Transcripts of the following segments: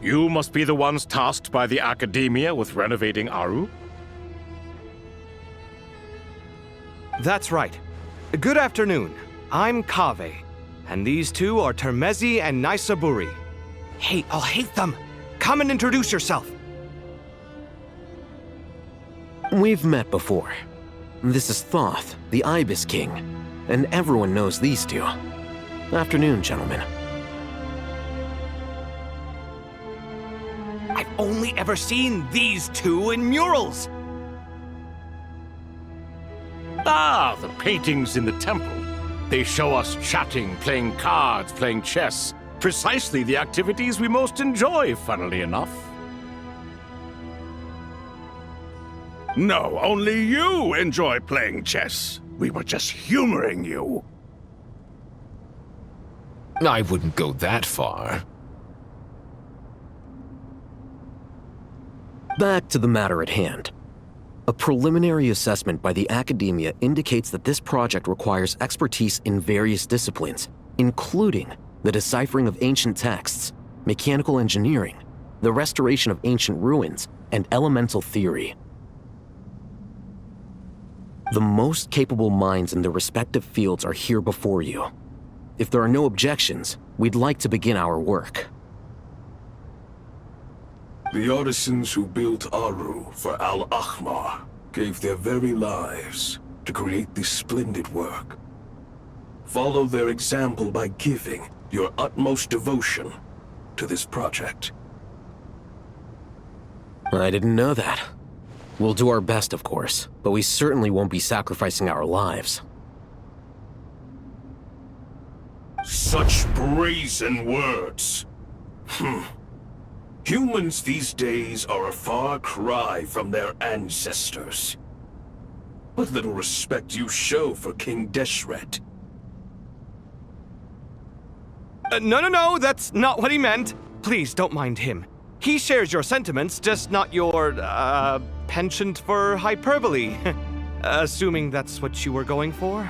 You must be the ones tasked by the Academia with renovating Aru? That's right. Good afternoon. I'm Kaveh, and these two are Termezi and Naisaburi. Hey, I'll hate them! Come and introduce yourself! We've met before. This is Thoth, the Ibis King, and everyone knows these two. Afternoon, gentlemen. I've only ever seen these two in murals! Ah, the paintings in the temple. They show us chatting, playing cards, playing chess. Precisely the activities we most enjoy, funnily enough. No, only you enjoy playing chess. We were just humoring you. I wouldn't go that far. Back to the matter at hand. A preliminary assessment by the Academia indicates that this project requires expertise in various disciplines, including the deciphering of ancient texts, mechanical engineering, the restoration of ancient ruins, and elemental theory. The most capable minds in their respective fields are here before you. If there are no objections, we'd like to begin our work. The artisans who built Aru for Al-Ahmar gave their very lives to create this splendid work. Follow their example by giving your utmost devotion to this project. I didn't know that. We'll do our best, of course, but we certainly won't be sacrificing our lives. Such brazen words. Humans these days are a far cry from their ancestors. What little respect you show for King Deshret. No, that's not what he meant. Please, don't mind him. He shares your sentiments, just not your, penchant for hyperbole. Assuming that's what you were going for?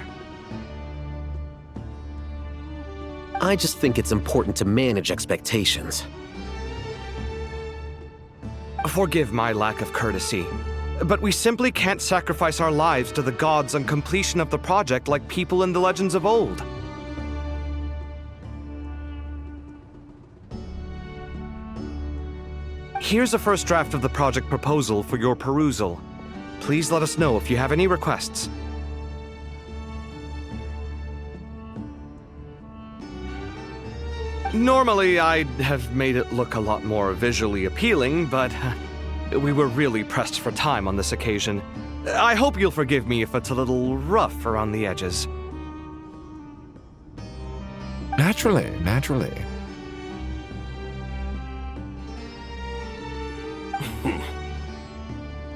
I just think it's important to manage expectations. Forgive my lack of courtesy, but we simply can't sacrifice our lives to the gods on completion of the project like people in the legends of old. Here's a first draft of the project proposal for your perusal. Please let us know if you have any requests. Normally, I'd have made it look a lot more visually appealing, but we were really pressed for time on this occasion. I hope you'll forgive me if it's a little rough around the edges. Naturally.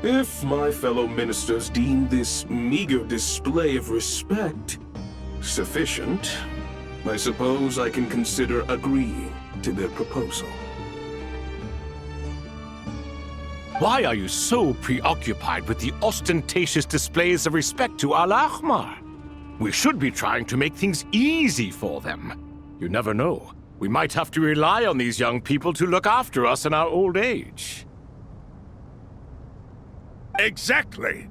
If my fellow ministers deem this meager display of respect sufficient, I suppose I can consider agreeing to their proposal. Why are you so preoccupied with the ostentatious displays of respect to Al-Ahmar? We should be trying to make things easy for them. You never know. We might have to rely on these young people to look after us in our old age. Exactly.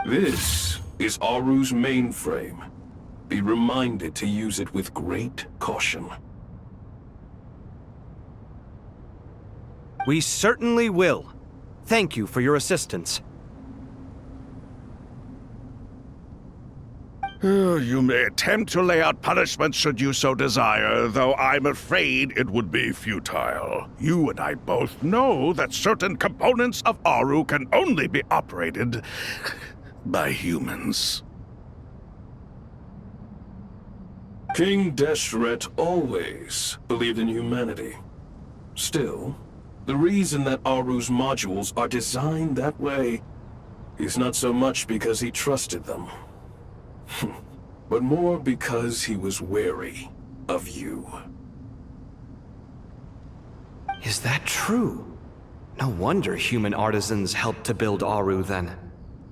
This is Aru's mainframe. Be reminded to use it with great caution. We certainly will. Thank you for your assistance. You may attempt to lay out punishment should you so desire, though I'm afraid it would be futile. You and I both know that certain components of Aru can only be operated by humans. King Deshret always believed in humanity. Still, the reason that Aru's modules are designed that way is not so much because he trusted them, but more because he was wary of you. Is that true? No wonder human artisans helped to build Aru then.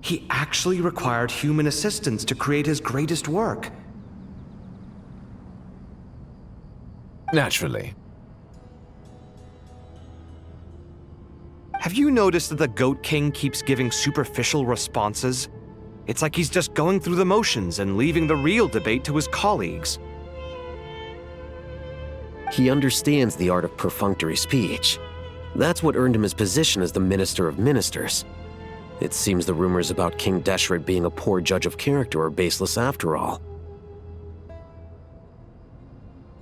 He actually required human assistance to create his greatest work. Naturally. Have you noticed that the Goat King keeps giving superficial responses? It's like he's just going through the motions and leaving the real debate to his colleagues. He understands the art of perfunctory speech. That's what earned him his position as the Minister of Ministers. It seems the rumors about King Deshret being a poor judge of character are baseless after all.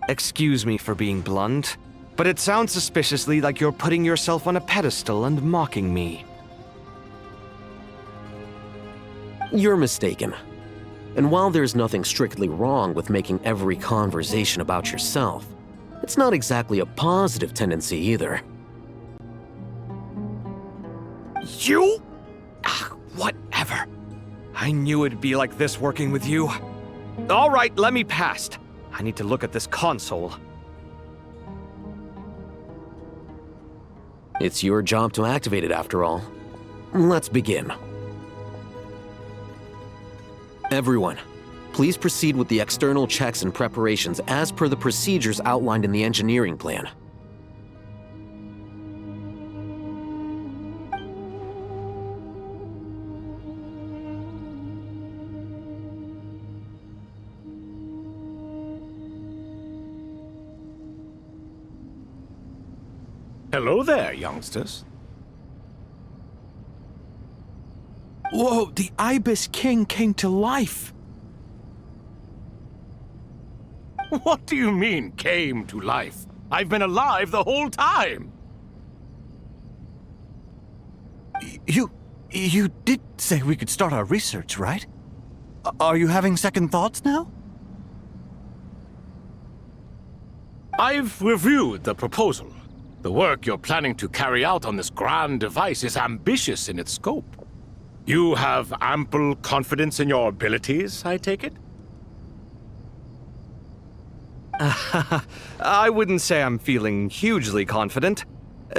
Excuse me for being blunt, but it sounds suspiciously like you're putting yourself on a pedestal and mocking me. You're mistaken. And while there's nothing strictly wrong with making every conversation about yourself, it's not exactly a positive tendency either. You? Whatever. I knew it'd be like this working with you. All right, let me past. I need to look at this console. It's your job to activate it after all. Let's begin. Everyone, please proceed with the external checks and preparations as per the procedures outlined in the engineering plan. Hello there, youngsters. Whoa, the Ibis King came to life! What do you mean, came to life? I've been alive the whole time! You did say we could start our research, right? Are you having second thoughts now? I've reviewed the proposal. The work you're planning to carry out on this grand device is ambitious in its scope. You have ample confidence in your abilities, I take it? I wouldn't say I'm feeling hugely confident,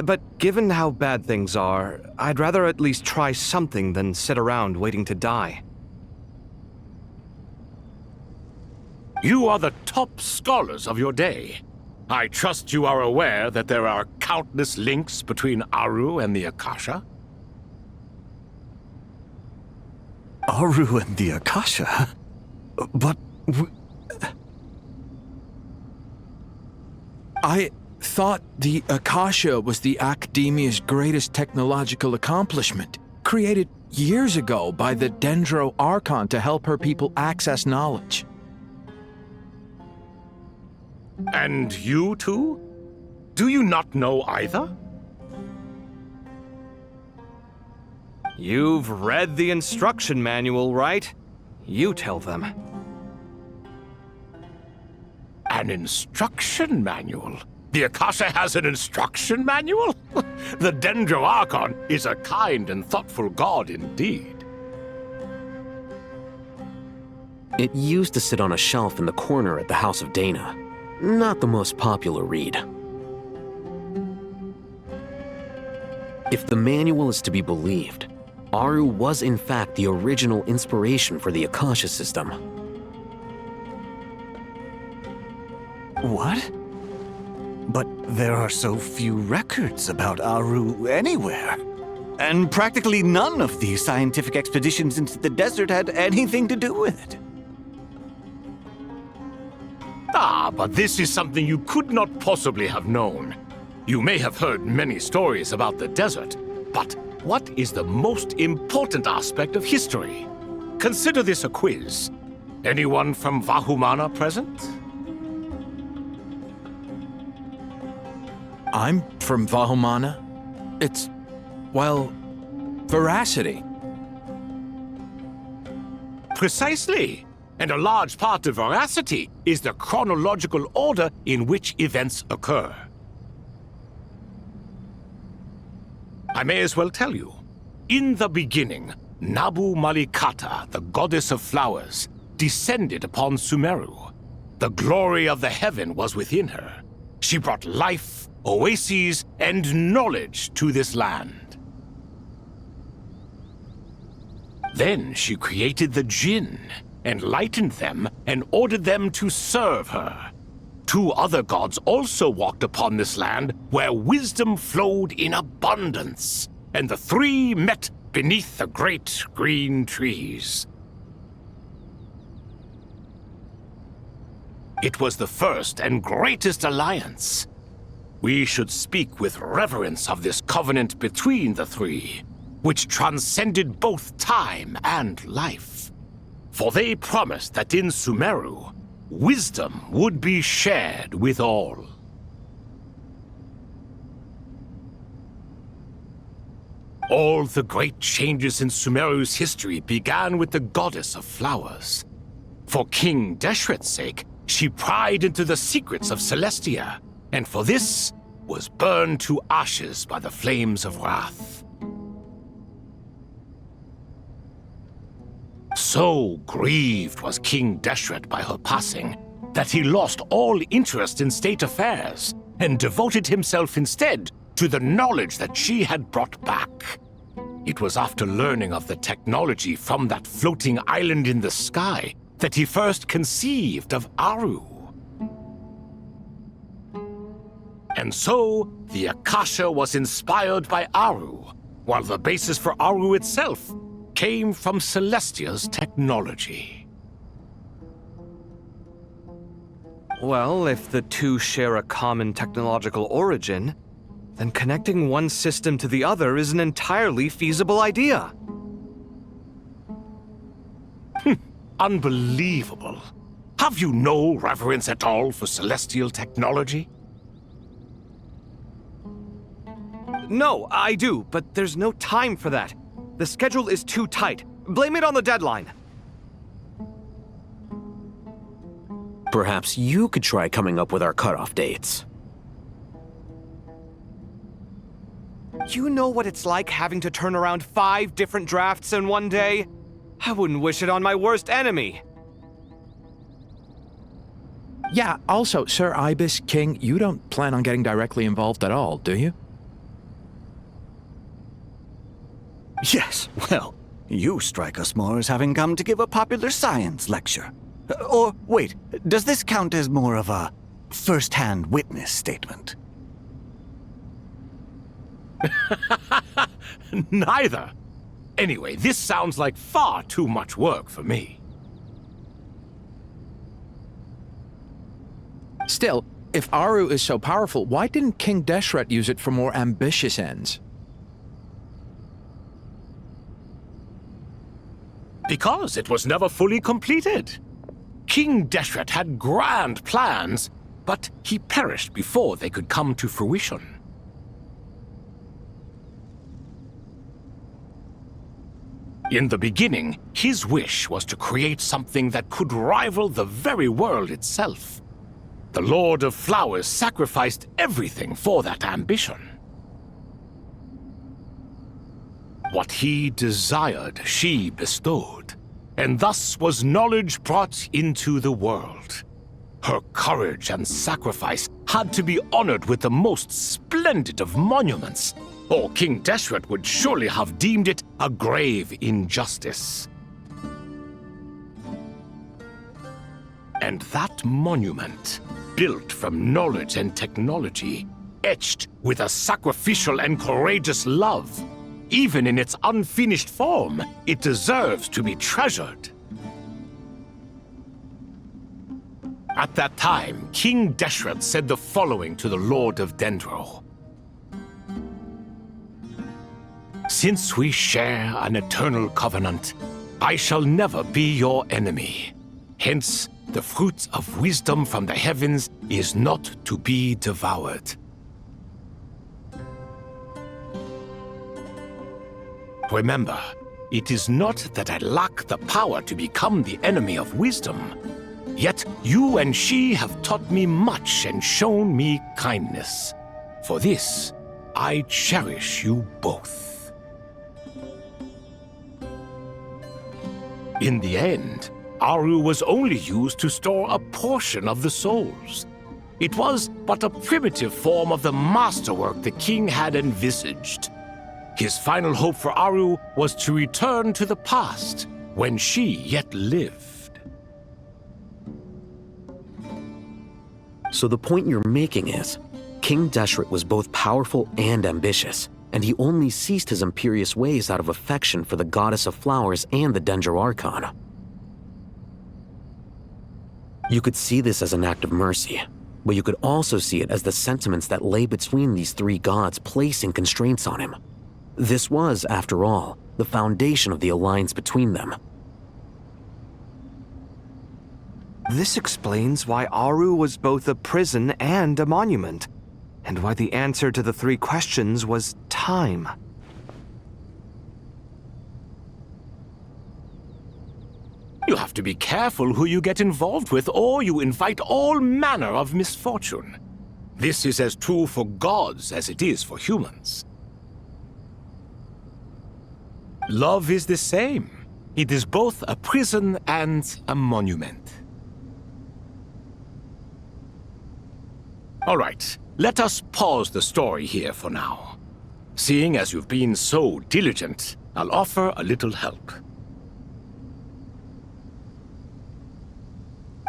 but given how bad things are, I'd rather at least try something than sit around waiting to die. You are the top scholars of your day. I trust you are aware that there are countless links between Aru and the Akasha? Aru and the Akasha? But I thought the Akasha was the Academia's greatest technological accomplishment, created years ago by the Dendro Archon to help her people access knowledge. And you too? Do you not know either? You've read the instruction manual, right? You tell them. An instruction manual? The Akasha has an instruction manual? The Dendro Archon is a kind and thoughtful god indeed. It used to sit on a shelf in the corner at the House of Dana. Not the most popular read. If the manual is to be believed, Aru was in fact the original inspiration for the Akasha system. What? But there are so few records about Aru anywhere. And practically none of these scientific expeditions into the desert had anything to do with it. Ah, but this is something you could not possibly have known. You may have heard many stories about the desert, but what is the most important aspect of history? Consider this a quiz. Anyone from Vahumana present? I'm from Vahumana. It's, well, veracity. Precisely. And a large part of veracity is the chronological order in which events occur. I may as well tell you. In the beginning, Nabu Malikata, the goddess of flowers, descended upon Sumeru. The glory of the heaven was within her. She brought life, oases, and knowledge to this land. Then she created the Jinn, enlightened them, and ordered them to serve her. 2 other gods also walked upon this land where wisdom flowed in abundance, and the 3 met beneath the great green trees. It was the first and greatest alliance. We should speak with reverence of this covenant between the 3, which transcended both time and life. For they promised that in Sumeru, wisdom would be shared with all. All the great changes in Sumeru's history began with the goddess of flowers. For King Deshret's sake, she pried into the secrets of Celestia, and for this was burned to ashes by the flames of wrath. So grieved was King Deshret by her passing that he lost all interest in state affairs and devoted himself instead to the knowledge that she had brought back. It was after learning of the technology from that floating island in the sky that he first conceived of Aru. And so, the Akasha was inspired by Aru, while the basis for Aru itself came from Celestia's technology. Well, if the 2 share a common technological origin, then connecting one system to the other is an entirely feasible idea. Unbelievable. Have you no reverence at all for celestial technology? No, I do, but there's no time for that. The schedule is too tight. Blame it on the deadline. Perhaps you could try coming up with our cutoff dates. You know what it's like having to turn around 5 different drafts in one day? I wouldn't wish it on my worst enemy. Yeah, also, Sir Ibis, King, you don't plan on getting directly involved at all, do you? Yes, well, you strike us more as having come to give a popular science lecture. Or, wait, does this count as more of a first-hand witness statement? Neither. Anyway, this sounds like far too much work for me. Still, if Aru is so powerful, why didn't King Deshret use it for more ambitious ends? Because it was never fully completed. King Deshret had grand plans, but he perished before they could come to fruition. In the beginning, his wish was to create something that could rival the very world itself. The Lord of Flowers sacrificed everything for that ambition. What he desired, she bestowed, and thus was knowledge brought into the world. Her courage and sacrifice had to be honored with the most splendid of monuments, or King Deshret would surely have deemed it a grave injustice. And that monument, built from knowledge and technology, etched with a sacrificial and courageous love, even in its unfinished form, it deserves to be treasured. At that time, King Deshret said the following to the Lord of Dendro. Since we share an eternal covenant, I shall never be your enemy. Hence, the fruit of wisdom from the heavens is not to be devoured. Remember, it is not that I lack the power to become the enemy of wisdom. Yet you and she have taught me much and shown me kindness. For this, I cherish you both. In the end, Aru was only used to store a portion of the souls. It was but a primitive form of the masterwork the king had envisaged. His final hope for Aru was to return to the past, when she yet lived. So the point you're making is, King Deshret was both powerful and ambitious, and he only ceased his imperious ways out of affection for the Goddess of Flowers and the Dendro Archon. You could see this as an act of mercy, but you could also see it as the sentiments that lay between these three gods placing constraints on him. This was, after all, the foundation of the alliance between them. This explains why Aru was both a prison and a monument, and why the answer to the three questions was time. You have to be careful who you get involved with, or you invite all manner of misfortune. This is as true for gods as it is for humans. Love is the same. It is both a prison and a monument. All right, let us pause the story here for now. Seeing as you've been so diligent, I'll offer a little help.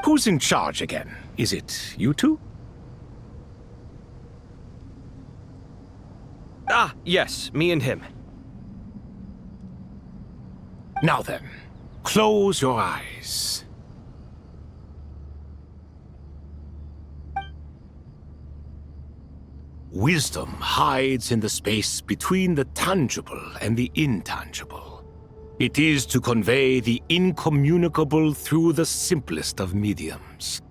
Who's in charge again? Is it you two? Ah, yes, me and him. Now then, close your eyes. Wisdom hides in the space between the tangible and the intangible. It is to convey the incommunicable through the simplest of mediums.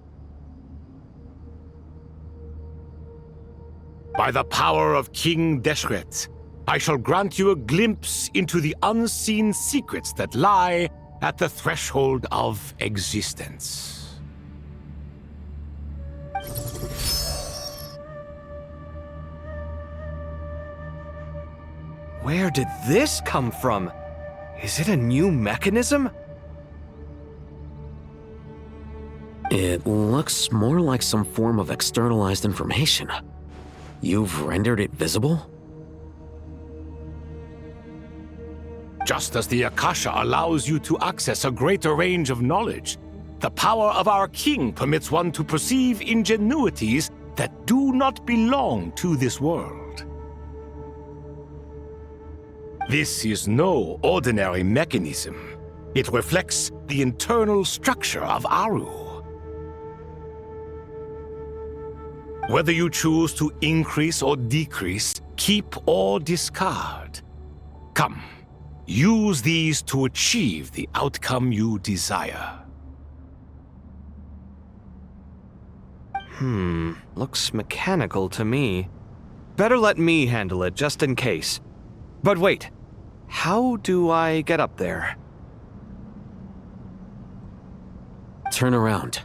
By the power of King Deshret, I shall grant you a glimpse into the unseen secrets that lie at the threshold of existence. Where did this come from? Is it a new mechanism? It looks more like some form of externalized information. You've rendered it visible? Just as the Akasha allows you to access a greater range of knowledge, the power of our king permits one to perceive ingenuities that do not belong to this world. This is no ordinary mechanism. It reflects the internal structure of Aru. Whether you choose to increase or decrease, keep or discard. Come, use these to achieve the outcome you desire. Looks mechanical to me. Better let me handle it, just in case. But wait, how do I get up there? Turn around.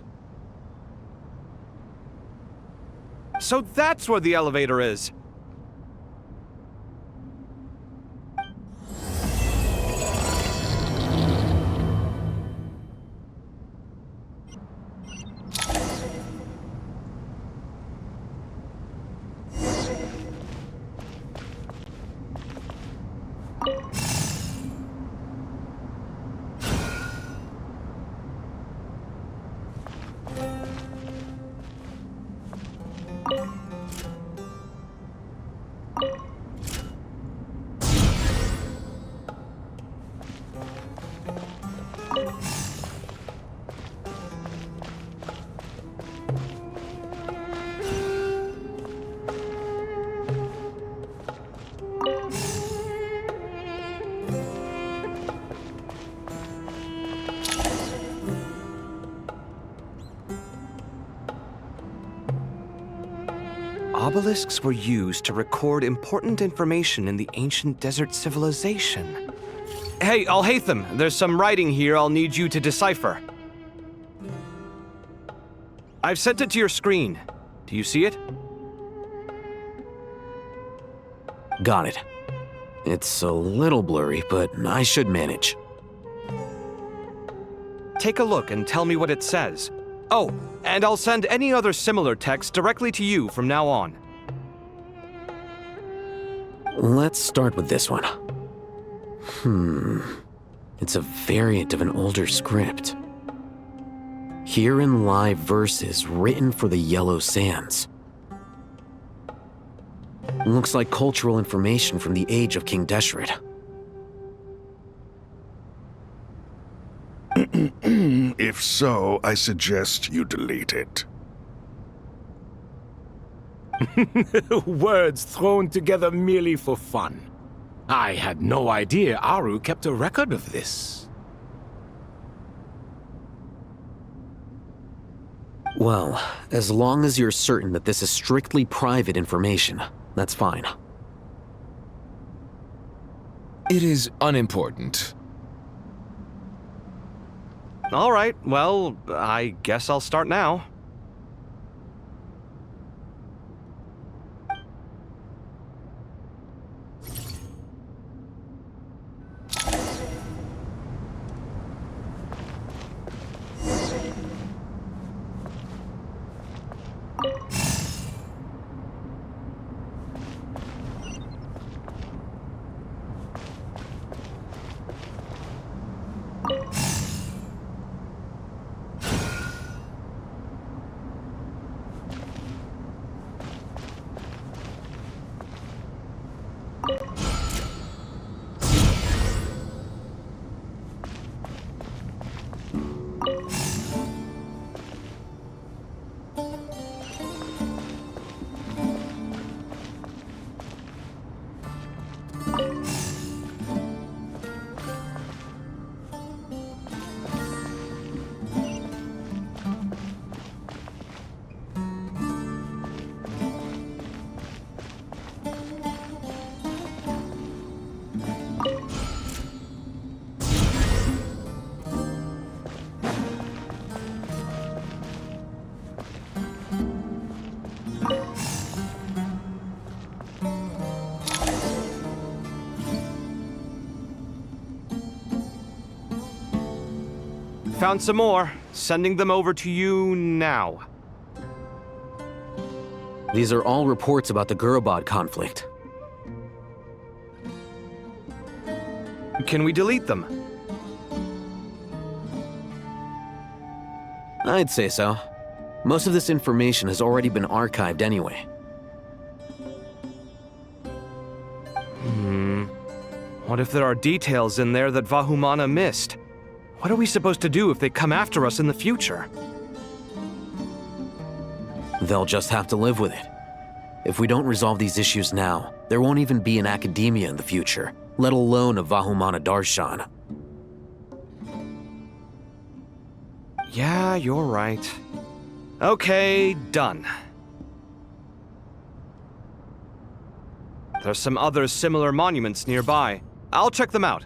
So that's where the elevator is. Obelisks were used to record important information in the ancient desert civilization. Hey, Alhaitham, there's some writing here I'll need you to decipher. I've sent it to your screen. Do you see it? Got it. It's a little blurry, but I should manage. Take a look and tell me what it says. Oh, and I'll send any other similar text directly to you from now on. Let's start with this one. It's a variant of an older script. Herein lie verses written for the Yellow Sands. Looks like cultural information from the age of King Deshret. If so, I suggest you delete it. Words thrown together merely for fun. I had no idea Aru kept a record of this. Well, as long as you're certain that this is strictly private information, that's fine. It is unimportant. All right, well, I guess I'll start now. Found some more. Sending them over to you now. These are all reports about the Gurubad conflict. Can we delete them? I'd say so. Most of this information has already been archived anyway. What if there are details in there that Vahumana missed? What are we supposed to do if they come after us in the future? They'll just have to live with it. If we don't resolve these issues now, there won't even be an academia in the future, let alone a Vahumana Darshan. Yeah, you're right. Okay, done. There's some other similar monuments nearby. I'll check them out.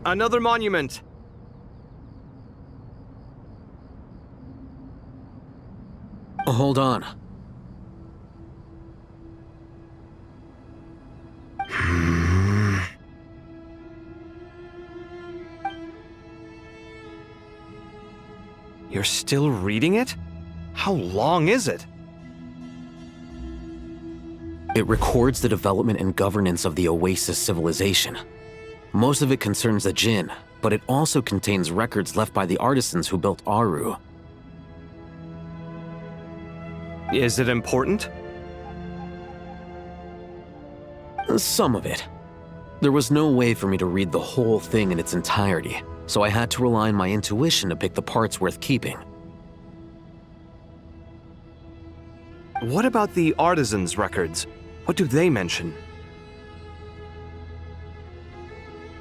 Another monument. Hold on. You're still reading it? How long is it? It records the development and governance of the Oasis civilization. Most of it concerns the Jinn, but it also contains records left by the artisans who built Aru. Is it important? Some of it. There was no way for me to read the whole thing in its entirety, so I had to rely on my intuition to pick the parts worth keeping. What about the artisans' records? What do they mention?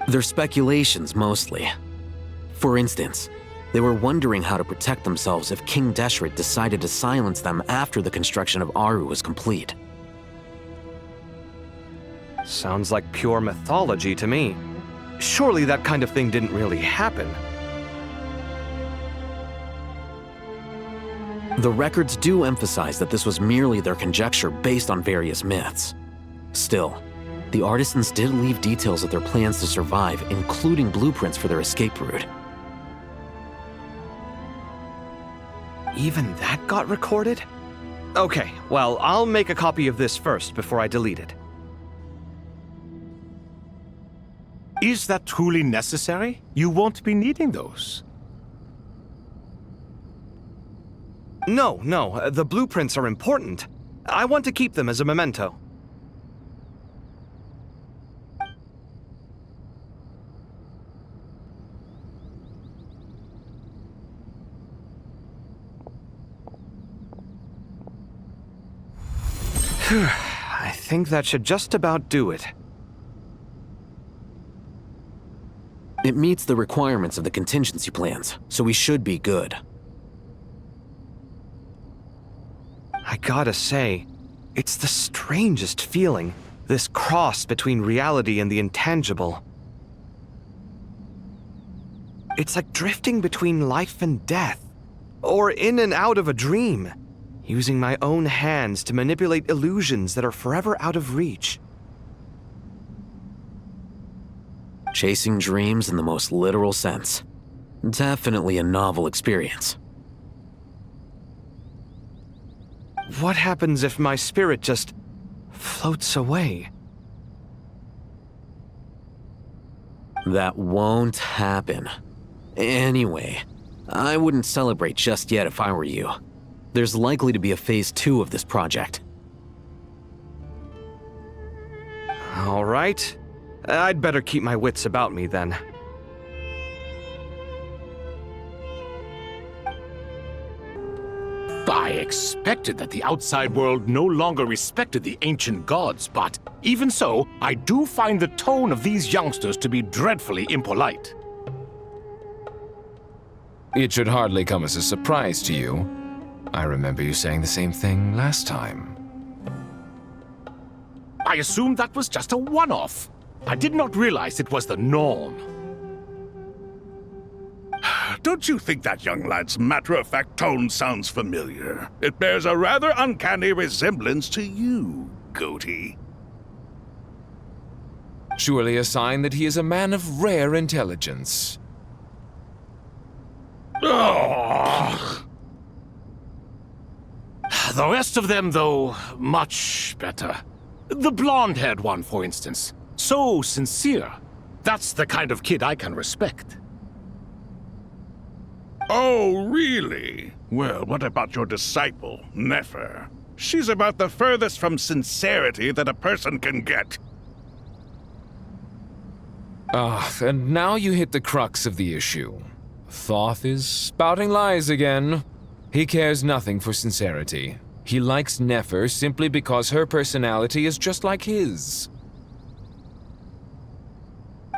They're speculations, mostly. For instance, they were wondering how to protect themselves if King Deshret decided to silence them after the construction of Aru was complete. Sounds like pure mythology to me. Surely that kind of thing didn't really happen. The records do emphasize that this was merely their conjecture based on various myths. Still, the artisans did leave details of their plans to survive, including blueprints for their escape route. Even that got recorded? Okay, well, I'll make a copy of this first before I delete it. Is that truly necessary? You won't be needing those. No, the blueprints are important. I want to keep them as a memento. I think that should just about do it. It meets the requirements of the contingency plans, so we should be good. I gotta say, it's the strangest feeling, this cross between reality and the intangible. It's like drifting between life and death, or in and out of a dream, using my own hands to manipulate illusions that are forever out of reach. Chasing dreams in the most literal sense. Definitely a novel experience. What happens if my spirit just floats away? That won't happen. Anyway, I wouldn't celebrate just yet if I were you. There's likely to be a phase 2 of this project. All right. I'd better keep my wits about me then. I expected that the outside world no longer respected the ancient gods, but even so, I do find the tone of these youngsters to be dreadfully impolite. It should hardly come as a surprise to you. I remember you saying the same thing last time. I assumed that was just a one-off. I did not realize it was the norm. Don't you think that young lad's matter-of-fact tone sounds familiar? It bears a rather uncanny resemblance to you, Goatee. Surely a sign that he is a man of rare intelligence. Ugh. The rest of them, though, much better. The blonde-haired one, for instance. So sincere. That's the kind of kid I can respect. Oh, really? Well, what about your disciple, Nefer? She's about the furthest from sincerity that a person can get. And now you hit the crux of the issue. Thoth is spouting lies again. He cares nothing for sincerity. He likes Nefer simply because her personality is just like his.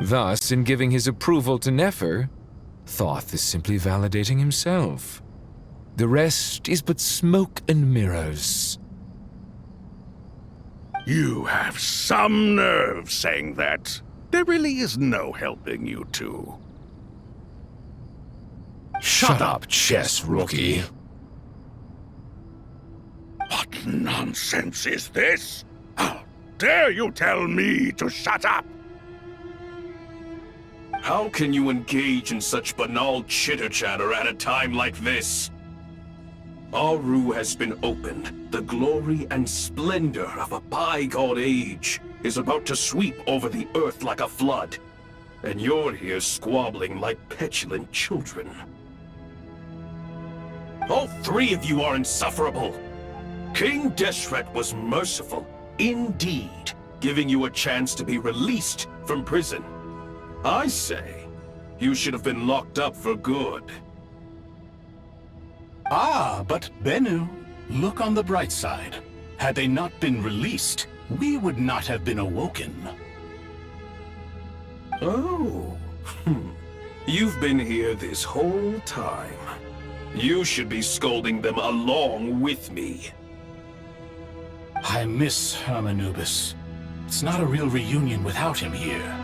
Thus, in giving his approval to Nefer, Thoth is simply validating himself. The rest is but smoke and mirrors. You have some nerve saying that. There really is no helping you two. Shut up, chess rookie. What nonsense is this? How dare you tell me to shut up? How can you engage in such banal chitter-chatter at a time like this? Aru has been opened. The glory and splendor of a bygone age is about to sweep over the earth like a flood. And you're here squabbling like petulant children. All three of you are insufferable. King Deshret was merciful, indeed, giving you a chance to be released from prison. I say, you should have been locked up for good. Ah, but Bennu, look on the bright side. Had they not been released, we would not have been awoken. Oh, you've been here this whole time. You should be scolding them along with me. I miss Hermanubis. It's not a real reunion without him here.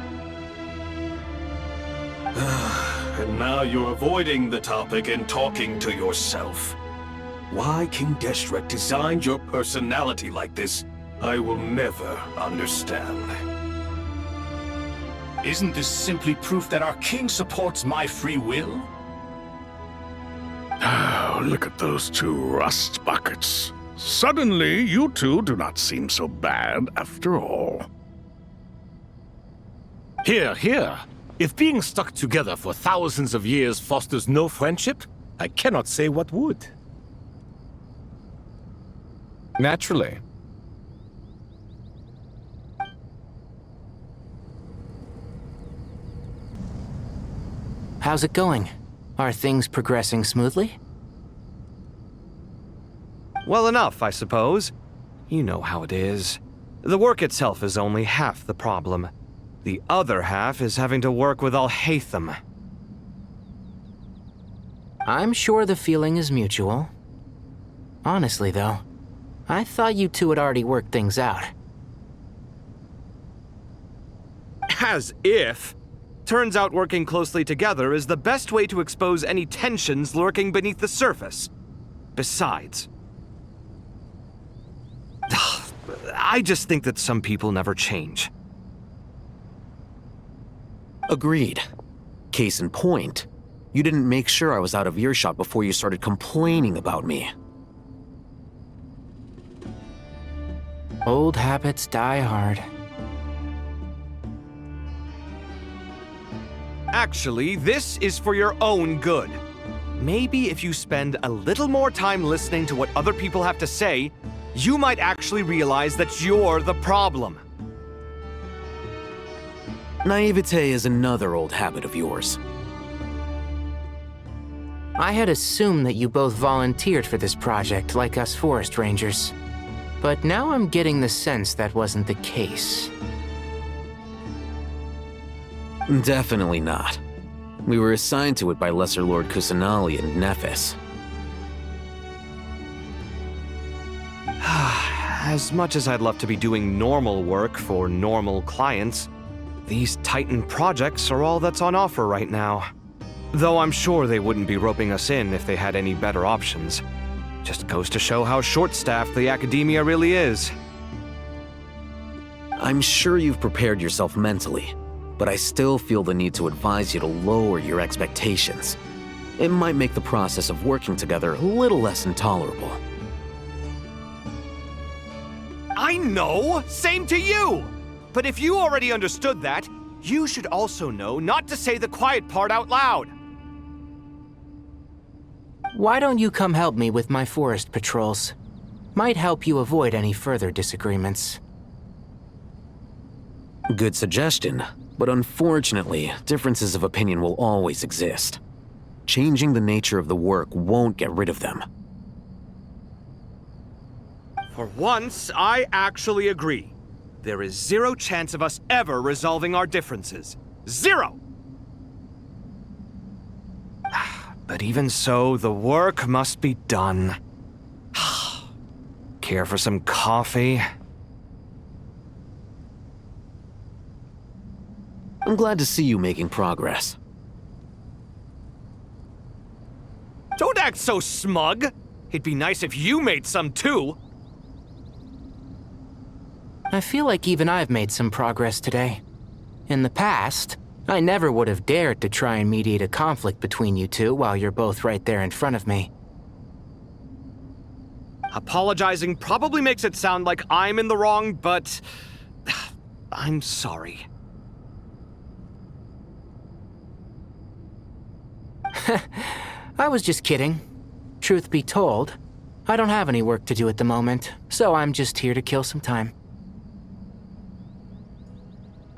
And now you're avoiding the topic and talking to yourself. Why King Deshret designed your personality like this, I will never understand. Isn't this simply proof that our king supports my free will? Oh, look at those two rust buckets. Suddenly, you two do not seem so bad after all. Here, here. If being stuck together for thousands of years fosters no friendship, I cannot say what would. Naturally. How's it going? Are things progressing smoothly? Well enough, I suppose. You know how it is. The work itself is only half the problem. The other half is having to work with Al-Haytham. I'm sure the feeling is mutual. Honestly, though, I thought you two had already worked things out. As if! Turns out working closely together is the best way to expose any tensions lurking beneath the surface. Besides, I just think that some people never change. Agreed. Case in point, you didn't make sure I was out of earshot before you started complaining about me. Old habits die hard. Actually, this is for your own good. Maybe if you spend a little more time listening to what other people have to say, you might actually realize that you're the problem. Naivete is another old habit of yours. I had assumed that you both volunteered for this project like us forest rangers. But now I'm getting the sense that wasn't the case. Definitely not. We were assigned to it by Lesser Lord Kusanali and Nephis. As much as I'd love to be doing normal work for normal clients, these Titan projects are all that's on offer right now. Though I'm sure they wouldn't be roping us in if they had any better options. Just goes to show how short-staffed the academia really is. I'm sure you've prepared yourself mentally, but I still feel the need to advise you to lower your expectations. It might make the process of working together a little less intolerable. I know! Same to you! But if you already understood that, you should also know not to say the quiet part out loud. Why don't you come help me with my forest patrols? Might help you avoid any further disagreements. Good suggestion, but unfortunately, differences of opinion will always exist. Changing the nature of the work won't get rid of them. For once, I actually agree. There is zero chance of us ever resolving our differences. Zero! But even so, the work must be done. Care for some coffee? I'm glad to see you making progress. Don't act so smug! It'd be nice if you made some too! I feel like even I've made some progress today. In the past, I never would have dared to try and mediate a conflict between you two while you're both right there in front of me. Apologizing probably makes it sound like I'm in the wrong, but I'm sorry. I was just kidding. Truth be told, I don't have any work to do at the moment, so I'm just here to kill some time.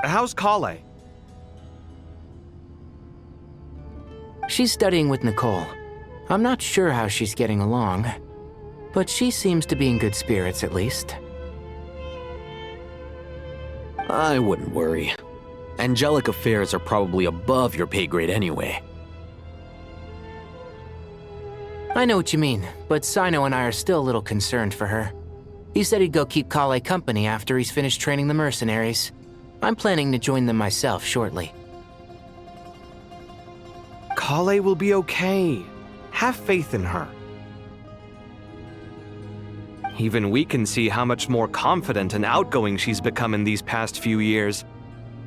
How's Kale? She's studying with Nicole. I'm not sure how she's getting along, but she seems to be in good spirits at least. I wouldn't worry. Angelic affairs are probably above your pay grade anyway. I know what you mean, but Sino and I are still a little concerned for her. He said he'd go keep Kale company after he's finished training the mercenaries. I'm planning to join them myself shortly. Kale will be okay. Have faith in her. Even we can see how much more confident and outgoing she's become in these past few years.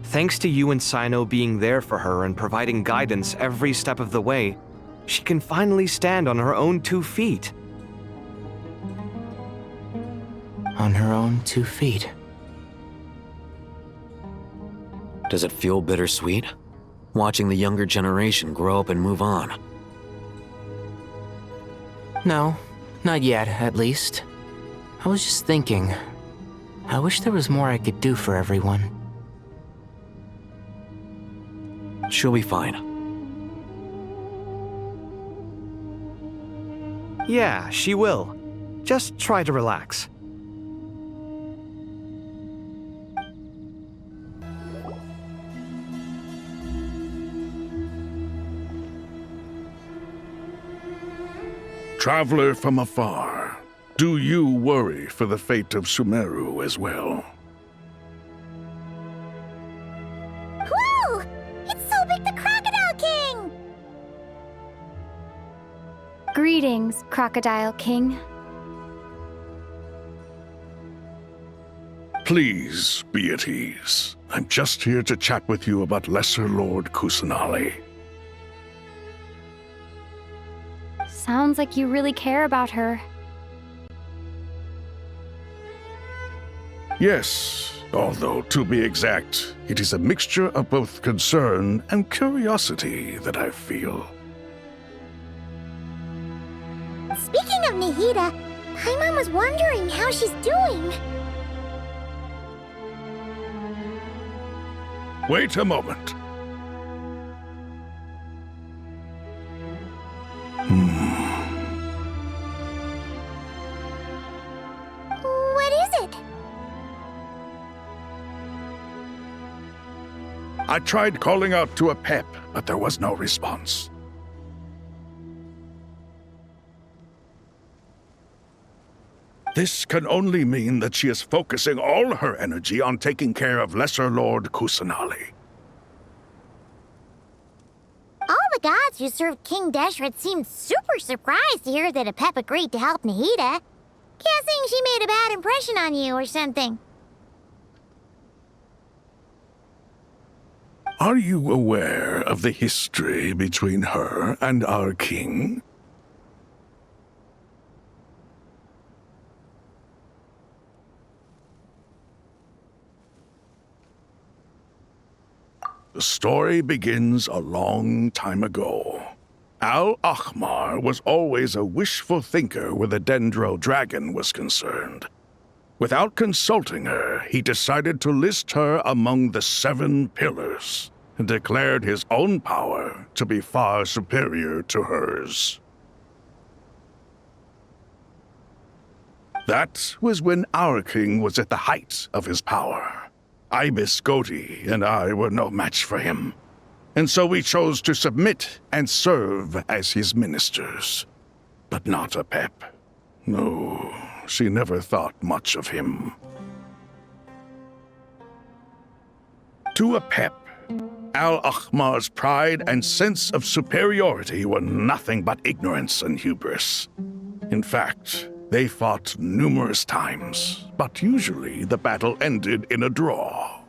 Thanks to you and Sino being there for her and providing guidance every step of the way, she can finally stand on her own 2 feet. On her own 2 feet. Does it feel bittersweet? Watching the younger generation grow up and move on. No, not yet, at least. I was just thinking, I wish there was more I could do for everyone. She'll be fine. Yeah, she will. Just try to relax. Traveler from afar, do you worry for the fate of Sumeru as well? Whoa! It's Sobek the Crocodile King! Greetings, Crocodile King. Please be at ease. I'm just here to chat with you about Lesser Lord Kusanali. Sounds like you really care about her. Yes, although to be exact, it is a mixture of both concern and curiosity that I feel. Speaking of Nihida, Paimon was wondering how she's doing. Wait a moment. What is it? I tried calling out to a pep, but there was no response. This can only mean that she is focusing all her energy on taking care of Lesser Lord Kusanali. All the gods who served King Deshret seemed super surprised to hear that a pep agreed to help Nihida. Guessing she made a bad impression on you or something. Are you aware of the history between her and our king? The story begins a long time ago. Al-Ahmar was always a wishful thinker where the Dendro dragon was concerned. Without consulting her, he decided to list her among the 7 pillars and declared his own power to be far superior to hers. That was when our king was at the height of his power. Ibis Goti and I were no match for him, and so we chose to submit and serve as his ministers. But not a pep. No, she never thought much of him. To a pep, Al-Ahmar's pride and sense of superiority were nothing but ignorance and hubris. In fact, they fought numerous times, but usually the battle ended in a draw.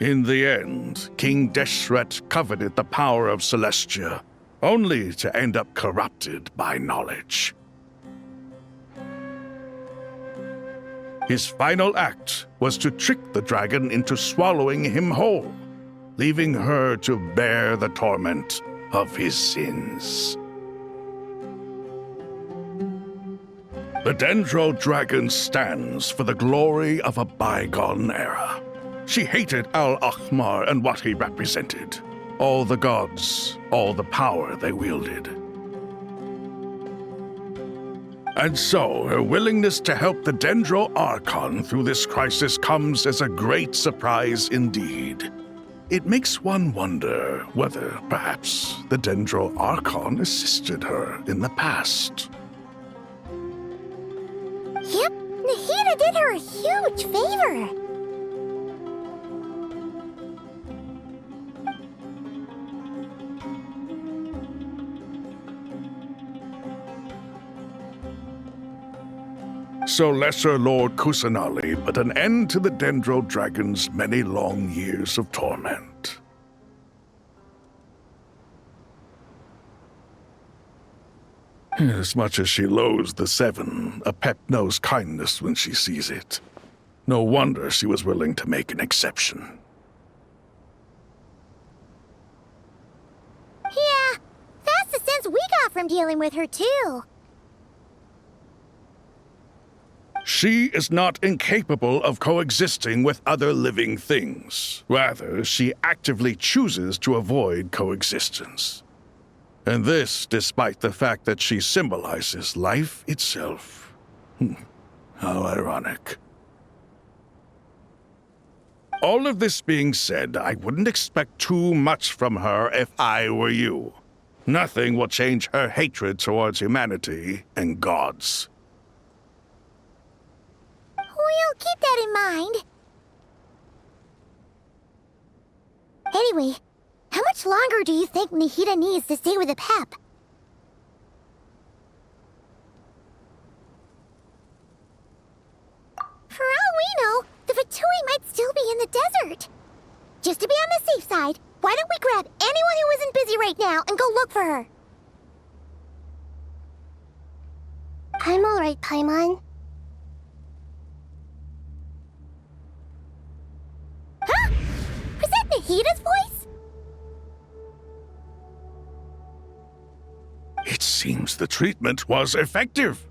In the end, King Deshret coveted the power of Celestia, only to end up corrupted by knowledge. His final act was to trick the dragon into swallowing him whole, leaving her to bear the torment of his sins. The Dendro Dragon stands for the glory of a bygone era. She hated Al-Ahmar and what he represented. All the gods, all the power they wielded. And so, her willingness to help the Dendro Archon through this crisis comes as a great surprise indeed. It makes one wonder whether, perhaps, the Dendro Archon assisted her in the past. Yep, Nahida did her a huge favor. So Lesser Lord Kusanali put an end to the Dendro Dragon's many long years of torment. As much as she loathes the Seven, a pet knows kindness when she sees it. No wonder she was willing to make an exception. Yeah, that's the sense we got from dealing with her, too. She is not incapable of coexisting with other living things. Rather, she actively chooses to avoid coexistence. And this despite the fact that she symbolizes life itself. How ironic. All of this being said, I wouldn't expect too much from her if I were you. Nothing will change her hatred towards humanity and gods. We'll keep that in mind. Anyway, how much longer do you think Nahida needs to stay with the Pep? For all we know, the Fatui might still be in the desert. Just to be on the safe side, why don't we grab anyone who isn't busy right now and go look for her? I'm alright, Paimon. Huh? Was that Nahida's voice? It seems the treatment was effective.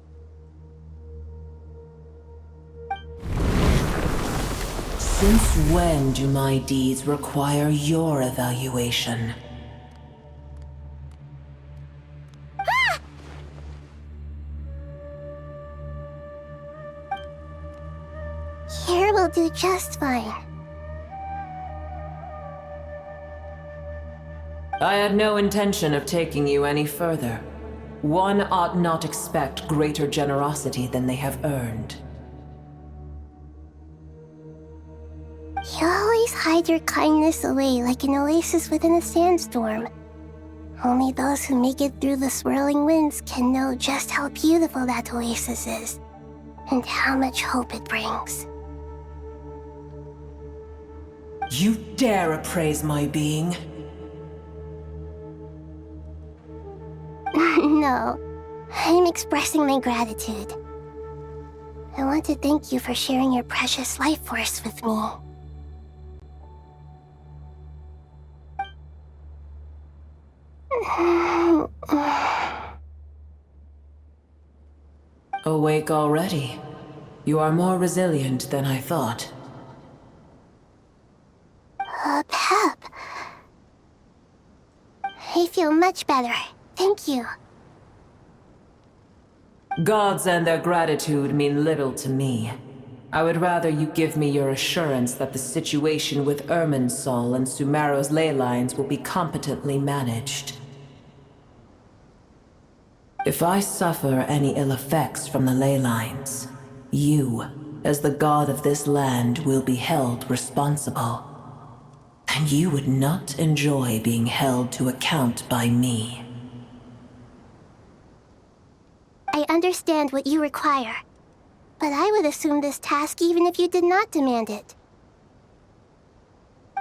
Since when do my deeds require your evaluation? Ah! Here will do just fine. I had no intention of taking you any further. One ought not expect greater generosity than they have earned. You always hide your kindness away like an oasis within a sandstorm. Only those who make it through the swirling winds can know just how beautiful that oasis is, and how much hope it brings. You dare appraise my being? No, I'm expressing my gratitude. I want to thank you for sharing your precious life force with me. Awake already? You are more resilient than I thought. Pep. I feel much better. Thank you. Gods and their gratitude mean little to me. I would rather you give me your assurance that the situation with Irminsul and Sumeru's ley lines will be competently managed. If I suffer any ill effects from the ley lines, you, as the god of this land, will be held responsible. And you would not enjoy being held to account by me. I understand what you require, but I would assume this task even if you did not demand it.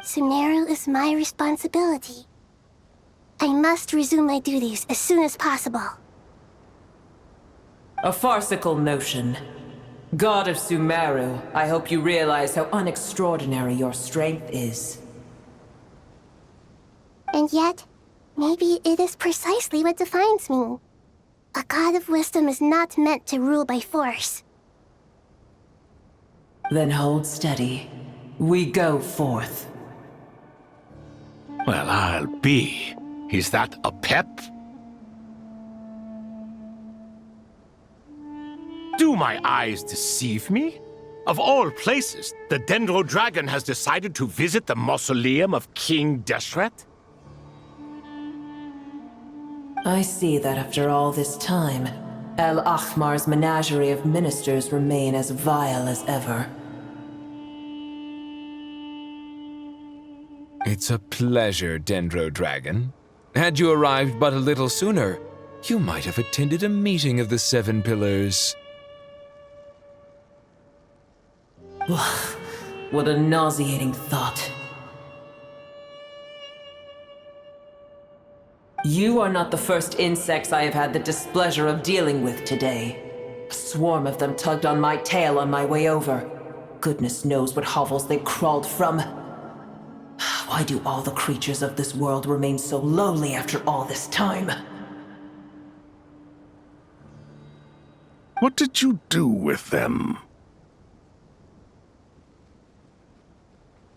Sumeru is my responsibility. I must resume my duties as soon as possible. A farcical notion. God of Sumeru, I hope you realize how unextraordinary your strength is. And yet, maybe it is precisely what defines me. A god of wisdom is not meant to rule by force. Then hold steady. We go forth. Well, I'll be. Is that a pep? Do my eyes deceive me? Of all places, the Dendro Dragon has decided to visit the mausoleum of King Deshret? I see that after all this time, El Ahmar's menagerie of ministers remain as vile as ever. It's a pleasure, Dendro Dragon. Had you arrived but a little sooner, you might have attended a meeting of the Seven Pillars. What a nauseating thought. You are not the first insects I have had the displeasure of dealing with today. A swarm of them tugged on my tail on my way over. Goodness knows what hovels they crawled from. Why do all the creatures of this world remain so lowly after all this time? What did you do with them?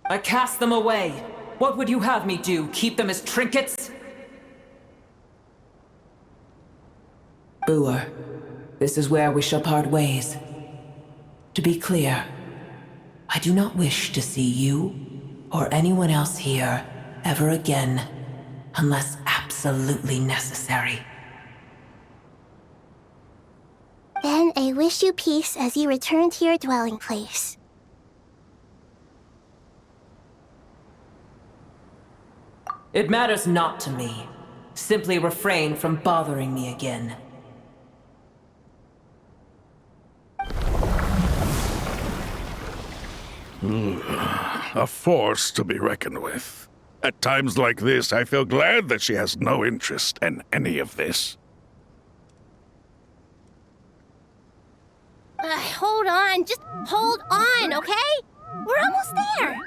I cast them away. What would you have me do? Keep them as trinkets? Boer, this is where we shall part ways. To be clear, I do not wish to see you or anyone else here ever again, unless absolutely necessary. Then I wish you peace as you return to your dwelling place. It matters not to me. Simply refrain from bothering me again. A force to be reckoned with. At times like this, I feel glad that she has no interest in any of this. Hold on, just hold on, okay? We're almost there.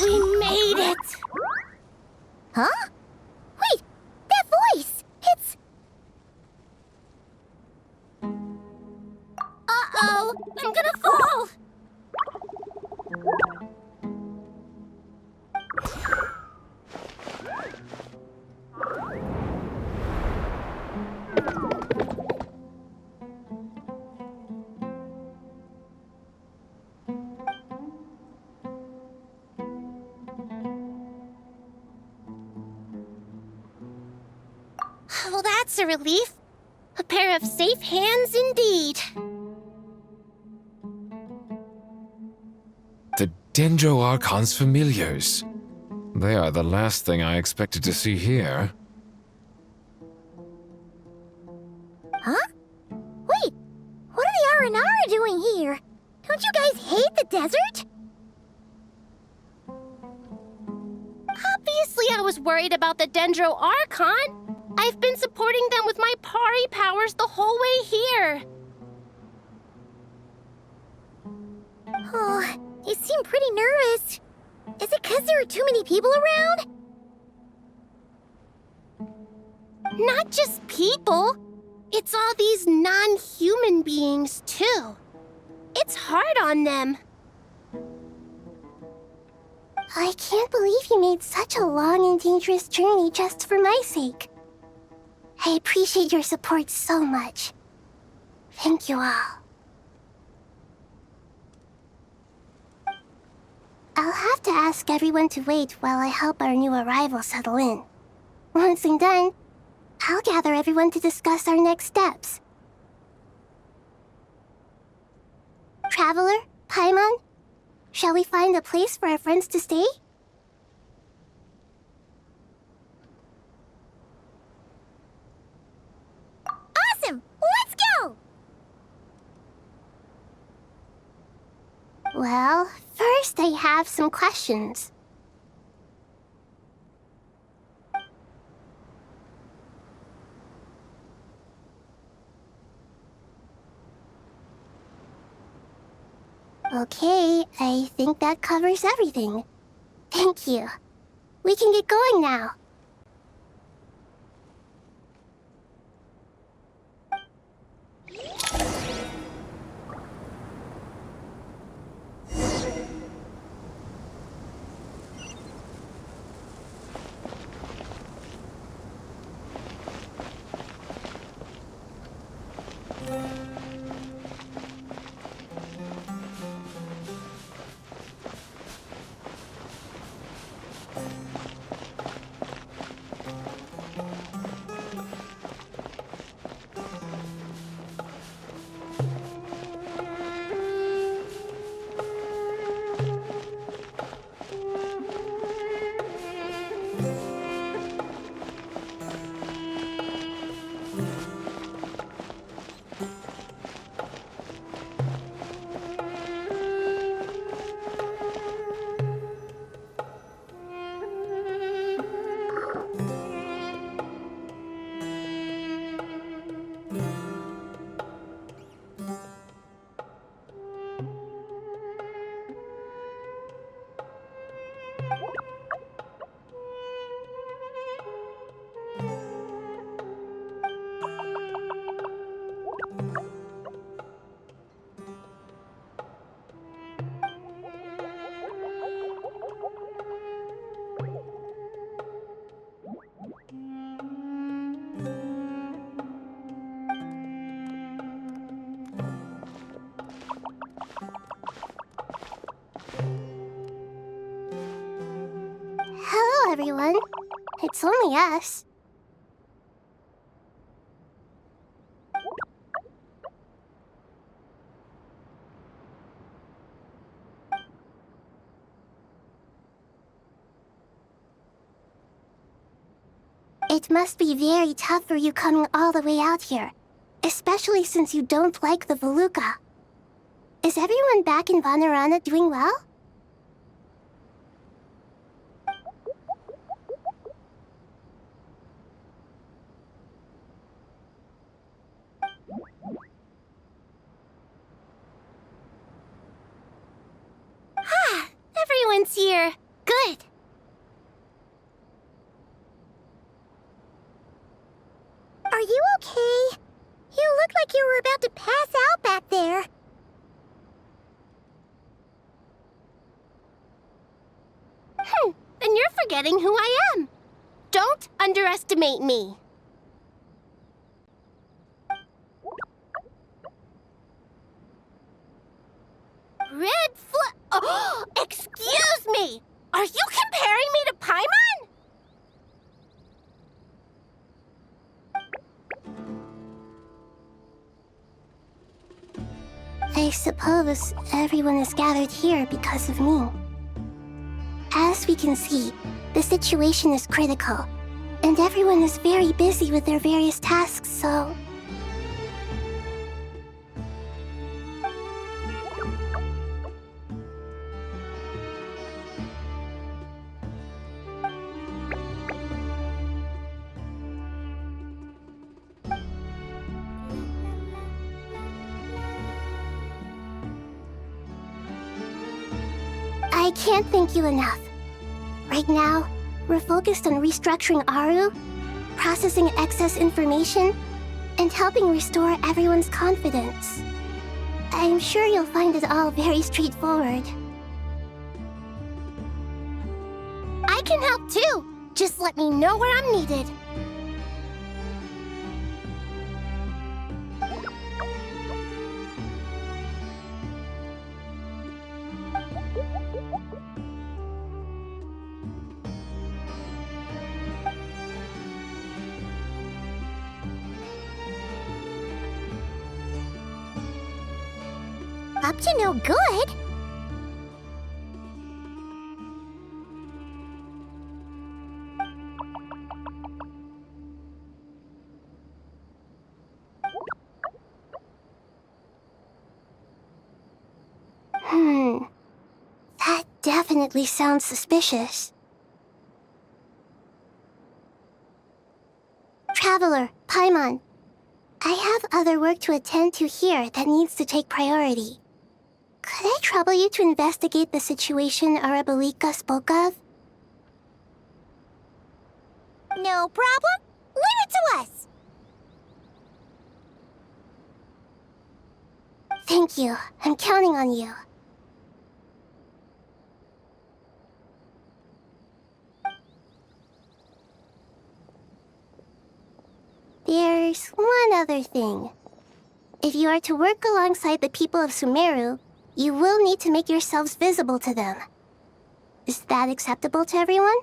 We made it! Huh? Wait, that voice! It's... Uh-oh! I'm gonna fall! Well, that's a relief. A pair of safe hands indeed. The Dendro Archons familiars. They are the last thing I expected to see here. Huh? Wait, what are the R&R doing here? Don't you guys hate the desert? Obviously I was worried about the Dendro Archon. I've been supporting them with my Pari powers the whole way here. Oh, they seem pretty nervous. Is it because there are too many people around? Not just people. It's all these non-human beings, too. It's hard on them. I can't believe you made such a long and dangerous journey just for my sake. I appreciate your support so much. Thank you all. I'll have to ask everyone to wait while I help our new arrival settle in. Once I'm done, I'll gather everyone to discuss our next steps. Traveler, Paimon, shall we find a place for our friends to stay? Awesome! Let's go! Well, first I have some questions. Okay, I think that covers everything. Thank you. We can get going now. Hello, everyone. It's only us. It must be very tough for you coming all the way out here, especially since you don't like the Voluka. Is everyone back in Vanarana doing well? Everyone's here. Good. Are you okay? You look like you were about to pass out back there. And you're forgetting who I am. Don't underestimate me. Red Flux. Oh, excuse me! Are you comparing me to Paimon? I suppose everyone is gathered here because of me. As we can see, the situation is critical, and everyone is very busy with their various tasks, so... I can't thank you enough. Right now, we're focused on restructuring Aru, processing excess information, and helping restore everyone's confidence. I'm sure you'll find it all very straightforward. I can help too! Just let me know where I'm needed. Up to no good? That definitely sounds suspicious. Traveler, Paimon. I have other work to attend to here that needs to take priority. Could I trouble you to investigate the situation Arabalika spoke of? No problem. Leave it to us! Thank you. I'm counting on you. There's one other thing. If you are to work alongside the people of Sumeru, you will need to make yourselves visible to them. Is that acceptable to everyone?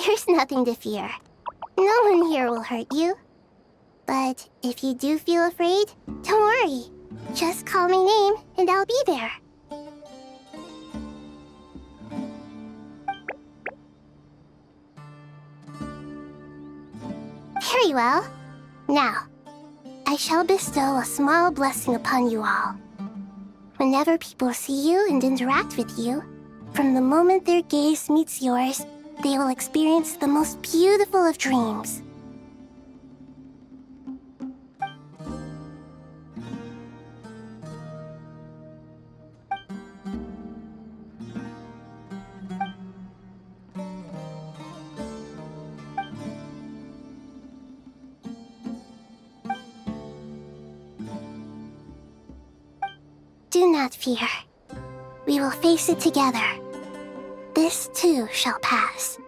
There's nothing to fear. No one here will hurt you. But if you do feel afraid, don't worry. Just call my name and I'll be there. Very well. Now, I shall bestow a small blessing upon you all. Whenever people see you and interact with you, from the moment their gaze meets yours, they will experience the most beautiful of dreams. Do not fear. We will face it together. This too shall pass.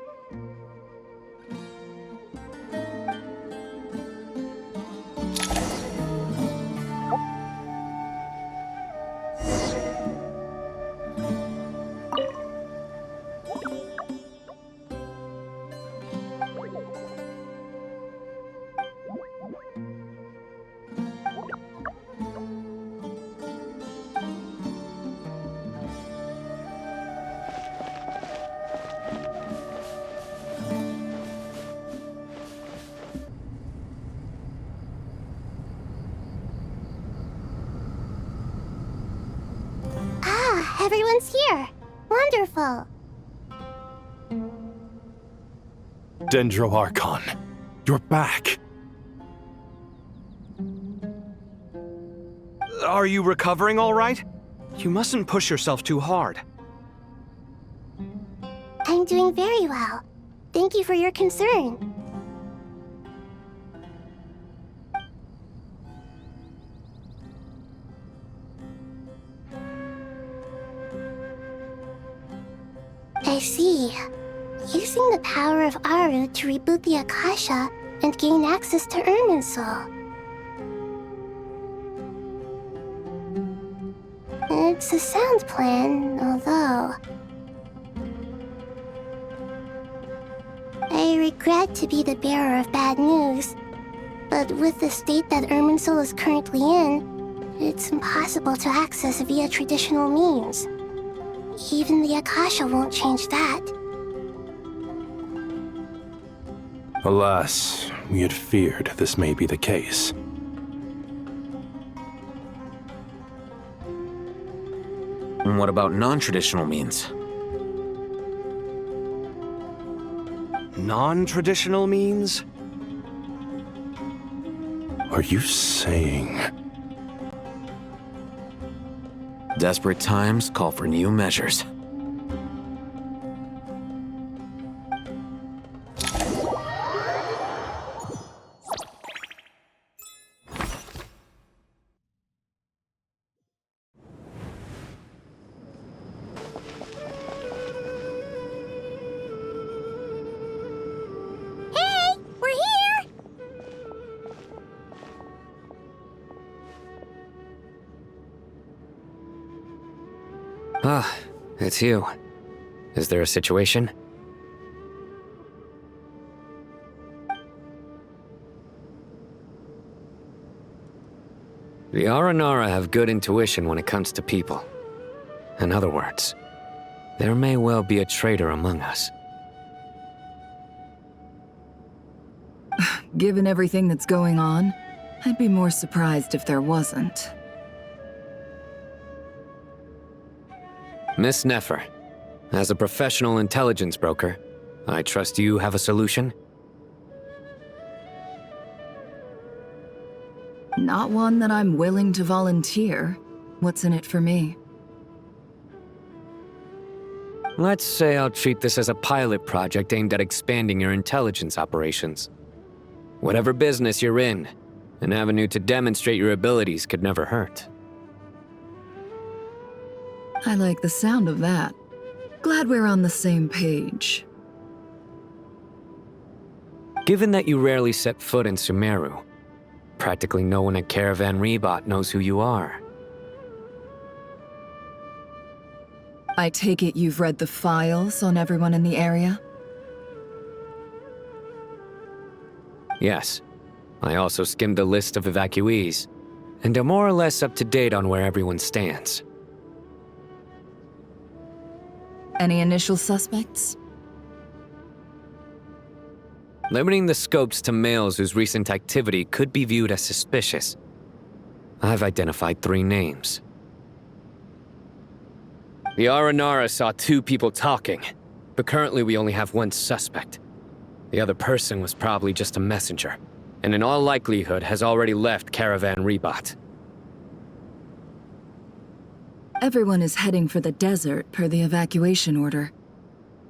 Everyone's here. Wonderful. Dendro Archon, you're back. Are you recovering all right? You mustn't push yourself too hard. I'm doing very well. Thank you for your concern. I see. Using the power of Aru to reboot the Akasha and gain access to Irminsul. It's a sound plan, although... I regret to be the bearer of bad news, but with the state that Irminsul is currently in, it's impossible to access via traditional means. Even the Akasha won't change that. Alas, we had feared this may be the case. And what about non-traditional means? Non-traditional means? Are you saying... Desperate times call for new measures. Hey, we're here! Ah, it's you. Is there a situation? The Aranara have good intuition when it comes to people. In other words, there may well be a traitor among us. Given everything that's going on, I'd be more surprised if there wasn't. Miss Nefer, as a professional intelligence broker, I trust you have a solution? Not one that I'm willing to volunteer. What's in it for me? Let's say I'll treat this as a pilot project aimed at expanding your intelligence operations. Whatever business you're in, an avenue to demonstrate your abilities could never hurt. I like the sound of that. Glad we're on the same page. Given that you rarely set foot in Sumeru, practically no one at Caravan Rebot knows who you are. I take it you've read the files on everyone in the area? Yes. I also skimmed the list of evacuees, and am more or less up to date on where everyone stands. Any initial suspects? Limiting the scopes to males whose recent activity could be viewed as suspicious. I've identified 3 names. The Aranara saw 2 people talking, but currently we only have 1 suspect. The other person was probably just a messenger, and in all likelihood has already left Caravan Rebot. Everyone is heading for the desert per the evacuation order.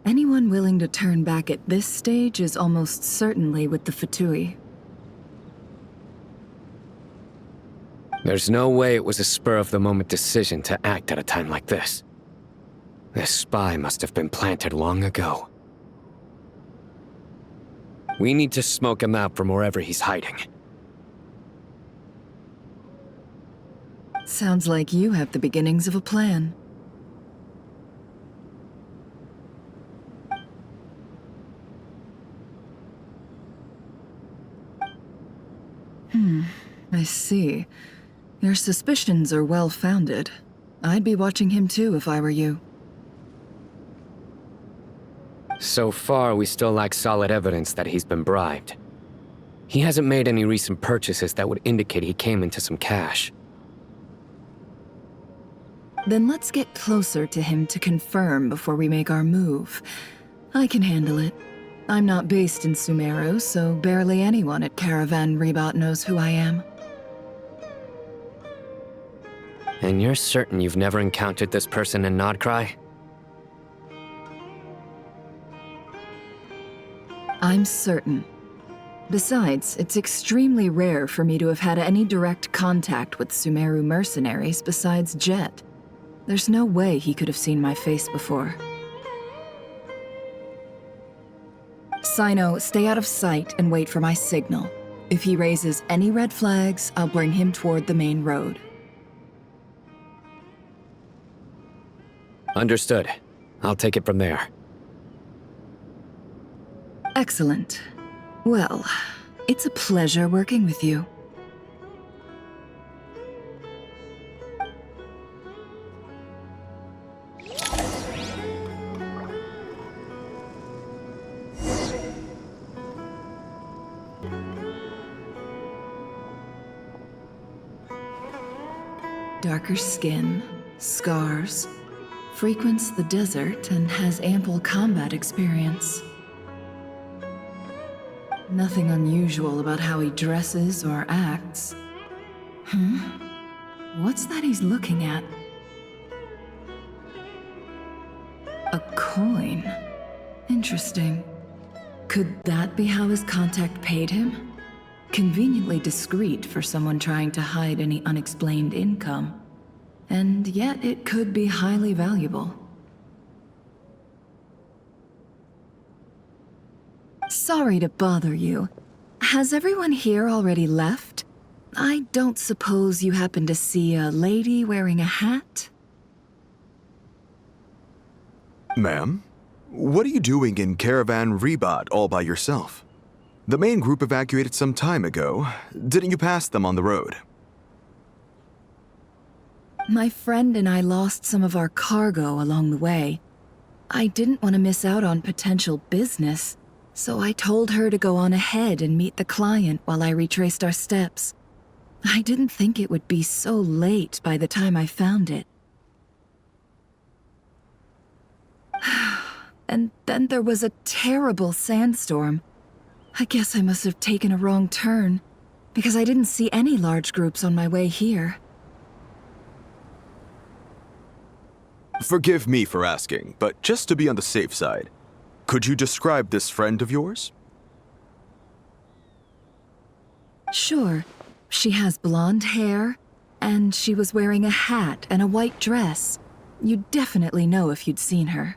Anyone willing to turn back at this stage is almost certainly with the Fatui. There's no way it was a spur-of-the-moment decision to act at a time like this. This spy must have been planted long ago. We need to smoke him out from wherever he's hiding. Sounds like you have the beginnings of a plan. I see. Your suspicions are well-founded. I'd be watching him too if I were you. So far, we still lack solid evidence that he's been bribed. He hasn't made any recent purchases that would indicate he came into some cash. Then let's get closer to him to confirm before we make our move. I can handle it. I'm not based in Sumeru, so barely anyone at Caravan Rebot knows who I am. And you're certain you've never encountered this person in Nod Krai? I'm certain. Besides, it's extremely rare for me to have had any direct contact with Sumeru mercenaries besides Jet. There's no way he could have seen my face before. Sino, stay out of sight and wait for my signal. If he raises any red flags, I'll bring him toward the main road. Understood. I'll take it from there. Excellent. Well, it's a pleasure working with you. Darker skin, scars, frequents the desert and has ample combat experience. Nothing unusual about how he dresses or acts. What's that he's looking at? A coin. Interesting. Could that be how his contact paid him? Conveniently discreet for someone trying to hide any unexplained income. And yet it could be highly valuable. Sorry to bother you. Has everyone here already left? I don't suppose you happen to see a lady wearing a hat? Ma'am? What are you doing in Caravan Rebot all by yourself? The main group evacuated some time ago. Didn't you pass them on the road? My friend and I lost some of our cargo along the way. I didn't want to miss out on potential business, so I told her to go on ahead and meet the client while I retraced our steps. I didn't think it would be so late by the time I found it. And then there was a terrible sandstorm. I guess I must have taken a wrong turn, because I didn't see any large groups on my way here. Forgive me for asking, but just to be on the safe side, could you describe this friend of yours? Sure. She has blonde hair, and she was wearing a hat and a white dress. You'd definitely know if you'd seen her.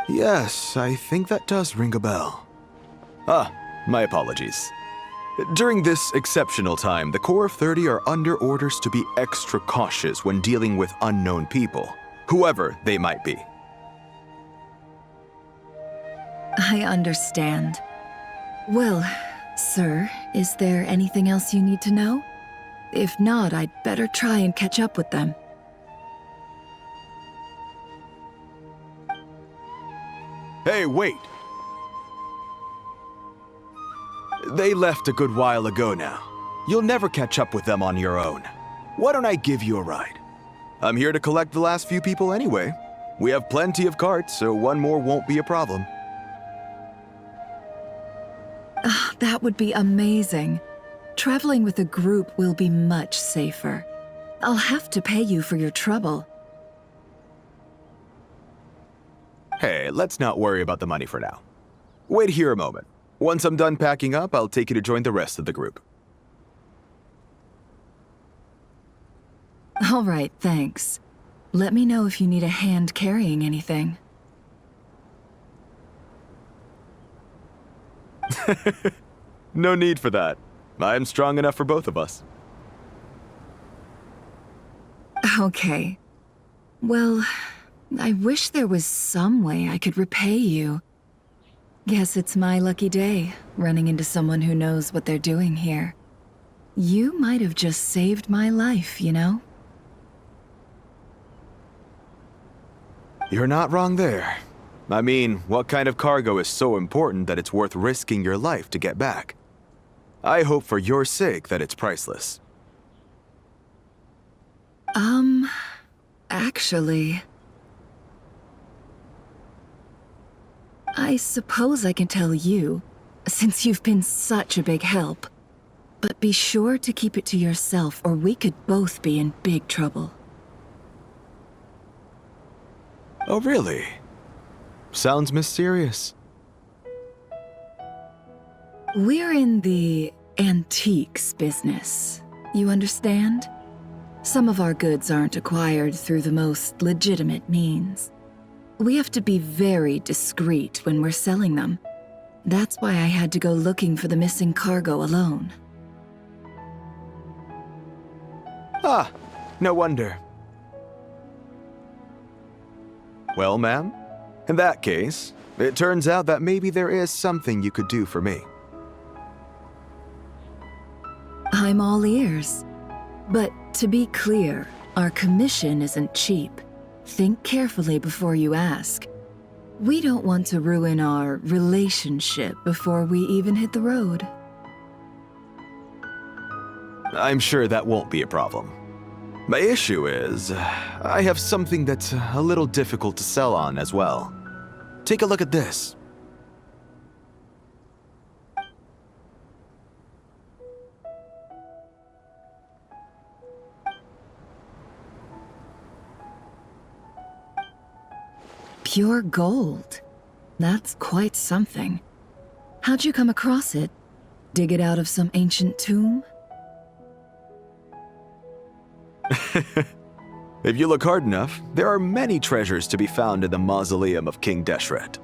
Yes, I think that does ring a bell. Ah, my apologies. During this exceptional time, the Core of 30 are under orders to be extra cautious when dealing with unknown people, whoever they might be. I understand. Well, sir, is there anything else you need to know? If not, I'd better try and catch up with them. Hey, wait! They left a good while ago now. You'll never catch up with them on your own. Why don't I give you a ride? I'm here to collect the last few people anyway. We have plenty of carts, so one more won't be a problem. That would be amazing. Traveling with a group will be much safer. I'll have to pay you for your trouble. Hey, let's not worry about the money for now. Wait here a moment. Once I'm done packing up, I'll take you to join the rest of the group. All right, thanks. Let me know if you need a hand carrying anything. No need for that. I'm strong enough for both of us. Okay. Well, I wish there was some way I could repay you. Guess it's my lucky day, running into someone who knows what they're doing here. You might have just saved my life, you know? You're not wrong there. I mean, what kind of cargo is so important that it's worth risking your life to get back? I hope for your sake that it's priceless. Actually... I suppose I can tell you, since you've been such a big help. But be sure to keep it to yourself, or we could both be in big trouble. Oh, really? Sounds mysterious. We're in the antiques business. You understand? Some of our goods aren't acquired through the most legitimate means. We have to be very discreet when we're selling them. That's why I had to go looking for the missing cargo alone. Ah, no wonder. Well, ma'am, in that case, it turns out that maybe there is something you could do for me. I'm all ears. But to be clear, our commission isn't cheap. Think carefully before you ask. We don't want to ruin our relationship before we even hit the road. I'm sure that won't be a problem. My issue is, I have something that's a little difficult to sell on as well. Take a look at this. Pure gold. That's quite something. How'd you come across it? Dig it out of some ancient tomb? If you look hard enough, there are many treasures to be found in the mausoleum of King Deshret.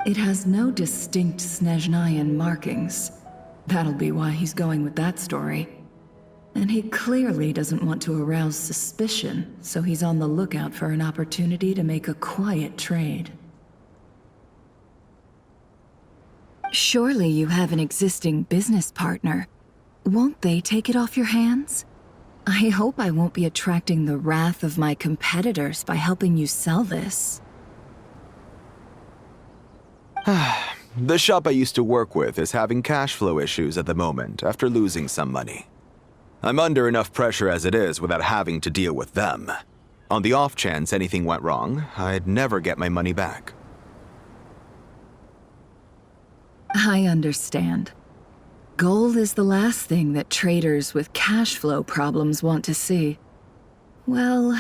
It has no distinct Snezhnayan markings. That'll be why he's going with that story. And he clearly doesn't want to arouse suspicion, so he's on the lookout for an opportunity to make a quiet trade. Surely you have an existing business partner. Won't they take it off your hands? I hope I won't be attracting the wrath of my competitors by helping you sell this. The shop I used to work with is having cash flow issues at the moment after losing some money. I'm under enough pressure as it is without having to deal with them. On the off chance anything went wrong, I'd never get my money back. I understand. Gold is the last thing that traders with cash flow problems want to see. Well,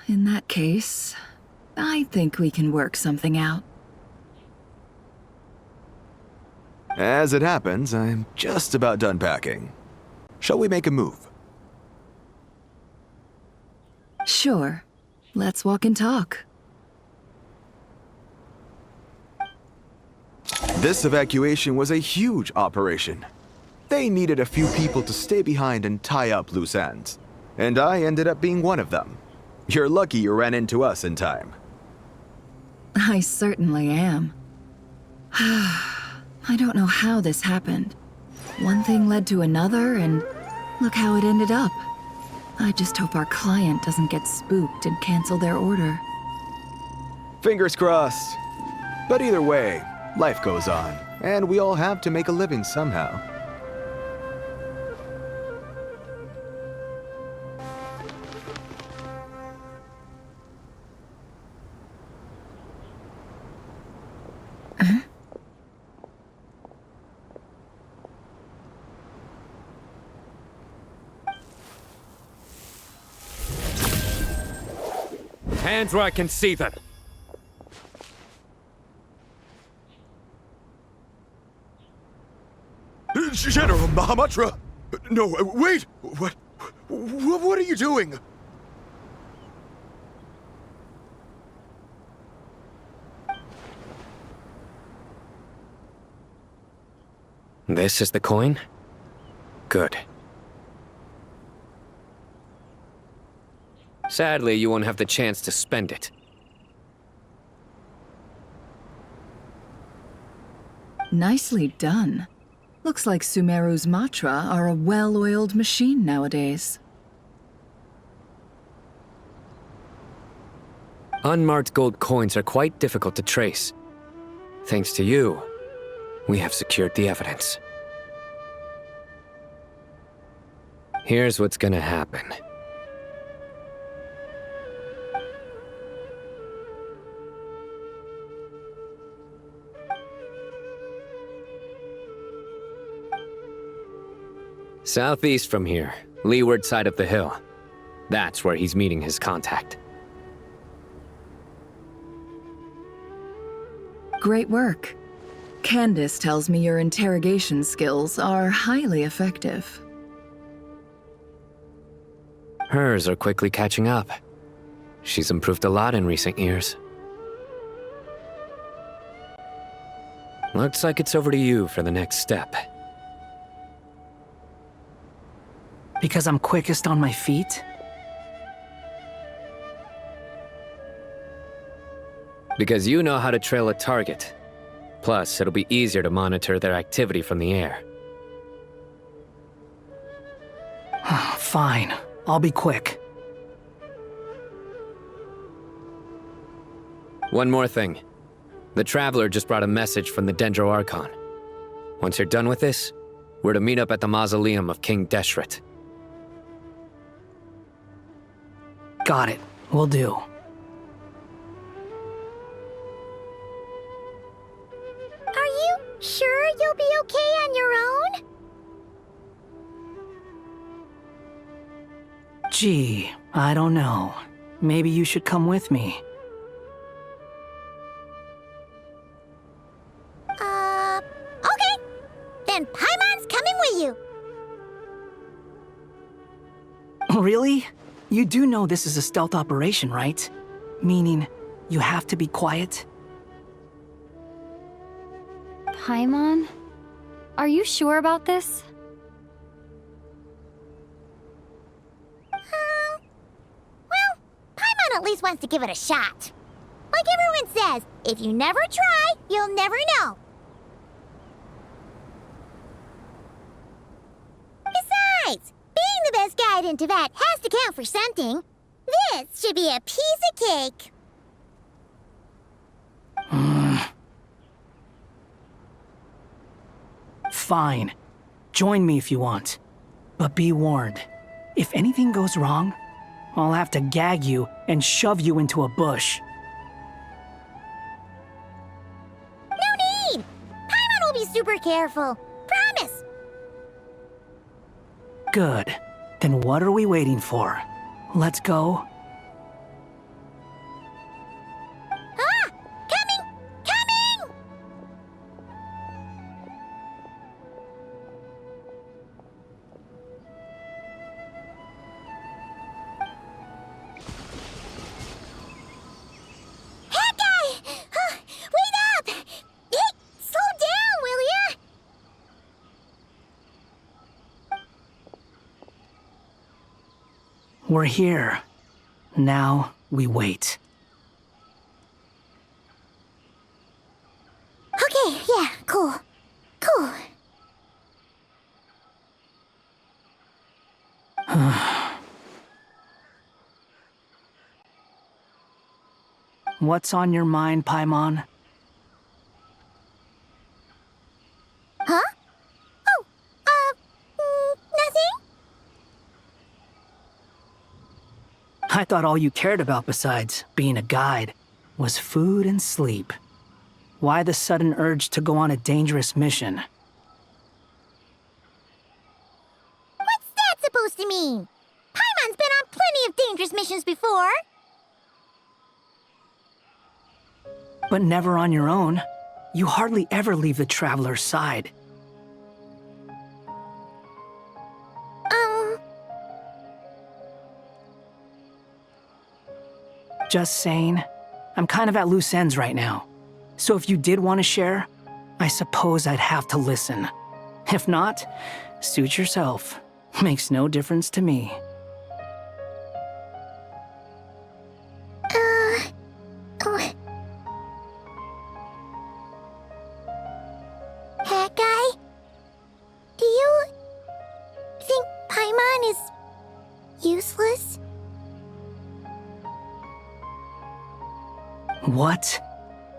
in that case, I think we can work something out. As it happens, I'm just about done packing. Shall we make a move? Sure. Let's walk and talk. This evacuation was a huge operation. They needed a few people to stay behind and tie up loose ends. And I ended up being one of them. You're lucky you ran into us in time. I certainly am. I don't know how this happened. One thing led to another, and look how it ended up. I just hope our client doesn't get spooked and cancel their order. Fingers crossed. But either way, life goes on, and we all have to make a living somehow. Hands where I can see them. General Mahamatra! No, wait! What are you doing? This is the coin? Good. Sadly, you won't have the chance to spend it. Nicely done. Looks like Sumeru's Matra are a well-oiled machine nowadays. Unmarked gold coins are quite difficult to trace. Thanks to you, we have secured the evidence. Here's what's gonna happen. Southeast from here, leeward side of the hill. That's where he's meeting his contact. Great work. Candace tells me your interrogation skills are highly effective. Hers are quickly catching up. She's improved a lot in recent years. Looks like it's over to you for the next step. Because I'm quickest on my feet? Because you know how to trail a target. Plus, it'll be easier to monitor their activity from the air. Fine. I'll be quick. One more thing. The Traveler just brought a message from the Dendro Archon. Once you're done with this, we're to meet up at the mausoleum of King Deshret. Got it. Will do. Are you sure you'll be okay on your own? Gee, I don't know. Maybe you should come with me. Okay. Then Paimon's coming with you. Really? You do know this is a stealth operation, right? Meaning, you have to be quiet? Paimon? Are you sure about this? Well, Paimon at least wants to give it a shot. Like everyone says, if you never try, you'll never know. Besides, being the best guide in Tibet has to count for something. This should be a piece of cake. Fine. Join me if you want. But be warned. If anything goes wrong, I'll have to gag you and shove you into a bush. No need! Paimon will be super careful. Promise! Good. Then what are we waiting for? Let's go. Ah! Coming! Coming! That guy! Wait up! Hey, slow down, will ya? We're here. Now we wait. Okay, yeah, cool. Cool. What's on your mind, Paimon? Huh? Oh, nothing? I thought all you cared about besides being a guide was food and sleep. Why the sudden urge to go on a dangerous mission? What's that supposed to mean? Paimon's been on plenty of dangerous missions before. But never on your own. You hardly ever leave the traveler's side. Just saying. I'm kind of at loose ends right now. So if you did want to share, I suppose I'd have to listen. If not, suit yourself. Makes no difference to me. That guy? Do you think Paimon is useless? What?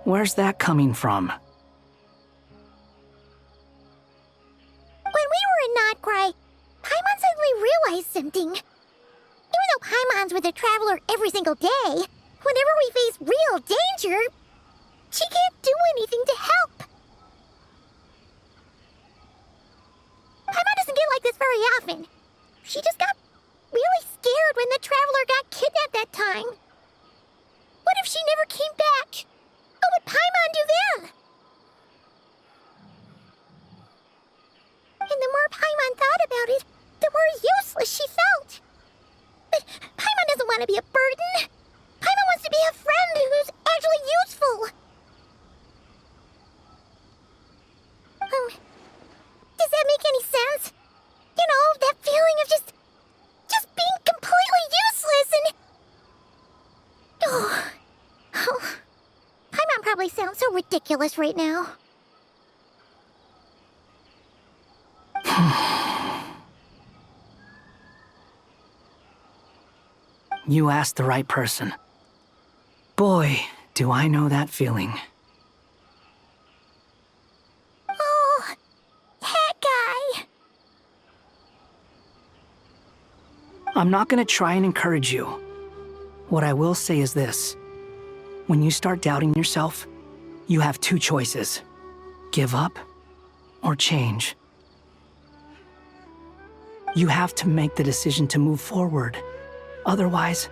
Where's that coming from? When we were in Nod Krai, Paimon suddenly realized something. Even though Paimon's with a traveler every single day, whenever we face real danger, she can't do anything to help. Paimon doesn't get like this very often. She just got really scared when the traveler got kidnapped that time. What if she never came back? What would Paimon do then? And the more Paimon thought about it, the more useless she felt. But Paimon doesn't want to be a burden. Paimon wants to be a friend who's actually useful. Does that make any sense? You know, that feeling of just being completely useless and... Oh, Paimon probably sounds so ridiculous right now. You asked the right person. Boy, do I know that feeling. Oh, that guy. I'm not gonna try and encourage you. What I will say is this. When you start doubting yourself, you have two choices. Give up or change. You have to make the decision to move forward. Otherwise,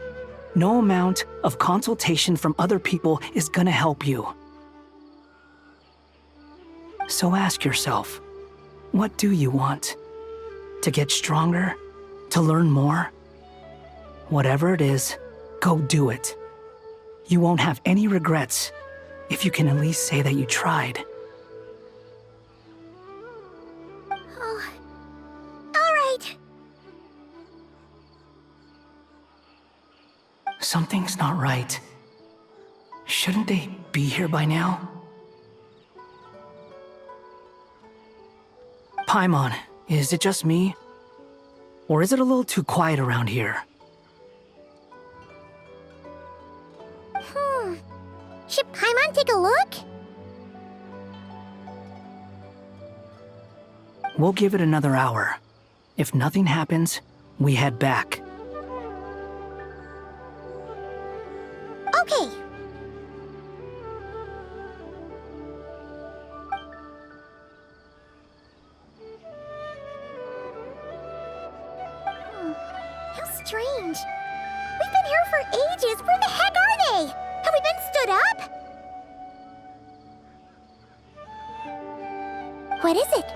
no amount of consultation from other people is gonna help you. So ask yourself, what do you want? To get stronger? To learn more? Whatever it is, go do it. You won't have any regrets if you can at least say that you tried. Oh, all right. Something's not right. Shouldn't they be here by now? Paimon, is it just me? Or is it a little too quiet around here? Should Paimon take a look? We'll give it another hour. If nothing happens, we head back. Okay. How strange. We've been here for ages. Where the heck are they? Have we been stood up? What is it?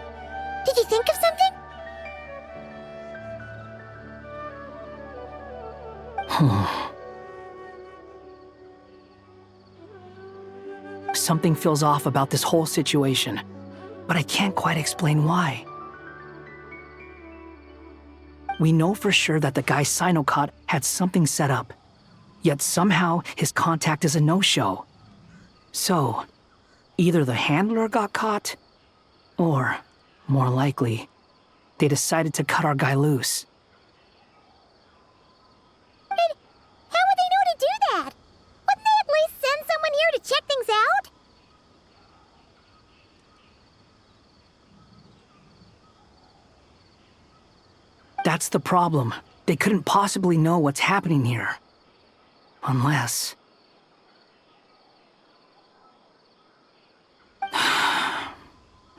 Did you think of something? Something feels off about this whole situation, but I can't quite explain why. We know for sure that the guy Sino caught had something set up, yet somehow his contact is a no-show. So, either the handler got caught, or, more likely, they decided to cut our guy loose. How would they know to do that? Wouldn't they at least send someone here to check things out? That's the problem. They couldn't possibly know what's happening here. Unless...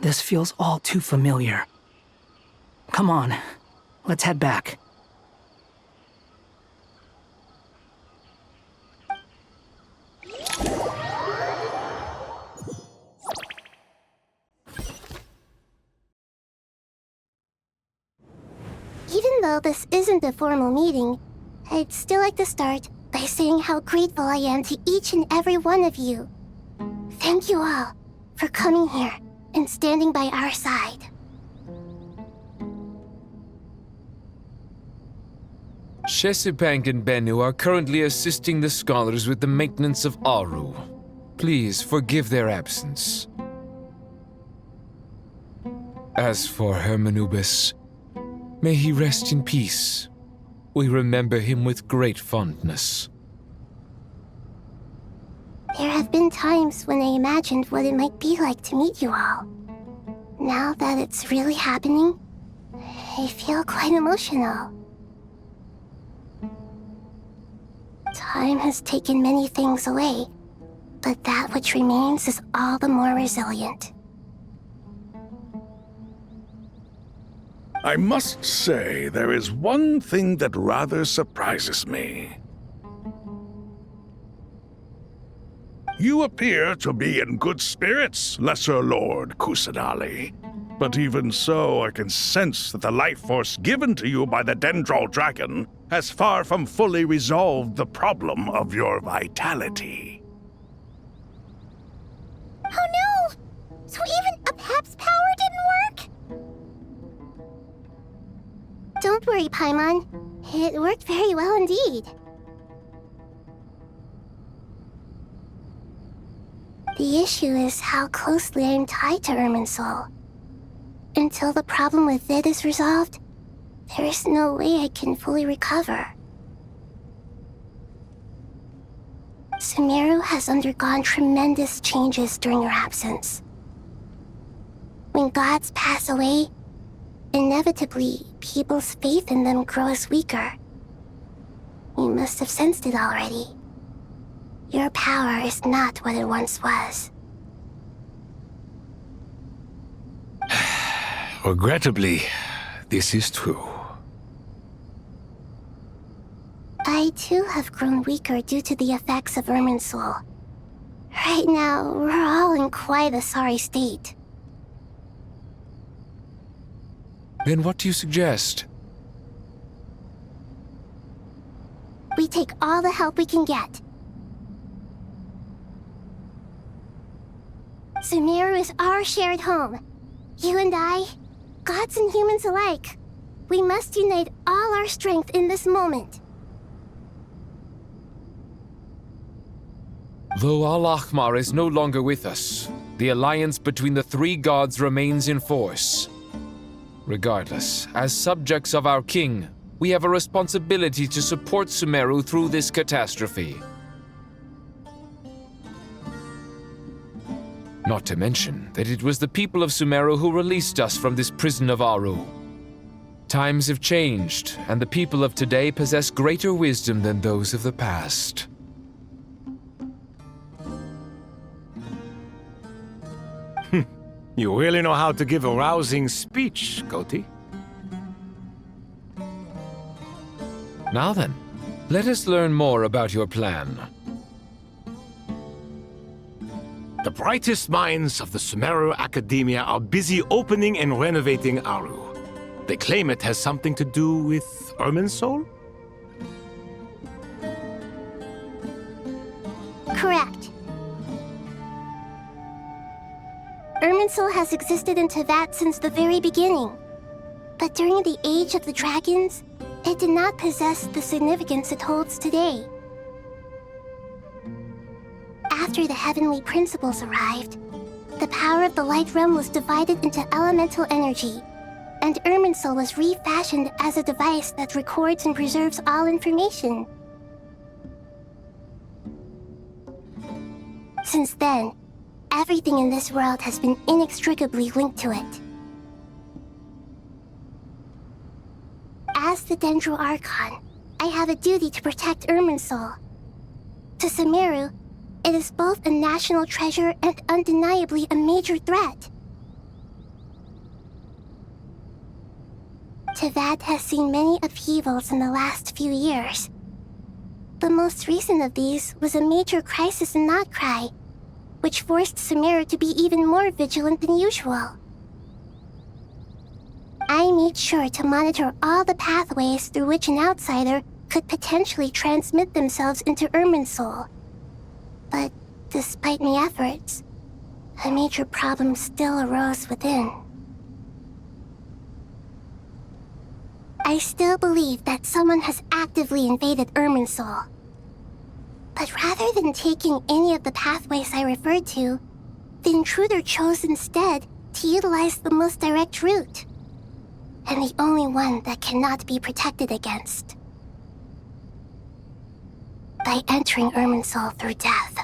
This feels all too familiar. Come on, let's head back. Even though this isn't a formal meeting, I'd still like to start by saying how grateful I am to each and every one of you. Thank you all for coming here and standing by our side. Shesipank and Bennu are currently assisting the scholars with the maintenance of Aru. Please forgive their absence. As for Hermanubis, may he rest in peace. We remember him with great fondness. There have been times when I imagined what it might be like to meet you all. Now that it's really happening, I feel quite emotional. Time has taken many things away, but that which remains is all the more resilient. I must say, there is one thing that rather surprises me. You appear to be in good spirits, Lesser Lord Kusanali. But even so, I can sense that the life force given to you by the Dendral Dragon has far from fully resolved the problem of your vitality. Oh no! So even a Pep's power didn't work? Don't worry, Paimon. It worked very well indeed. The issue is how closely I am tied to Irminsul. Until the problem with it is resolved, there is no way I can fully recover. Sumeru has undergone tremendous changes during your absence. When gods pass away, inevitably, people's faith in them grows weaker. You must have sensed it already. Your power is not what it once was. Regrettably, this is true. I too have grown weaker due to the effects of Irminsul. Right now, we're all in quite a sorry state. Then what do you suggest? We take all the help we can get. Sumeru is our shared home. You and I, gods and humans alike. We must unite all our strength in this moment. Though Al-Ahmar is no longer with us, the alliance between the three gods remains in force. Regardless, as subjects of our king, we have a responsibility to support Sumeru through this catastrophe. Not to mention that it was the people of Sumeru who released us from this prison of Aru. Times have changed, and the people of today possess greater wisdom than those of the past. You really know how to give a rousing speech, Koti. Now then, let us learn more about your plan. The brightest minds of the Sumeru Academia are busy opening and renovating Aru. They claim it has something to do with Irminsul? Correct. Irminsul has existed in Teyvat since the very beginning. But during the Age of the Dragons, it did not possess the significance it holds today. After the heavenly principles arrived, the power of the Light Realm was divided into elemental energy, and Irminsul was refashioned as a device that records and preserves all information. Since then, everything in this world has been inextricably linked to it. As the Dendro Archon, I have a duty to protect Irminsul. To Sumeru, it is both a national treasure and undeniably a major threat. Teyvat has seen many upheavals in the last few years. The most recent of these was a major crisis in Nod Krai, which forced Sumeru to be even more vigilant than usual. I made sure to monitor all the pathways through which an outsider could potentially transmit themselves into Irminsul. But despite my efforts, a major problem still arose within. I still believe that someone has actively invaded Irminsul. But rather than taking any of the pathways I referred to, the intruder chose instead to utilize the most direct route, and the only one that cannot be protected against. By entering Irminsul through death.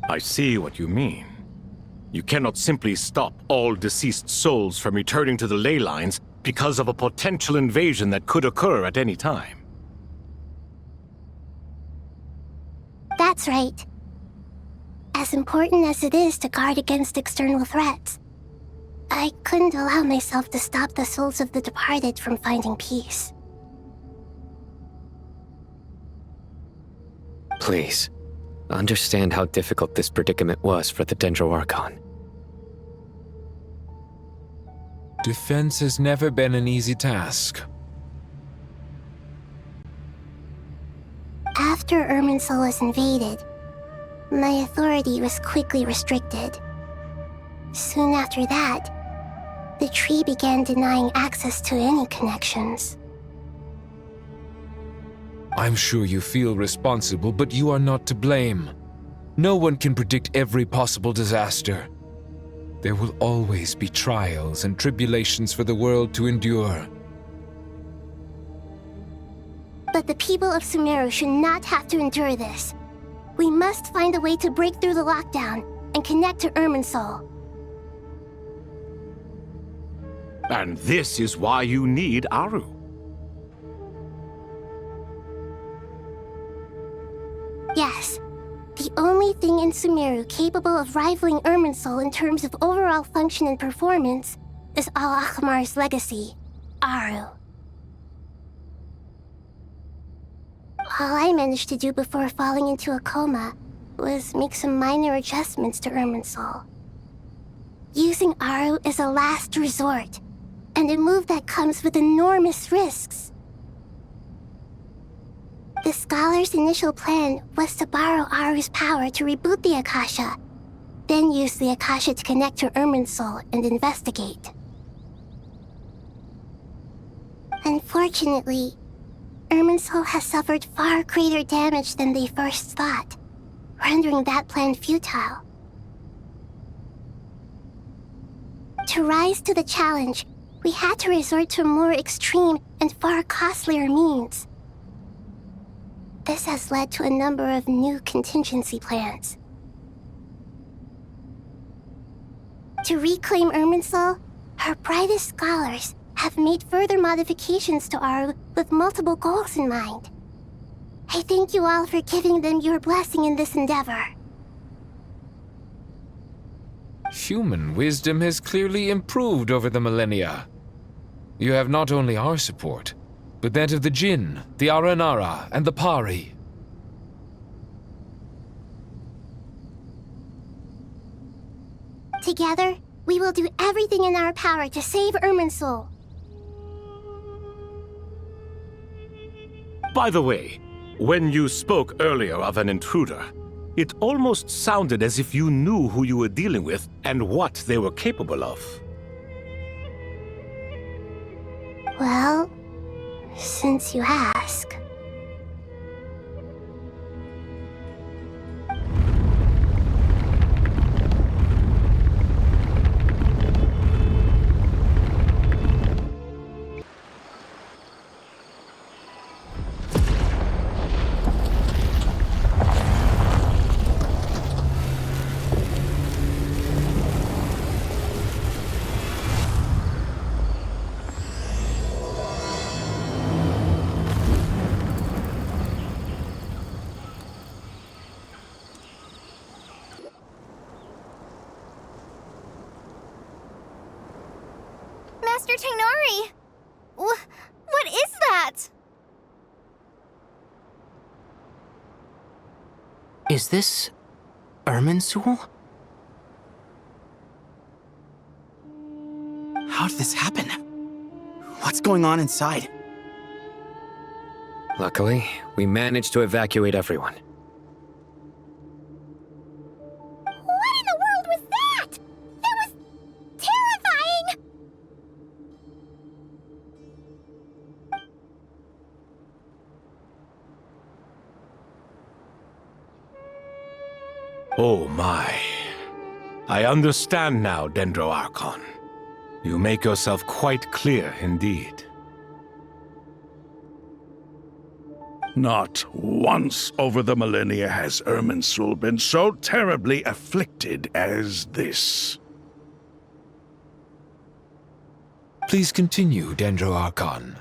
I see what you mean. You cannot simply stop all deceased souls from returning to the ley lines because of a potential invasion that could occur at any time. That's right. As important as it is to guard against external threats, I couldn't allow myself to stop the souls of the departed from finding peace. Please, understand how difficult this predicament was for the Dendro Archon. Defense has never been an easy task. After Irminsul was invaded, my authority was quickly restricted. Soon after that, the tree began denying access to any connections. I'm sure you feel responsible, but you are not to blame. No one can predict every possible disaster. There will always be trials and tribulations for the world to endure. But the people of Sumeru should not have to endure this. We must find a way to break through the lockdown and connect to Irminsul. And this is why you need Aru. Yes. The only thing in Sumeru capable of rivaling Irminsul in terms of overall function and performance is Al-Ahmar's legacy, Aru. All I managed to do before falling into a coma was make some minor adjustments to Irminsul. Using Aru is a last resort, and a move that comes with enormous risks. The Scholar's initial plan was to borrow Aru's power to reboot the Akasha, then use the Akasha to connect to Irminsul and investigate. Unfortunately, Irminsul has suffered far greater damage than they first thought, rendering that plan futile. To rise to the challenge, we had to resort to more extreme and far costlier means. This has led to a number of new contingency plans. To reclaim Irminsul, her brightest scholars have made further modifications to Aru with multiple goals in mind. I thank you all for giving them your blessing in this endeavor. Human wisdom has clearly improved over the millennia. You have not only our support, but that of the Jinn, the Aranara, and the Pari. Together, we will do everything in our power to save Irminsul. By the way, when you spoke earlier of an intruder, it almost sounded as if you knew who you were dealing with and what they were capable of. Well, since you ask. Master Tainari! What is that? Is this Irminsul? How did this happen? What's going on inside? Luckily, we managed to evacuate everyone. What in the world was that? That was terrifying! Oh my. I understand now, Dendro Archon. You make yourself quite clear indeed. Not once over the millennia has Irminsul been so terribly afflicted as this. Please continue, Dendro Archon.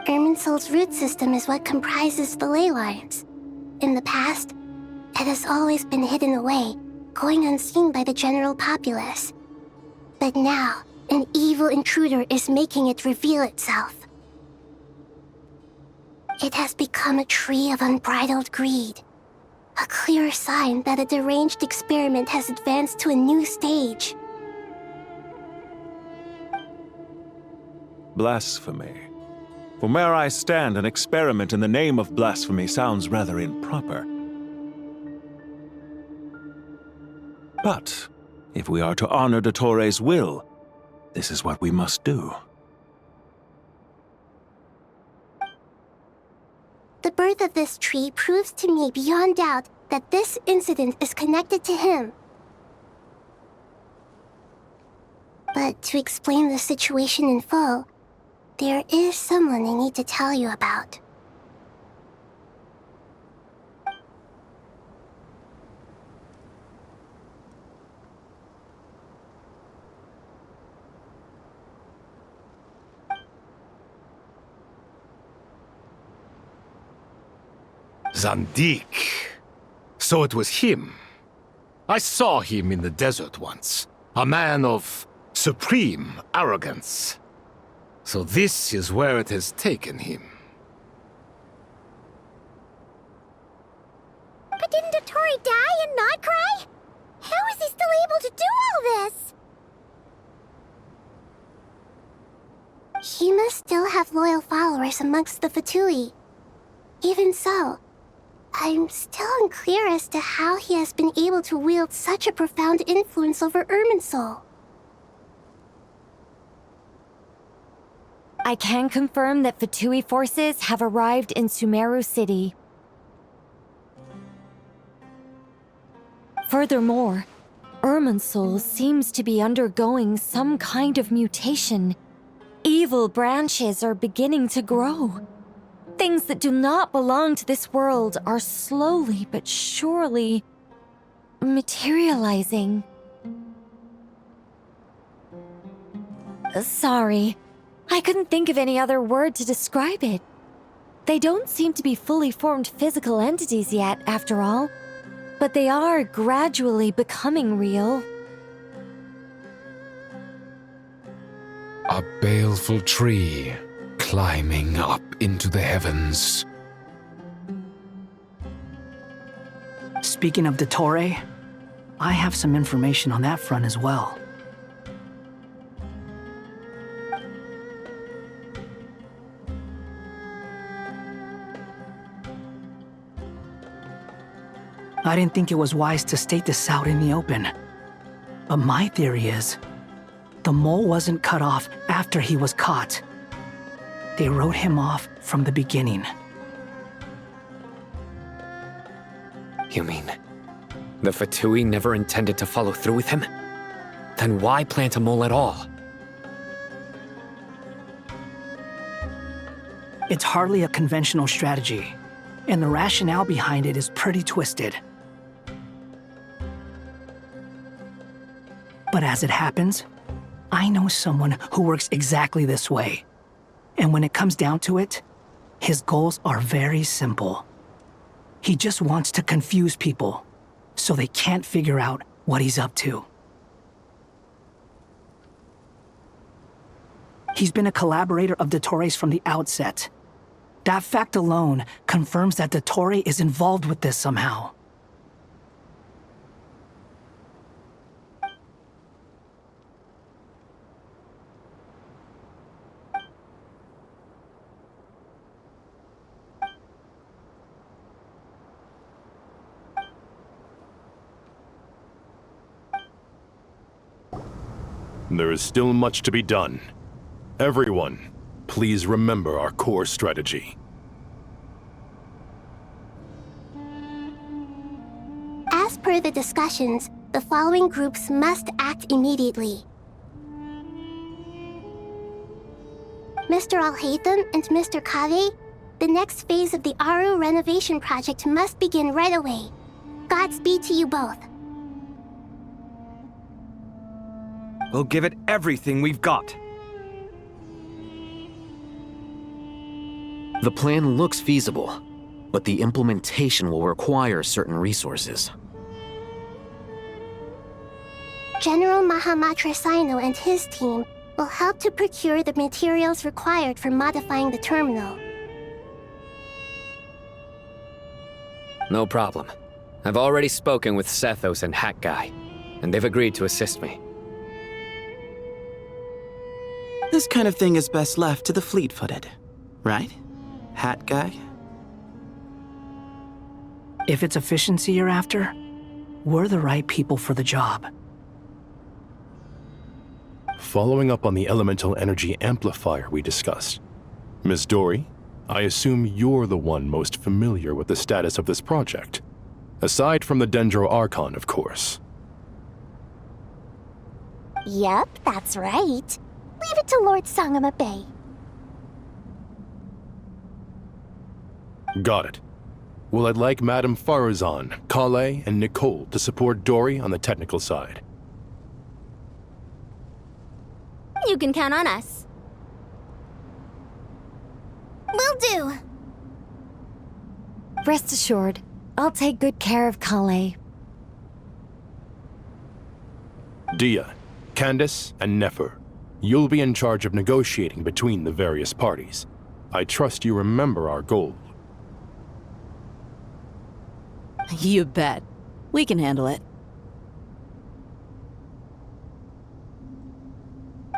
Irminsul's root system is what comprises the ley lines. In the past, it has always been hidden away, going unseen by the general populace. But now, an evil intruder is making it reveal itself. It has become a tree of unbridled greed. A clear sign that a deranged experiment has advanced to a new stage. Blasphemy. From where I stand, an experiment in the name of blasphemy sounds rather improper. But, if we are to honor Dottores' will, this is what we must do. The birth of this tree proves to me beyond doubt that this incident is connected to him. But to explain the situation in full, there is someone I need to tell you about. Zandik. So it was him. I saw him in the desert once. A man of supreme arrogance. So this is where it has taken him. But didn't Dottore die in Nod Krai? How is he still able to do all this? He must still have loyal followers amongst the Fatui. Even so, I'm still unclear as to how he has been able to wield such a profound influence over Irminsul. I can confirm that Fatui forces have arrived in Sumeru City. Furthermore, Irminsul seems to be undergoing some kind of mutation. Evil branches are beginning to grow. Things that do not belong to this world are slowly but surely materializing. Sorry, I couldn't think of any other word to describe it. They don't seem to be fully formed physical entities yet, after all, but they are gradually becoming real. A baleful tree climbing up into the heavens. Speaking of Dottore, I have some information on that front as well. I didn't think it was wise to state this out in the open. But my theory is, the mole wasn't cut off after he was caught. They wrote him off from the beginning. You mean, the Fatui never intended to follow through with him? Then why plant a mole at all? It's hardly a conventional strategy, and the rationale behind it is pretty twisted. But as it happens, I know someone who works exactly this way. And when it comes down to it, his goals are very simple. He just wants to confuse people, so they can't figure out what he's up to. He's been a collaborator of Dottore's from the outset. That fact alone confirms that Dottore is involved with this somehow. There is still much to be done. Everyone, please remember our core strategy. As per the discussions, the following groups must act immediately. Mr. Alhaitham and Mr. Kave, the next phase of the Aru renovation project must begin right away. Godspeed to you both. We'll give it everything we've got. The plan looks feasible, but the implementation will require certain resources. General Mahamatra Sino and his team will help to procure the materials required for modifying the terminal. No problem. I've already spoken with Sethos and Hat Guy, and they've agreed to assist me. This kind of thing is best left to the fleet-footed, right, Hat Guy? If it's efficiency you're after, we're the right people for the job. Following up on the elemental energy amplifier we discussed, Ms. Dory, I assume you're the one most familiar with the status of this project. Aside from the Dendro Archon, of course. Yep, that's right. Leave it to Lord Sangama Bay. Got it. Well, I'd like Madame Farazan, Kale, and Nicole to support Dory on the technical side. You can count on us. Will do. Rest assured, I'll take good care of Kale. Dia, Candace, and Nefer, you'll be in charge of negotiating between the various parties. I trust you remember our goal. You bet. We can handle it.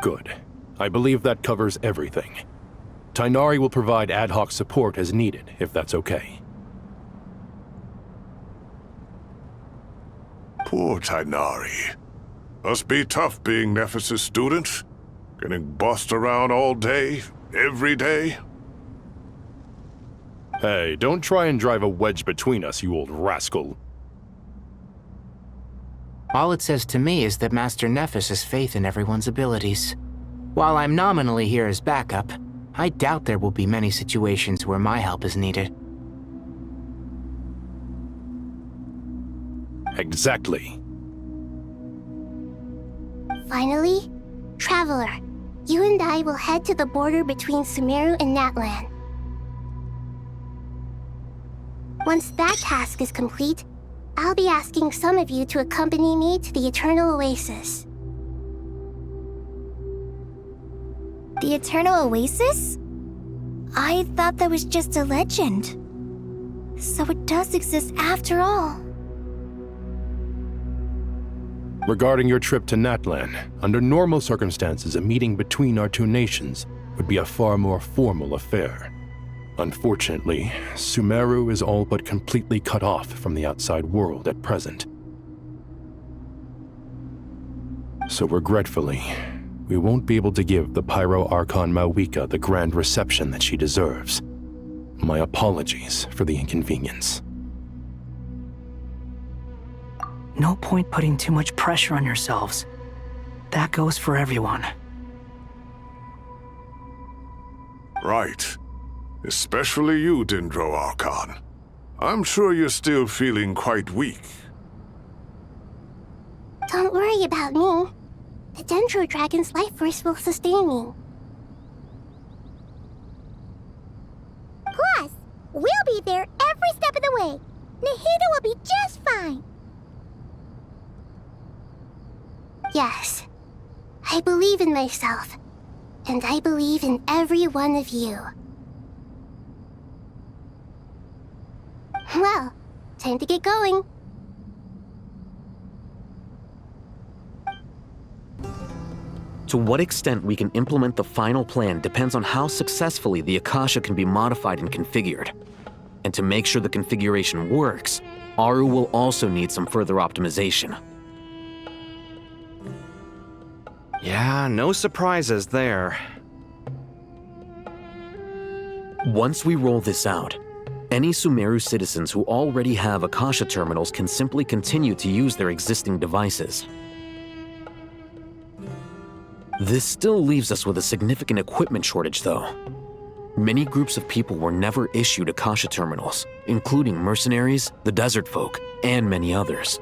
Good. I believe that covers everything. Tainari will provide ad hoc support as needed, if that's okay. Poor Tainari. Must be tough being Nephis' student. Getting bossed around all day, every day. Hey, don't try and drive a wedge between us, you old rascal. All it says to me is that Master Nephis has faith in everyone's abilities. While I'm nominally here as backup, I doubt there will be many situations where my help is needed. Exactly. Finally, Traveler, you and I will head to the border between Sumeru and Natlan. Once that task is complete, I'll be asking some of you to accompany me to the Eternal Oasis. The Eternal Oasis? I thought that was just a legend. So it does exist after all. Regarding your trip to Natlan, under normal circumstances, a meeting between our two nations would be a far more formal affair. Unfortunately, Sumeru is all but completely cut off from the outside world at present. So regretfully, we won't be able to give the Pyro Archon Mawika the grand reception that she deserves. My apologies for the inconvenience. No point putting too much pressure on yourselves. That goes for everyone. Right. Especially you, Dendro Archon. I'm sure you're still feeling quite weak. Don't worry about me. The Dendro Dragon's life force will sustain me. Plus, we'll be there every step of the way. Nahida will be just fine. Yes, I believe in myself, and I believe in every one of you. Well, time to get going. To what extent we can implement the final plan depends on how successfully the Akasha can be modified and configured. And to make sure the configuration works, Aru will also need some further optimization. Yeah, no surprises there. Once we roll this out, any Sumeru citizens who already have Akasha terminals can simply continue to use their existing devices. This still leaves us with a significant equipment shortage, though. Many groups of people were never issued Akasha terminals, including mercenaries, the desert folk, and many others.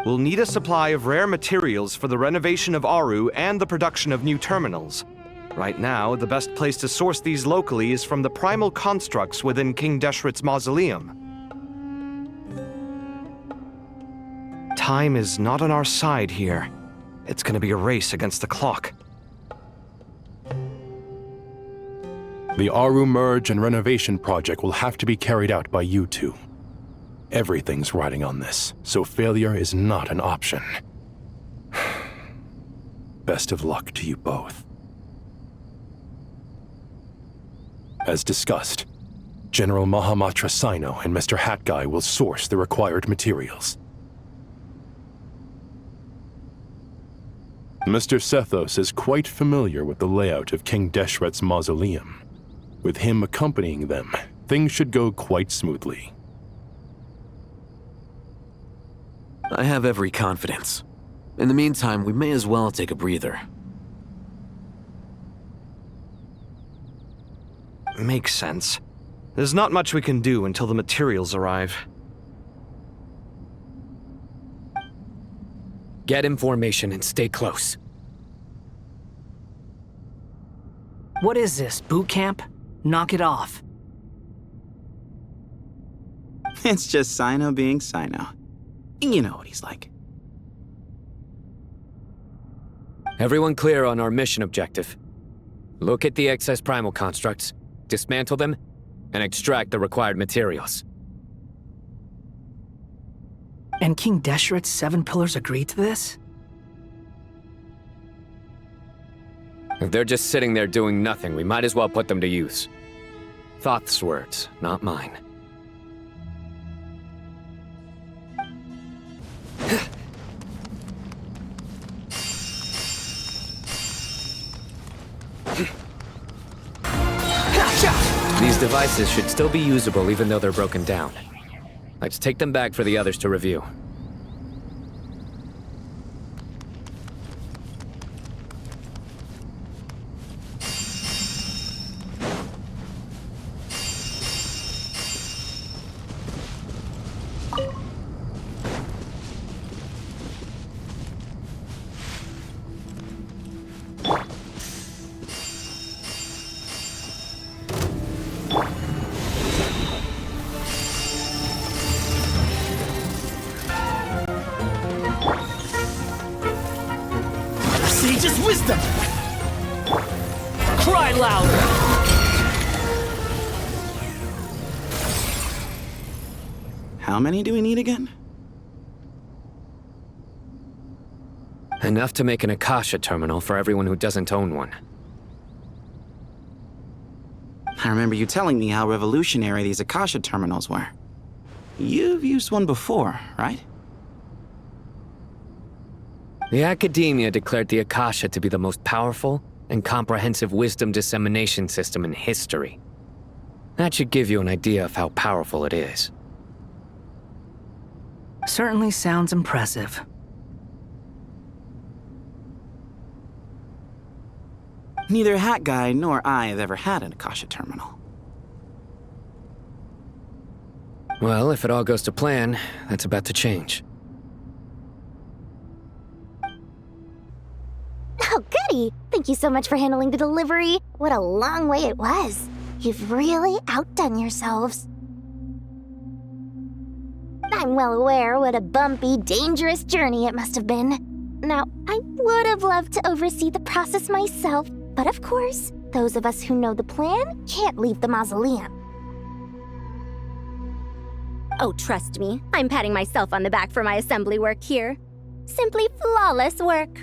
We'll need a supply of rare materials for the renovation of Aru and the production of new terminals. Right now, the best place to source these locally is from the primal constructs within King Deshret's mausoleum. Time is not on our side here. It's gonna be a race against the clock. The Aru merge and renovation project will have to be carried out by you two. Everything's riding on this, so failure is not an option. Best of luck to you both. As discussed, General Mahamatra Sino and Mr. Hat Guy will source the required materials. Mr. Sethos is quite familiar with the layout of King Deshret's mausoleum. With him accompanying them, things should go quite smoothly. I have every confidence. In the meantime, we may as well take a breather. Makes sense. There's not much we can do until the materials arrive. Get information and stay close. What is this, boot camp? Knock it off. It's just Sino being Sino. You know what he's like. Everyone clear on our mission objective. Look at the excess primal constructs, dismantle them, and extract the required materials. And King Deshret's 7 pillars agreed to this? If they're just sitting there doing nothing, we might as well put them to use. Thoth's words, not mine. These devices should still be usable even though they're broken down. Let's take them back for the others to review. righteous wisdom! Cry louder! How many do we need again? Enough to make an Akasha terminal for everyone who doesn't own one. I remember you telling me how revolutionary these Akasha terminals were. You've used one before, right? The Academia declared the Akasha to be the most powerful and comprehensive wisdom dissemination system in history. That should give you an idea of how powerful it is. Certainly sounds impressive. Neither Hat Guy nor I have ever had an Akasha terminal. Well, if it all goes to plan, that's about to change. Oh, goody! Thank you so much for handling the delivery. What a long way it was. You've really outdone yourselves. I'm well aware what a bumpy, dangerous journey it must have been. Now, I would have loved to oversee the process myself, but of course, those of us who know the plan can't leave the mausoleum. Oh, trust me, I'm patting myself on the back for my assembly work here. Simply flawless work.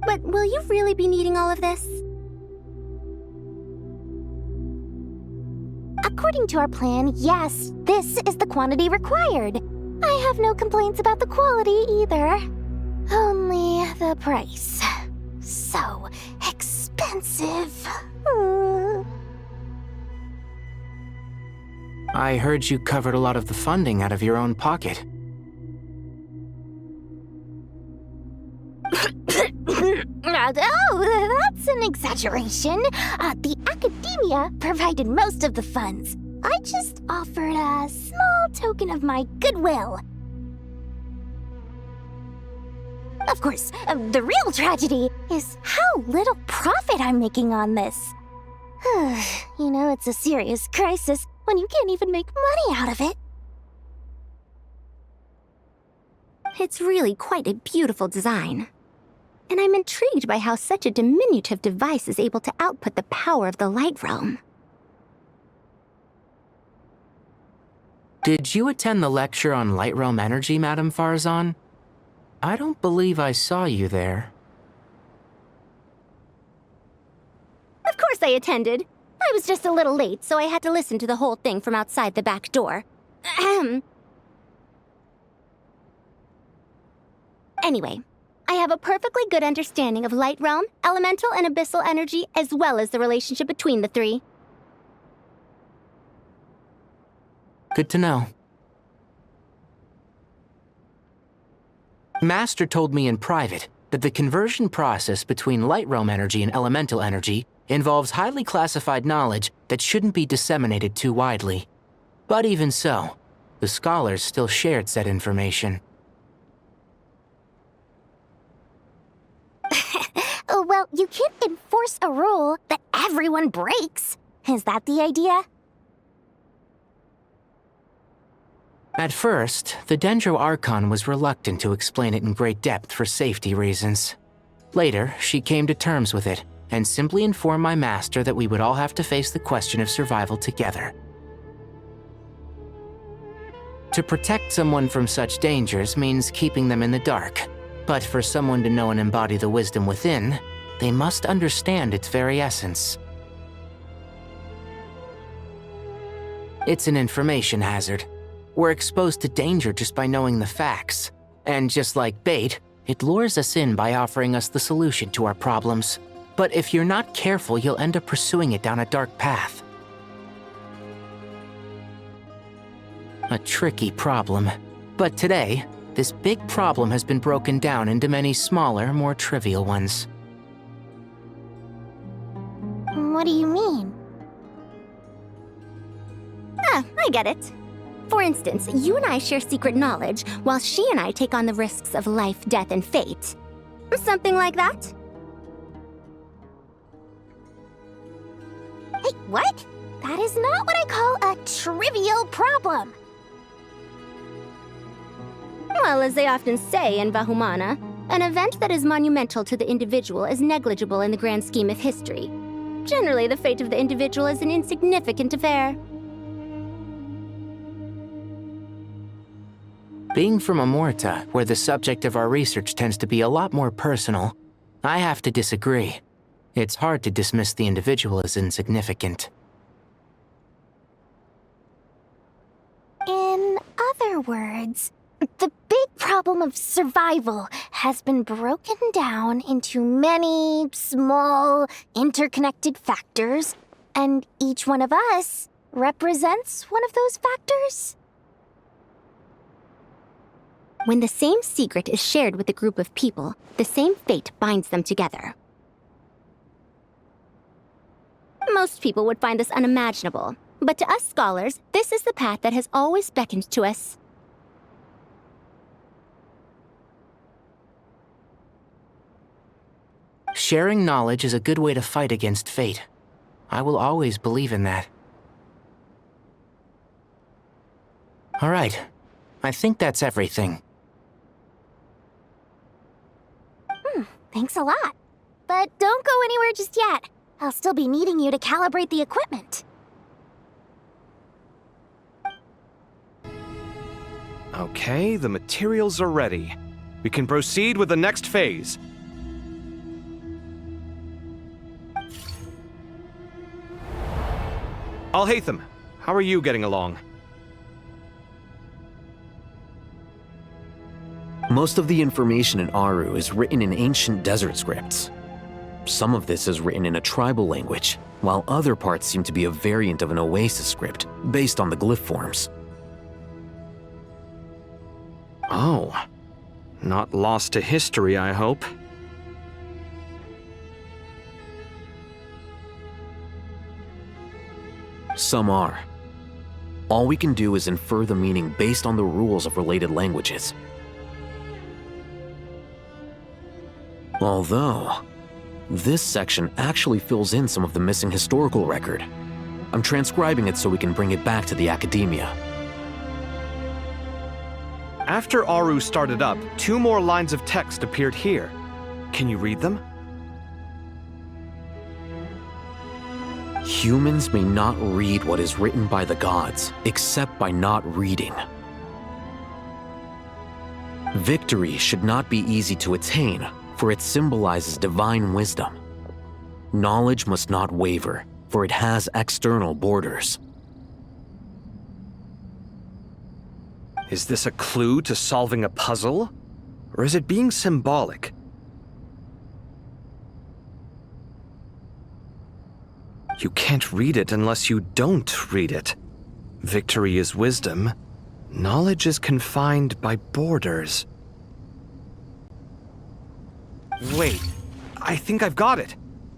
But will you really be needing all of this? According to our plan, yes, this is the quantity required. I have no complaints about the quality either. Only the price. So expensive. I heard you covered a lot of the funding out of your own pocket. Oh, that's an exaggeration. The Academia provided most of the funds. I just offered a small token of my goodwill. Of course, the real tragedy is how little profit I'm making on this. You know, it's a serious crisis when you can't even make money out of it. It's really quite a beautiful design. And I'm intrigued by how such a diminutive device is able to output the power of the Light Realm. Did you attend the lecture on Light Realm energy, Madame Farzan? I don't believe I saw you there. Of course I attended. I was just a little late, so I had to listen to the whole thing from outside the back door. Anyway, I have a perfectly good understanding of Light Realm, elemental and abyssal energy, as well as the relationship between the three. Good to know. Master told me in private that the conversion process between Light Realm energy and elemental energy involves highly classified knowledge that shouldn't be disseminated too widely. But even so, the scholars still shared said information. Well, you can't enforce a rule that everyone breaks. Is that the idea? At first, the Dendro Archon was reluctant to explain it in great depth for safety reasons. Later, she came to terms with it and simply informed my master that we would all have to face the question of survival together. To protect someone from such dangers means keeping them in the dark, but for someone to know and embody the wisdom within, they must understand its very essence. It's an information hazard. We're exposed to danger just by knowing the facts. And just like bait, it lures us in by offering us the solution to our problems. But if you're not careful, you'll end up pursuing it down a dark path. A tricky problem. But today, this big problem has been broken down into many smaller, more trivial ones. What do you mean? I get it. For instance, you and I share secret knowledge, while she and I take on the risks of life, death, and fate. Something like that? Hey, what? That is not what I call a trivial problem. Well, as they often say in Vahumana, An event that is monumental to the individual is negligible in the grand scheme of history. Generally, the fate of the individual is an insignificant affair. Being from Amorta, where the subject of our research tends to be a lot more personal, I have to disagree. It's hard to dismiss the individual as insignificant. In other words, the big problem of survival has been broken down into many small, interconnected factors, and each one of us represents one of those factors. When the same secret is shared with a group of people, the same fate binds them together. Most people would find this unimaginable, but to us scholars, this is the path that has always beckoned to us. Sharing knowledge is a good way to fight against fate. I will always believe in that. All right. I think that's everything. Thanks a lot. But don't go anywhere just yet. I'll still be needing you to calibrate the equipment. Okay, the materials are ready. We can proceed with the next phase. Alhaitham, how are you getting along? Most of the information in Aru is written in ancient desert scripts. Some of this is written in a tribal language, while other parts seem to be a variant of an oasis script, based on the glyph forms. Oh. Not lost to history, I hope. Some are. All we can do is infer the meaning based on the rules of related languages. Although, this section actually fills in some of the missing historical record. I'm transcribing it so we can bring it back to the academia. After Aru started up, 2 more lines of text appeared here. Can you read them? Humans may not read what is written by the gods, except by not reading. Victory should not be easy to attain, for it symbolizes divine wisdom. Knowledge must not waver, for it has external borders. Is this a clue to solving a puzzle? Or is it being symbolic? You can't read it unless you don't read it. Victory is wisdom. Knowledge is confined by borders. Wait, I think I've got it.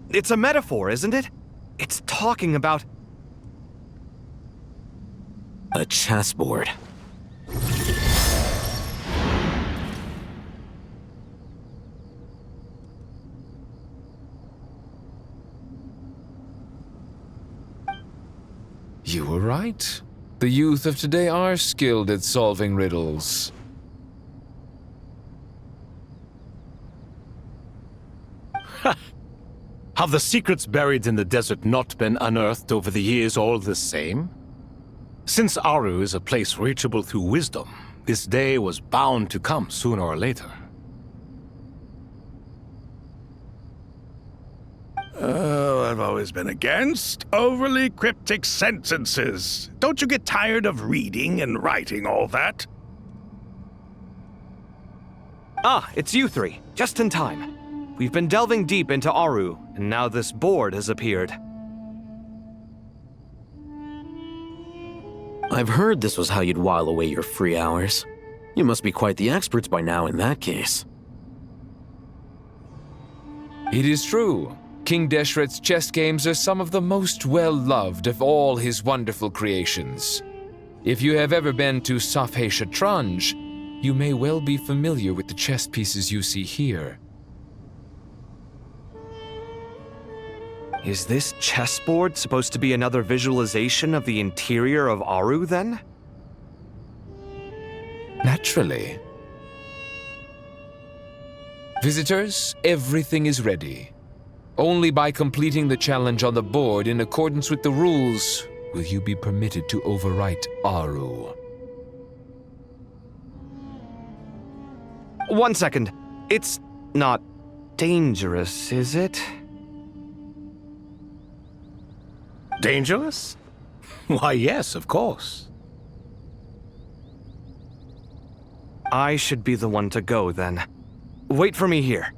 It's a metaphor, isn't it? It's talking about... A chessboard. You were right. The youth of today are skilled at solving riddles. Have the secrets buried in the desert not been unearthed over the years all the same? Since Aru is a place reachable through wisdom, this day was bound to come sooner or later. Oh, I've always been against overly cryptic sentences. Don't you get tired of reading and writing all that? Ah, it's you 3. Just in time. We've been delving deep into Aru, and now this board has appeared. I've heard this was how you'd while away your free hours. You must be quite the experts by now in that case. It is true. King Deshret's chess games are some of the most well-loved of all his wonderful creations. If you have ever been to Safhe Shatranj, you may well be familiar with the chess pieces you see here. Is this chessboard supposed to be another visualization of the interior of Aru, then? Naturally. Visitors, everything is ready. Only by completing the challenge on the board in accordance with the rules will you be permitted to overwrite Aru. 1 second. It's not dangerous, is it? Dangerous? Why, yes, of course. I should be the one to go, then. Wait for me here.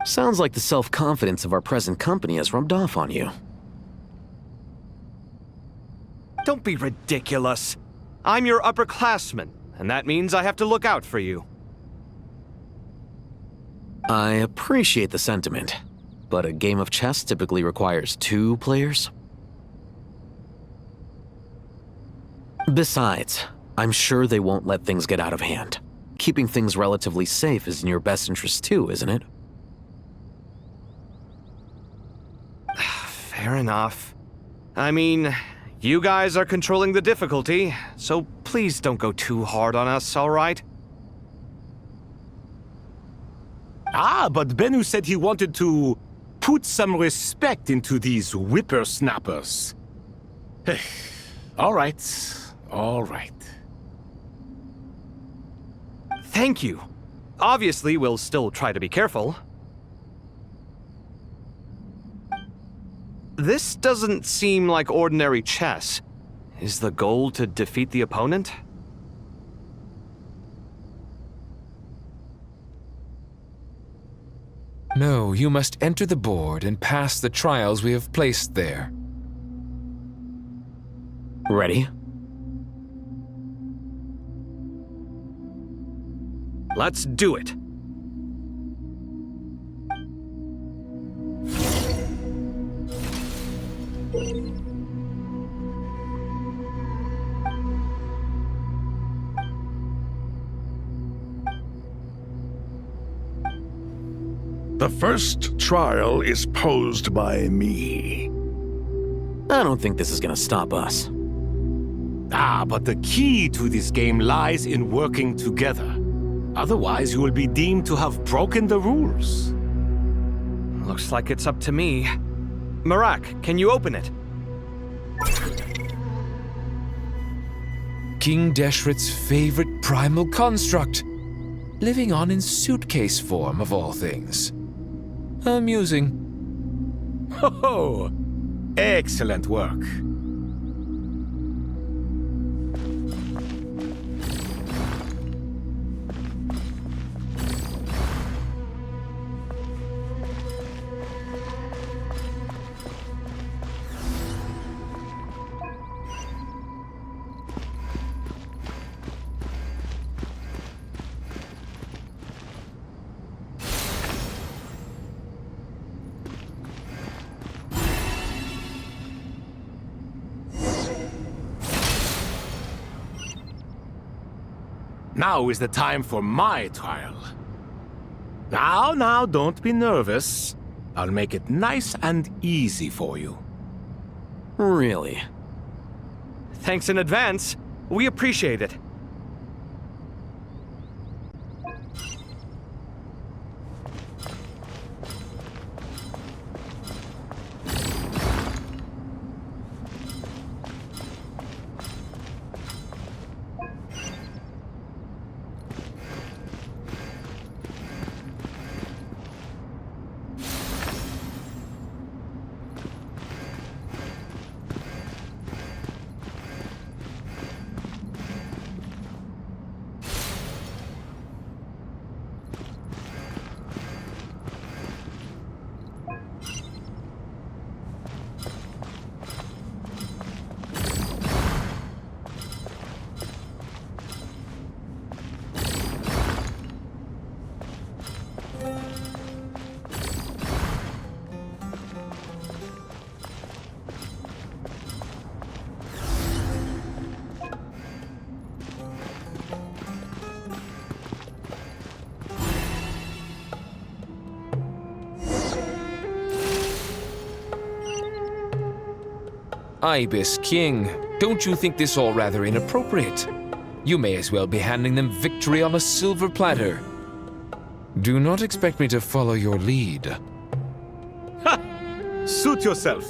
Sounds like the self-confidence of our present company has rubbed off on you. Don't be ridiculous. I'm your upperclassman, and that means I have to look out for you. I appreciate the sentiment, but a game of chess typically requires 2 players. Besides, I'm sure they won't let things get out of hand. Keeping things relatively safe is in your best interest too, isn't it? Fair enough. I mean, you guys are controlling the difficulty, so please don't go too hard on us, all right? Ah, but Bennu said he wanted to put some respect into these whippersnappers. All right, all right. Thank you. Obviously, we'll still try to be careful. This doesn't seem like ordinary chess. Is the goal to defeat the opponent? No, you must enter the board and pass the trials we have placed there. Ready? Let's do it. The first trial is posed by me. I don't think this is gonna stop us. Ah, but the key to this game lies in working together. Otherwise, you will be deemed to have broken the rules. Looks like it's up to me. Marak, can you open it? King Deshret's favorite primal construct. Living on in suitcase form, of all things. Amusing. Ho-ho! Excellent work. Now is the time for my trial. Now, don't be nervous. I'll make it nice and easy for you. Really? Thanks in advance. We appreciate it. Ibis King, don't you think this all rather inappropriate? You may as well be handing them victory on a silver platter. Do not expect me to follow your lead. Ha! Suit yourself.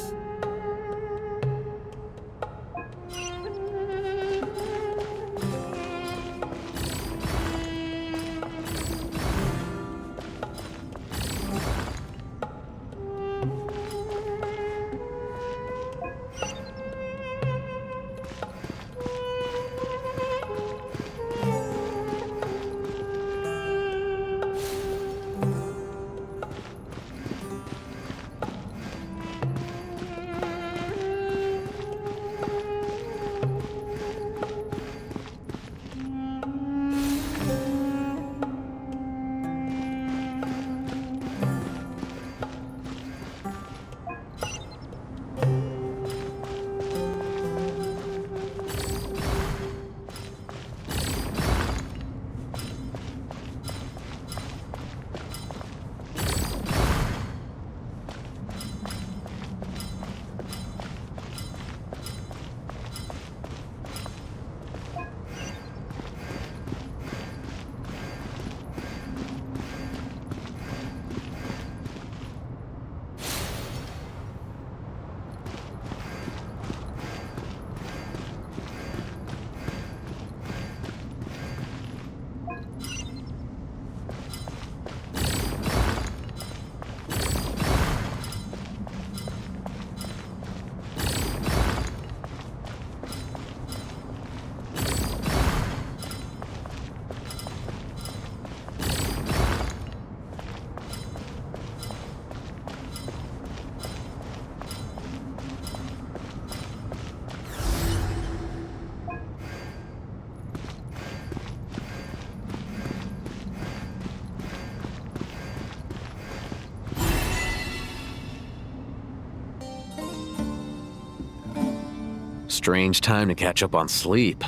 Strange time to catch up on sleep.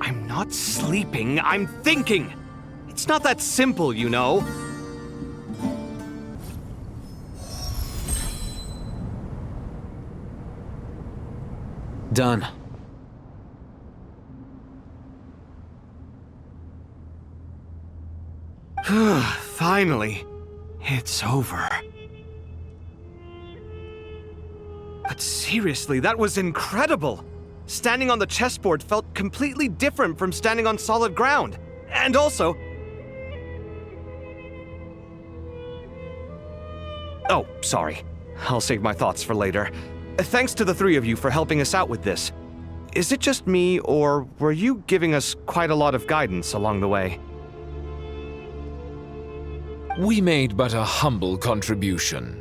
I'm not sleeping, I'm thinking! It's not that simple, you know. Done. Finally, it's over. But seriously, that was incredible! Standing on the chessboard felt completely different from standing on solid ground. And also... Oh, sorry. I'll save my thoughts for later. Thanks to the three of you for helping us out with this. Is it just me, or were you giving us quite a lot of guidance along the way? We made but a humble contribution.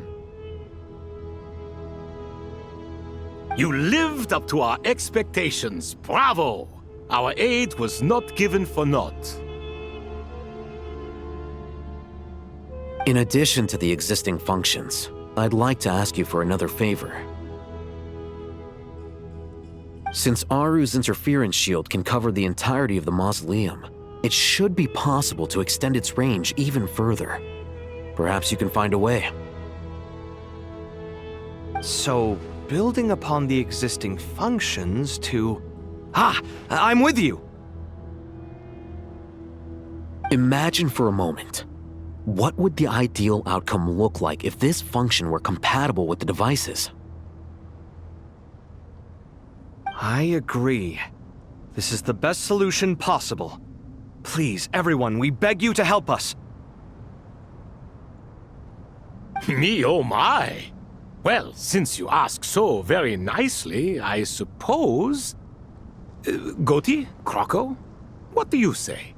You lived up to our expectations. Bravo! Our aid was not given for naught. In addition to the existing functions, I'd like to ask you for another favor. Since Aru's interference shield can cover the entirety of the mausoleum, it should be possible to extend its range even further. Perhaps you can find a way. So, building upon the existing functions to... I'm with you! Imagine for a moment. What would the ideal outcome look like if this function were compatible with the devices? I agree. This is the best solution possible. Please, everyone, we beg you to help us. Me, oh my! Well, since you ask so very nicely, I suppose... Goti? Croco? What do you say?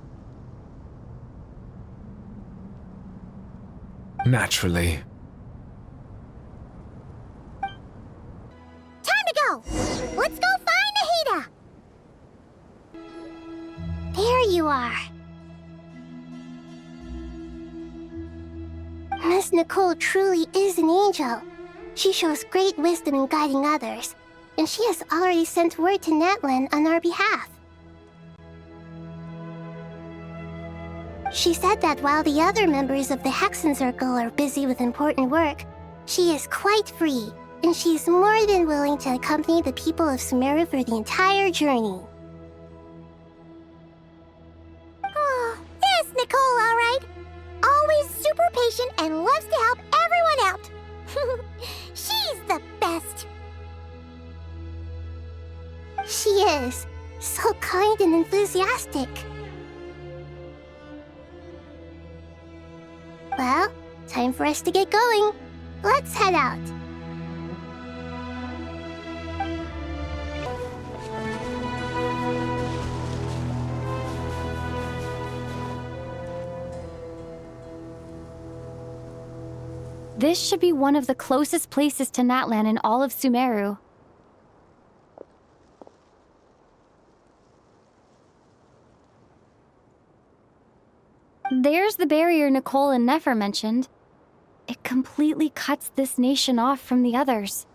Naturally. Time to go! Let's go find Nahida! There you are. Miss Nicole truly is an angel. She shows great wisdom in guiding others, and she has already sent word to Natlan on our behalf. She said that while the other members of the Hexen Circle are busy with important work, she is quite free, and she is more than willing to accompany the people of Sumeru for the entire journey. nation and loves to help everyone out. She's the best. She is. So kind and enthusiastic. Well, time for us to get going. Let's head out. This should be one of the closest places to Natlan in all of Sumeru. There's the barrier Nicole and Nefer mentioned. It completely cuts this nation off from the others.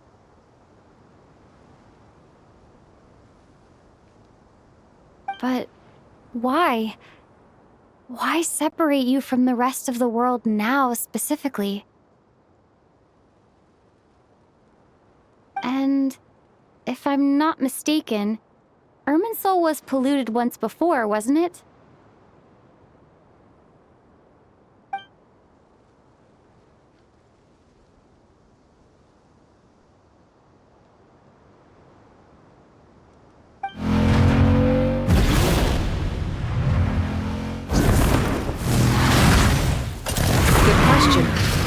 But why? Why separate you from the rest of the world now, specifically? And if I'm not mistaken, Irminsul was polluted once before, wasn't it?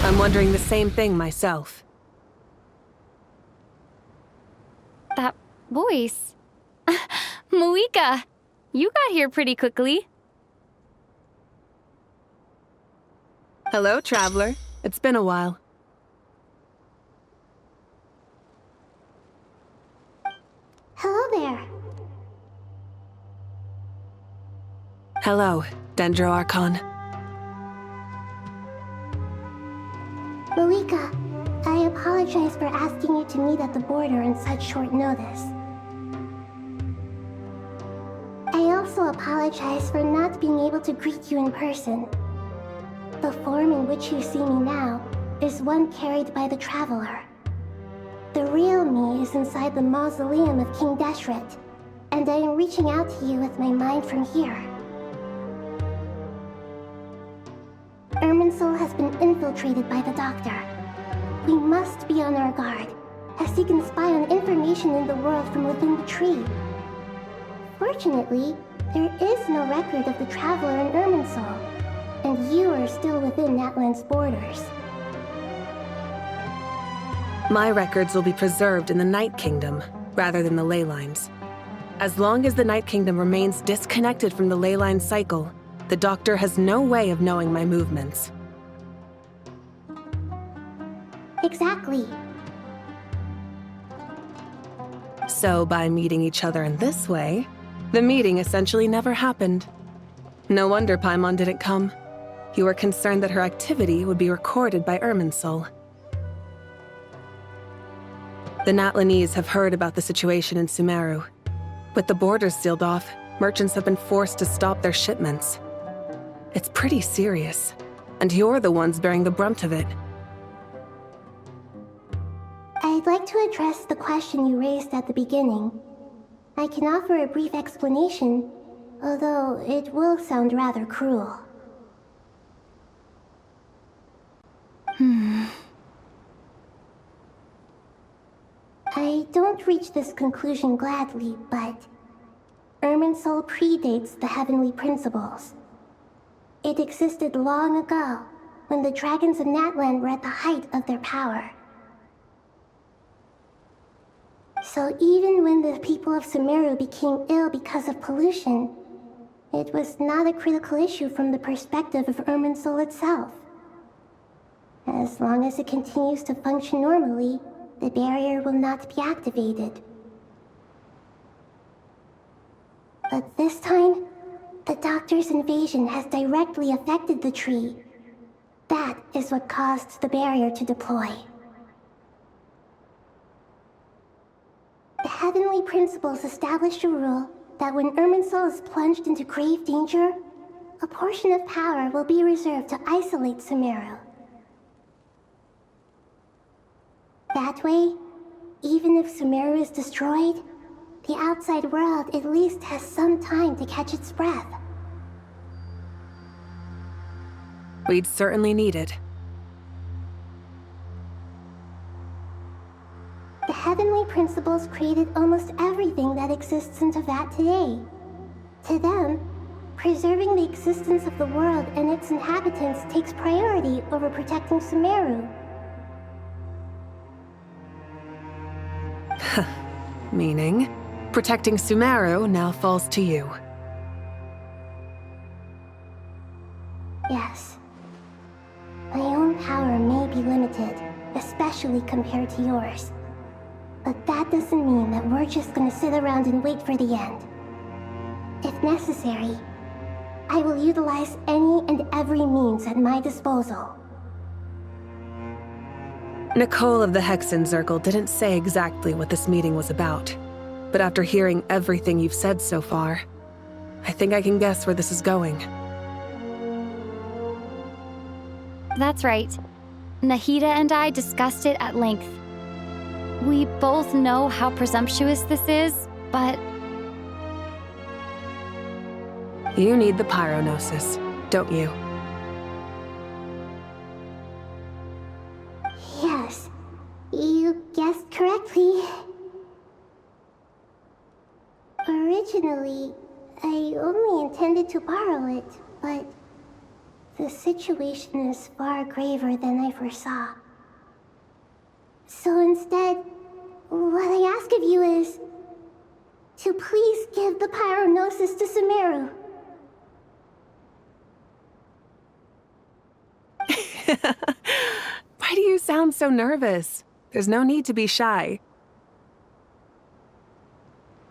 I'm wondering the same thing myself. That voice. Moika, you got here pretty quickly. Hello, traveler. It's been a while. Hello there. Hello, Dendro Archon. Moika, I apologize for asking you to meet at the border on such short notice. I also apologize for not being able to greet you in person. The form in which you see me now is one carried by the Traveler. The real me is inside the mausoleum of King Deshret, and I am reaching out to you with my mind from here. Irminsul has been infiltrated by the Doctor. We must be on our guard, as he can spy on information in the world from within the tree. Fortunately, there is no record of the Traveler in Irminsul, and you are still within Natlan's borders. My records will be preserved in the Night Kingdom, rather than the ley lines. As long as the Night Kingdom remains disconnected from the ley line cycle, the Doctor has no way of knowing my movements. Exactly. So by meeting each other in this way, the meeting essentially never happened. No wonder Paimon didn't come. You were concerned that her activity would be recorded by Irminsul. The Natlanese have heard about the situation in Sumeru. With the borders sealed off, merchants have been forced to stop their shipments. It's pretty serious, and you're the ones bearing the brunt of it. I'd like to address the question you raised at the beginning. I can offer a brief explanation, although it will sound rather cruel. I don't reach this conclusion gladly, but Irminsul predates the heavenly principles. It existed long ago, when the dragons of Natlan were at the height of their power. So even when the people of Sumeru became ill because of pollution, it was not a critical issue from the perspective of Irminsul itself. As long as it continues to function normally, the barrier will not be activated. But this time, the Doctor's invasion has directly affected the tree. That is what caused the barrier to deploy. The heavenly principles established a rule that when Irminsul is plunged into grave danger, a portion of power will be reserved to isolate Sumeru. That way, even if Sumeru is destroyed, the outside world at least has some time to catch its breath. We'd certainly need it. principles created almost everything that exists in Teyvat today. To them, preserving the existence of the world and its inhabitants takes priority over protecting Sumeru. Meaning, protecting Sumeru now falls to you. Yes. My own power may be limited, especially compared to yours. But that doesn't mean that we're just gonna sit around and wait for the end. If necessary, I will utilize any and every means at my disposal. Nicole of the Hexen Circle didn't say exactly what this meeting was about, but after hearing everything you've said so far, I think I can guess where this is going. That's right. Nahida and I discussed it at length. We both know how presumptuous this is, but... You need the Pyronosis, don't you? Yes, you guessed correctly. Originally, I only intended to borrow it, but the situation is far graver than I foresaw. So instead, what I ask of you is to please give the Pyronosis to Sumeru. Why do you sound so nervous? There's no need to be shy.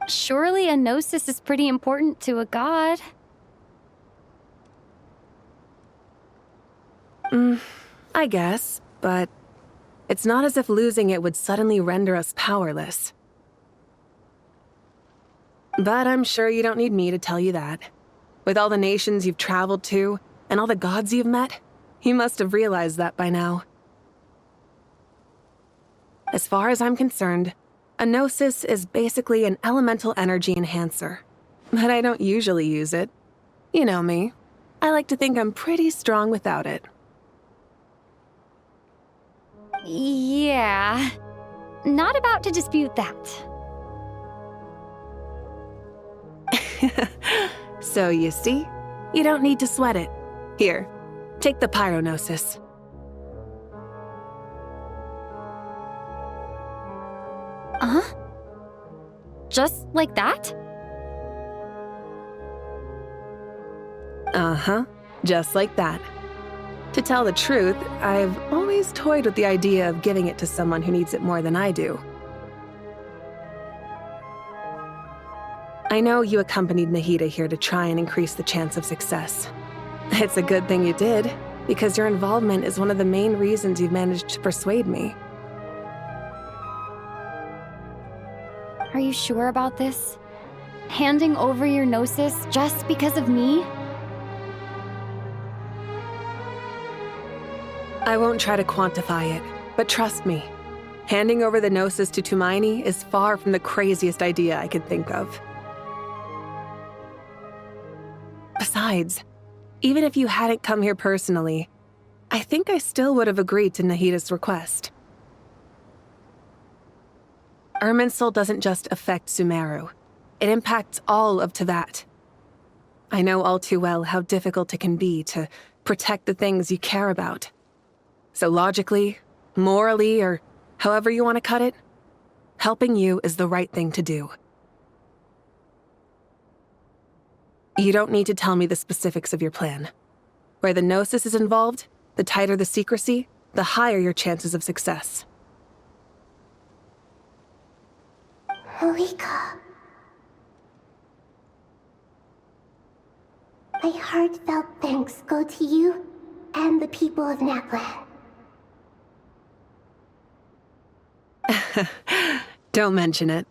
Surely a gnosis is pretty important to a god. I guess, but it's not as if losing it would suddenly render us powerless. But I'm sure you don't need me to tell you that. With all the nations you've traveled to, and all the gods you've met, you must have realized that by now. As far as I'm concerned, a gnosis is basically an elemental energy enhancer. But I don't usually use it. You know me. I like to think I'm pretty strong without it. Yeah. Not about to dispute that. So you see, you don't need to sweat it. Here, take the Pyronosis. Just like that? Just like that. To tell the truth, I've always toyed with the idea of giving it to someone who needs it more than I do. I know you accompanied Nahida here to try and increase the chance of success. It's a good thing you did, because your involvement is one of the main reasons you've managed to persuade me. Are you sure about this? Handing over your gnosis just because of me? I won't try to quantify it, but trust me, handing over the gnosis to Tumaini is far from the craziest idea I could think of. Besides, even if you hadn't come here personally, I think I still would have agreed to Nahida's request. Irminsul doesn't just affect Sumeru. It impacts all of Teyvat. I know all too well how difficult it can be to protect the things you care about. So logically, morally, or however you want to cut it, helping you is the right thing to do. You don't need to tell me the specifics of your plan. Where the gnosis is involved, the tighter the secrecy, the higher your chances of success. Malika. My heartfelt thanks go to you and the people of Natlan. Don't mention it.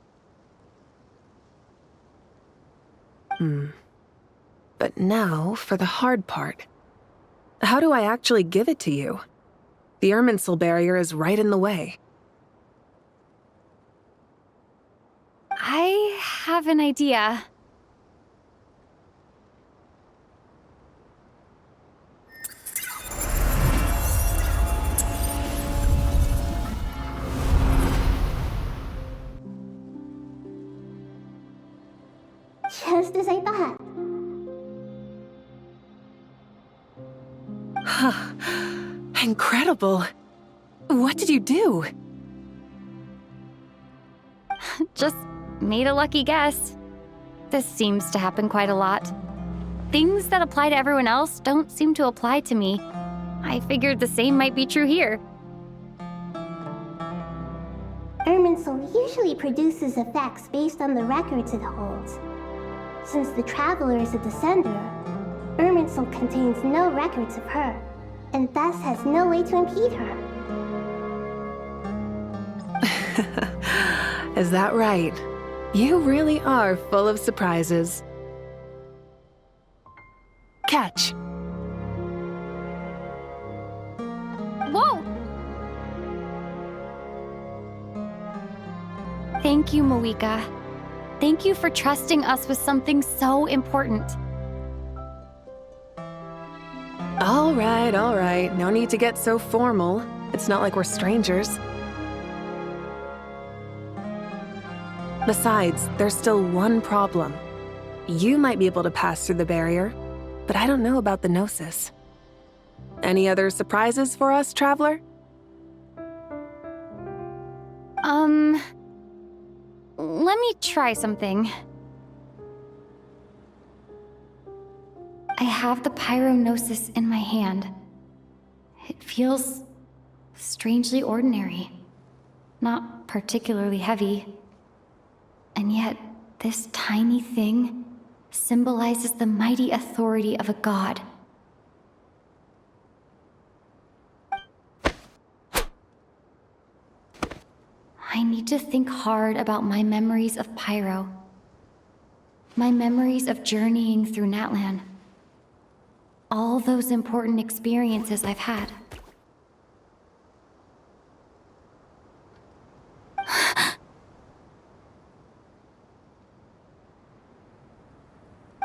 But now for the hard part. How do I actually give it to you? The Irminsul barrier is right in the way. I have an idea. as I thought. Incredible. What did you do? Just made a lucky guess. This seems to happen quite a lot. Things that apply to everyone else don't seem to apply to me. I figured the same might be true here. Irminsul usually produces effects based on the records it holds. Since the Traveler is a descender, Irminsul contains no records of her, and thus has no way to impede her. Is that right? You really are full of surprises. Catch. Whoa! Thank you, Moika. Thank you for trusting us with something so important. All right. No need to get so formal. It's not like we're strangers. Besides, there's still one problem. You might be able to pass through the barrier, but I don't know about the Gnosis. Any other surprises for us, Traveler? Let me try something. I have the Pyrognosis in my hand. It feels strangely ordinary, not particularly heavy. And yet, this tiny thing symbolizes the mighty authority of a god. I need to think hard about my memories of Pyro. My memories of journeying through Natlan. All those important experiences I've had.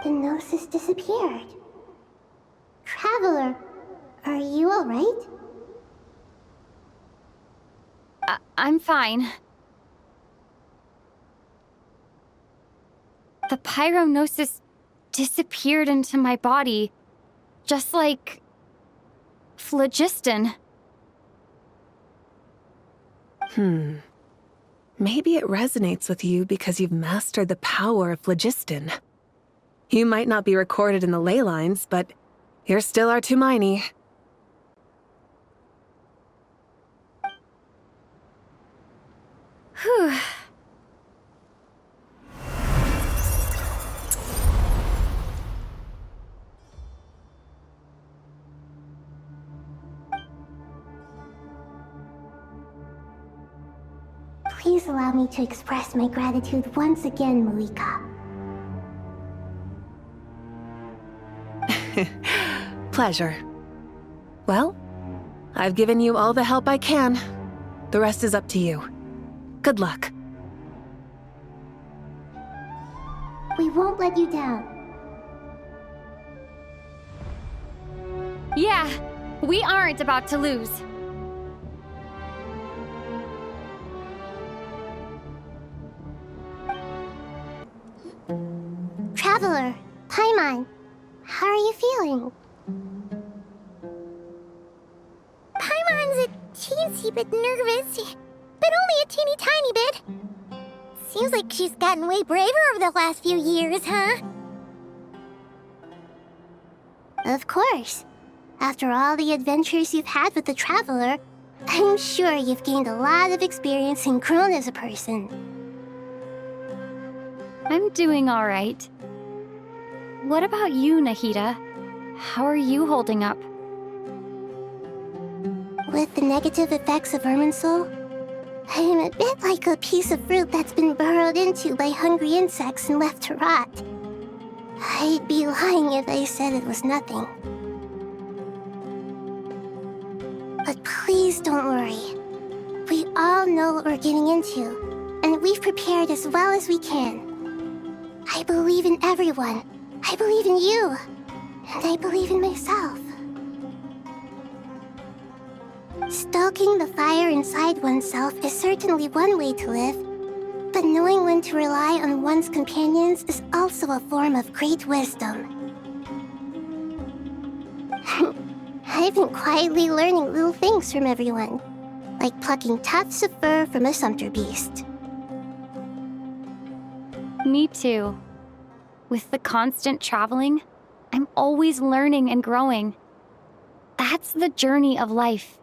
The Gnosis disappeared. Traveler, are you alright? I'm fine. The Pyrognosis disappeared into my body, just like phlogiston. Maybe it resonates with you because you've mastered the power of phlogiston. You might not be recorded in the ley lines, but you're still our Tumini. Whew. Please allow me to express my gratitude once again, Moika. Pleasure. Well, I've given you all the help I can. The rest is up to you. Good luck. We won't let you down. Yeah, we aren't about to lose. Traveler, Paimon, how are you feeling? Paimon's a teensy bit nervous, but only a teeny tiny bit. Seems like she's gotten way braver over the last few years, huh? Of course. After all the adventures you've had with the Traveler, I'm sure you've gained a lot of experience and grown as a person. I'm doing all right. What about you, Nahida? How are you holding up? With the negative effects of Irminsul, I am a bit like a piece of fruit that's been burrowed into by hungry insects and left to rot. I'd be lying if I said it was nothing. But please don't worry. We all know what we're getting into, and we've prepared as well as we can. I believe in everyone. I believe in you. And I believe in myself. Stoking the fire inside oneself is certainly one way to live, but that knowing when to rely on one's companions is also a form of great wisdom. I've been quietly learning little things from everyone, like plucking tufts of fur from a sumpter beast. Me too. With the constant traveling, I'm always learning and growing. That's the journey of life.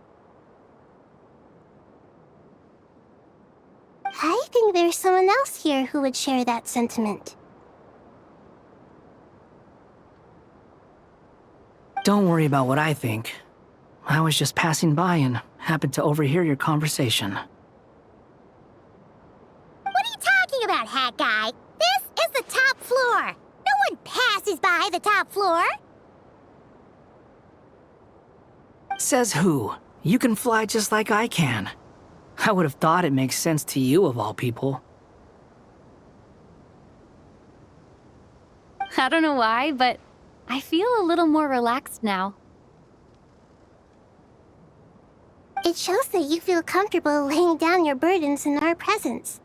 I think there's someone else here who would share that sentiment. Don't worry about what I think. I was just passing by and happened to overhear your conversation. What are you talking about, Hat Guy? This is the top floor. No one passes by the top floor. Says who? You can fly just like I can. I would have thought it makes sense to you of all people. I don't know why, but I feel a little more relaxed now. It shows that you feel comfortable laying down your burdens in our presence.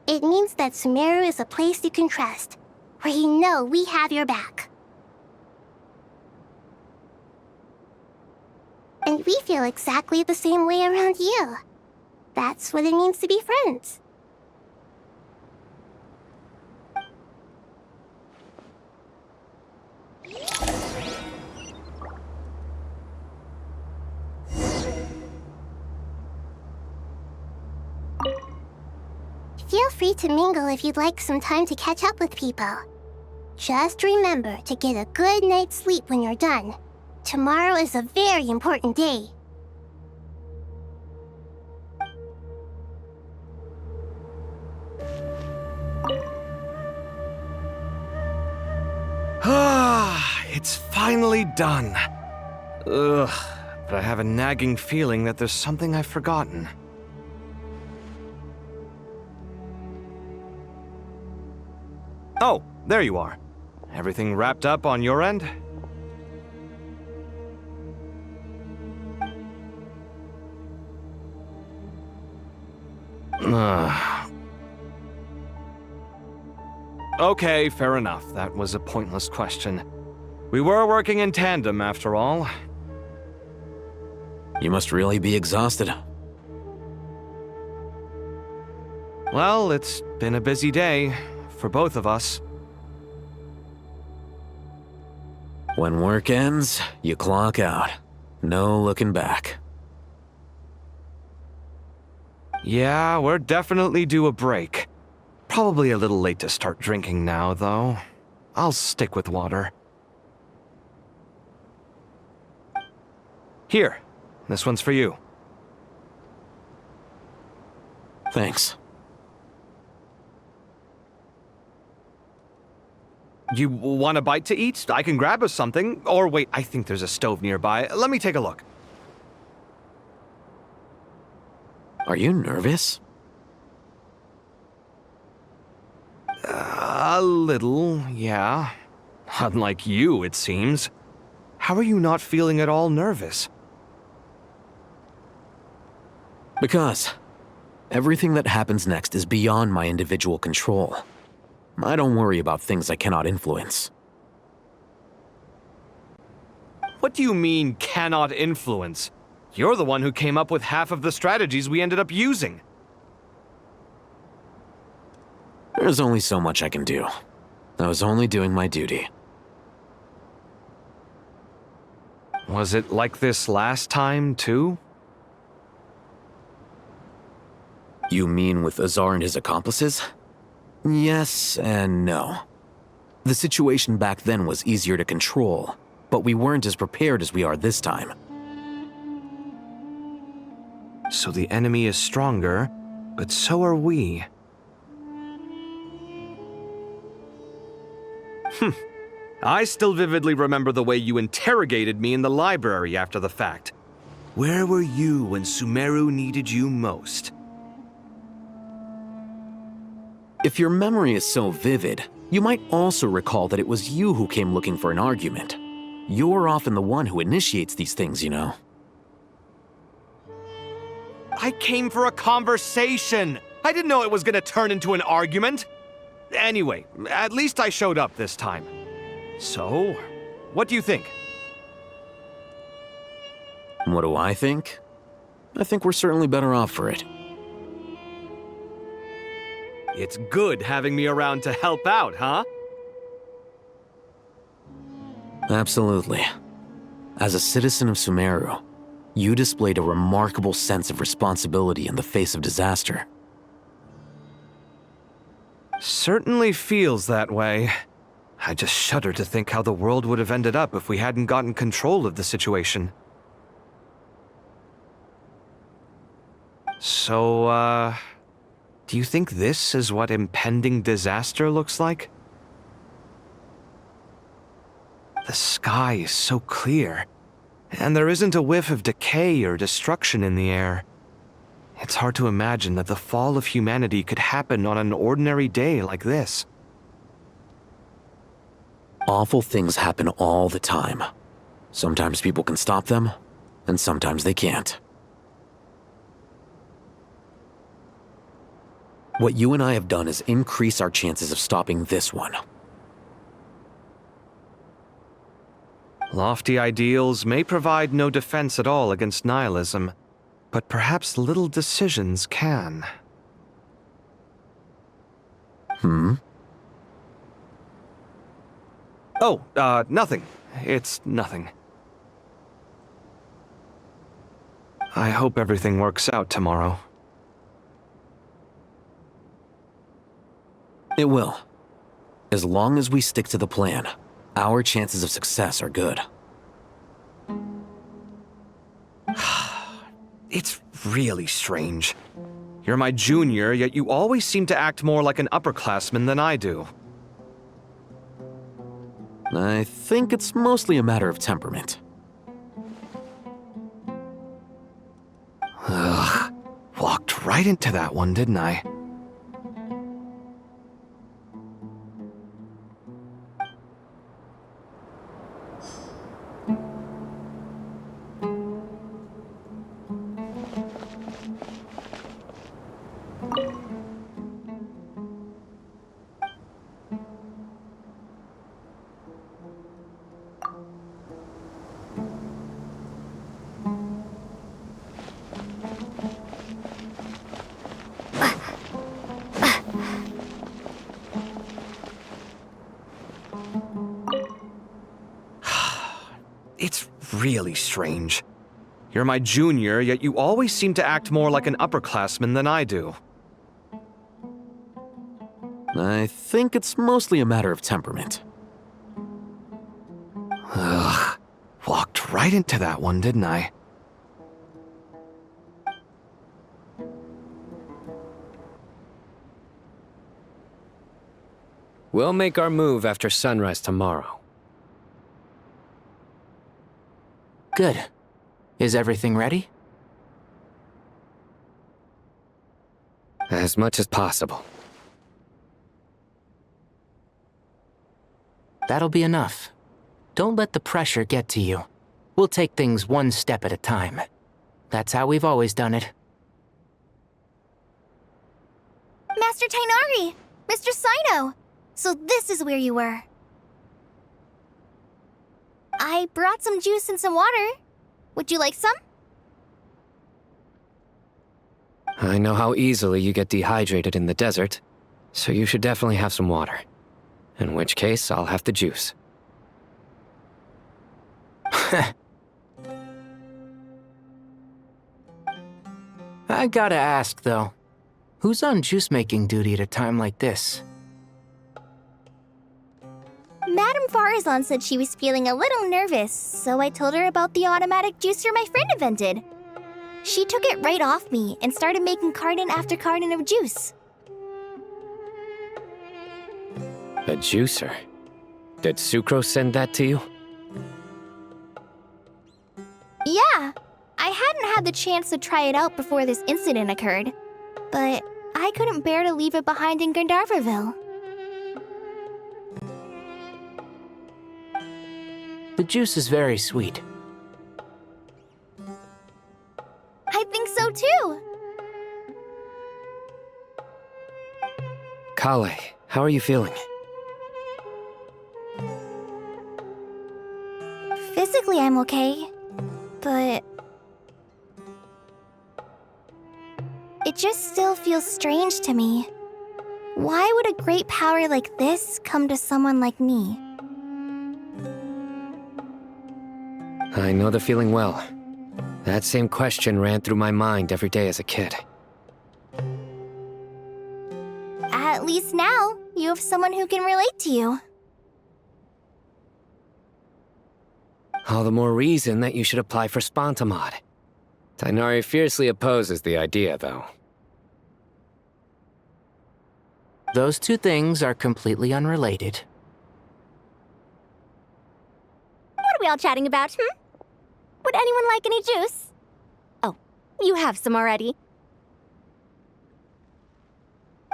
It means that Sumeru is a place you can trust, where you know we have your back. And we feel exactly the same way around you. That's what it means to be friends. Feel free to mingle if you'd like some time to catch up with people. Just remember to get a good night's sleep when you're done. Tomorrow is a very important day. It's finally done. Ugh, but I have a nagging feeling that there's something I've forgotten. Oh, there you are. Everything wrapped up on your end? Okay, fair enough. That was a pointless question. We were working in tandem, after all. You must really be exhausted. Well, it's been a busy day for both of us. When work ends, you clock out. No looking back. Yeah, we're definitely due a break. Probably a little late to start drinking now, though. I'll stick with water. Here, this one's for you. Thanks. You want a bite to eat? I can grab us something. Or wait, I think there's a stove nearby. Let me take a look. Are you nervous? A little, yeah. Unlike you, it seems. How are you not feeling at all nervous? Because everything that happens next is beyond my individual control. I don't worry about things I cannot influence. What do you mean, cannot influence? You're the one who came up with half of the strategies we ended up using. There's only so much I can do. I was only doing my duty. Was it like this last time, too? You mean with Azar and his accomplices? Yes and no. The situation back then was easier to control, but we weren't as prepared as we are this time. So the enemy is stronger, but so are we. I still vividly remember the way you interrogated me in the library after the fact. Where were you when Sumeru needed you most? If your memory is so vivid, you might also recall that it was you who came looking for an argument. You're often the one who initiates these things, you know. I came for a conversation! I didn't know it was gonna turn into an argument. Anyway, at least I showed up this time. So, what do you think? What do I think? I think we're certainly better off for it. It's good having me around to help out, huh? Absolutely. As a citizen of Sumeru, you displayed a remarkable sense of responsibility in the face of disaster. Certainly feels that way. I just shudder to think how the world would have ended up if we hadn't gotten control of the situation. So, do you think this is what impending disaster looks like? The sky is so clear, and there isn't a whiff of decay or destruction in the air. It's hard to imagine that the fall of humanity could happen on an ordinary day like this. Awful things happen all the time. Sometimes people can stop them, and sometimes they can't. What you and I have done is increase our chances of stopping this one. Lofty ideals may provide no defense at all against nihilism, but perhaps little decisions can. Oh, nothing. It's nothing. I hope everything works out tomorrow. It will. As long as we stick to the plan, our chances of success are good. It's really strange. You're my junior, yet you always seem to act more like an upperclassman than I do. I think it's mostly a matter of temperament. Ugh. Walked right into that one, didn't I? It's really strange. You're my junior, yet you always seem to act more like an upperclassman than I do. I think it's mostly a matter of temperament. Ugh. Walked right into that one, didn't I? We'll make our move after sunrise tomorrow. Good. Is everything ready? As much as possible. That'll be enough. Don't let the pressure get to you. We'll take things one step at a time. That's how we've always done it. Master Tainari! Mr. Sino! So this is where you were. I brought some juice and some water. Would you like some? I know how easily you get dehydrated in the desert, so you should definitely have some water. In which case, I'll have the juice. I gotta ask, though. Who's on juice-making duty at a time like this? Madame Farazan said she was feeling a little nervous, so I told her about the automatic juicer my friend invented. She took it right off me and started making carton after carton of juice. A juicer? Did Sucro send that to you? Yeah, I hadn't had the chance to try it out before this incident occurred, but I couldn't bear to leave it behind in Gandharvaville. The juice is very sweet. I think so too. Kale, how are you feeling? Physically, I'm okay. But it just still feels strange to me. Why would a great power like this come to someone like me? I know the feeling well. That same question ran through my mind every day as a kid. At least now, you have someone who can relate to you. All the more reason that you should apply for Spontamod. Tighnari fiercely opposes the idea, though. Those two things are completely unrelated. What are we all chatting about, Would anyone like any juice? Oh, you have some already.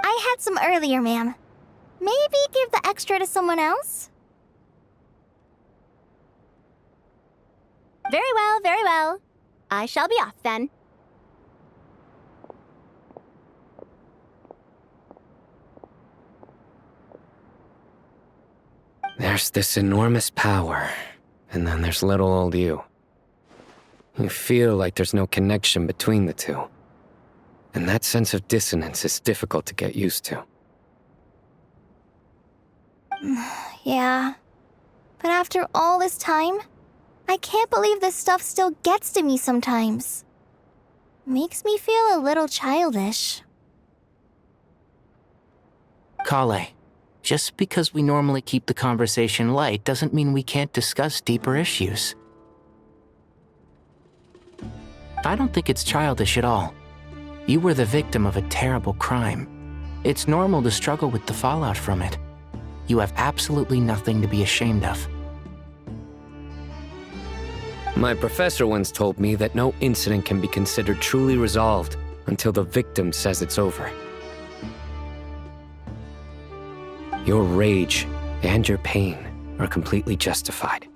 I had some earlier, ma'am. Maybe give the extra to someone else? Very well, very well. I shall be off then. There's this enormous power, and then there's little old you. You feel like there's no connection between the two. And that sense of dissonance is difficult to get used to. Yeah. But after all this time, I can't believe this stuff still gets to me sometimes. Makes me feel a little childish. Kale, just because we normally keep the conversation light doesn't mean we can't discuss deeper issues. I don't think it's childish at all. You were the victim of a terrible crime. It's normal to struggle with the fallout from it. You have absolutely nothing to be ashamed of. My professor once told me that no incident can be considered truly resolved until the victim says it's over. Your rage and your pain are completely justified.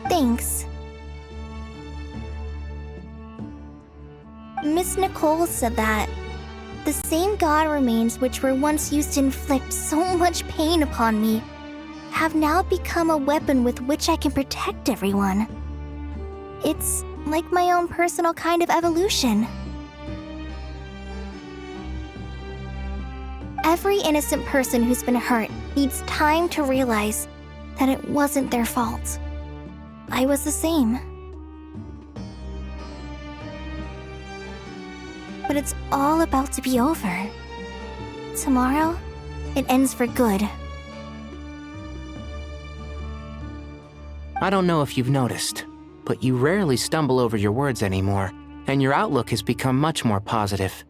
Thanks. Miss Nicole said that the same god remains which were once used to inflict so much pain upon me have now become a weapon with which I can protect everyone. It's like my own personal kind of evolution. Every innocent person who's been hurt needs time to realize that it wasn't their fault. I was the same. But it's all about to be over. Tomorrow, it ends for good. I don't know if you've noticed, but you rarely stumble over your words anymore, and your outlook has become much more positive.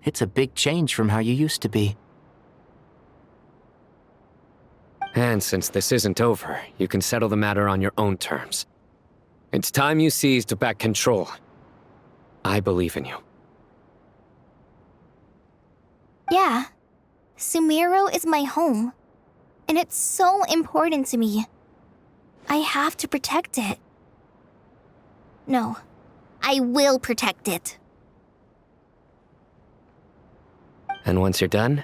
It's a big change from how you used to be. And since this isn't over, you can settle the matter on your own terms. It's time you seized back control. I believe in you. Yeah. Sumeru is my home. And it's so important to me. I have to protect it. No. I will protect it. And once you're done,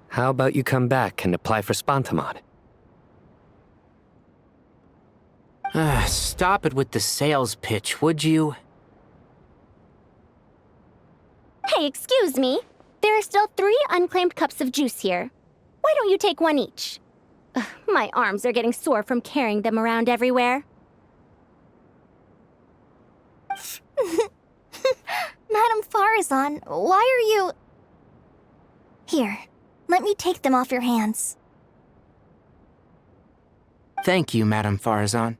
how about you come back and apply for Spontamod? Stop it with the sales pitch, would you? Hey, excuse me. There are still 3 unclaimed cups of juice here. Why don't you take one each? Ugh, my arms are getting sore from carrying them around everywhere. Madame Farazan, why are you... Here, let me take them off your hands. Thank you, Madame Farazan.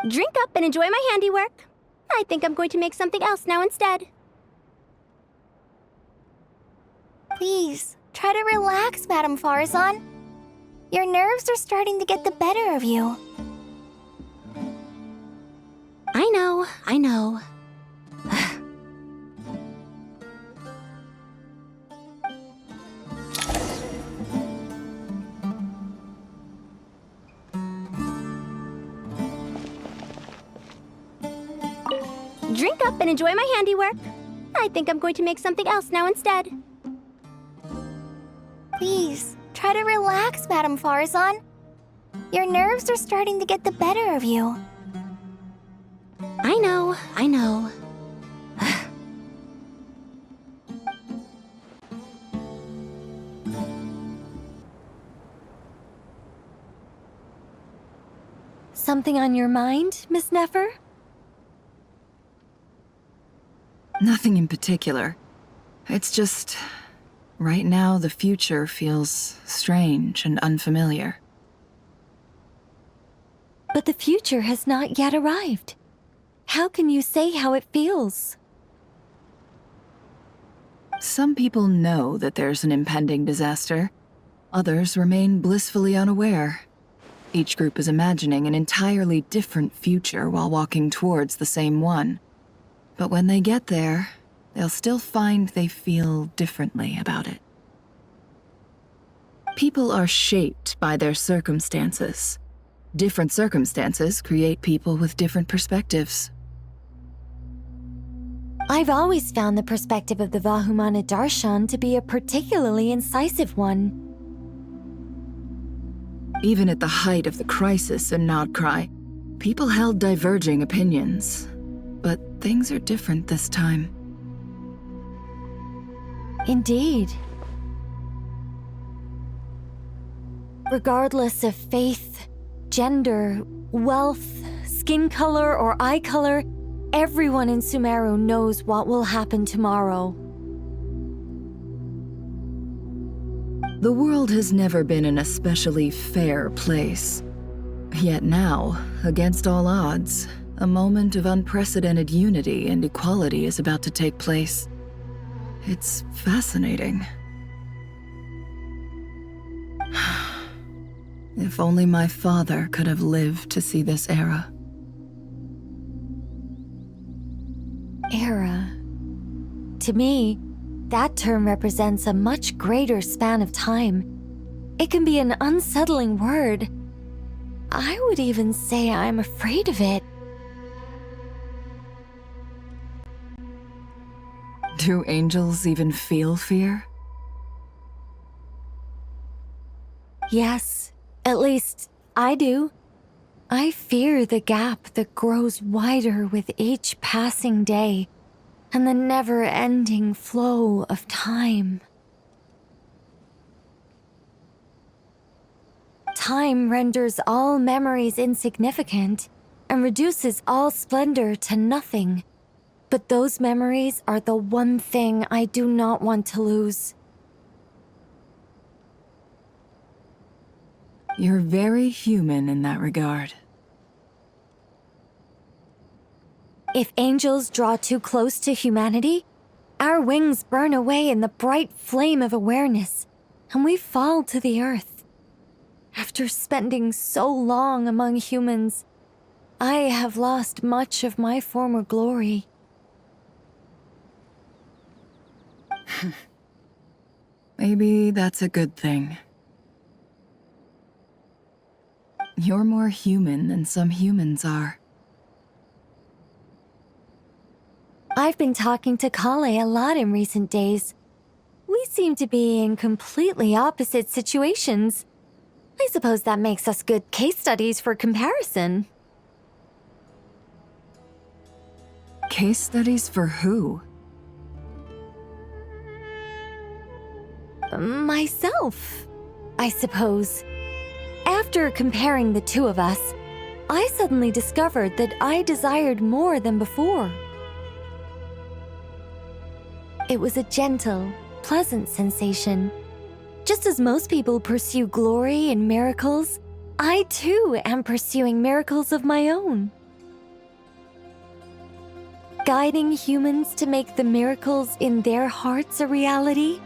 Drink up and enjoy my handiwork. I think I'm going to make something else now instead. Please, try to relax, Madame Farazan. Your nerves are starting to get the better of you. I know. up and enjoy my handiwork. I think I'm going to make something else now instead. Please, try to relax, Madame Farazan. Your nerves are starting to get the better of you. I know. Something on your mind, Miss Nefer? Nothing in particular. It's just... right now, the future feels strange and unfamiliar. But the future has not yet arrived. How can you say how it feels? Some people know that there's an impending disaster. Others remain blissfully unaware. Each group is imagining an entirely different future while walking towards the same one. But when they get there, they'll still find they feel differently about it. People are shaped by their circumstances. Different circumstances create people with different perspectives. I've always found the perspective of the Vahumana Darshan to be a particularly incisive one. Even at the height of the crisis in Nod Krai, people held diverging opinions. But things are different this time. Indeed. Regardless of faith, gender, wealth, skin color, or eye color, everyone in Sumeru knows what will happen tomorrow. The world has never been an especially fair place. Yet now, against all odds, a moment of unprecedented unity and equality is about to take place. It's fascinating. If only my father could have lived to see this era. Era. To me, that term represents a much greater span of time. It can be an unsettling word. I would even say I'm afraid of it. Do angels even feel fear? Yes, at least I do. I fear the gap that grows wider with each passing day and the never-ending flow of time. Time renders all memories insignificant and reduces all splendor to nothing. But those memories are the one thing I do not want to lose. You're very human in that regard. If angels draw too close to humanity, our wings burn away in the bright flame of awareness, and we fall to the earth. After spending so long among humans, I have lost much of my former glory. Maybe that's a good thing. You're more human than some humans are. I've been talking to Kale a lot in recent days. We seem to be in completely opposite situations. I suppose that makes us good case studies for comparison. Case studies for who? Myself, I suppose. After comparing the two of us, I suddenly discovered that I desired more than before. It was a gentle, pleasant sensation. Just as most people pursue glory and miracles, I too am pursuing miracles of my own. Guiding humans to make the miracles in their hearts a reality,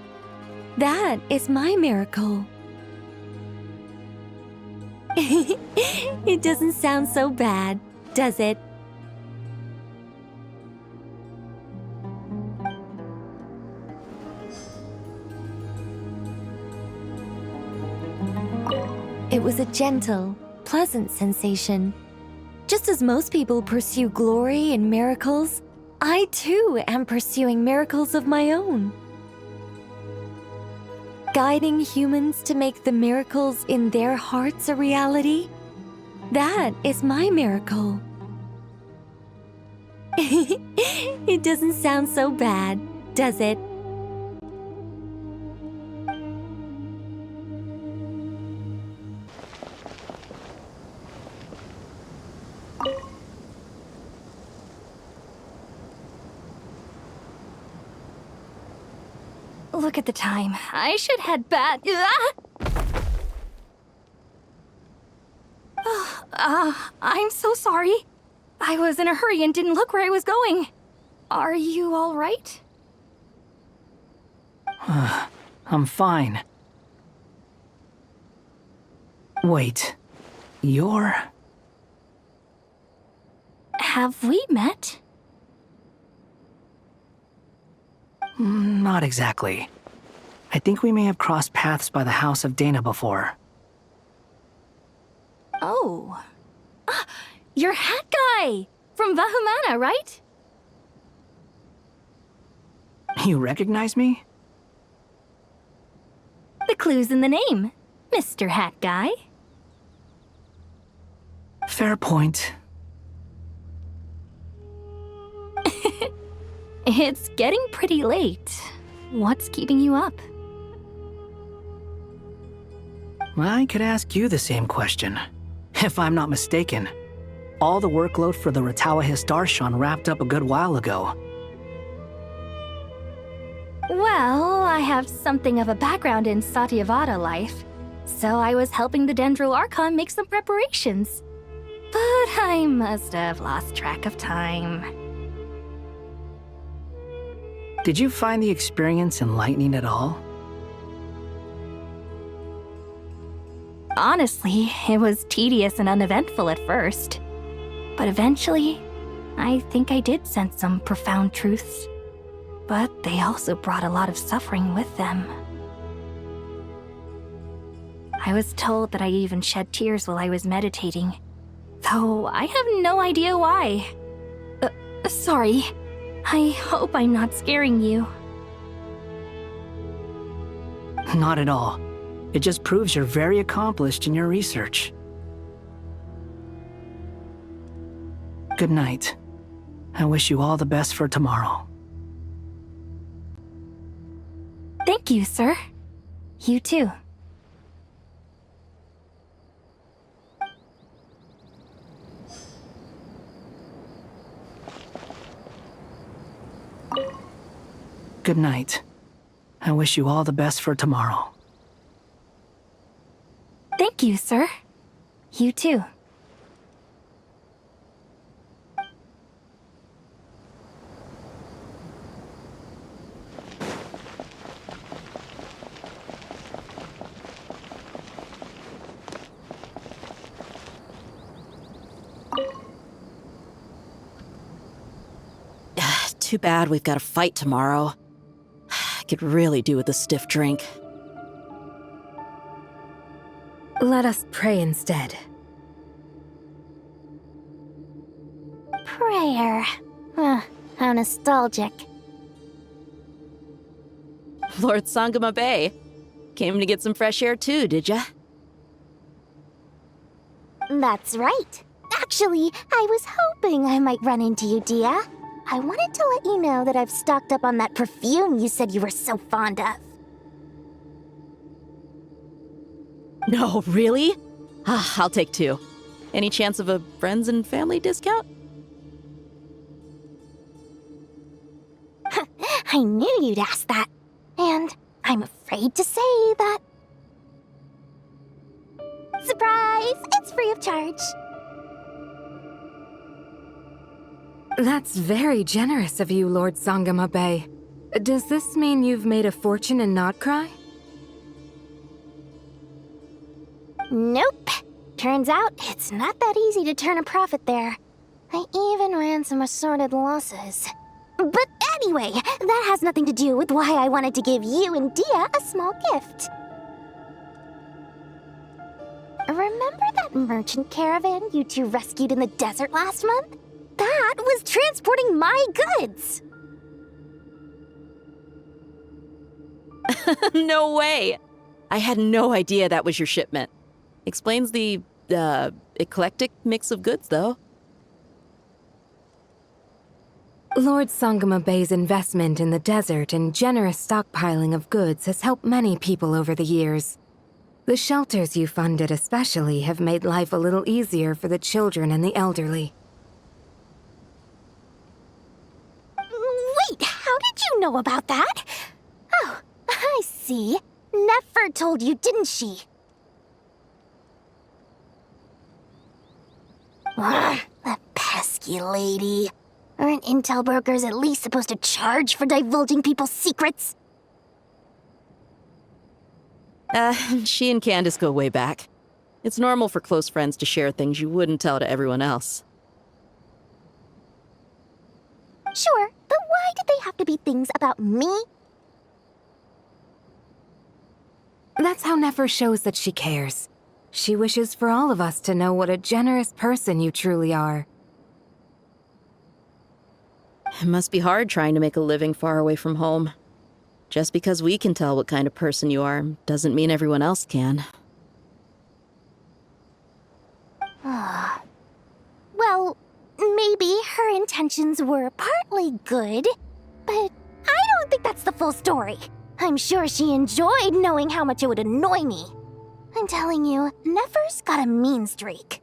that is my miracle. It doesn't sound so bad, does it? It was a gentle, pleasant sensation. Just as most people pursue glory and miracles, I too am pursuing miracles of my own. Guiding humans to make the miracles in their hearts a reality. That is my miracle. It doesn't sound so bad, does it? Look at the time. I should head back. I'm so sorry. I was in a hurry and didn't look where I was going. Are you all right? I'm fine. Wait, you're... Have we met? Not exactly. I think we may have crossed paths by the house of Dana before. Oh. You're Hat Guy! From Vahumana, right? You recognize me? The clue's in the name, Mr. Hat Guy. Fair point. It's getting pretty late. What's keeping you up? I could ask you the same question. If I'm not mistaken, all the workload for the Ratawahist Archon wrapped up a good while ago. Well, I have something of a background in Satyavada life, so I was helping the Dendro Archon make some preparations. But I must have lost track of time. Did you find the experience enlightening at all? Honestly, it was tedious and uneventful at first. But eventually, I think I did sense some profound truths. But they also brought a lot of suffering with them. I was told that I even shed tears while I was meditating, though I have no idea why. Sorry. I hope I'm not scaring you. Not at all. It just proves you're very accomplished in your research. Good night. I wish you all the best for tomorrow. Thank you, sir. You too. Good night. I wish you all the best for tomorrow. Thank you, sir. You too. Too bad we've got a fight tomorrow. I could really do with a stiff drink. Let us pray instead. Prayer. How nostalgic. Lord Sangama Bay. Came to get some fresh air too, did ya? That's right. Actually, I was hoping I might run into you, Dia. I wanted to let you know that I've stocked up on that perfume you said you were so fond of. No, really? I'll take 2. Any chance of a friends and family discount? I knew you'd ask that. And I'm afraid to say that... Surprise! It's free of charge. That's very generous of you, Lord Sangama Bay. Does this mean you've made a fortune in Nod Krai? Nope. Turns out it's not that easy to turn a profit there. I even ran some assorted losses. But anyway, that has nothing to do with why I wanted to give you and Dia a small gift. Remember that merchant caravan you two rescued in the desert last month? That was transporting my goods! No way! I had no idea that was your shipment. Explains the, eclectic mix of goods, though. Lord Sangama Bay's investment in the desert and generous stockpiling of goods has helped many people over the years. The shelters you funded especially have made life a little easier for the children and the elderly. Wait, how did you know about that? Oh, I see. Nefer told you, didn't she? Ugh, that pesky lady. Aren't intel brokers at least supposed to charge for divulging people's secrets? She and Candace go way back. It's normal for close friends to share things you wouldn't tell to everyone else. Sure, but why did they have to be things about me? That's how Nefer shows that she cares. She wishes for all of us to know what a generous person you truly are. It must be hard trying to make a living far away from home. Just because we can tell what kind of person you are doesn't mean everyone else can. Well, maybe her intentions were partly good, but I don't think that's the full story. I'm sure she enjoyed knowing how much it would annoy me. I'm telling you, Nefer's got a mean streak.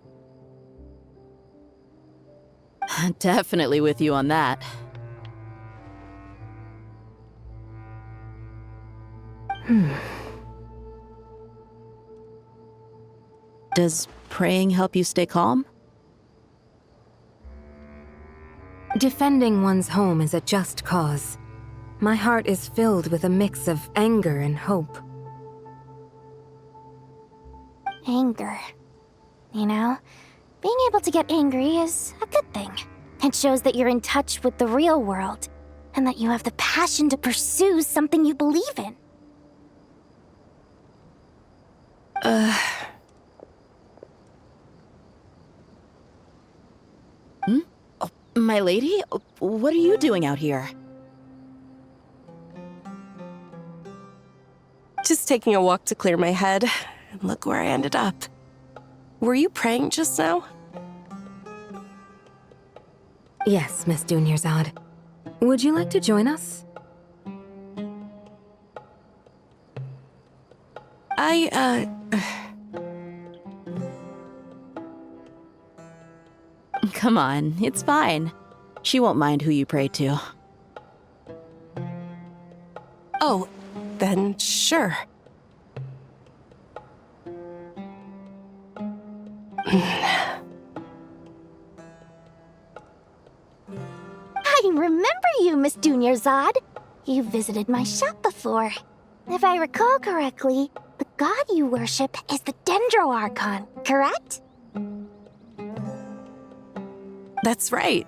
Definitely with you on that. Does praying help you stay calm? Defending one's home is a just cause. My heart is filled with a mix of anger and hope. Anger. You know, being able to get angry is a good thing. It shows that you're in touch with the real world, and that you have the passion to pursue something you believe in. Oh, my lady? What are you doing out here? Just taking a walk to clear my head, and look where I ended up. Were you praying just now? Yes, Miss Dunyarzad. Would you like to join us? Come on, it's fine. She won't mind who you pray to. Oh, then sure. I remember you, Miss Dunyarzad. You visited my shop before. If I recall correctly, the god you worship is the Dendro Archon, correct? That's right.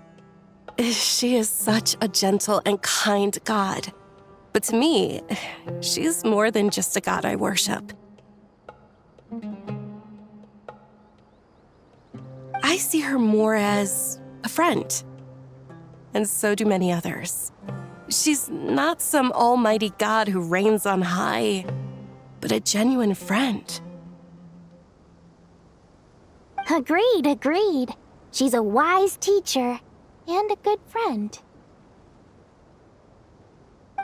She is such a gentle and kind god. But to me, she's more than just a god I worship. I see her more as a friend. And so do many others. She's not some almighty god who reigns on high, but a genuine friend. Agreed. She's a wise teacher and a good friend.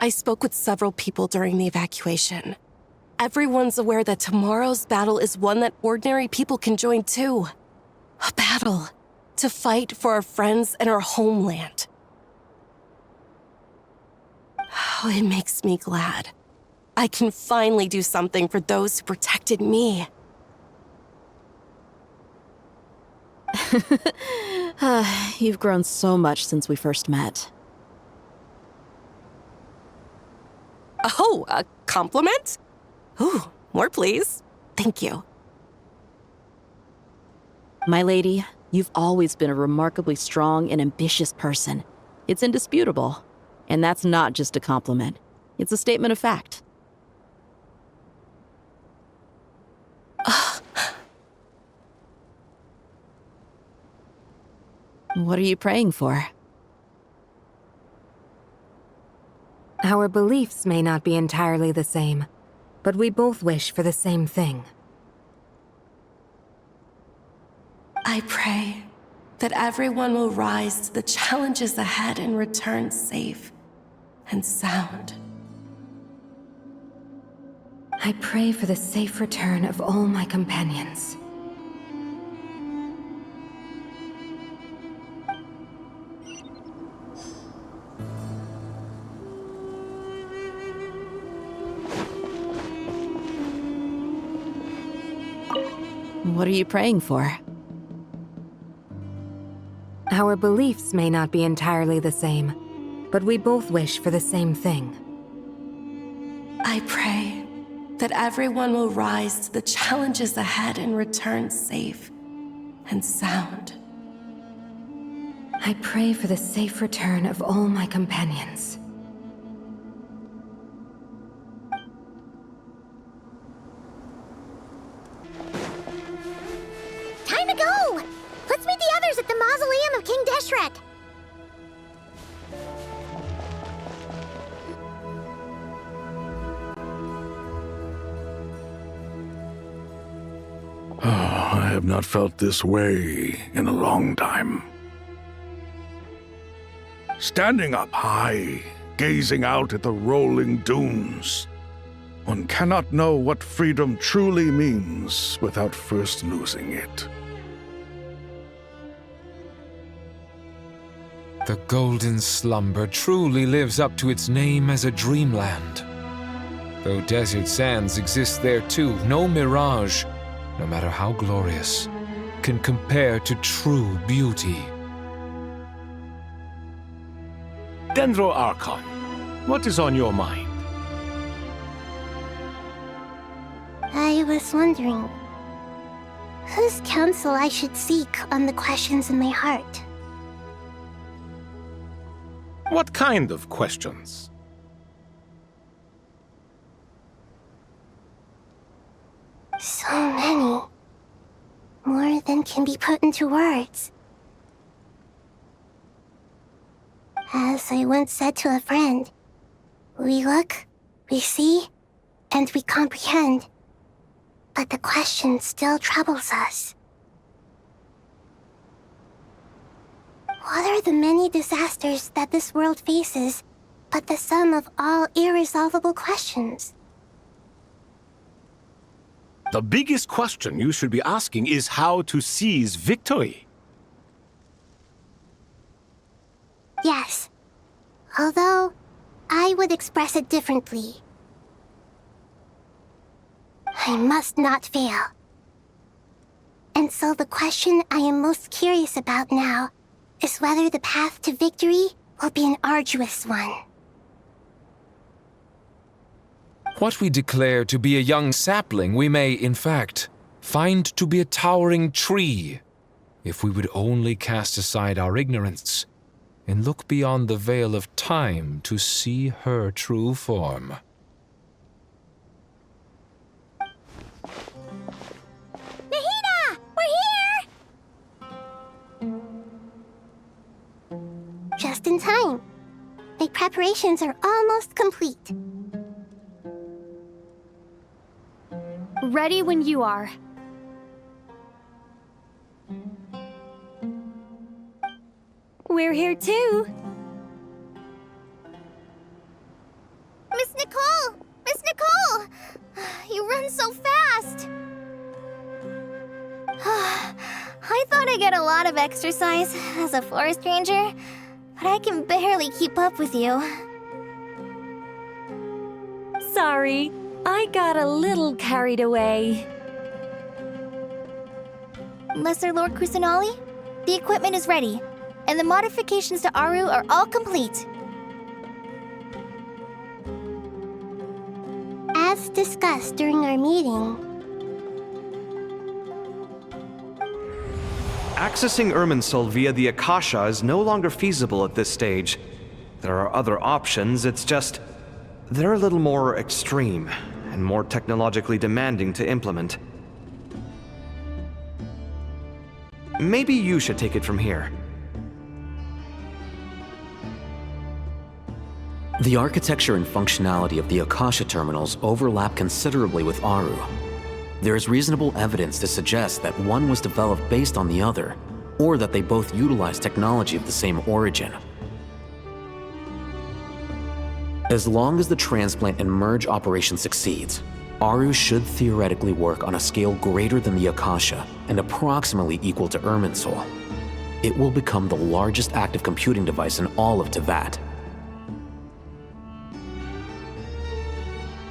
I spoke with several people during the evacuation. Everyone's aware that tomorrow's battle is one that ordinary people can join too. A battle to fight for our friends and our homeland. Oh, it makes me glad. I can finally do something for those who protected me. You've grown so much since we first met. Oh, a compliment? Ooh, more please. Thank you. My lady, you've always been a remarkably strong and ambitious person. It's indisputable. And that's not just a compliment. It's a statement of fact. What are you praying for? Our beliefs may not be entirely the same, but we both wish for the same thing. I pray that everyone will rise to the challenges ahead and return safe and sound. I pray for the safe return of all my companions. What are you praying for? Our beliefs may not be entirely the same, but we both wish for the same thing. I pray that everyone will rise to the challenges ahead and return safe and sound. I pray for the safe return of all my companions. Time to go! Let's meet the others at the Mausoleum of King Deshret. I have not felt this way in a long time. Standing up high, gazing out at the rolling dunes, one cannot know what freedom truly means without first losing it. The golden slumber truly lives up to its name as a dreamland. Though desert sands exist there too, no mirage, no matter how glorious, can compare to true beauty. Dendro Archon, what is on your mind? I was wondering whose counsel I should seek on the questions in my heart. What kind of questions? So many. More than can be put into words. As I once said to a friend, we look, we see, and we comprehend. But the question still troubles us. What are the many disasters that this world faces, but the sum of all irresolvable questions? The biggest question you should be asking is how to seize victory. Yes. Although, I would express it differently. I must not fail. And so the question I am most curious about now is whether the path to victory will be an arduous one. What we declare to be a young sapling, we may, in fact, find to be a towering tree, if we would only cast aside our ignorance and look beyond the veil of time to see her true form. Nahida! We're here! Just in time. My preparations are almost complete. Ready when you are. We're here too. Miss Nicole! Miss Nicole! You run so fast! I thought I'd get a lot of exercise as a forest ranger, but I can barely keep up with you. Sorry, I got a little carried away. Lesser Lord Kusanali, the equipment is ready, and the modifications to Aru are all complete. As discussed during our meeting, Accessing Irminsul via the Akasha is no longer feasible at this stage. There are other options, it's just they're a little more extreme and more technologically demanding to implement. Maybe you should take it from here. The architecture and functionality of the Akasha terminals overlap considerably with Aru. There is reasonable evidence to suggest that one was developed based on the other, or that they both utilize technology of the same origin. As long as the transplant and merge operation succeeds, Aru should theoretically work on a scale greater than the Akasha and approximately equal to Irminsul. It will become the largest active computing device in all of Teyvat.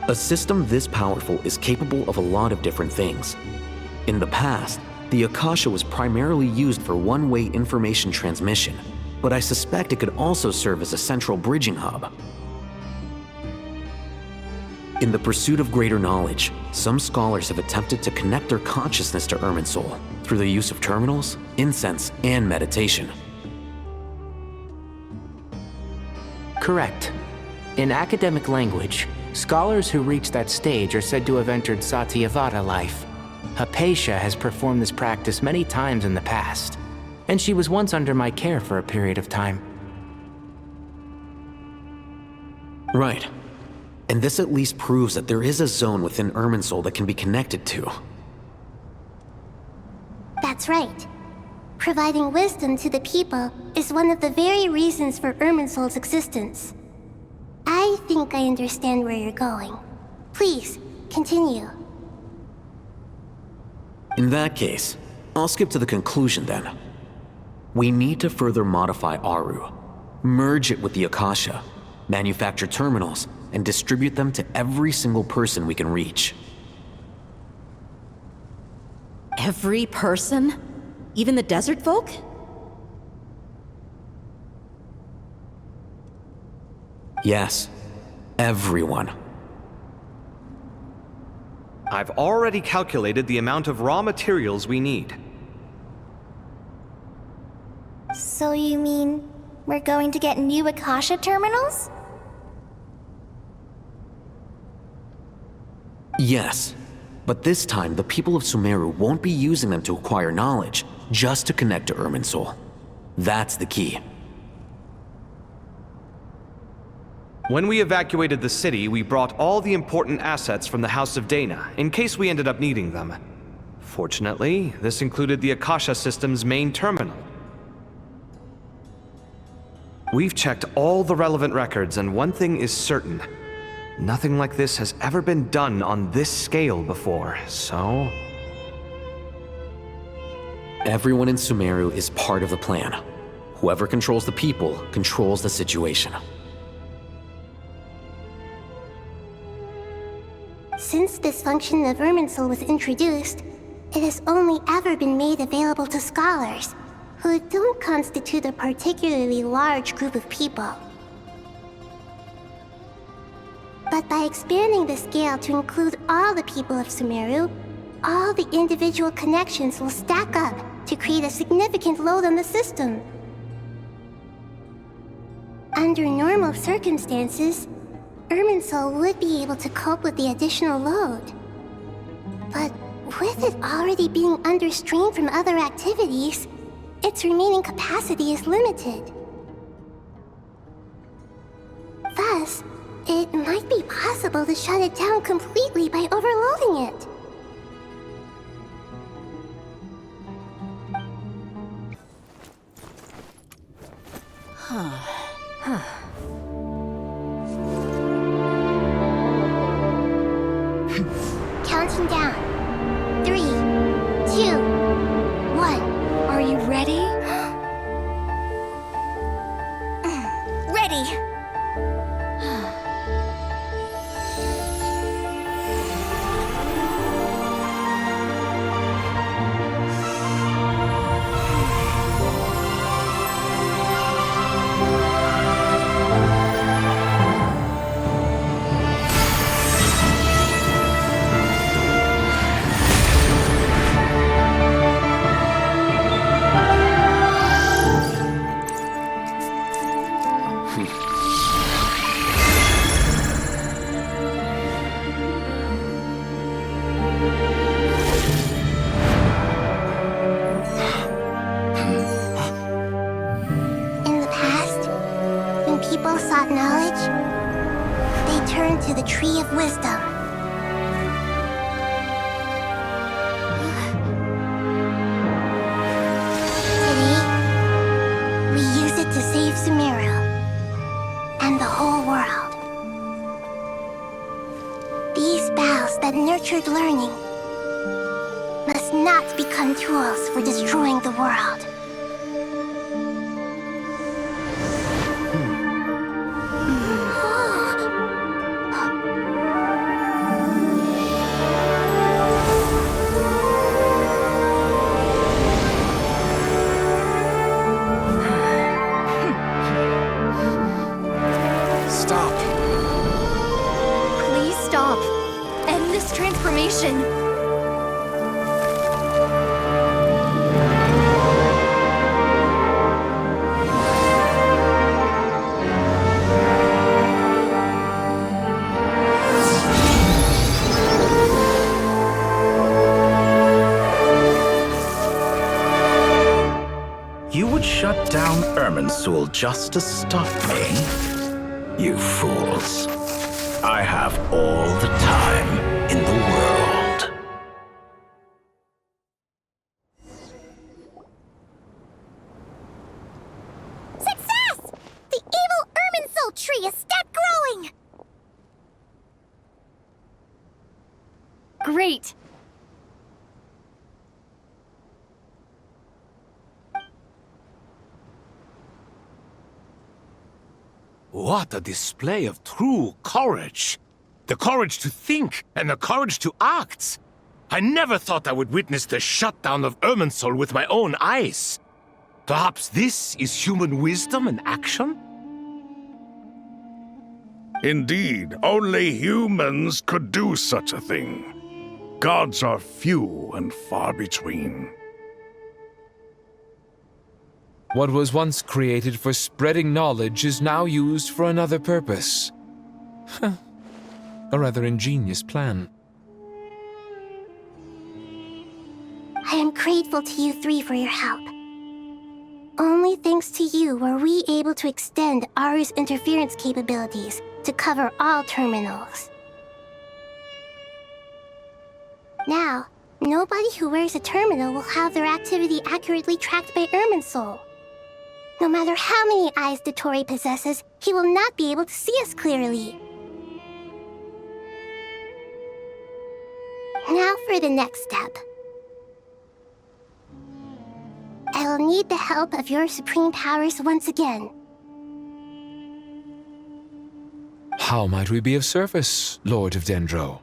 A system this powerful is capable of a lot of different things. In the past, the Akasha was primarily used for one-way information transmission, but I suspect it could also serve as a central bridging hub. In the pursuit of greater knowledge, some scholars have attempted to connect their consciousness to Irminsul through the use of terminals, incense, and meditation. Correct. In academic language, scholars who reach that stage are said to have entered Satyavada life. Hypatia has performed this practice many times in the past, and she was once under my care for a period of time. Right. And this at least proves that there is a zone within Irminsul that can be connected to. That's right. Providing wisdom to the people is one of the very reasons for Irminsul's existence. I think I understand where you're going. Please, continue. In that case, I'll skip to the conclusion then. We need to further modify Aru, merge it with the Akasha, manufacture terminals, and distribute them to every single person we can reach. Every person? Even the desert folk? Yes, everyone. I've already calculated the amount of raw materials we need. So you mean we're going to get new Akasha terminals? Yes, but this time the people of Sumeru won't be using them to acquire knowledge, just to connect to Irminsul. That's the key. When we evacuated the city, we brought all the important assets from the House of Dana, in case we ended up needing them. Fortunately, this included the Akasha system's main terminal. We've checked all the relevant records, and one thing is certain. Nothing like this has ever been done on this scale before, so... Everyone in Sumeru is part of the plan. Whoever controls the people controls the situation. Since this function of Irminsul was introduced, it has only ever been made available to scholars, who don't constitute a particularly large group of people. But by expanding the scale to include all the people of Sumeru, all the individual connections will stack up to create a significant load on the system. Under normal circumstances, Irminsul would be able to cope with the additional load. But with it already being under strain from other activities, its remaining capacity is limited. Thus, it might be possible to shut it down completely by overloading it. Counting down. 3, 2, 1. Are you ready? Ready! return to the Tree of Wisdom. Today, we use it to save Sumeru and the whole world. These boughs that nurtured learning must not become tools for destroying the world. Stop. Please stop. End this transformation. You would shut down Irminsul just to stop me? You fools. I have all the time in the world. Success! The evil Irminsul tree has stopped growing! Great. What a display of true courage! The courage to think and the courage to act! I never thought I would witness the shutdown of Irminsul with my own eyes. Perhaps this is human wisdom in action? Indeed, only humans could do such a thing. Gods are few and far between. What was once created for spreading knowledge is now used for another purpose. A rather ingenious plan. I am grateful to you three for your help. Only thanks to you were we able to extend Aru's interference capabilities to cover all terminals. Now, nobody who wears a terminal will have their activity accurately tracked by Irminsul. No matter how many eyes Dottore possesses, he will not be able to see us clearly. Now for the next step. I will need the help of your supreme powers once again. How might we be of service, Lord of Dendro?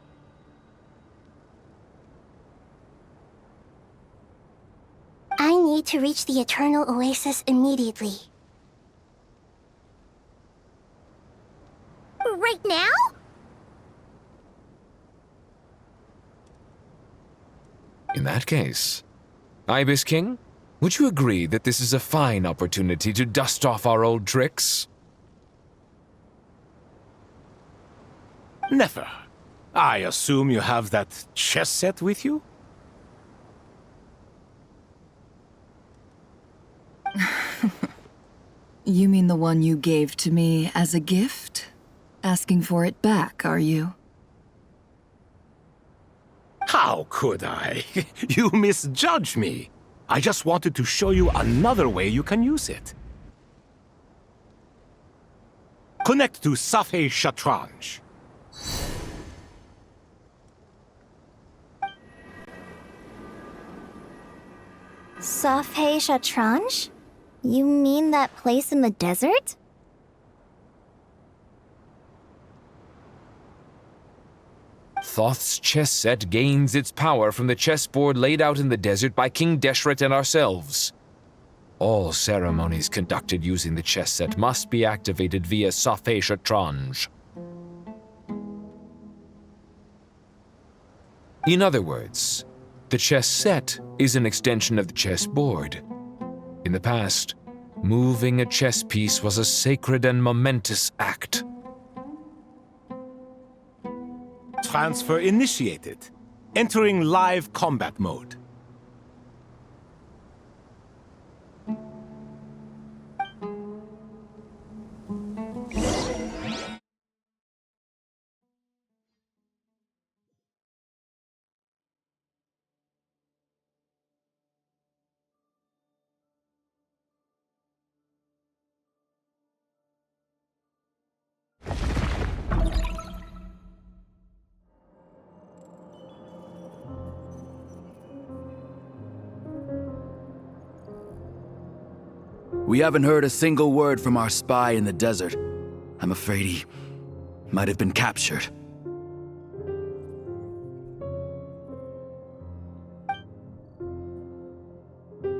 I need to reach the Eternal Oasis immediately. Right now? In that case, Ibis King, would you agree that this is a fine opportunity to dust off our old tricks? Never. I assume you have that chess set with you? You mean the one you gave to me as a gift? Asking for it back, are you? How could I? You misjudge me. I just wanted to show you another way you can use it. Connect to Safhe Shatranj. Safhe Shatranj? You mean that place in the desert? Thoth's chess set gains its power from the chessboard laid out in the desert by King Deshret and ourselves. All ceremonies conducted using the chess set must be activated via Safhe Shatranj. In other words, the chess set is an extension of the chessboard. In the past, moving a chess piece was a sacred and momentous act. Transfer initiated. Entering live combat mode. We haven't heard a single word from our spy in the desert. I'm afraid he might have been captured.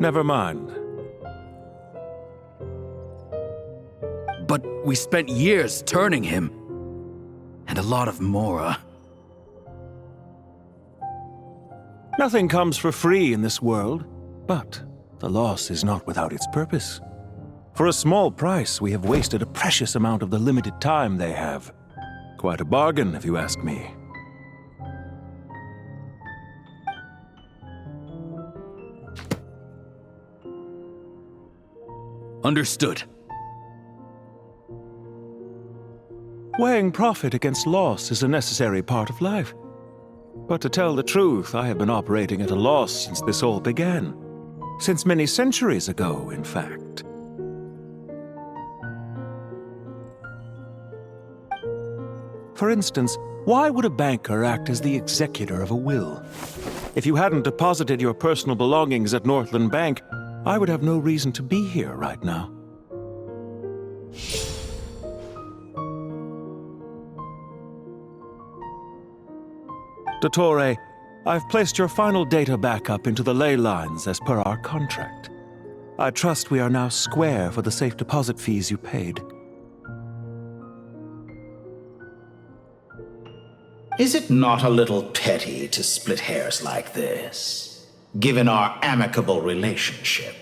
Never mind. But we spent years turning him. And a lot of Mora. Nothing comes for free in this world, but the loss is not without its purpose. For a small price, we have wasted a precious amount of the limited time they have. Quite a bargain, if you ask me. Understood. Weighing profit against loss is a necessary part of life. But to tell the truth, I have been operating at a loss since this all began. Since many centuries ago, in fact. For instance, why would a banker act as the executor of a will? If you hadn't deposited your personal belongings at Northland Bank, I would have no reason to be here right now. Dottore, I've placed your final data backup into the ley lines as per our contract. I trust we are now square for the safe deposit fees you paid. Is it not a little petty to split hairs like this, given our amicable relationship?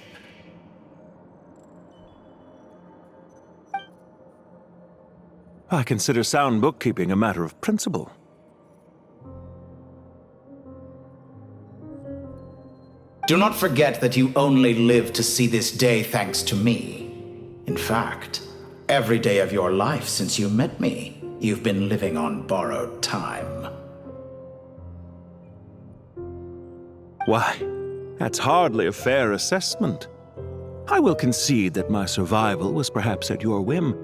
I consider sound bookkeeping a matter of principle. Do not forget that you only live to see this day thanks to me. In fact, every day of your life since you met me, you've been living on borrowed time. Why, that's hardly a fair assessment. I will concede that my survival was perhaps at your whim,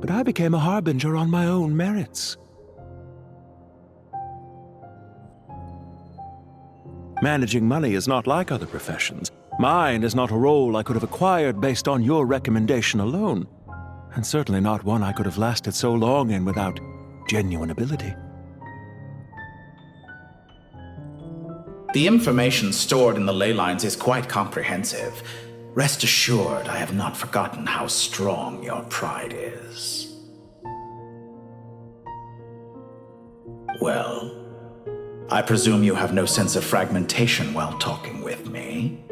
but I became a harbinger on my own merits. Managing money is not like other professions. Mine is not a role I could have acquired based on your recommendation alone, and certainly not one I could have lasted so long in without genuine ability. The information stored in the ley lines is quite comprehensive. Rest assured, I have not forgotten how strong your pride is. Well, I presume you have no sense of fragmentation while talking with me.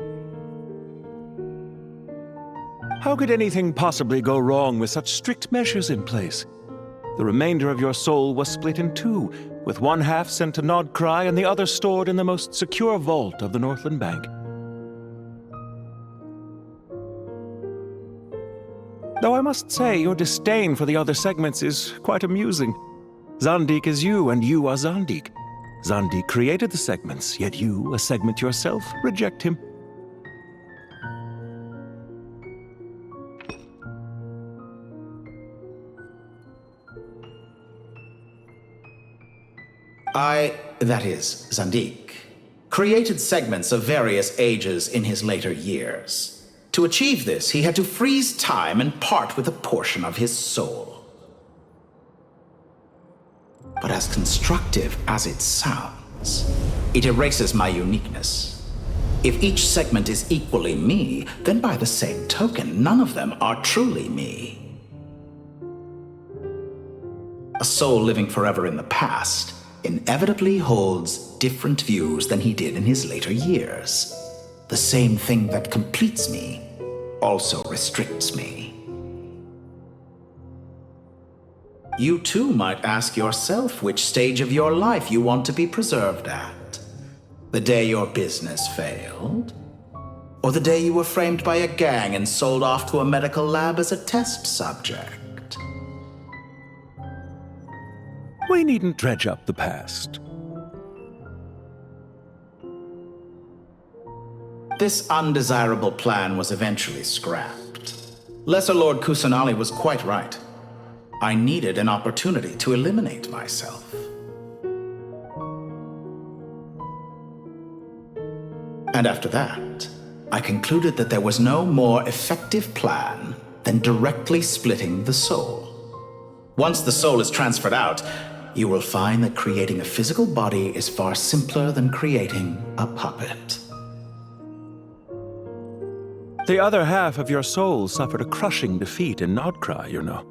How could anything possibly go wrong with such strict measures in place? The remainder of your soul was split in two, with one half sent to Nod Krai and the other stored in the most secure vault of the Northland Bank. Though I must say, your disdain for the other segments is quite amusing. Zandik is you, and you are Zandik. Zandik created the segments, yet you, a segment yourself, reject him. That is, Zandik, created segments of various ages in his later years. To achieve this, he had to freeze time and part with a portion of his soul. But as constructive as it sounds, it erases my uniqueness. If each segment is equally me, then by the same token, none of them are truly me. A soul living forever in the past inevitably holds different views than he did in his later years. The same thing that completes me also restricts me. You too might ask yourself which stage of your life you want to be preserved at. The day your business failed? Or the day you were framed by a gang and sold off to a medical lab as a test subject? We needn't dredge up the past. This undesirable plan was eventually scrapped. Lesser Lord Kusanali was quite right. I needed an opportunity to eliminate myself. And after that, I concluded that there was no more effective plan than directly splitting the soul. Once the soul is transferred out, you will find that creating a physical body is far simpler than creating a puppet. The other half of your soul suffered a crushing defeat in Nod Krai, you know.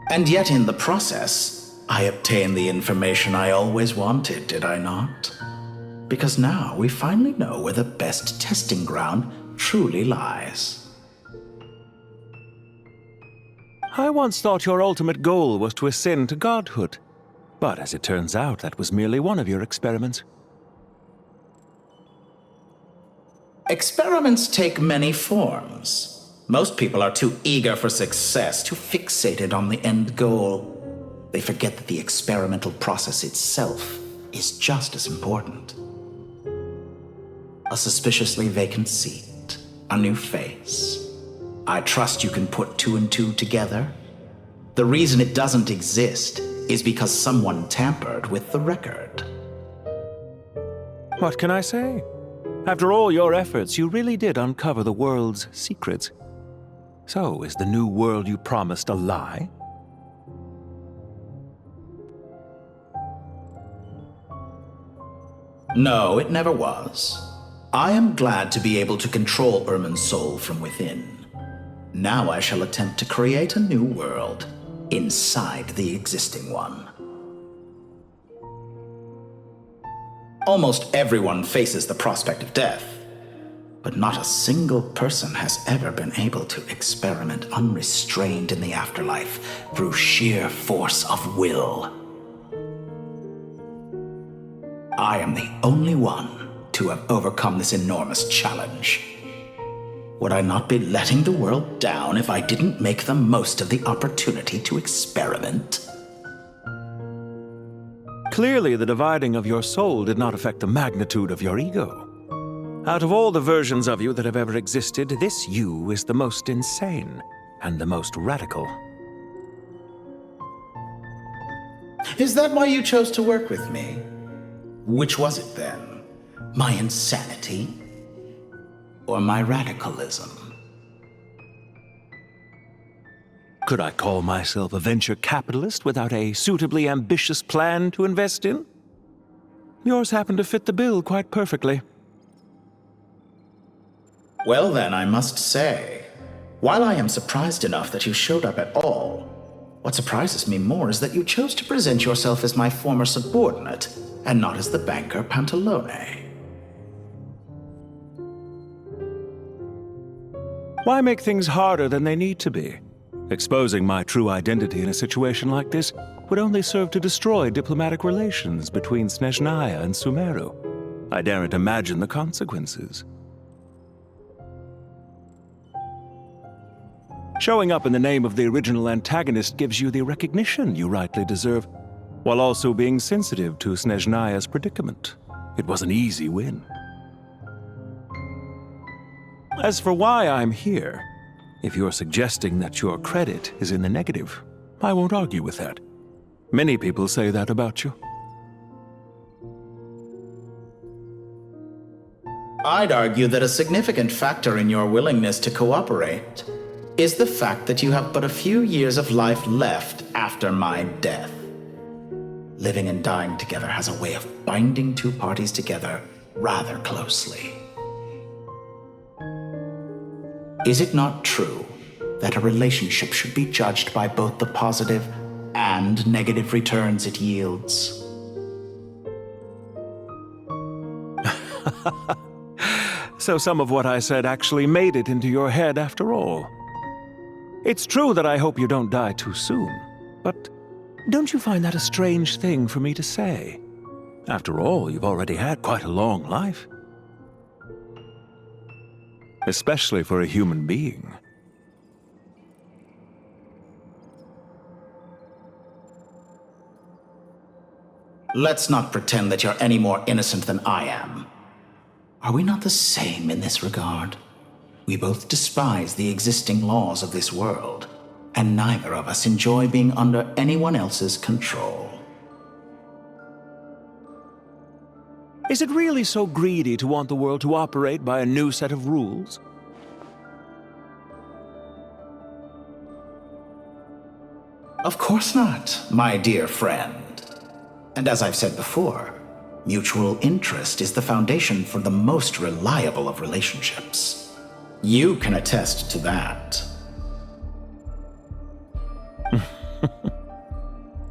And yet in the process, I obtained the information I always wanted, did I not? Because now we finally know where the best testing ground truly lies. I once thought your ultimate goal was to ascend to godhood, but as it turns out, that was merely one of your experiments. Experiments take many forms. Most people are too eager for success, too fixated on the end goal. They forget that the experimental process itself is just as important. A suspiciously vacant seat, a new face. I trust you can put two and two together. The reason it doesn't exist is because someone tampered with the record. What can I say? After all your efforts, you really did uncover the world's secrets. So, is the new world you promised a lie? No, it never was. I am glad to be able to control Irminsul from within. Now I shall attempt to create a new world inside the existing one. Almost everyone faces the prospect of death, but not a single person has ever been able to experiment unrestrained in the afterlife through sheer force of will. I am the only one to have overcome this enormous challenge. Would I not be letting the world down if I didn't make the most of the opportunity to experiment? Clearly, the dividing of your soul did not affect the magnitude of your ego. Out of all the versions of you that have ever existed, this you is the most insane and the most radical. Is that why you chose to work with me? Which was it then? My insanity? Or my radicalism? Could I call myself a venture capitalist without a suitably ambitious plan to invest in? Yours happened to fit the bill quite perfectly. Well then, I must say, while I am surprised enough that you showed up at all, what surprises me more is that you chose to present yourself as my former subordinate, and not as the banker Pantalone. Why make things harder than they need to be? Exposing my true identity in a situation like this would only serve to destroy diplomatic relations between Snezhnaya and Sumeru. I daren't imagine the consequences. Showing up in the name of the original antagonist gives you the recognition you rightly deserve, while also being sensitive to Snezhnaya's predicament. It was an easy win. As for why I'm here, if you're suggesting that your credit is in the negative, I won't argue with that. Many people say that about you. I'd argue that a significant factor in your willingness to cooperate is the fact that you have but a few years of life left after my death. Living and dying together has a way of binding two parties together rather closely. Is it not true that a relationship should be judged by both the positive and negative returns it yields? So some of what I said actually made it into your head after all. It's true that I hope you don't die too soon, but don't you find that a strange thing for me to say? After all, you've already had quite a long life. Especially for a human being. Let's not pretend that you're any more innocent than I am. Are we not the same in this regard? We both despise the existing laws of this world, and neither of us enjoy being under anyone else's control. Is it really so greedy to want the world to operate by a new set of rules? Of course not, my dear friend. And as I've said before, mutual interest is the foundation for the most reliable of relationships. You can attest to that.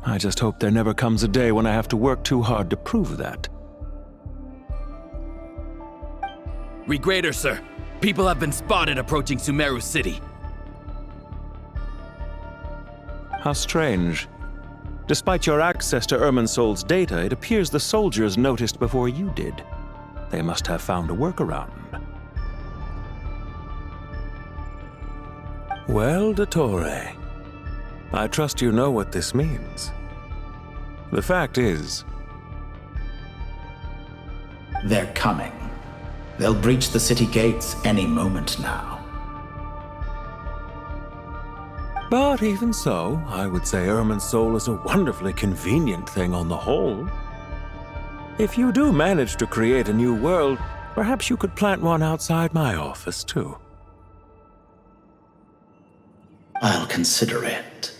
I just hope there never comes a day when I have to work too hard to prove that. Regrader, sir. People have been spotted approaching Sumeru City. How strange. Despite your access to Irminsul's data, it appears the soldiers noticed before you did. They must have found a workaround. Well, Dottore, I trust you know what this means. The fact is... They're coming. They'll breach the city gates any moment now. But even so, I would say Irminsul is a wonderfully convenient thing on the whole. If you do manage to create a new world, perhaps you could plant one outside my office, too. I'll consider it.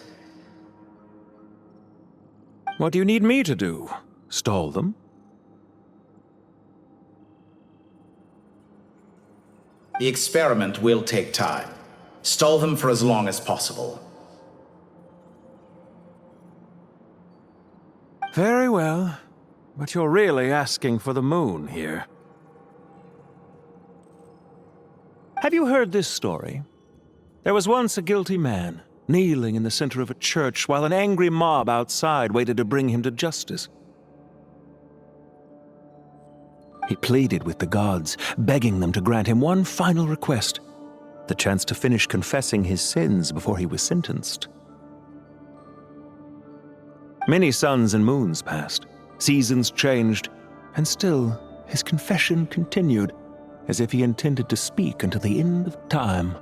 What do you need me to do? Stall them? The experiment will take time. Stall them for as long as possible. Very well, but you're really asking for the moon here. Have you heard this story? There was once a guilty man, kneeling in the center of a church while an angry mob outside waited to bring him to justice. He pleaded with the gods, begging them to grant him one final request, the chance to finish confessing his sins before he was sentenced. Many suns and moons passed, seasons changed, and still his confession continued, as if he intended to speak until the end of time.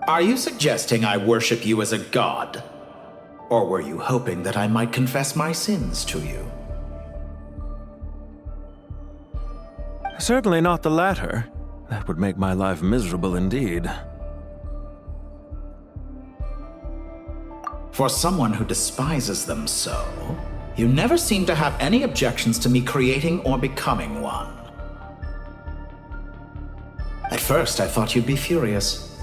Are you suggesting I worship you as a god? Or were you hoping that I might confess my sins to you? Certainly not the latter. That would make my life miserable indeed. For someone who despises them so, you never seem to have any objections to me creating or becoming one. At first, I thought you'd be furious.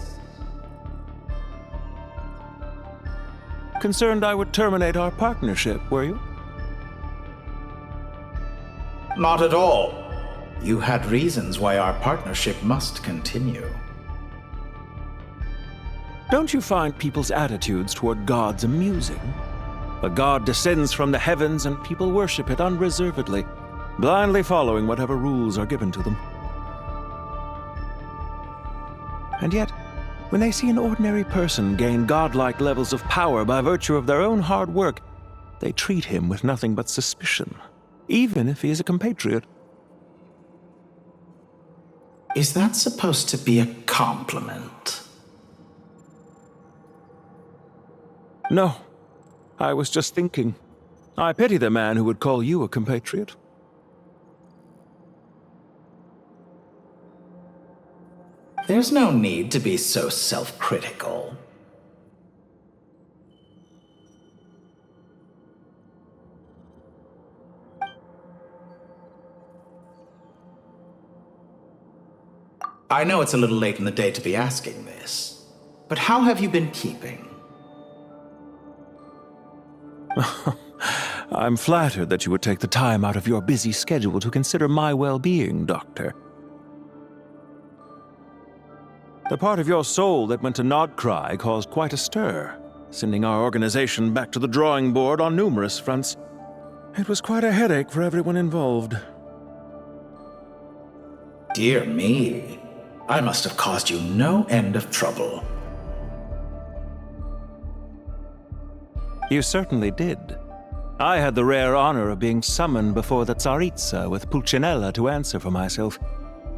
Concerned I would terminate our partnership, were you? Not at all. You had reasons why our partnership must continue. Don't you find people's attitudes toward gods amusing? A god descends from the heavens and people worship it unreservedly, blindly following whatever rules are given to them. And yet, when they see an ordinary person gain godlike levels of power by virtue of their own hard work, they treat him with nothing but suspicion, even if he is a compatriot. Is that supposed to be a compliment? No. I was just thinking. I pity the man who would call you a compatriot. There's no need to be so self-critical. I know it's a little late in the day to be asking this, but how have you been keeping? I'm flattered that you would take the time out of your busy schedule to consider my well-being, Doctor. The part of your soul that went to Nod Krai caused quite a stir, sending our organization back to the drawing board on numerous fronts. It was quite a headache for everyone involved. Dear me, I must have caused you no end of trouble. You certainly did. I had the rare honor of being summoned before the Tsaritsa with Pulcinella to answer for myself.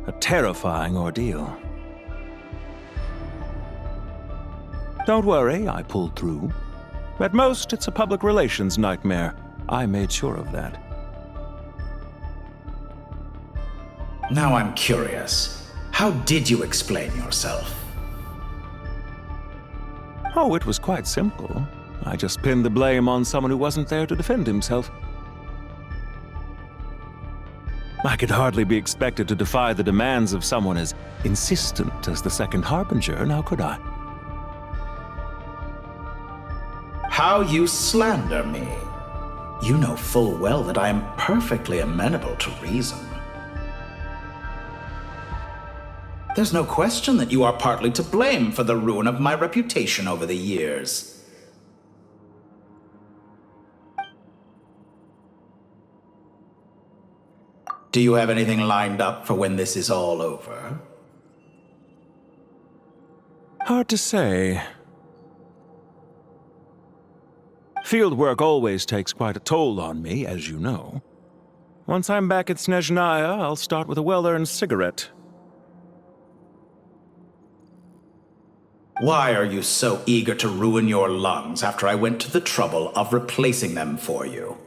A terrifying ordeal. Don't worry, I pulled through. At most, it's a public relations nightmare. I made sure of that. Now I'm curious. How did you explain yourself? Oh, it was quite simple. I just pinned the blame on someone who wasn't there to defend himself. I could hardly be expected to defy the demands of someone as insistent as the Second Harbinger, now could I? How you slander me. You know full well that I am perfectly amenable to reason. There's no question that you are partly to blame for the ruin of my reputation over the years. Do you have anything lined up for when this is all over? Hard to say. Field work always takes quite a toll on me, as you know. Once I'm back at Snezhnaya, I'll start with a well-earned cigarette. Why are you so eager to ruin your lungs after I went to the trouble of replacing them for you?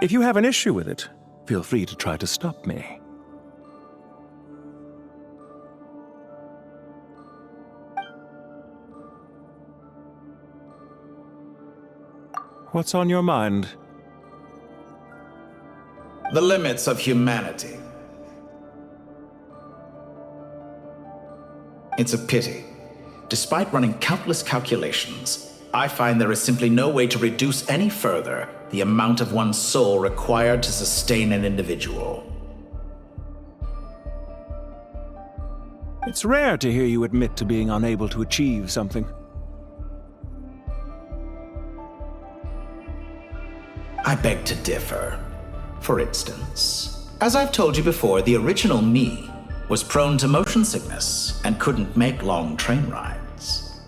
If you have an issue with it, feel free to try to stop me. What's on your mind? The limits of humanity. It's a pity. Despite running countless calculations, I find there is simply no way to reduce any further the amount of one's soul required to sustain an individual. It's rare to hear you admit to being unable to achieve something. I beg to differ. For instance, as I've told you before, the original me was prone to motion sickness and couldn't make long train rides.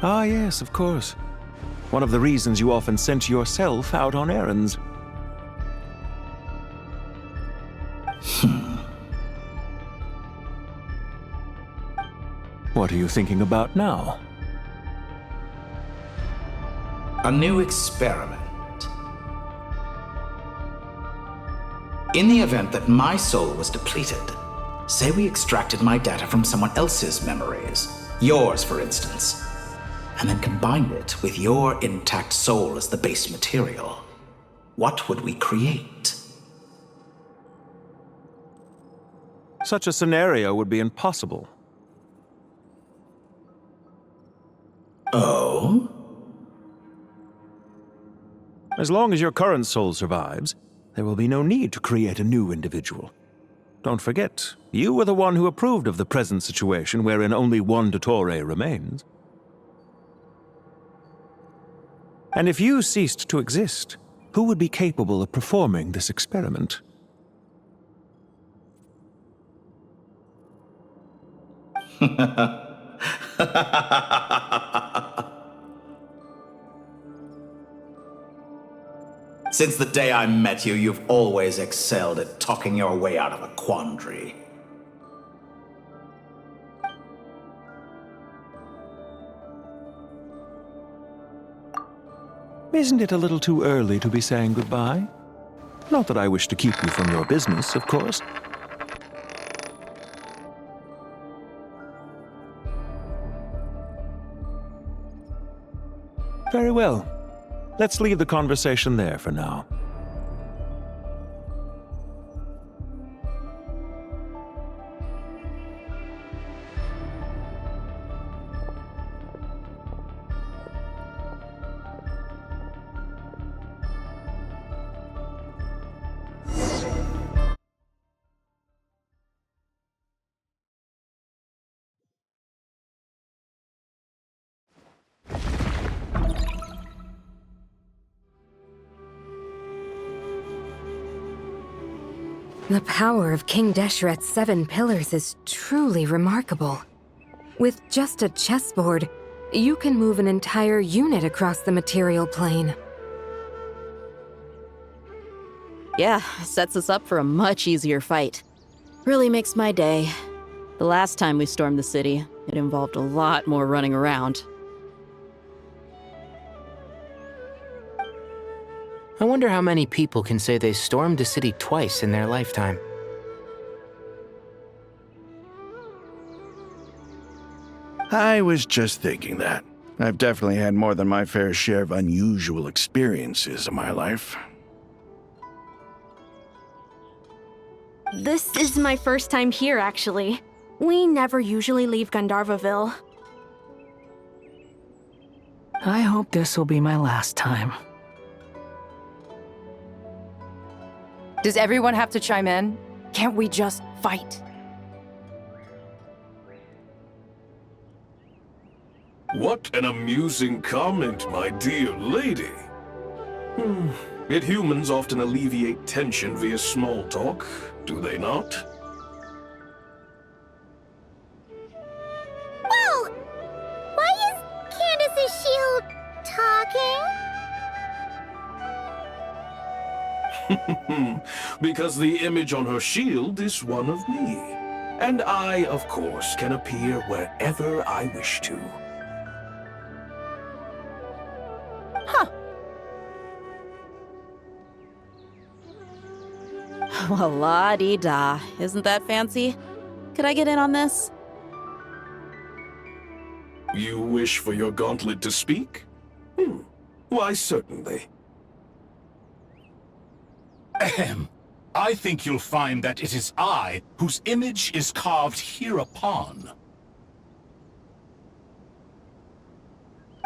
Ah, yes, of course. One of the reasons you often sent yourself out on errands. What are you thinking about now? A new experiment. In the event that my soul was depleted, say we extracted my data from someone else's memories, yours for instance, and then combined it with your intact soul as the base material, what would we create? Such a scenario would be impossible. Oh? As long as your current soul survives, there will be no need to create a new individual. Don't forget, you were the one who approved of the present situation wherein only one Dottore remains. And if you ceased to exist, who would be capable of performing this experiment? Since the day I met you, you've always excelled at talking your way out of a quandary. Isn't it a little too early to be saying goodbye? Not that I wish to keep you from your business, of course. Very well. Let's leave the conversation there for now. The power of King Deshret's 7 pillars is truly remarkable. With just a chessboard, you can move an entire unit across the material plane. Yeah, sets us up for a much easier fight. Really makes my day. The last time we stormed the city, it involved a lot more running around. I wonder how many people can say they stormed a city twice in their lifetime. I was just thinking that. I've definitely had more than my fair share of unusual experiences in my life. This is my first time here, actually. We never usually leave Gandharvaville. I hope this will be my last time. Does everyone have to chime in? Can't we just fight? What an amusing comment, my dear lady. Yet humans often alleviate tension via small talk, do they not? Whoa! Why is Candace's shield talking? Because the image on her shield is one of me. And I, of course, can appear wherever I wish to. Well, la-dee-da. Isn't that fancy? Could I get in on this? You wish for your gauntlet to speak? Why, certainly. Ahem. I think you'll find that it is I whose image is carved hereupon.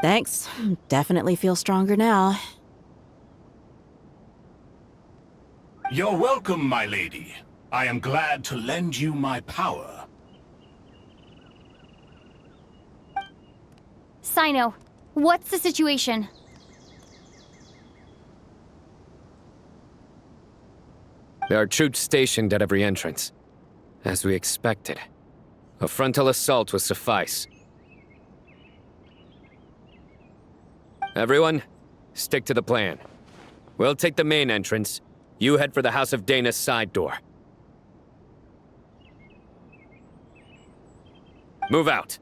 Thanks. Definitely feel stronger now. You're welcome, my lady. I am glad to lend you my power. Sino, what's the situation? There are troops stationed at every entrance. As we expected. A frontal assault will suffice. Everyone, stick to the plan. We'll take the main entrance. You head for the House of Dana's side door. Move out.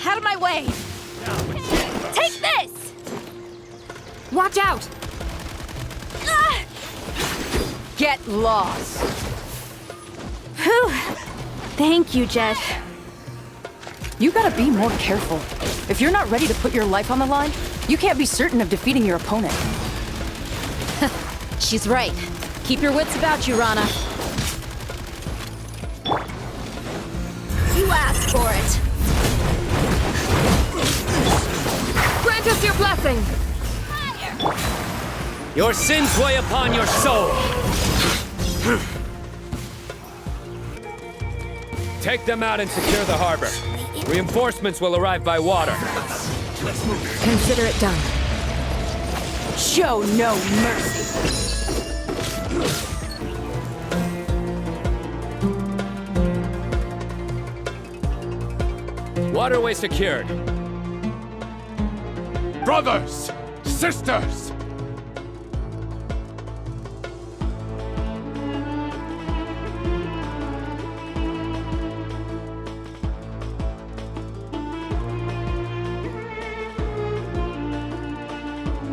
Out of my way! Take this! Watch out! Get lost! Whew. Thank you, Jet. You gotta be more careful. If you're not ready to put your life on the line, you can't be certain of defeating your opponent. She's right. Keep your wits about you, Rana. You asked for it! Grant us your blessing! Your sins weigh upon your soul! Take them out and secure the harbor. Reinforcements will arrive by water. Consider it done. Show no mercy. Waterway secured. Brothers! Sisters!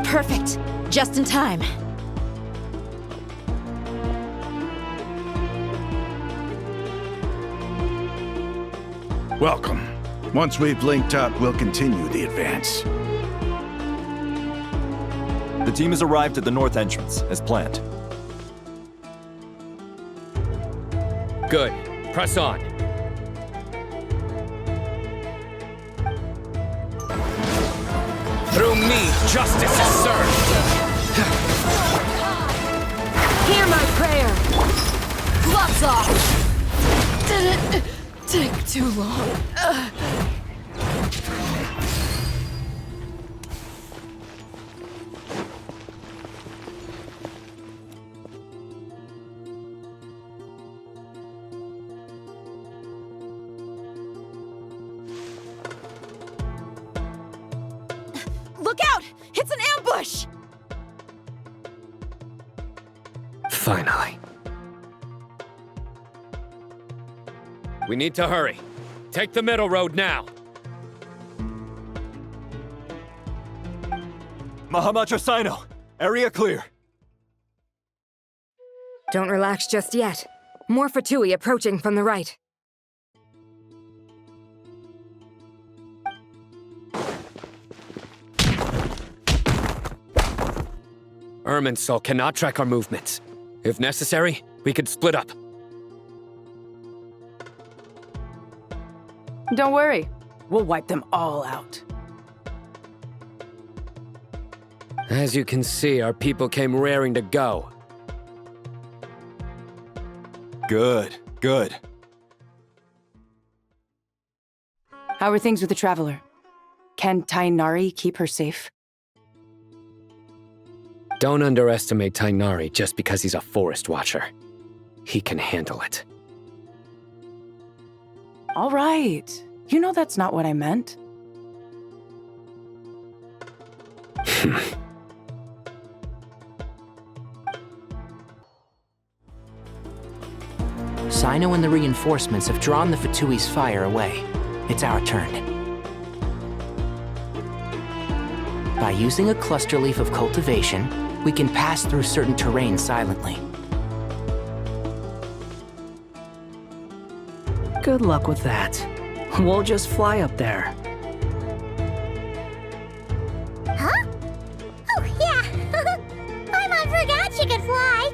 Perfect. Just in time. Welcome. Once we've linked up, we'll continue the advance. The team has arrived at the north entrance, as planned. Good. Press on. Through me, justice is served. Hear my prayer. Gloves off! Did it take too long? Look out! It's an ambush! Finally. We need to hurry. take the middle road now. Mahamatra Sino, area clear. Don't relax just yet. More Fatui approaching from the right. Irminsul cannot track our movements. If necessary, we could split up. Don't worry. We'll wipe them all out. As you can see, our people came raring to go. Good, good. How are things with the Traveler? Can Tainari keep her safe? Don't underestimate Tainari just because he's a forest watcher. He can handle it. All right. You know that's not what I meant. Sino and the reinforcements have drawn the Fatui's fire away. It's our turn. By using a cluster leaf of cultivation, we can pass through certain terrain silently. Good luck with that. We'll just fly up there. Huh? Oh, yeah! Paimon forgot she could fly!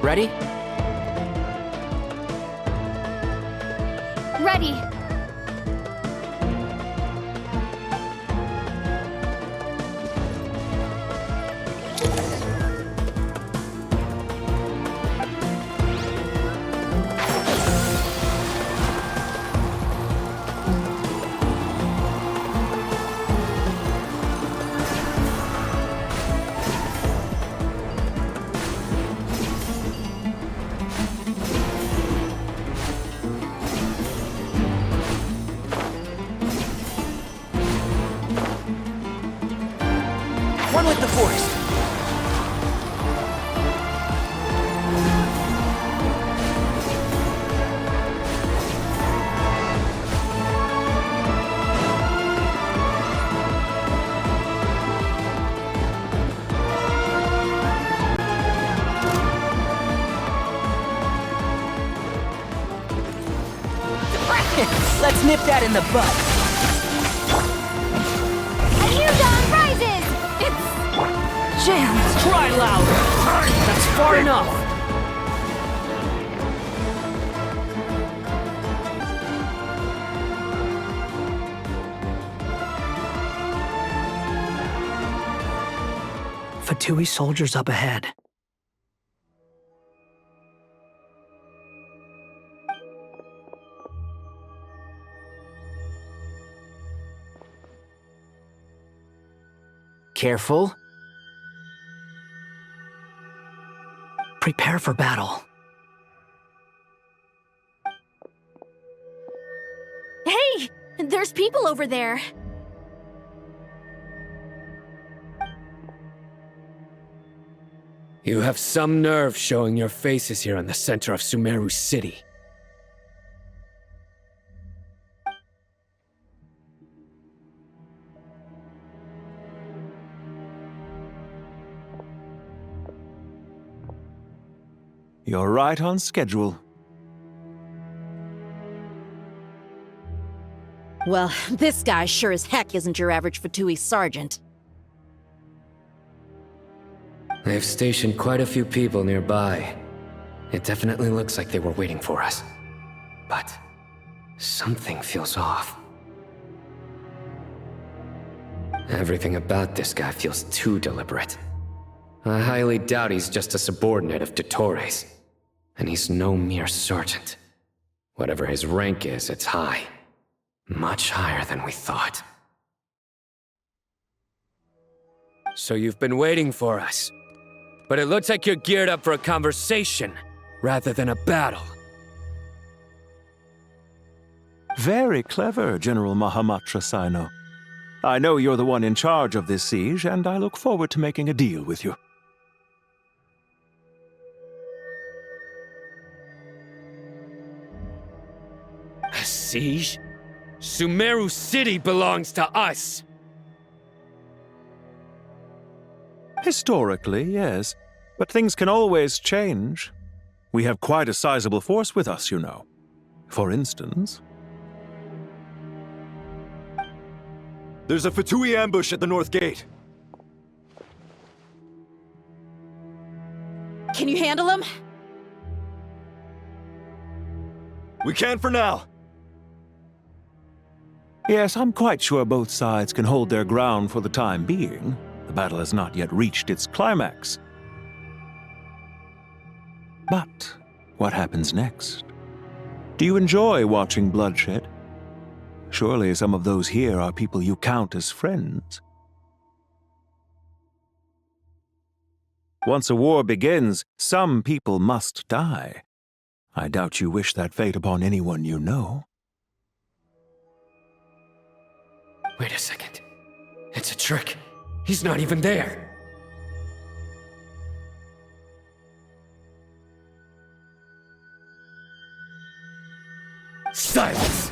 Ready? Ready. One with the force. Let's nip that in the bud. A new dawn rises! It's... Jams! Try louder! That's far enough! Fatui soldiers up ahead. Careful. Prepare for battle. Hey! There's people over there. You have some nerve showing your faces here in the center of Sumeru City. You're right on schedule. Well, this guy sure as heck isn't your average Fatui sergeant. They've stationed quite a few people nearby. It definitely looks like they were waiting for us. But something feels off. Everything about this guy feels too deliberate. I highly doubt he's just a subordinate of Dottores. And he's no mere sergeant. Whatever his rank is, it's high. Much higher than we thought. So you've been waiting for us. But it looks like you're geared up for a conversation, rather than a battle. Very clever, General Mahamatra Sino. I know you're the one in charge of this siege, and I look forward to making a deal with you. siege? Sumeru City belongs to us! Historically, yes. But things can always change. We have quite a sizable force with us, you know. For instance... There's a Fatui ambush at the north gate. Can you handle him? We can for now. Yes, I'm quite sure both sides can hold their ground for the time being. The battle has not yet reached its climax. But what happens next? Do you enjoy watching bloodshed? Surely some of those here are people you count as friends. Once a war begins, some people must die. I doubt you wish that fate upon anyone you know. Wait a second. It's a trick. He's not even there. Silence!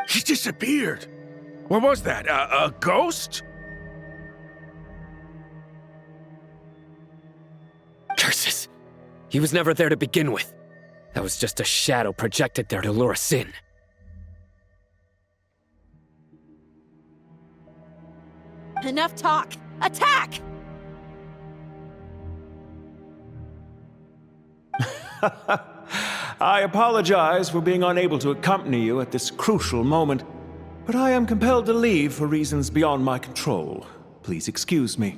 He disappeared. What was that? A ghost? Curses! He was never there to begin with. That was just a shadow projected there to lure us in. Enough talk! Attack! I apologize for being unable to accompany you at this crucial moment, but I am compelled to leave for reasons beyond my control. Please excuse me.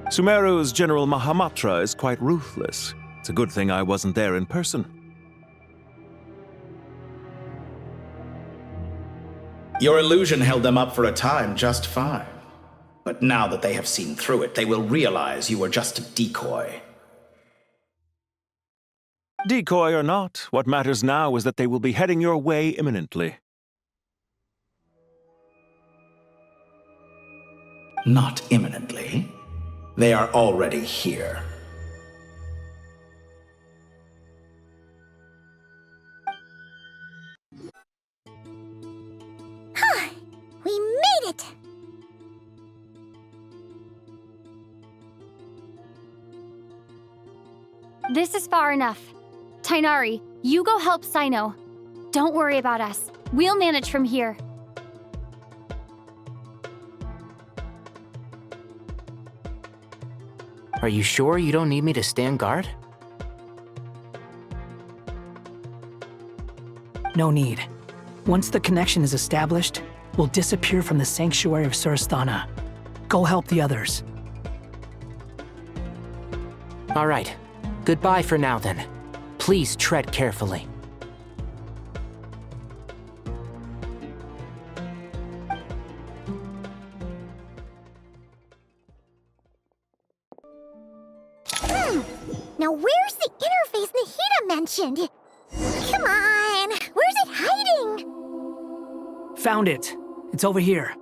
Sumeru's General Mahamatra is quite ruthless. It's a good thing I wasn't there in person. Your illusion held them up for a time just fine. But now that they have seen through it, they will realize you were just a decoy. Decoy or not, what matters now is that they will be heading your way imminently. Not imminently. They are already here. We made it! This is far enough. Tainari, you go help Sino. Don't worry about us. We'll manage from here. Are you sure you don't need me to stand guard? No need. Once the connection is established, we'll disappear from the sanctuary of Surasthana. Go help the others. All right. Goodbye for now, then. Please tread carefully. Now where's the interface Nahida mentioned? Come on! Where's it hiding? Found it. It's over here.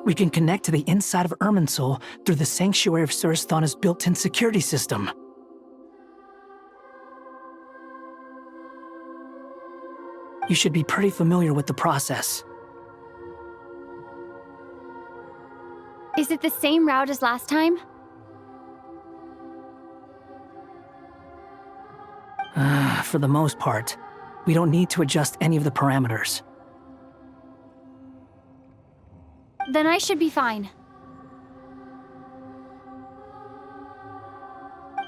We can connect to the inside of Irminsul through the Sanctuary of Surasthana's built-in security system. You should be pretty familiar with the process. Is it the same route as last time? For the most part, we don't need to adjust any of the parameters. Then I should be fine.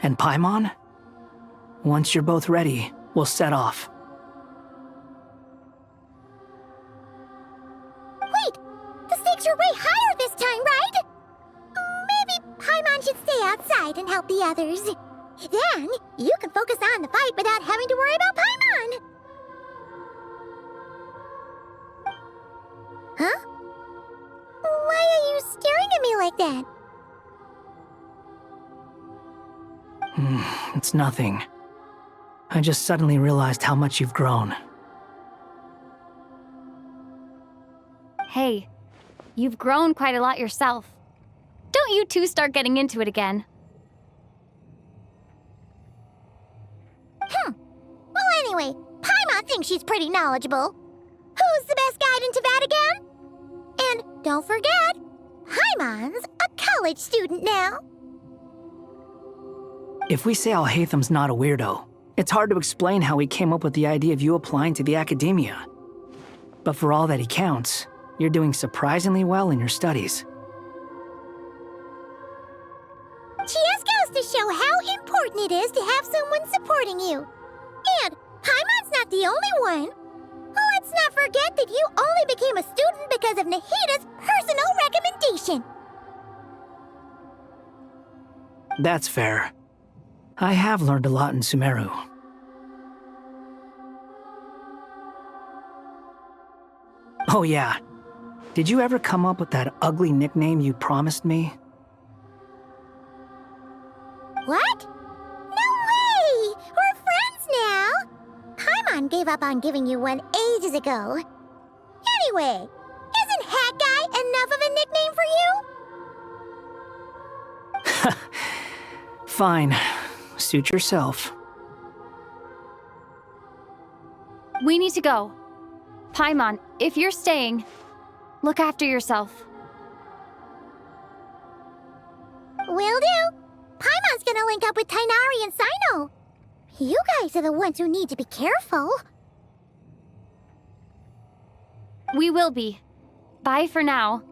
And Paimon? Once you're both ready, we'll set off. Wait! The stakes are way higher this time, right? Maybe Paimon should stay outside and help the others. Then, you can focus on the fight without having to worry about Paimon! Huh? Why are you staring at me like that? It's nothing. I just suddenly realized how much you've grown. Hey, you've grown quite a lot yourself. Don't you two start getting into it again. Well, anyway, Paimon thinks she's pretty knowledgeable. Who's the best guide into Vatican? And don't forget, Paimon's a college student now. If we say Alhatham's not a weirdo, it's hard to explain how he came up with the idea of you applying to the academia. But for all that he counts, you're doing surprisingly well in your studies. Just goes to show how important it is to have someone supporting you. And Paimon's not the only one. Let's not forget that you only became a student because of Nahida's personal recommendation. That's fair. I have learned a lot in Sumeru. Oh yeah. Did you ever come up with that ugly nickname you promised me? What? No way! We're friends now! Paimon gave up on giving you one ages ago. Anyway, isn't Hat Guy enough of a nickname for you? Fine. Suit yourself. We need to go. Paimon, if you're staying, look after yourself. Will do. Paimon's gonna link up with Tainari and Sino. You guys are the ones who need to be careful. We will be. Bye for now.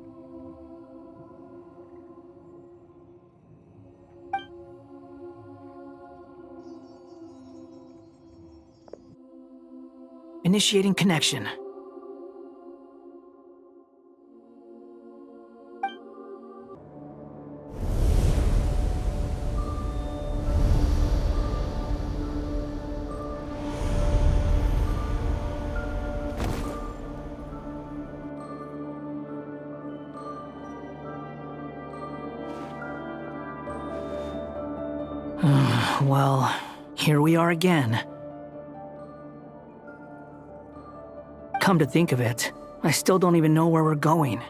Initiating connection. Well, here we are again. Come to think of it, I still don't even know where we're going.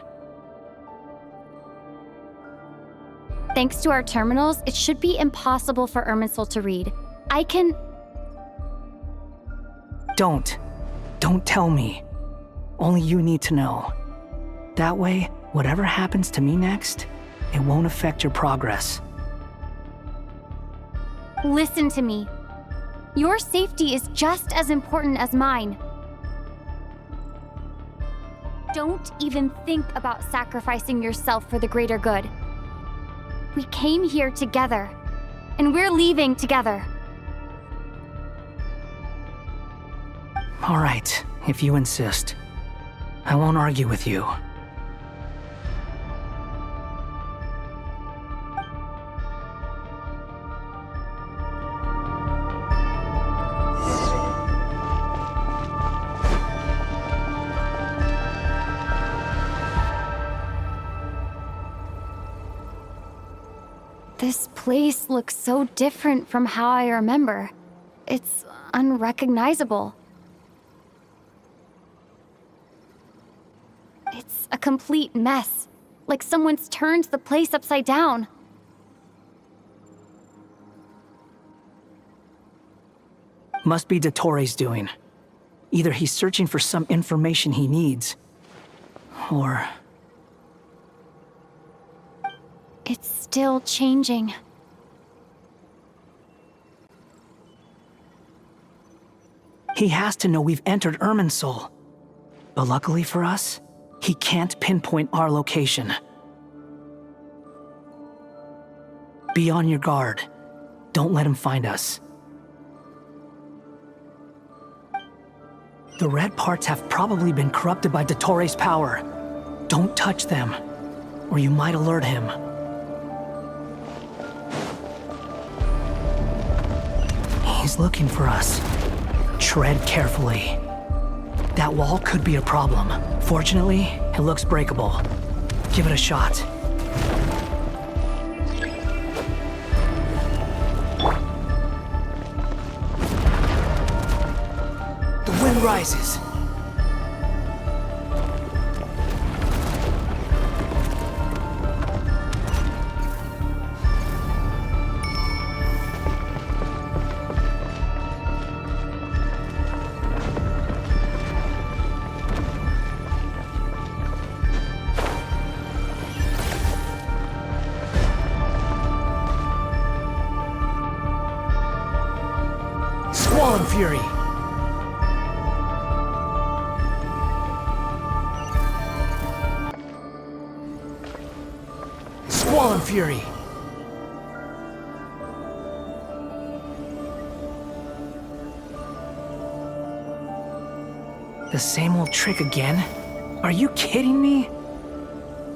Thanks to our terminals, it should be impossible for Irminsul to read. I can... Don't tell me. Only you need to know. That way, whatever happens to me next, it won't affect your progress. Listen to me. Your safety is just as important as mine. Don't even think about sacrificing yourself for the greater good. We came here together, and we're leaving together. All right, if you insist. I won't argue with you. This place looks so different from how I remember. It's unrecognizable. It's a complete mess, like someone's turned the place upside down. Must be Dottoro's doing. Either he's searching for some information he needs, or... It's still changing. He has to know we've entered Irminsul. But luckily for us, he can't pinpoint our location. Be on your guard. Don't let him find us. The red parts have probably been corrupted by Dottoro's power. Don't touch them, or you might alert him. He's looking for us. Tread carefully. That wall could be a problem. Fortunately, it looks breakable. Give it a shot. The wind rises. Fury! Squall Fury! The same old trick again? Are you kidding me?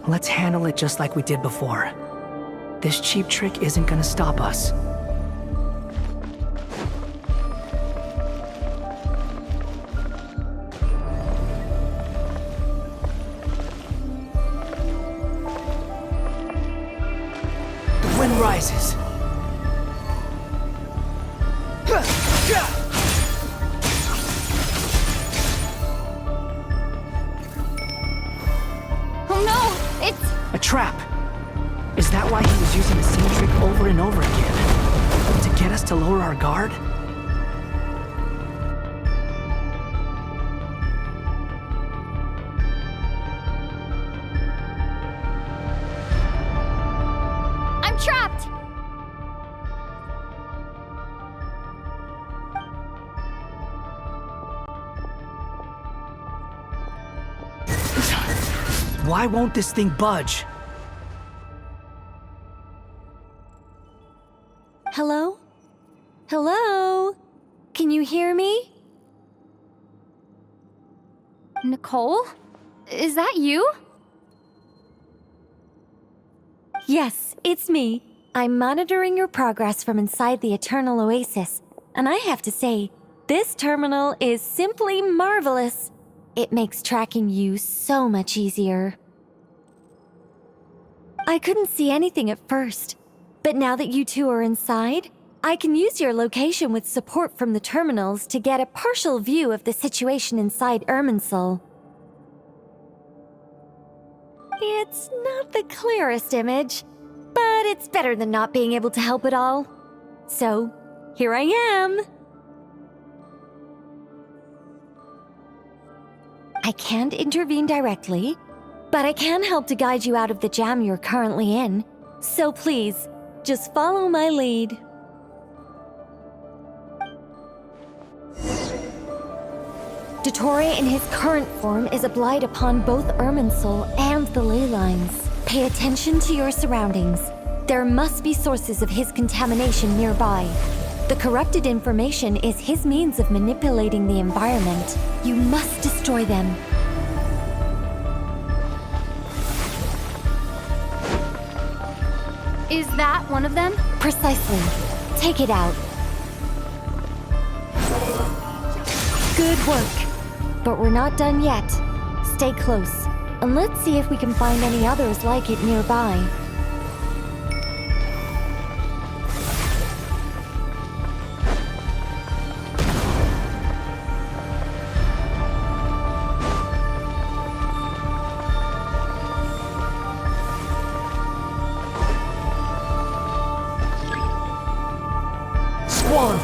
Let's handle it just like we did before. This cheap trick isn't gonna stop us. The wind rises. Oh no! It's... A trap! Is that why he was using the same trick over and over again? To get us to lower our guard? I'm trapped! Why won't this thing budge? Hello? Hello? Can you hear me? Nicole? Is that you? Yes, it's me. I'm monitoring your progress from inside the Eternal Oasis, and I have to say, this terminal is simply marvelous. It makes tracking you so much easier. I couldn't see anything at first, but now that you two are inside, I can use your location with support from the terminals to get a partial view of the situation inside Irminsul. It's not the clearest image, but it's better than not being able to help at all. So, here I am. I can't intervene directly, but I can help to guide you out of the jam you're currently in. So please, just follow my lead. Dottore in his current form is applied upon both Irminsul and the ley lines. Pay attention to your surroundings. There must be sources of his contamination nearby. The corrupted information is his means of manipulating the environment. You must destroy them. Is that one of them? Precisely. Take it out. Good work. But we're not done yet. Stay close, and let's see if we can find any others like it nearby.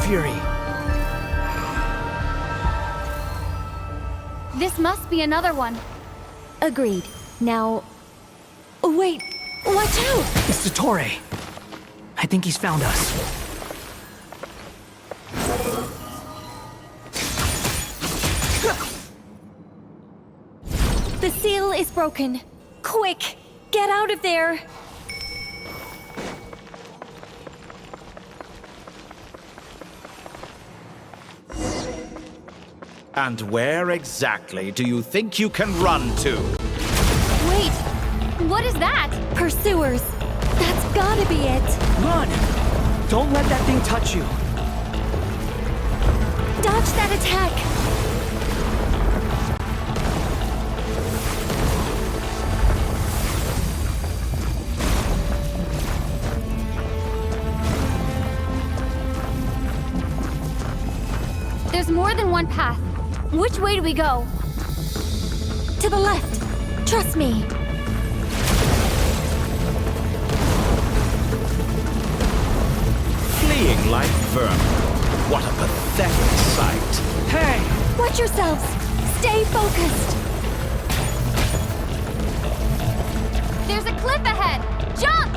Fury. This must be another one. Agreed. Now... Wait! Watch out! It's Dottore. I think he's found us. The seal is broken. Quick! Get out of there! And where exactly do you think you can run to? Wait! What is that? Pursuers! That's gotta be it! Run! Don't let that thing touch you! Dodge that attack! There's more than one path. Which way do we go? To the left. Trust me. Fleeing like vermin. What a pathetic sight. Hey! Watch yourselves. Stay focused. There's a cliff ahead. Jump!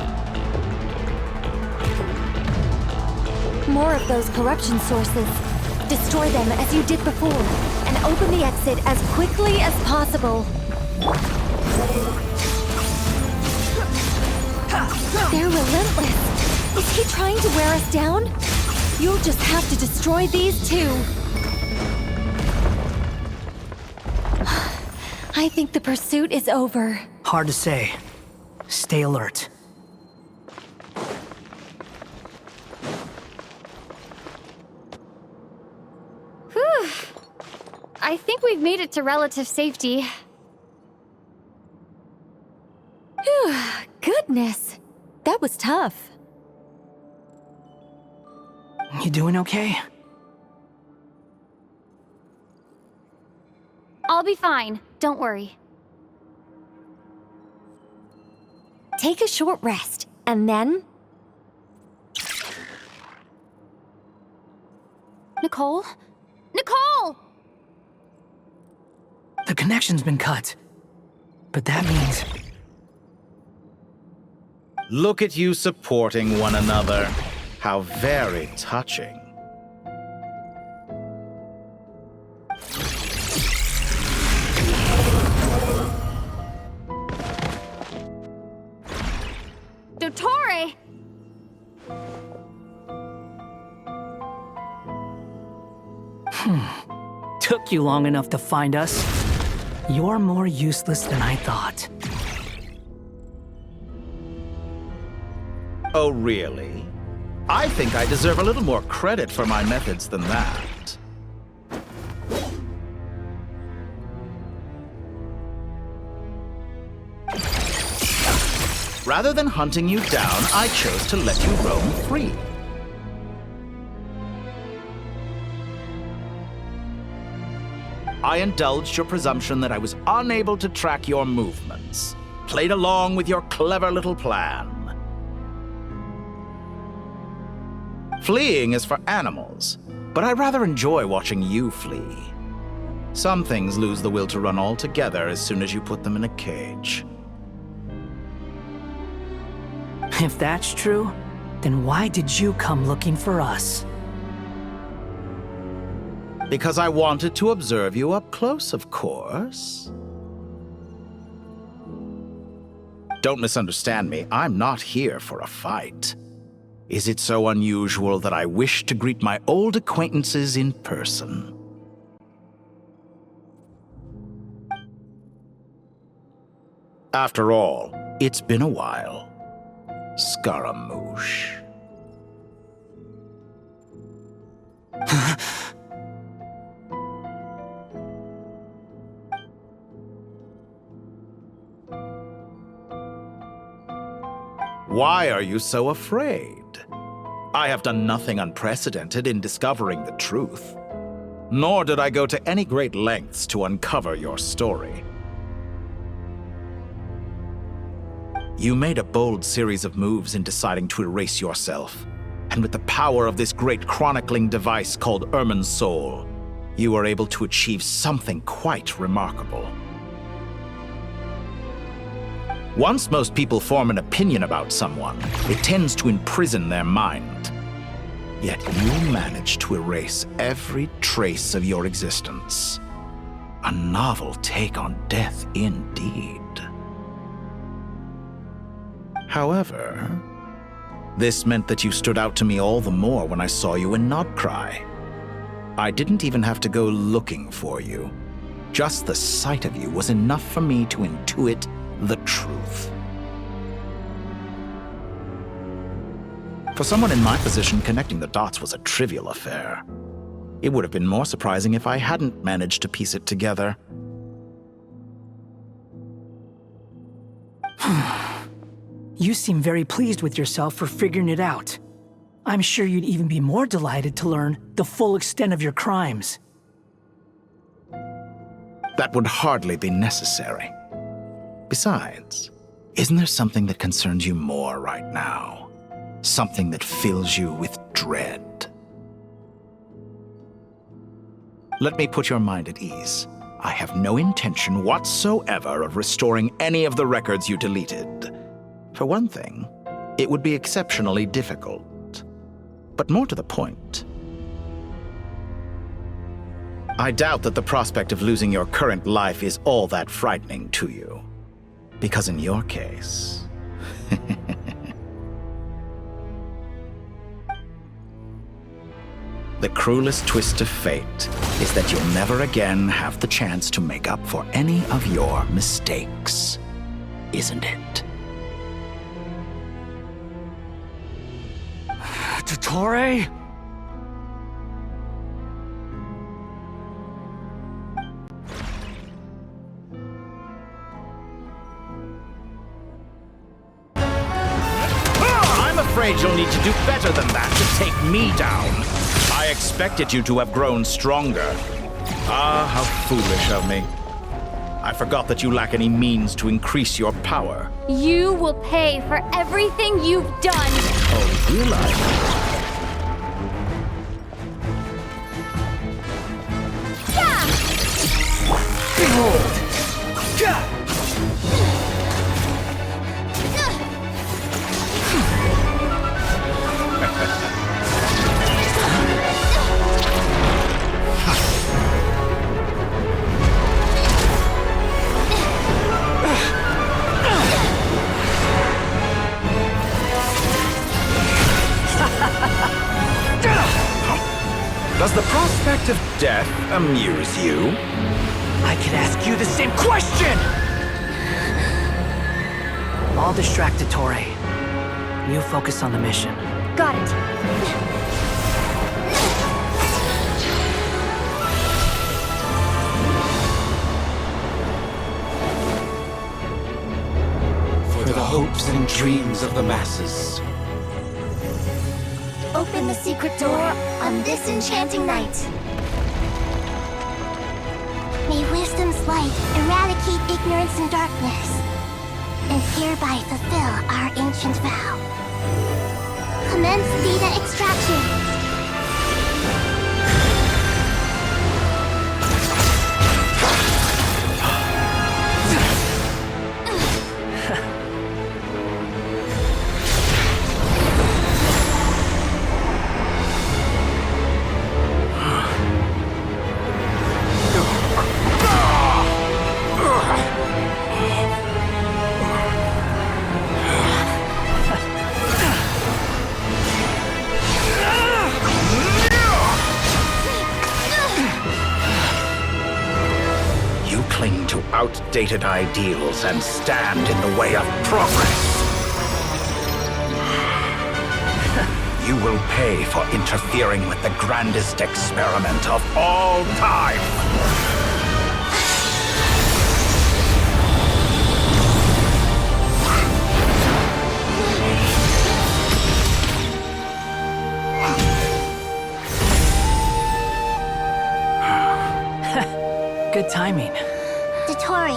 More of those corruption sources. Destroy them as you did before, and open the exit as quickly as possible. They're relentless. Is he trying to wear us down? You'll just have to destroy these too. I think the pursuit is over. Hard to say. Stay alert. Whew. I think we've made it to relative safety. Phew, goodness. That was tough. You doing okay? I'll be fine. Don't worry. Take a short rest, and then... Nicole? Nicole! The connection's been cut. But that means... Look at you supporting one another. How very touching. Dottore! Took you long enough to find us. You're more useless than I thought. Oh, really? I think I deserve a little more credit for my methods than that. Rather than hunting you down, I chose to let you roam free. I indulged your presumption that I was unable to track your movements, played along with your clever little plan. Fleeing is for animals, but I rather enjoy watching you flee. Some things lose the will to run altogether as soon as you put them in a cage. If that's true, then why did you come looking for us? Because I wanted to observe you up close, of course. Don't misunderstand me, I'm not here for a fight. Is it so unusual that I wish to greet my old acquaintances in person? After all, it's been a while. Scaramouche. Why are you so afraid? I have done nothing unprecedented in discovering the truth. Nor did I go to any great lengths to uncover your story. You made a bold series of moves in deciding to erase yourself. And with the power of this great chronicling device called Irminsul, you were able to achieve something quite remarkable. Once most people form an opinion about someone, it tends to imprison their mind. Yet you managed to erase every trace of your existence. A novel take on death indeed. However, this meant that you stood out to me all the more when I saw you in Nod Krai. I didn't even have to go looking for you. Just the sight of you was enough for me to intuit the truth. For someone in my position, connecting the dots was a trivial affair. It would have been more surprising if I hadn't managed to piece it together. You seem very pleased with yourself for figuring it out. I'm sure you'd even be more delighted to learn the full extent of your crimes. That would hardly be necessary. Besides, isn't there something that concerns you more right now? Something that fills you with dread? Let me put your mind at ease. I have no intention whatsoever of restoring any of the records you deleted. For one thing, it would be exceptionally difficult. But more to the point, I doubt that the prospect of losing your current life is all that frightening to you. Because in your case... the cruelest twist of fate is that you'll never again have the chance to make up for any of your mistakes. Isn't it? Dottore? I'm afraid you'll need to do better than that to take me down. I expected you to have grown stronger. Ah, how foolish of me. I forgot that you lack any means to increase your power. You will pay for everything you've done. Oh, will I? Behold! Does the prospect of death amuse you? I could ask you the same question! I'll distract Dottore. You focus on the mission. Got it. For the hopes and dreams of the masses. Open the secret door on this enchanting night. May wisdom's light eradicate ignorance and darkness, and hereby fulfill our ancient vow. Commence data extraction. Outdated ideals and stand in the way of progress. You will pay for interfering with the grandest experiment of all time. Good timing. Dottore,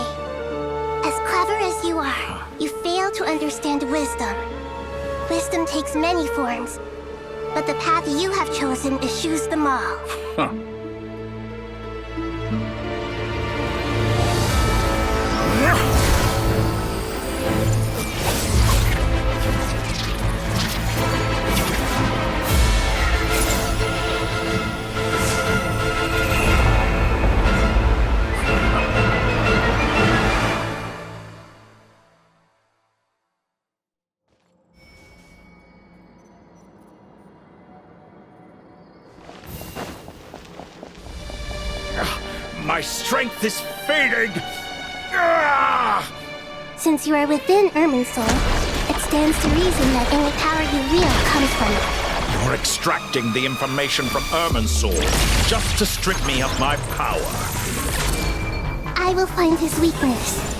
as clever as you are, you fail to understand wisdom. Wisdom takes many forms, but the path you have chosen eschews them all. Huh. My strength is fading! Since you are within Irminsul, it stands to reason that any power you wield comes from it. You're extracting the information from Irminsul just to strip me of my power. I will find his weakness.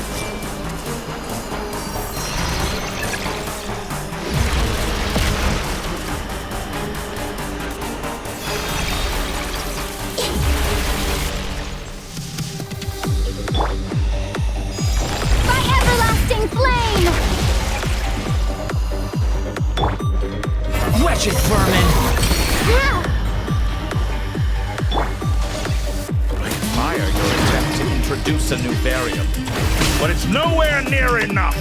Flame! Wretched vermin! I admire your attempt to introduce a new variant, but it's nowhere near enough!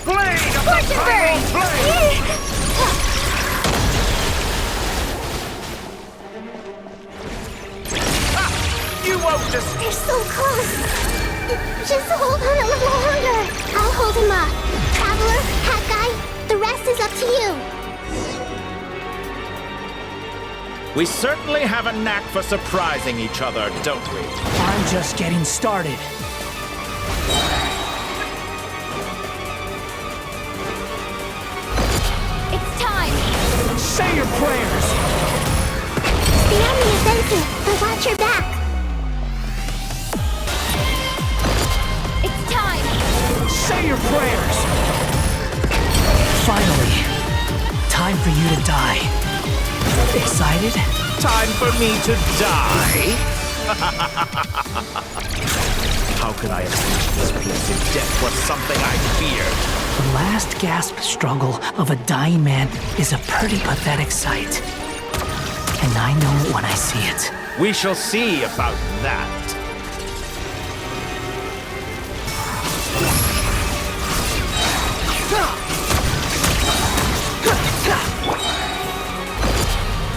Flame! Fortune Bird! Just hold on a little longer. I'll hold him up. Traveler, Hat Guy, the rest is up to you. We certainly have a knack for surprising each other, don't we? I'm just getting started. It's time. Say your prayers. Stay on the offensive, but watch your back. It's time. Say your prayers. Finally, time for you to die. Excited? Time for me to die? How could I have reached this place if death was something I feared? The last gasp struggle of a dying man is a pretty pathetic sight. And I know it when I see it. We shall see about that.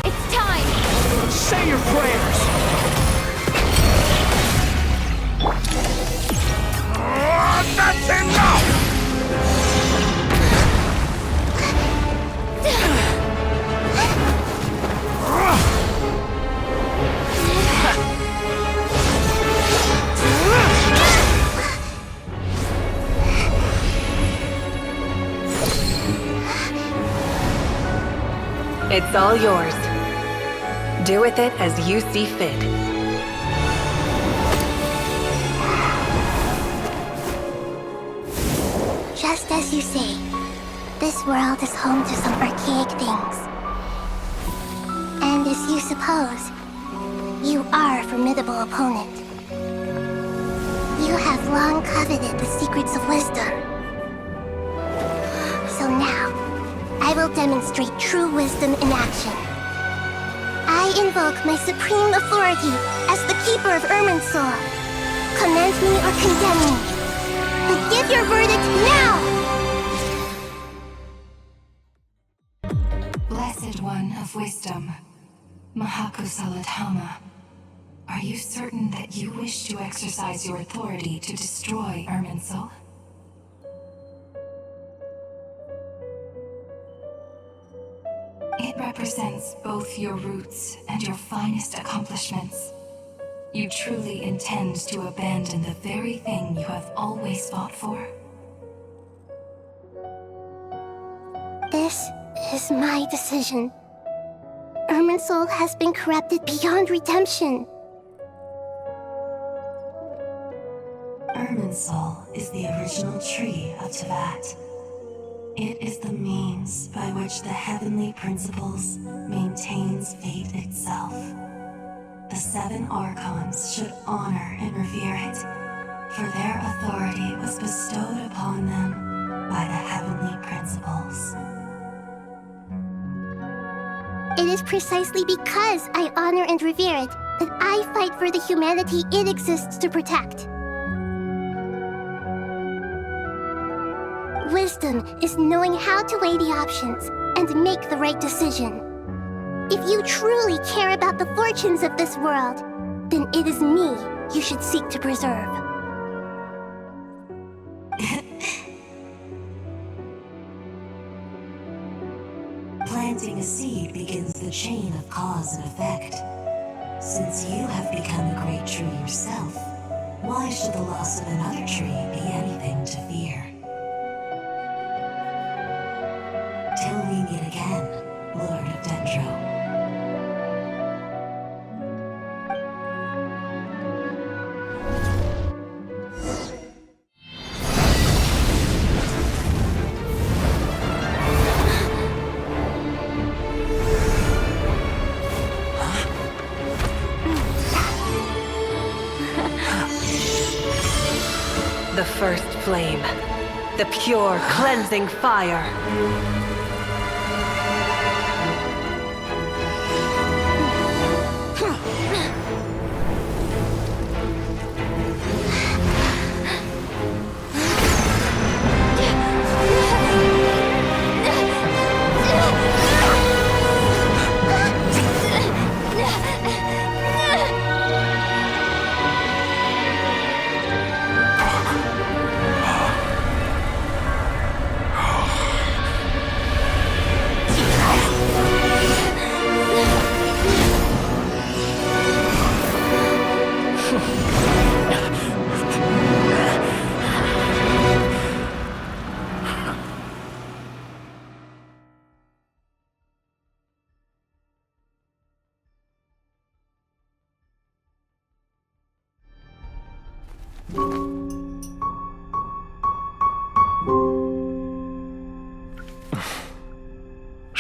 It's time. Say your prayers. That's enough! It's all yours. Do with it as you see fit. Just as you say, this world is home to some archaic things. And as you suppose, you are a formidable opponent. You have long coveted the secrets of wisdom. So now, I will demonstrate true wisdom in action. I invoke my supreme authority as the keeper of Irminsul. Commend me or condemn me. But give your verdict now! Blessed One of Wisdom, Mahakusaladhama, are you certain that you wish to exercise your authority to destroy Irminsul? It represents both your roots and your finest accomplishments. You truly intend to abandon the very thing you have always fought for? This is my decision. Irminsul has been corrupted beyond redemption. Irminsul is the original tree of Tevat. It is the means by which the heavenly principles maintains fate itself. The 7 Archons should honor and revere it, for their authority was bestowed upon them by the heavenly principles. It is precisely because I honor and revere it that I fight for the humanity it exists to protect. Wisdom is knowing how to weigh the options and make the right decision. If you truly care about the fortunes of this world, then it is me you should seek to preserve. Planting a seed begins the chain of cause and effect. Since you have become a great tree yourself, why should the loss of another tree be anything to fear? Till we meet again, Lord of Dendro. The first flame. The pure, cleansing fire.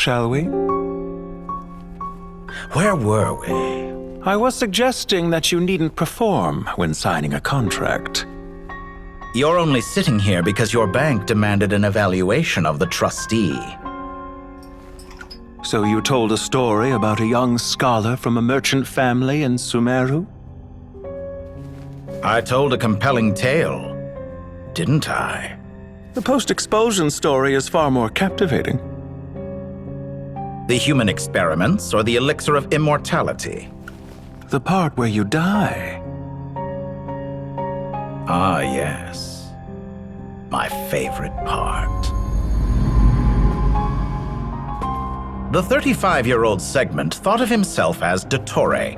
shall we? Where were we? I was suggesting that you needn't perform when signing a contract. You're only sitting here because your bank demanded an evaluation of the trustee. So you told a story about a young scholar from a merchant family in Sumeru? I told a compelling tale, didn't I? The post-expulsion story is far more captivating. The human experiments or the elixir of immortality? The part where you die. Ah, yes. My favorite part. The 35-year-old Segment thought of himself as Dottore,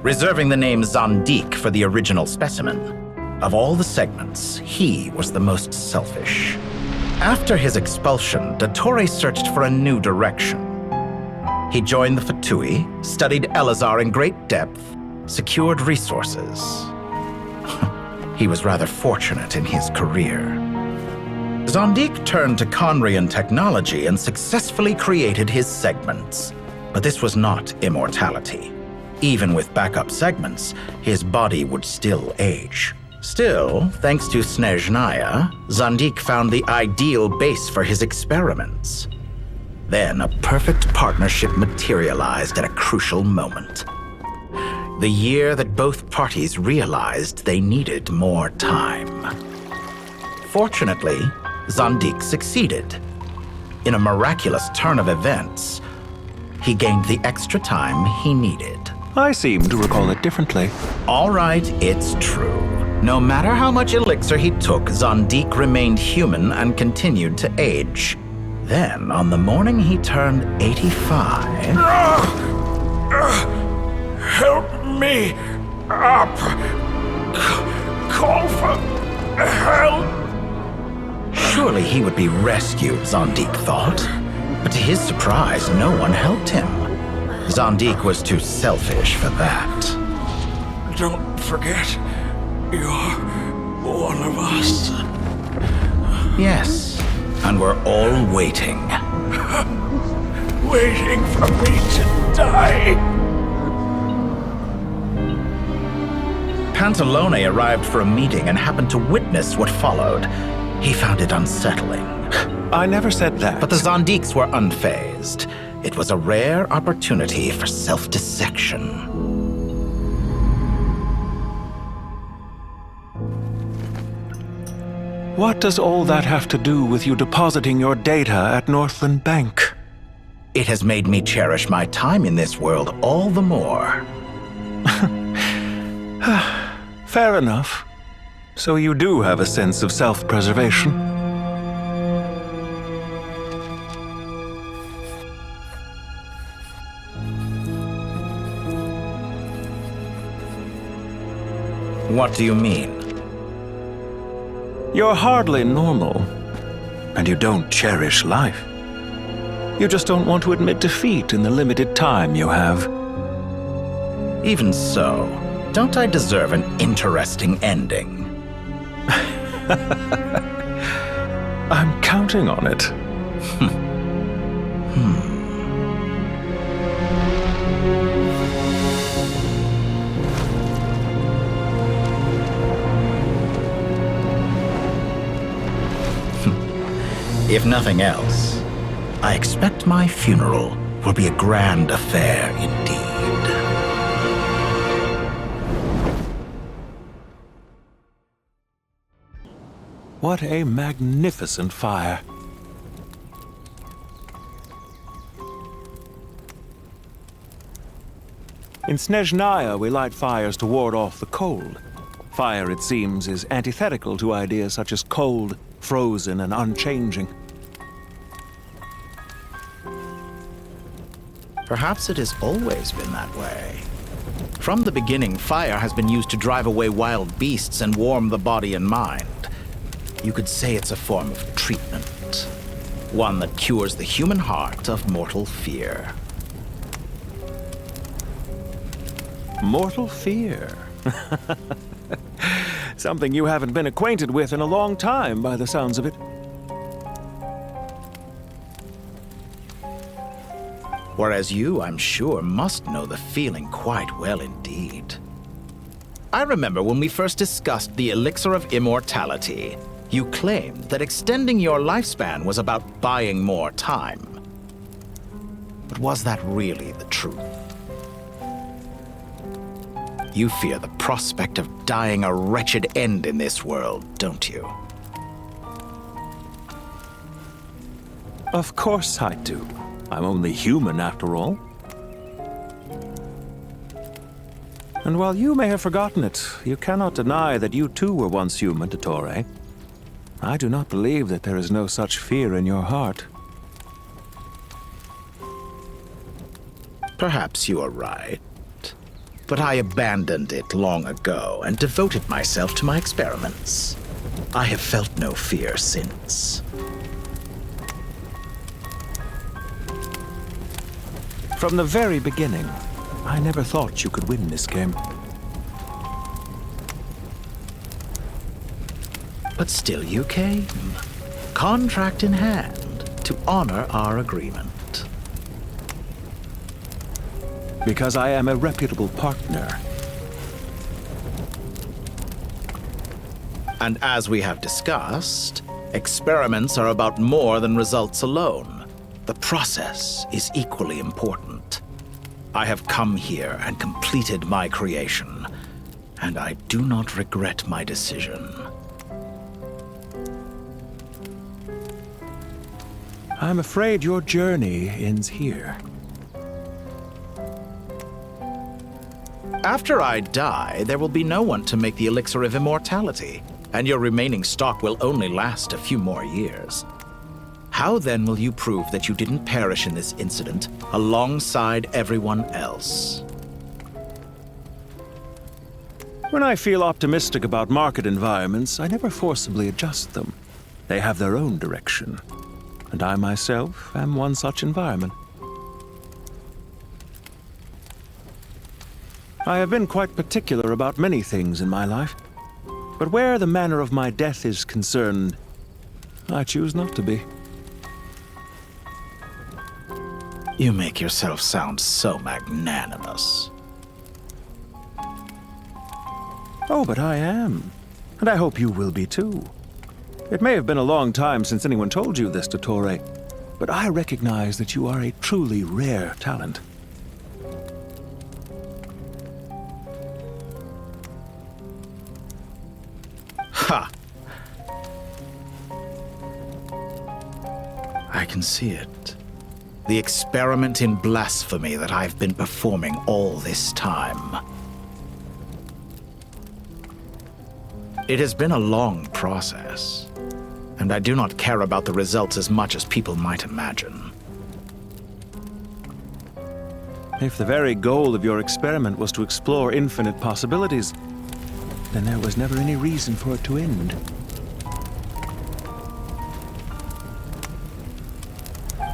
reserving the name Zandik for the original specimen. Of all the Segments, he was the most selfish. After his expulsion, Dottore searched for a new direction. He joined the Fatui, studied Elazar in great depth, secured resources. He was rather fortunate in his career. Zandik turned to Conrian technology and successfully created his segments. But this was not immortality. Even with backup segments, his body would still age. Still, thanks to Snezhnaya, Zandik found the ideal base for his experiments. Then a perfect partnership materialized at a crucial moment. The year that both parties realized they needed more time. Fortunately, Zandik succeeded. In a miraculous turn of events, he gained the extra time he needed. I seem to recall it differently. All right, it's true. No matter how much elixir he took, Zandik remained human and continued to age. Then, on the morning he turned 85... Help me up! Call for help! Surely he would be rescued, Zandik thought. But to his surprise, no one helped him. Zandik was too selfish for that. Don't forget, you're one of us. Yes, and we're all waiting. Waiting for me to die. Pantalone arrived for a meeting and happened to witness what followed. He found it unsettling. I never said that. But the Zandiks were unfazed. It was a rare opportunity for self-dissection. What does all that have to do with you depositing your data at Northland Bank? It has made me cherish my time in this world all the more. Fair enough. So you do have a sense of self-preservation. What do you mean? You're hardly normal, and you don't cherish life. You just don't want to admit defeat in the limited time you have. Even so, don't I deserve an interesting ending? I'm counting on it. If nothing else, I expect my funeral will be a grand affair indeed. What a magnificent fire. In Snezhnaya, we light fires to ward off the cold. Fire, it seems, is antithetical to ideas such as cold, frozen, and unchanging. Perhaps it has always been that way. From the beginning, fire has been used to drive away wild beasts and warm the body and mind. You could say it's a form of treatment. One that cures the human heart of mortal fear. Mortal fear? Something you haven't been acquainted with in a long time, by the sounds of it. Whereas you, I'm sure, must know the feeling quite well indeed. I remember when we first discussed the elixir of immortality, you claimed that extending your lifespan was about buying more time. But was that really the truth? You fear the prospect of dying a wretched end in this world, don't you? Of course I do. I'm only human after all. And while you may have forgotten it, you cannot deny that you too were once human, Dottore. I do not believe that there is no such fear in your heart. Perhaps you are right. But I abandoned it long ago and devoted myself to my experiments. I have felt no fear since. From the very beginning, I never thought you could win this game. But still you came, contract in hand, to honor our agreement. Because I am a reputable partner. And as we have discussed, experiments are about more than results alone. The process is equally important. I have come here and completed my creation, and I do not regret my decision. I'm afraid your journey ends here. After I die, there will be no one to make the elixir of immortality, and your remaining stock will only last a few more years. How then will you prove that you didn't perish in this incident alongside everyone else? When I feel optimistic about market environments, I never forcibly adjust them. They have their own direction, and I myself am one such environment. I have been quite particular about many things in my life, but where the manner of my death is concerned, I choose not to be. You make yourself sound so magnanimous. Oh, but I am, and I hope you will be too. It may have been a long time since anyone told you this, Dottore, but I recognize that you are a truly rare talent. Ha! I can see it. The experiment in blasphemy that I've been performing all this time. It has been a long process, and I do not care about the results as much as people might imagine. If the very goal of your experiment was to explore infinite possibilities, then there was never any reason for it to end.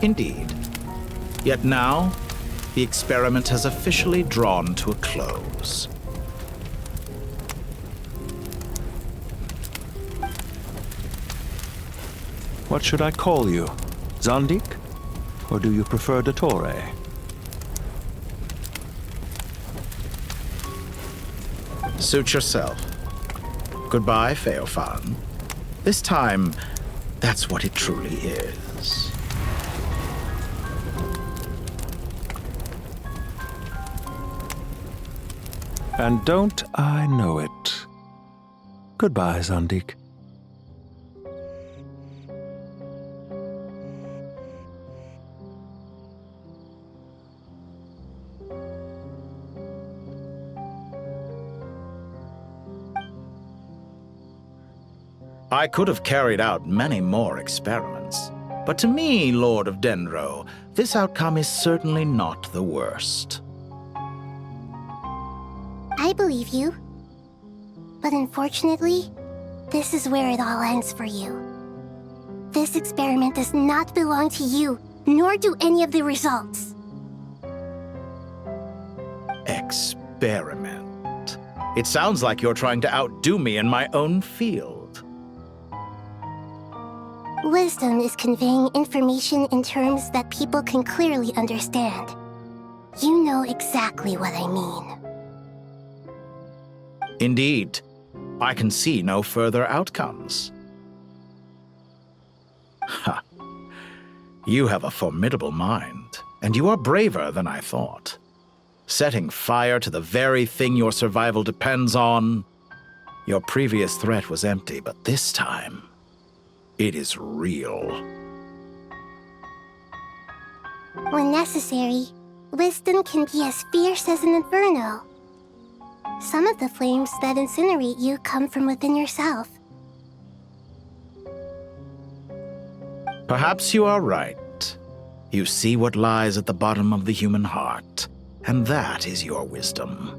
Indeed. Yet now, the experiment has officially drawn to a close. What should I call you? Zandik? Or do you prefer Dottore? Suit yourself. Goodbye, Feofan. This time, that's what it truly is. And don't I know it? Goodbye, Zandik. I could have carried out many more experiments, but to me, Lord of Dendro, this outcome is certainly not the worst. I believe you. But unfortunately, this is where it all ends for you. This experiment does not belong to you, nor do any of the results. Experiment. It sounds like you're trying to outdo me in my own field. Wisdom is conveying information in terms that people can clearly understand. You know exactly what I mean. Indeed. I can see no further outcomes. Ha. You have a formidable mind, and you are braver than I thought. Setting fire to the very thing your survival depends on. Your previous threat was empty, but this time, it is real. When necessary, wisdom can be as fierce as an inferno. Some of the flames that incinerate you come from within yourself. Perhaps you are right. You see what lies at the bottom of the human heart, and that is your wisdom.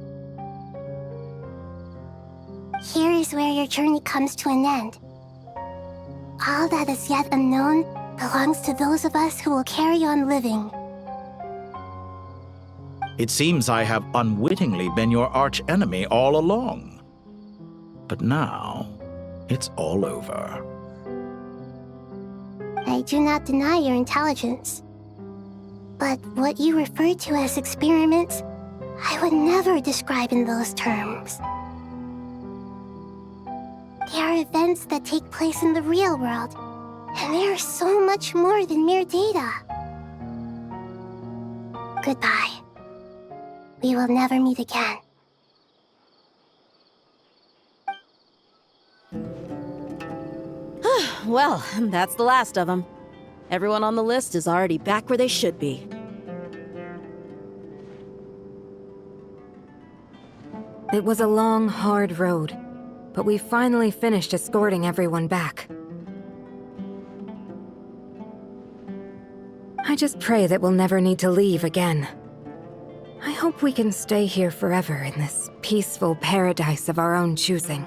Here is where your journey comes to an end. All that is yet unknown belongs to those of us who will carry on living. It seems I have unwittingly been your arch-enemy all along. But now, it's all over. I do not deny your intelligence. But what you refer to as experiments, I would never describe in those terms. They are events that take place in the real world, and they are so much more than mere data. Goodbye. We will never meet again. Well, that's the last of them. Everyone on the list is already back where they should be. It was a long, hard road, but we finally finished escorting everyone back. I just pray that we'll never need to leave again. I hope we can stay here forever in this peaceful paradise of our own choosing.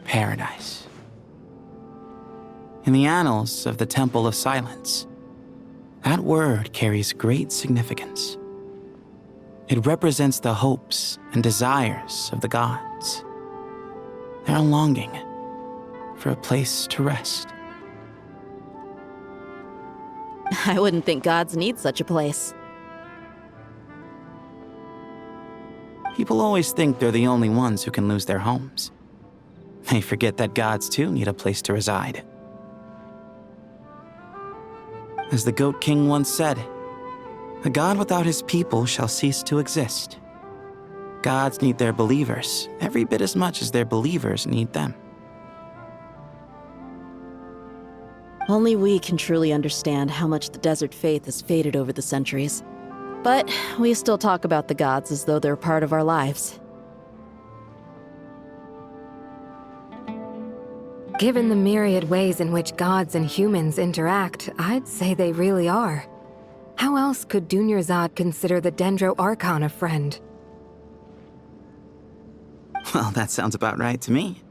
Paradise. In the annals of the Temple of Silence, that word carries great significance. It represents the hopes and desires of the gods. Their longing for a place to rest. I wouldn't think gods need such a place. People always think they're the only ones who can lose their homes. They forget that gods too need a place to reside. As the Goat King once said, "A god without his people shall cease to exist." Gods need their believers every bit as much as their believers need them. Only we can truly understand how much the desert faith has faded over the centuries. But we still talk about the gods as though they're part of our lives. Given the myriad ways in which gods and humans interact, I'd say they really are. How else could Dunyarzad consider the Dendro Archon a friend? Well, that sounds about right to me.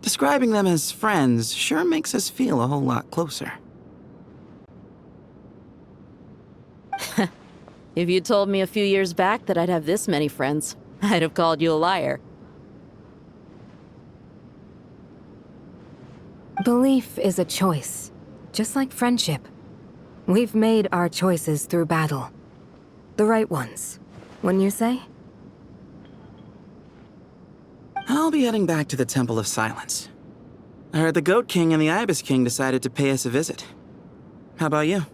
Describing them as friends sure makes us feel a whole lot closer. If you told me a few years back that I'd have this many friends, I'd have called you a liar. Belief is a choice, just like friendship. We've made our choices through battle. The right ones, wouldn't you say? I'll be heading back to the Temple of Silence. I heard the Goat King and the Ibis King decided to pay us a visit. How about you?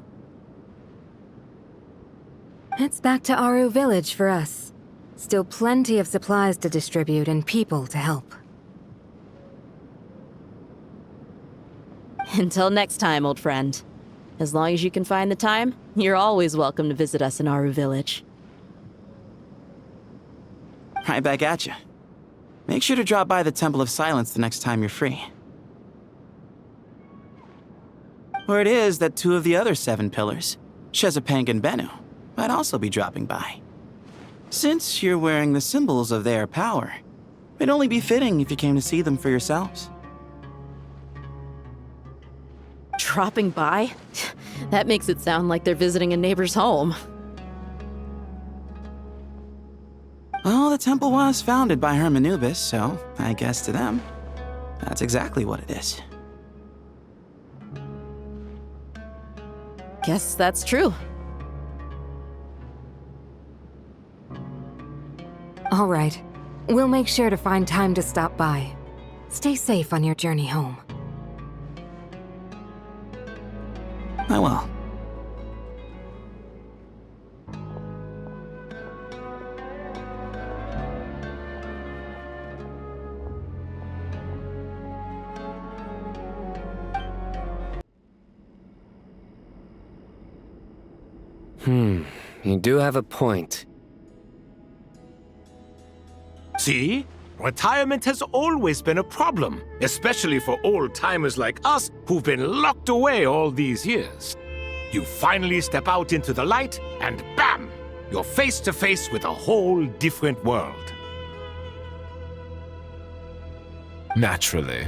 It's back to Aru Village for us. Still plenty of supplies to distribute and people to help. Until next time, old friend. As long as you can find the time, you're always welcome to visit us in Aru Village. Right back at you. Make sure to drop by the Temple of Silence the next time you're free. Word is that 2 of the other 7 pillars, Shezapang and Bennu, might also be dropping by. Since you're wearing the symbols of their power, it'd only be fitting if you came to see them for yourselves. Dropping by? That makes it sound like they're visiting a neighbor's home. Well, the temple was founded by Hermanubis, so I guess to them, That's exactly what it is. Guess that's true. All right. We'll make sure to find time to stop by. Stay safe on your journey home. I will. You do have a point. See? Retirement has always been a problem, especially for old-timers like us who've been locked away all these years. You finally step out into the light, and bam! You're face to face with a whole different world. Naturally.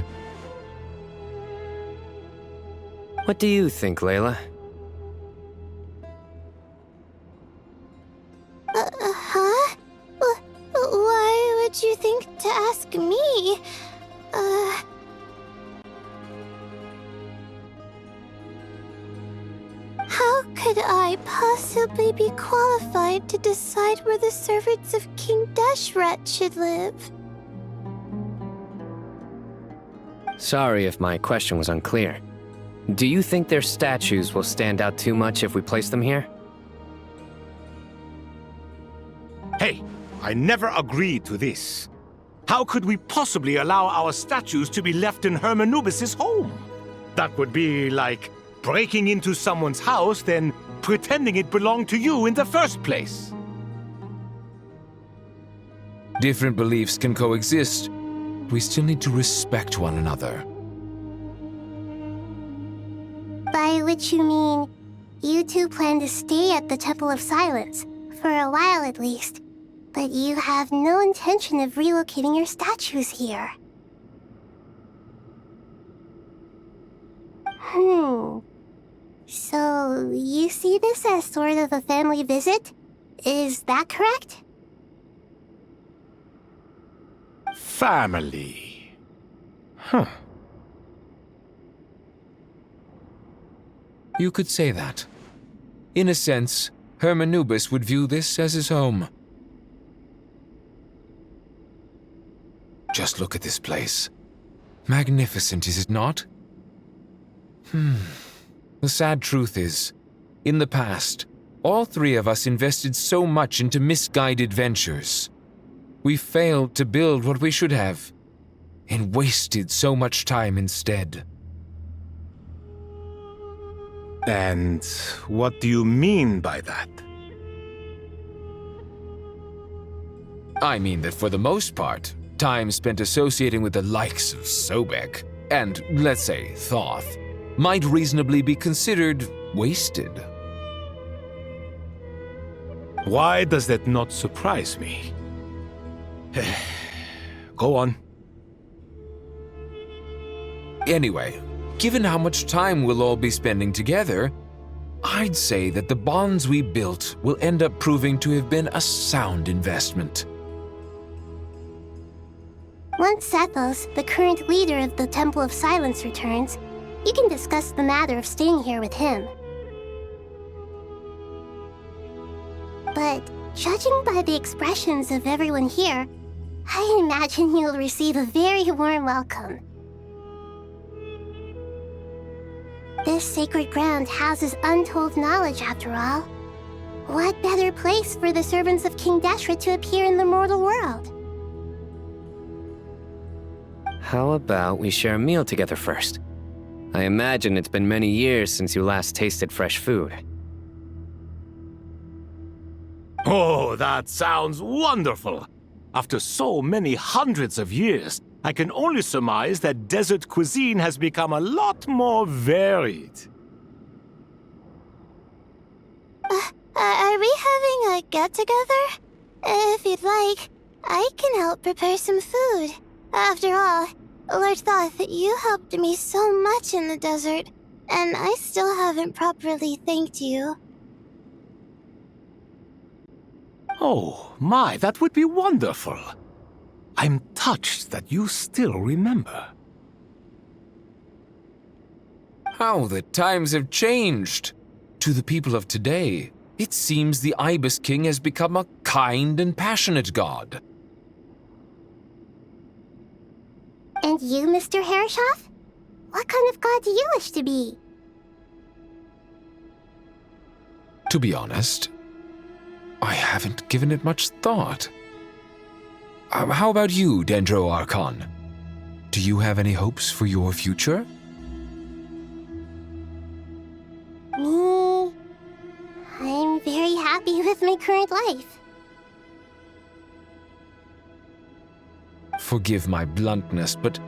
What do you think, Layla? Huh? Why would you think to ask me? How could I possibly be qualified to decide where the servants of King Deshret should live? Sorry if my question was unclear. Do you think their statues will stand out too much if we place them here? Hey, I never agreed to this. How could we possibly allow our statues to be left in Hermanubis' home? That would be like breaking into someone's house, then pretending it belonged to you in the first place. Different beliefs can coexist. We still need to respect one another. By which you mean, you two plan to stay at the Temple of Silence, for a while at least, but you have no intention of relocating your statues here. So, you see this as sort of a family visit? Is that correct? Family. Huh. You could say that. In a sense, Hermanubis would view this as his home. Just look at this place. Magnificent, is it not? The sad truth is, in the past, all three of us invested so much into misguided ventures. We failed to build what we should have, and wasted so much time instead. And what do you mean by that? I mean that for the most part, time spent associating with the likes of Sobek, and, let's say, Thoth, might reasonably be considered wasted. Why does that not surprise me? Go on. Anyway, given how much time we'll all be spending together, I'd say that the bonds we built will end up proving to have been a sound investment. Once Sethos, the current leader of the Temple of Silence, returns, you can discuss the matter of staying here with him. But judging by the expressions of everyone here, I imagine you'll receive a very warm welcome. This sacred ground houses untold knowledge, after all. What better place for the servants of King Deshret to appear in the mortal world? How about we share a meal together first? I imagine it's been many years since you last tasted fresh food. Oh, that sounds wonderful! After so many hundreds of years, I can only surmise that desert cuisine has become a lot more varied. Are we having a get-together? If you'd like, I can help prepare some food. After all, Lord Thoth, you helped me so much in the desert, and I still haven't properly thanked you. Oh, that would be wonderful. I'm touched that you still remember. How the times have changed! To the people of today, it seems the Ibis King has become a kind and passionate god. And you, Mr. Herreshoff? What kind of god do you wish to be? To be honest, I haven't given it much thought. How about you, Dendro Archon? Do you have any hopes for your future? Me? I'm very happy with my current life. Forgive my bluntness, but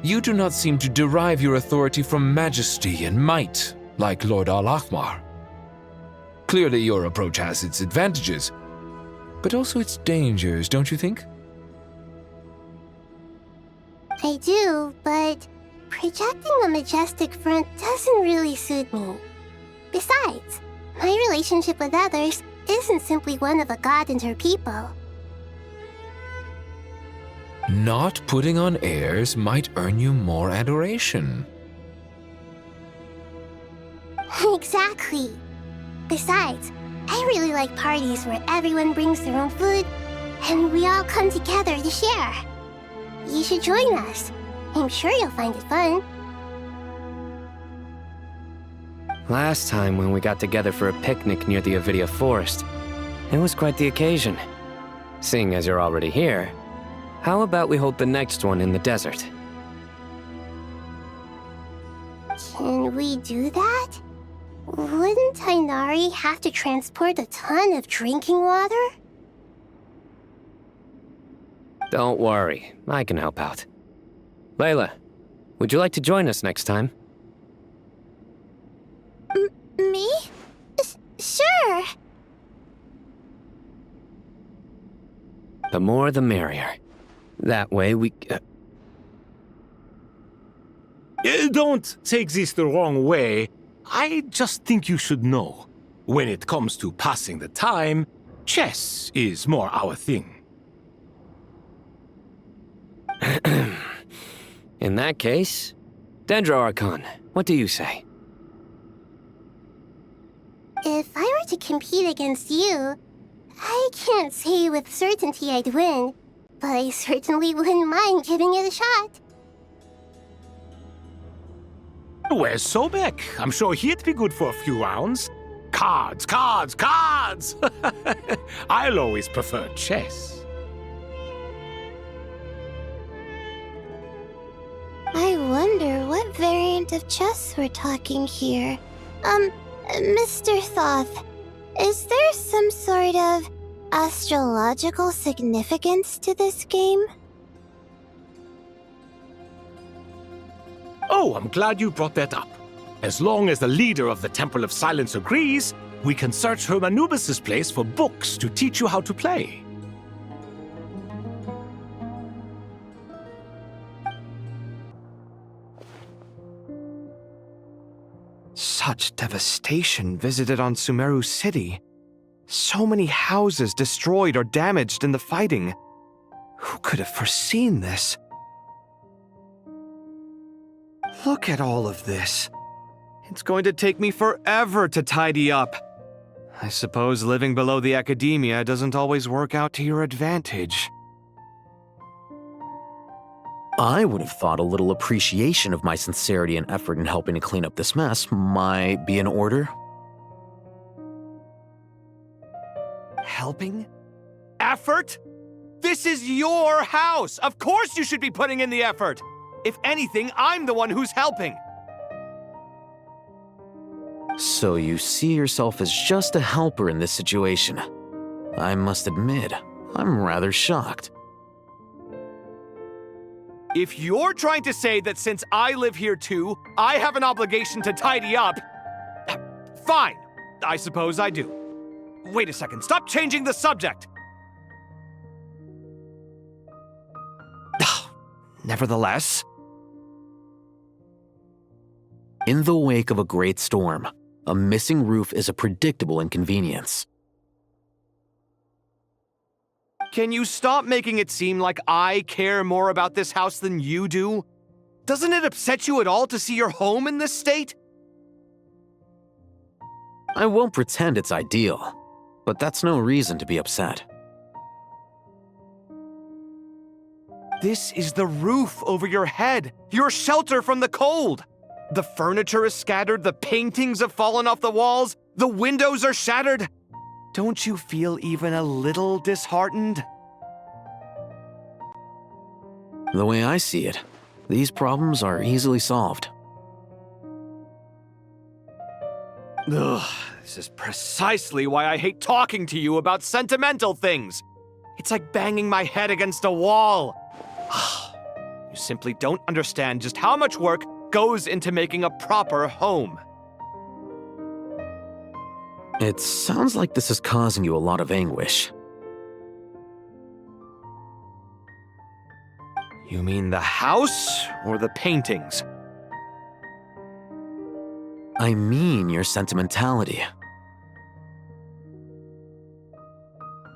you do not seem to derive your authority from majesty and might, like Lord Al-Ahmar. Clearly your approach has its advantages, but also its dangers, don't you think? I do, but projecting a majestic front doesn't really suit me. Besides, my relationship with others isn't simply one of a god and her people. Not putting on airs might earn you more adoration. Exactly. Besides, I really like parties where everyone brings their own food and we all come together to share. You should join us. I'm sure you'll find it fun. Last time when we got together for a picnic near the Avidia Forest, it was quite the occasion. Seeing as you're already here, how about we hold the next one in the desert? Can we do that? Wouldn't Tainari have to transport a ton of drinking water? Don't worry, I can help out. Layla, would you like to join us next time? Me? Sure. The more the merrier. That way we... Don't take this the wrong way. I just think you should know. When it comes to passing the time, chess is more our thing. In that case, Dendro Archon, what do you say? If I were to compete against you, I can't say with certainty I'd win, but I certainly wouldn't mind giving it a shot. Where's Sobek? I'm sure he'd be good for a few rounds. Cards, cards, cards! I'll always prefer chess. I wonder what variant of chess we're talking here. Mr. Thoth, is there some sort of astrological significance to this game? Oh, I'm glad you brought that up. As long as the leader of the Temple of Silence agrees, we can search Hermanubis' place for books to teach you how to play. Such devastation visited on Sumeru City. So many houses destroyed or damaged in the fighting. Who could have foreseen this? Look at all of this. It's going to take me forever to tidy up. I suppose living below the academia doesn't always work out to your advantage. I would have thought a little appreciation of my sincerity and effort in helping to clean up this mess might be in order. Helping? Effort? This is your house! Of course you should be putting in the effort! If anything, I'm the one who's helping! So you see yourself as just a helper in this situation. I must admit, I'm rather shocked. If you're trying to say that since I live here too, I have an obligation to tidy up, fine, I suppose I do. Wait a second, stop changing the subject! Nevertheless... In the wake of a great storm, a missing roof is a predictable inconvenience. Can you stop making it seem like I care more about this house than you do? Doesn't it upset you at all to see your home in this state? I won't pretend it's ideal, but that's no reason to be upset. This is the roof over your head, your shelter from the cold. The furniture is scattered, the paintings have fallen off the walls, the windows are shattered. Don't you feel even a little disheartened? The way I see it, these problems are easily solved. Ugh, this is precisely why I hate talking to you about sentimental things. It's like banging my head against a wall. You simply don't understand just how much work goes into making a proper home. It sounds like this is causing you a lot of anguish. You mean the house or the paintings? I mean your sentimentality.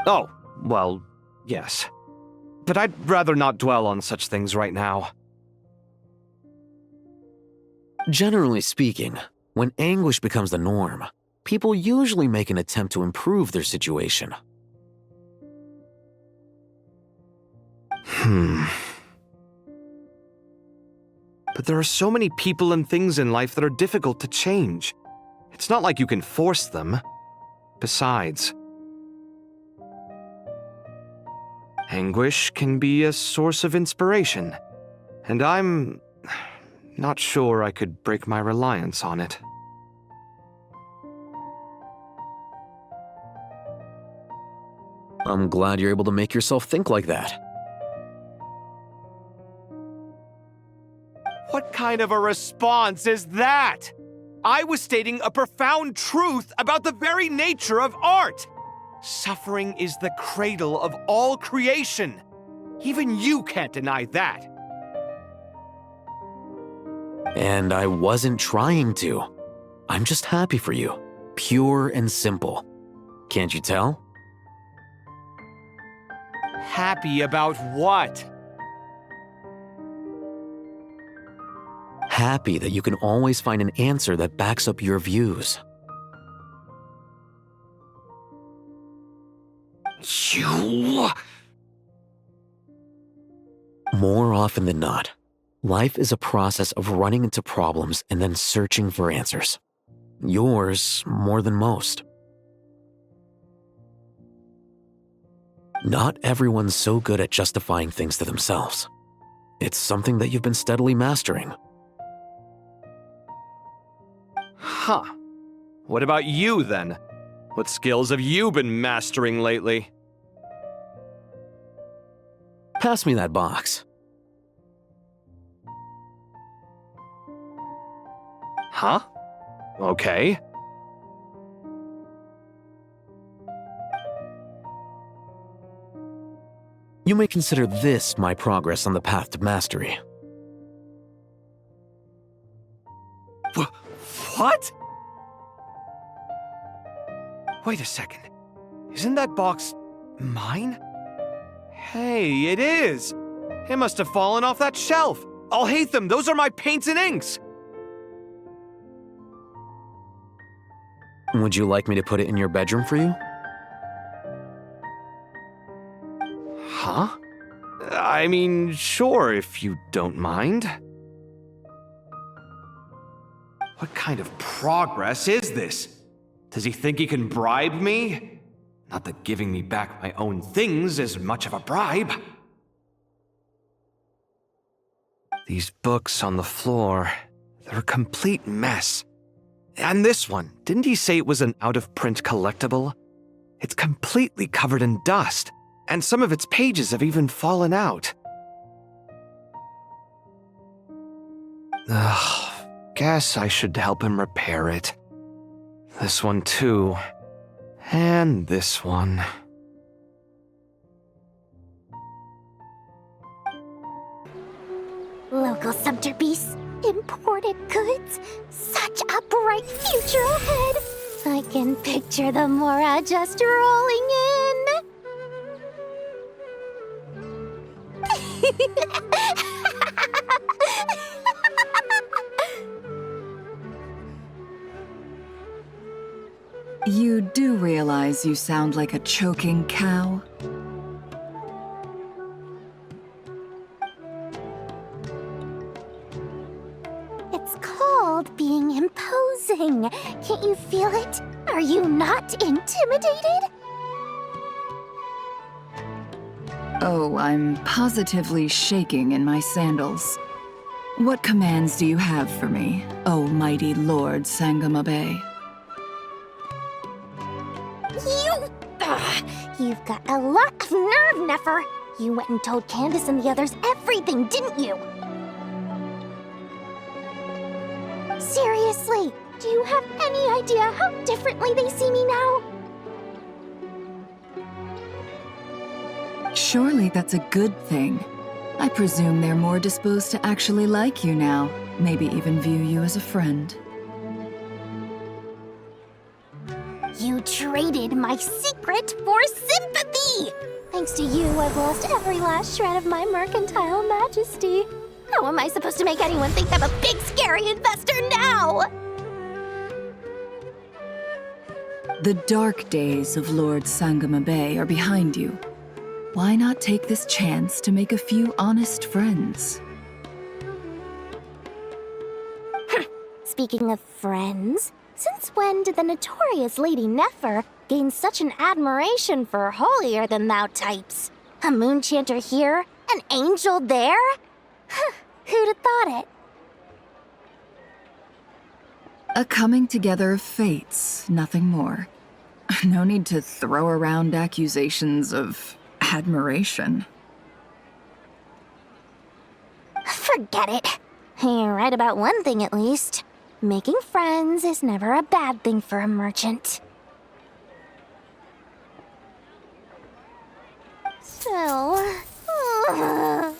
Oh, well, yes. But I'd rather not dwell on such things right now. Generally speaking, when anguish becomes the norm, people usually make an attempt to improve their situation. But there are so many people and things in life that are difficult to change. It's not like you can force them. Besides, anguish can be a source of inspiration, and I'm not sure I could break my reliance on it. I'm glad you're able to make yourself think like that. What kind of a response is that? I was stating a profound truth about the very nature of art. Suffering is the cradle of all creation. Even you can't deny that. And I wasn't trying to. I'm just happy for you. Pure and simple. Can't you tell? Happy about what? Happy that you can always find an answer that backs up your views. You... More often than not, life is a process of running into problems and then searching for answers. Yours more than most. Not everyone's so good at justifying things to themselves. It's something that you've been steadily mastering. Huh. What about you, then? What skills have you been mastering lately? Pass me that box. Huh? Okay. You may consider this my progress on the path to mastery. What? Wait a second. Isn't that box mine? Hey, it is! It must have fallen off that shelf. I'll hate them. Those are my paints and inks. Would you like me to put it in your bedroom for you? Huh? I mean, sure, if you don't mind. What kind of progress is this? Does he think he can bribe me? Not that giving me back my own things is much of a bribe. These books on the floor, they're a complete mess. And this one, didn't he say it was an out-of-print collectible? It's completely covered in dust, and some of its pages have even fallen out. Ugh, guess I should help him repair it. This one too. And this one. Local Sumter beasts, imported goods, such a bright future ahead. I can picture the Mora just rolling in. You do realize you sound like a choking cow? It's called being imposing. Can't you feel it? Are you not intimidated? Oh, I'm positively shaking in my sandals. What commands do you have for me, oh mighty Lord Sangamabe? You've got a lot of nerve, Nefer. You went and told Candace and the others everything, didn't you? Seriously, do you have any idea how differently they see me now? Surely that's a good thing. I presume they're more disposed to actually like you now, maybe even view you as a friend. You traded my secret for sympathy! Thanks to you, I've lost every last shred of my mercantile majesty. How am I supposed to make anyone think I'm a big, scary investor now? The dark days of Lord Sangamabe are behind you. Why not take this chance to make a few honest friends? Speaking of friends, since when did the notorious Lady Nefer gain such an admiration for holier-than-thou types? A moon chanter here, an angel there? Who'd have thought it? A coming together of fates, nothing more. No need to throw around accusations of admiration. Forget it. You're right about one thing at least. Making friends is never a bad thing for a merchant. Still, I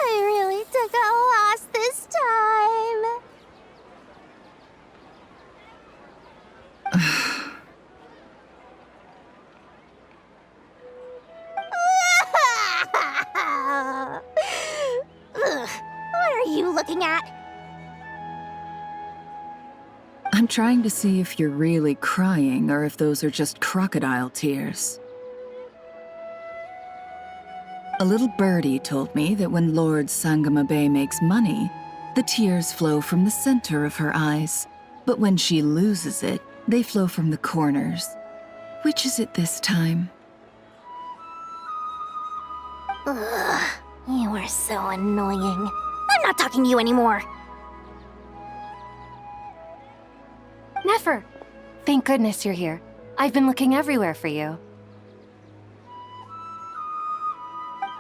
really took a loss this time. What are you looking at? I'm trying to see if you're really crying or if those are just crocodile tears. A little birdie told me that when Lord Sangamabe makes money, the tears flow from the center of her eyes. But when she loses it, they flow from the corners. Which is it this time? Ugh, you are so annoying. I'm not talking to you anymore. Nefer! Thank goodness you're here. I've been looking everywhere for you.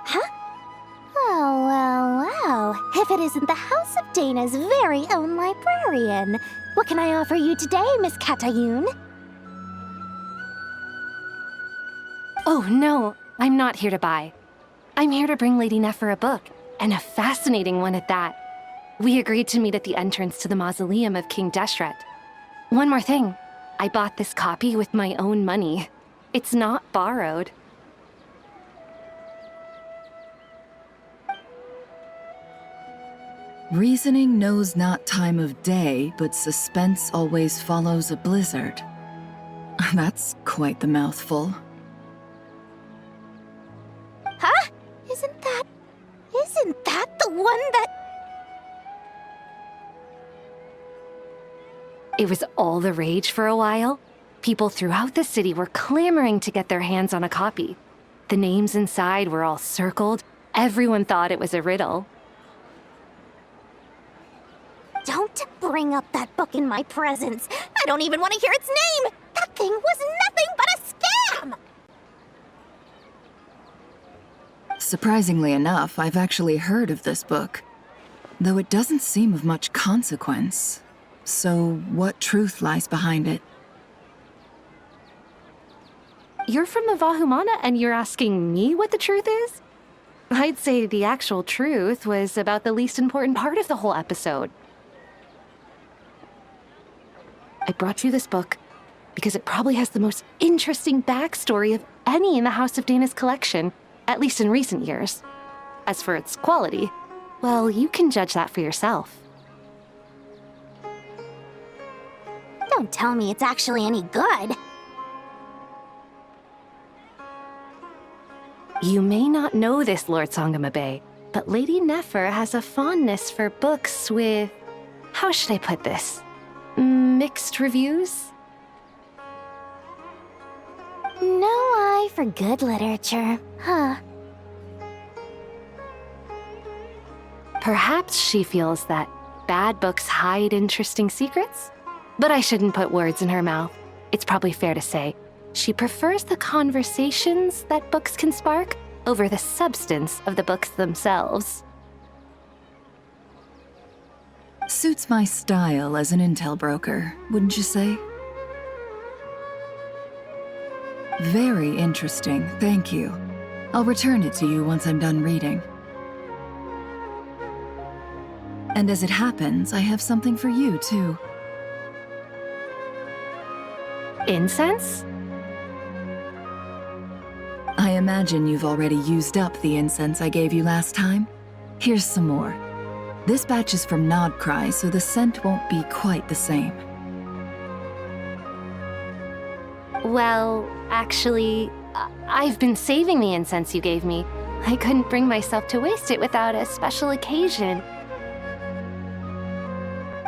Huh? Well. If it isn't the House of Dana's very own librarian. What can I offer you today, Miss Katayun? Oh, no. I'm not here to buy. I'm here to bring Lady Nefer a book, and a fascinating one at that. We agreed to meet at the entrance to the mausoleum of King Deshret. One more thing. I bought this copy with my own money. It's not borrowed. Reasoning knows not time of day, but suspense always follows a blizzard. That's quite the mouthful. Huh? Isn't that the one that... It was all the rage for a while. People throughout the city were clamoring to get their hands on a copy. The names inside were all circled. Everyone thought it was a riddle. Don't bring up that book in my presence. I don't even want to hear its name. That thing was nothing but a scam. Surprisingly enough, I've actually heard of this book, though it doesn't seem of much consequence. So, what truth lies behind it? You're from the Vahumana and you're asking me what the truth is? I'd say the actual truth was about the least important part of the whole episode. I brought you this book because it probably has the most interesting backstory of any in the House of Dana's collection, at least in recent years. As for its quality, well, you can judge that for yourself. Don't tell me it's actually any good. You may not know this, Lord Sangamabe, but Lady Nefer has a fondness for books with... how should I put this? Mixed reviews? No eye for good literature, huh? Perhaps she feels that bad books hide interesting secrets? But I shouldn't put words in her mouth. It's probably fair to say she prefers the conversations that books can spark over the substance of the books themselves. Suits my style as an intel broker, wouldn't you say? Very interesting, thank you. I'll return it to you once I'm done reading. And as it happens, I have something for you, too. Incense? I imagine you've already used up the incense I gave you last time. Here's some more. This batch is from Nod Krai, so the scent won't be quite the same. Well, actually, I've been saving the incense you gave me. I couldn't bring myself to waste it without a special occasion.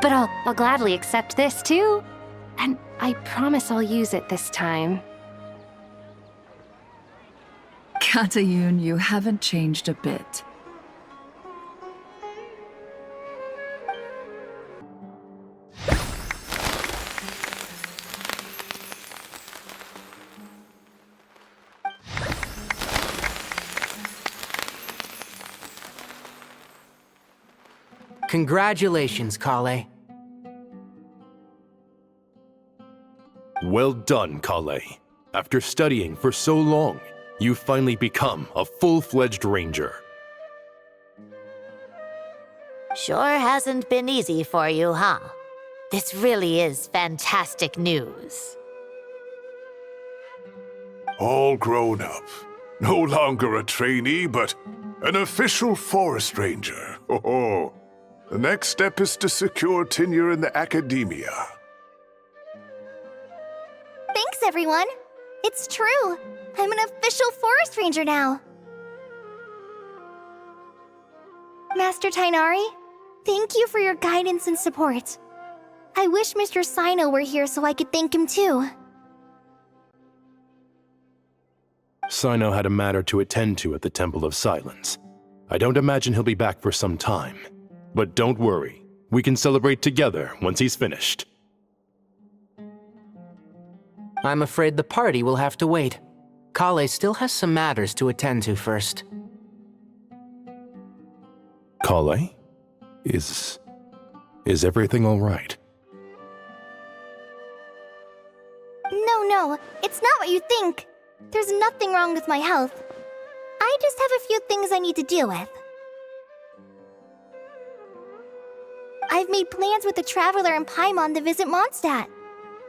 But I'll gladly accept this, too. And I promise I'll use it this time. Katayun, you haven't changed a bit. Congratulations, Kale. Well done, Kale. After studying for so long, you've finally become a full-fledged ranger. Sure hasn't been easy for you, huh? This really is fantastic news. All grown up. No longer a trainee, but an official forest ranger. Oh, the next step is to secure tenure in the academia. Thanks, everyone. It's true. I'm an official forest ranger now. Master Tainari, thank you for your guidance and support. I wish Mr. Sino were here so I could thank him too. Sino had a matter to attend to at the Temple of Silence. I don't imagine he'll be back for some time. But don't worry, we can celebrate together once he's finished. I'm afraid the party will have to wait. Kale still has some matters to attend to first. Kale? Is everything all right? No, it's not what you think. There's nothing wrong with my health. I just have a few things I need to deal with. I've made plans with the Traveler and Paimon to visit Mondstadt.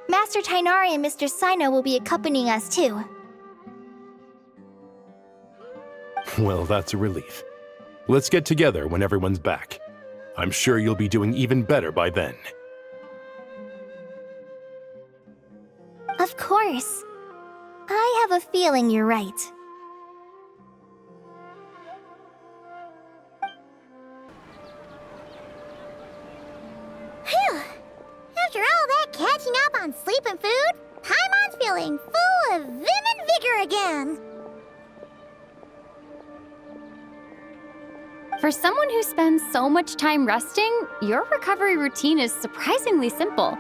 Master Tainari and Mr. Sino will be accompanying us too. Well, that's a relief. Let's get together when everyone's back. I'm sure you'll be doing even better by then. Of course. I have a feeling you're right. Phew! After all that catching up on sleep and food, Paimon's feeling full of vim and vigor again. For someone who spends so much time resting, your recovery routine is surprisingly simple.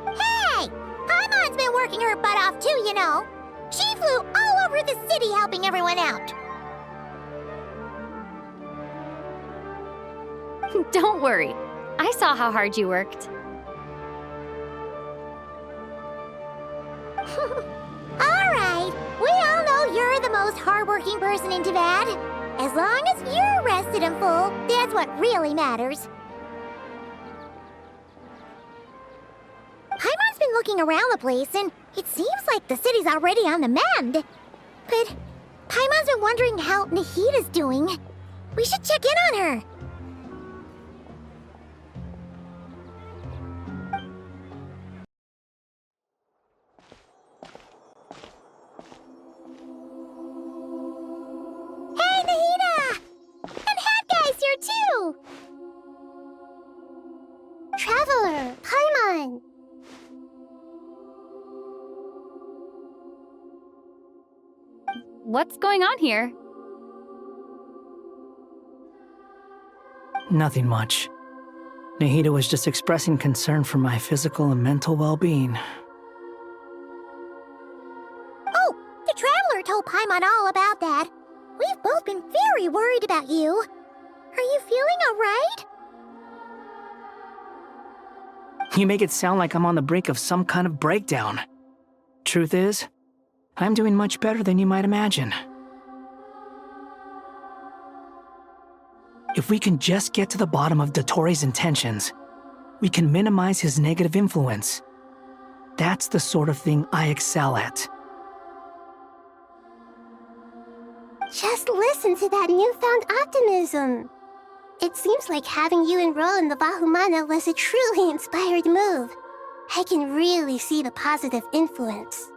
Hey! Paimon's been working her butt off too, you know. She flew all over the city helping everyone out. Don't worry. I saw how hard you worked. Alright, we all know you're the most hardworking person in Teyvat. As long as you're rested and full, that's what really matters. Paimon's been looking around the place, and it seems like the city's already on the mend. But Paimon's been wondering how Nahita's doing. We should check in on her. what's going on here? Nothing much. Nahida was just expressing concern for my physical and mental well-being. Oh, the Traveler told Paimon all about that. We've both been very worried about you. Are you feeling alright? You make it sound like I'm on the brink of some kind of breakdown. Truth is, I'm doing much better than you might imagine. If we can just get to the bottom of Dottoro's intentions, we can minimize his negative influence. That's the sort of thing I excel at. Just listen to that newfound optimism. It seems like having you enroll in the Bahumana was a truly inspired move. I can really see the positive influence.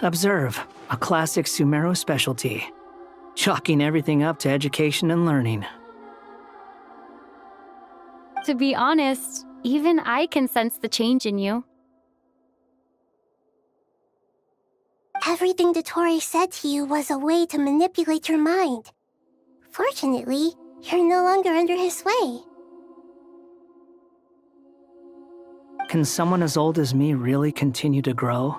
Observe, a classic Sumeru specialty. Chalking everything up to education and learning. To be honest, even I can sense the change in you. Everything Dottore said to you was a way to manipulate your mind. Fortunately, you're no longer under his sway. Can someone as old as me really continue to grow?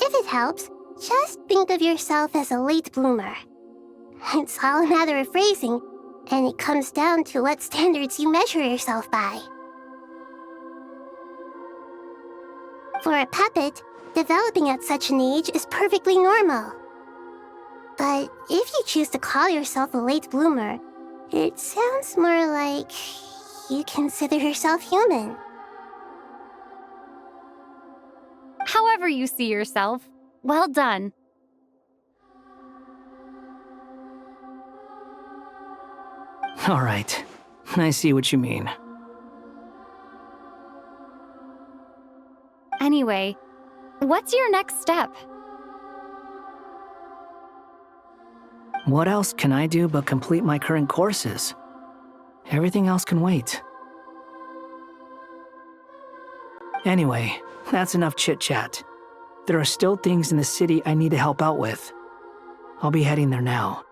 If it helps, just think of yourself as a late bloomer. It's all a matter of phrasing, and it comes down to what standards you measure yourself by. For a puppet, developing at such an age is perfectly normal. But if you choose to call yourself a late bloomer, it sounds more like you consider yourself human. However you see yourself, well done. All right, I see what you mean. Anyway, what's your next step? What else can I do but complete my current courses? Everything else can wait. Anyway, that's enough chit-chat. There are still things in the city I need to help out with. I'll be heading there now.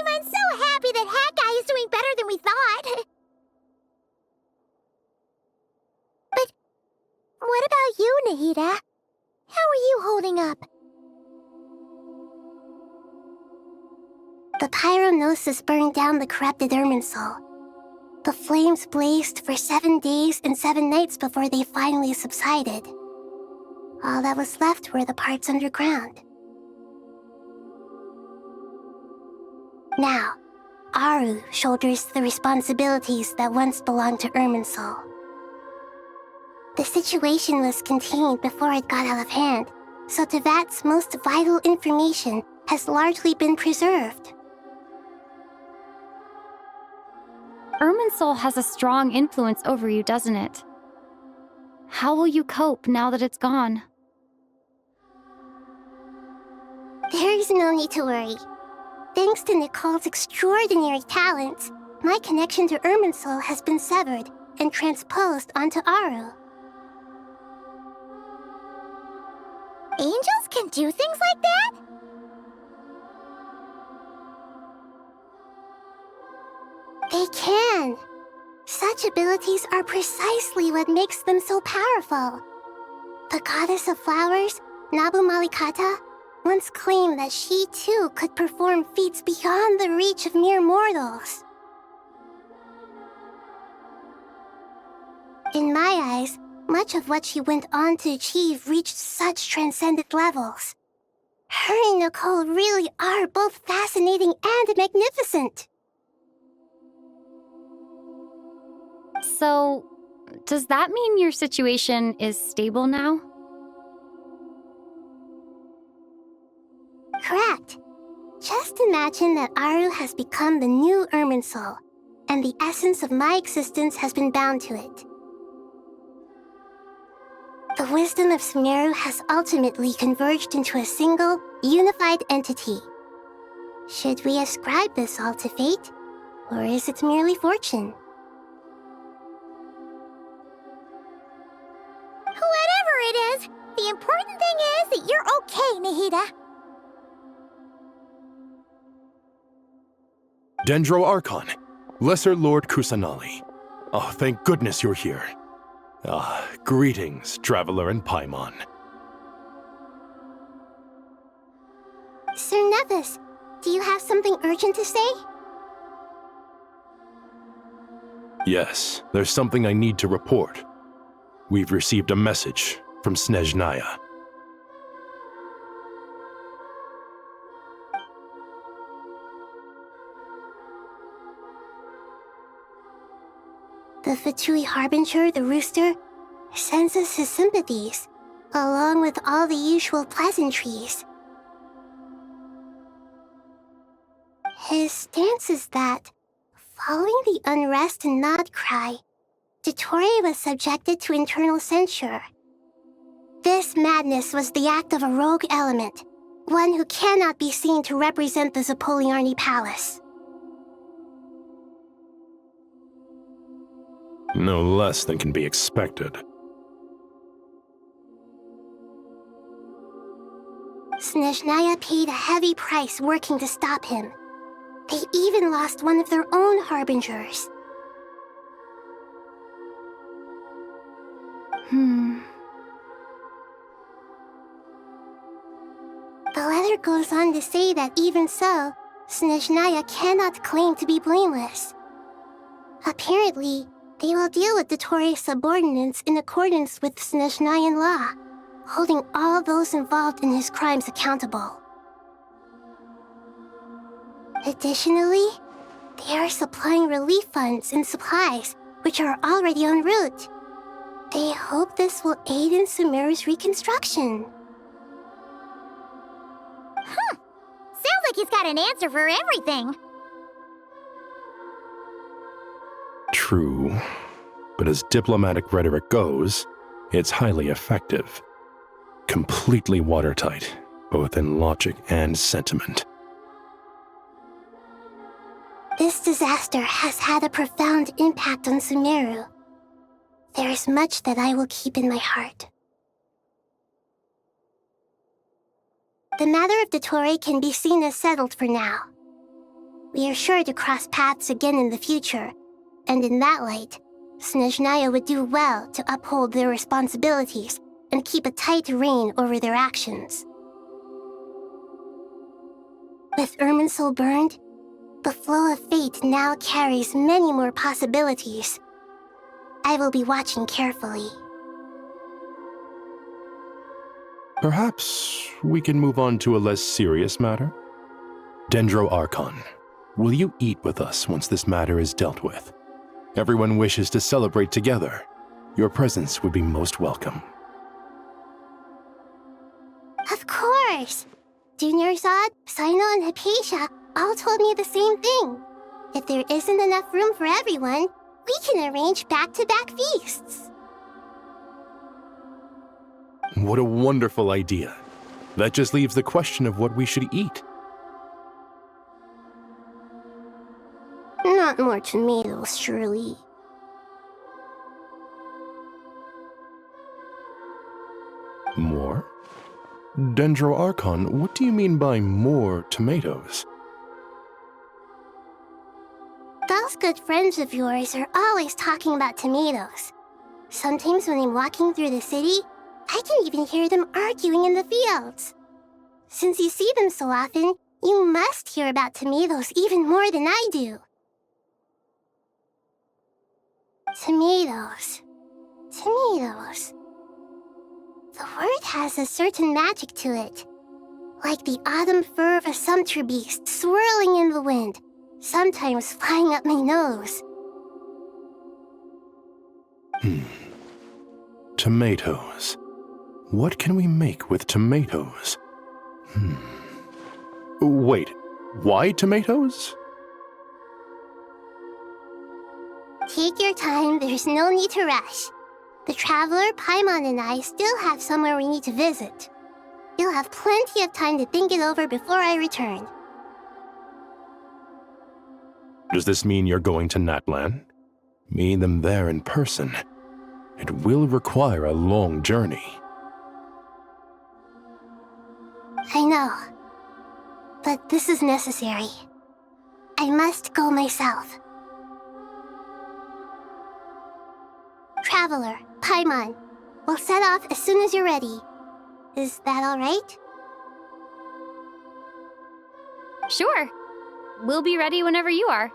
I'm so happy that Hat Guy is doing better than we thought. But what about you, Nahida? How are you holding up? The Pyronosis burned down the corrupted Irminsul. The flames blazed for 7 days and 7 nights before they finally subsided. All that was left were the parts underground. Now, Aru shoulders the responsibilities that once belonged to Irminsul. The situation was contained before it got out of hand, so Tevat's most vital information has largely been preserved. Irminsul has a strong influence over you, doesn't it? How will you cope now that it's gone? There is no need to worry. Thanks to Nicole's extraordinary talents, my connection to Irminsul has been severed and transposed onto Aru. Angels can do things like that? They can. Such abilities are precisely what makes them so powerful. The goddess of flowers, Nabu Malikata, once claimed that she too could perform feats beyond the reach of mere mortals. In my eyes, much of what she went on to achieve reached such transcendent levels. Her and Nicole really are both fascinating and magnificent. So, does that mean your situation is stable now? Correct. Just imagine that Aru has become the new Irminsul, and the essence of my existence has been bound to it. The wisdom of Sumeru has ultimately converged into a single, unified entity. Should we ascribe this all to fate, or is it merely fortune? Whatever it is, the important thing is that you're okay, Nahida. Dendro Archon, Lesser Lord Kusanali. Oh, thank goodness you're here. Greetings, Traveler and Paimon. Sir Nevis, do you have something urgent to say? Yes, there's something I need to report. We've received a message from Snezhnaya. The Fatui Harbinger, the Rooster, sends us his sympathies, along with all the usual pleasantries. His stance is that, following the unrest in Nod Krai, Dottore was subjected to internal censure. This madness was the act of a rogue element, one who cannot be seen to represent the Zapoliarni Palace. No less than can be expected. Snezhnaya paid a heavy price working to stop him. They even lost one of their own harbingers. The letter goes on to say that even so, Snezhnaya cannot claim to be blameless. Apparently, they will deal with Dottore's subordinates in accordance with Snezhnayan law, holding all those involved in his crimes accountable. Additionally, they are supplying relief funds and supplies, which are already en route. They hope this will aid in Sumeru's reconstruction. Sounds like he's got an answer for everything. True, but as diplomatic rhetoric goes, it's highly effective. Completely watertight, both in logic and sentiment. This disaster has had a profound impact on Sumeru. There is much that I will keep in my heart. The matter of Dottore can be seen as settled for now. We are sure to cross paths again in the future, and in that light, Snezhnaya would do well to uphold their responsibilities and keep a tight rein over their actions. With Irminsul burned, the flow of fate now carries many more possibilities. I will be watching carefully. Perhaps we can move on to a less serious matter? Dendro Archon, will you eat with us once this matter is dealt with? Everyone wishes to celebrate together. Your presence would be most welcome. Of course! Junior Zod, Sino, and Hypatia all told me the same thing. If there isn't enough room for everyone, we can arrange back-to-back feasts. What a wonderful idea. That just leaves the question of what we should eat. Not more tomatoes, surely. More? Dendro Archon, what do you mean by more tomatoes? Those good friends of yours are always talking about tomatoes. Sometimes when I'm walking through the city, I can even hear them arguing in the fields. Since you see them so often, you must hear about tomatoes even more than I do. Tomatoes. Tomatoes. The word has a certain magic to it. Like the autumn fur of a sumpter beast swirling in the wind, sometimes flying up my nose. Tomatoes. What can we make with tomatoes? Wait, why tomatoes? Take your time, there's no need to rush. The Traveler, Paimon, and I still have somewhere we need to visit. You'll have plenty of time to think it over before I return. Does this mean you're going to Natlan? Meet them there in person. It will require a long journey. I know. But this is necessary. I must go myself. Traveler, Paimon, we'll set off as soon as you're ready. Is that alright? Sure. We'll be ready whenever you are.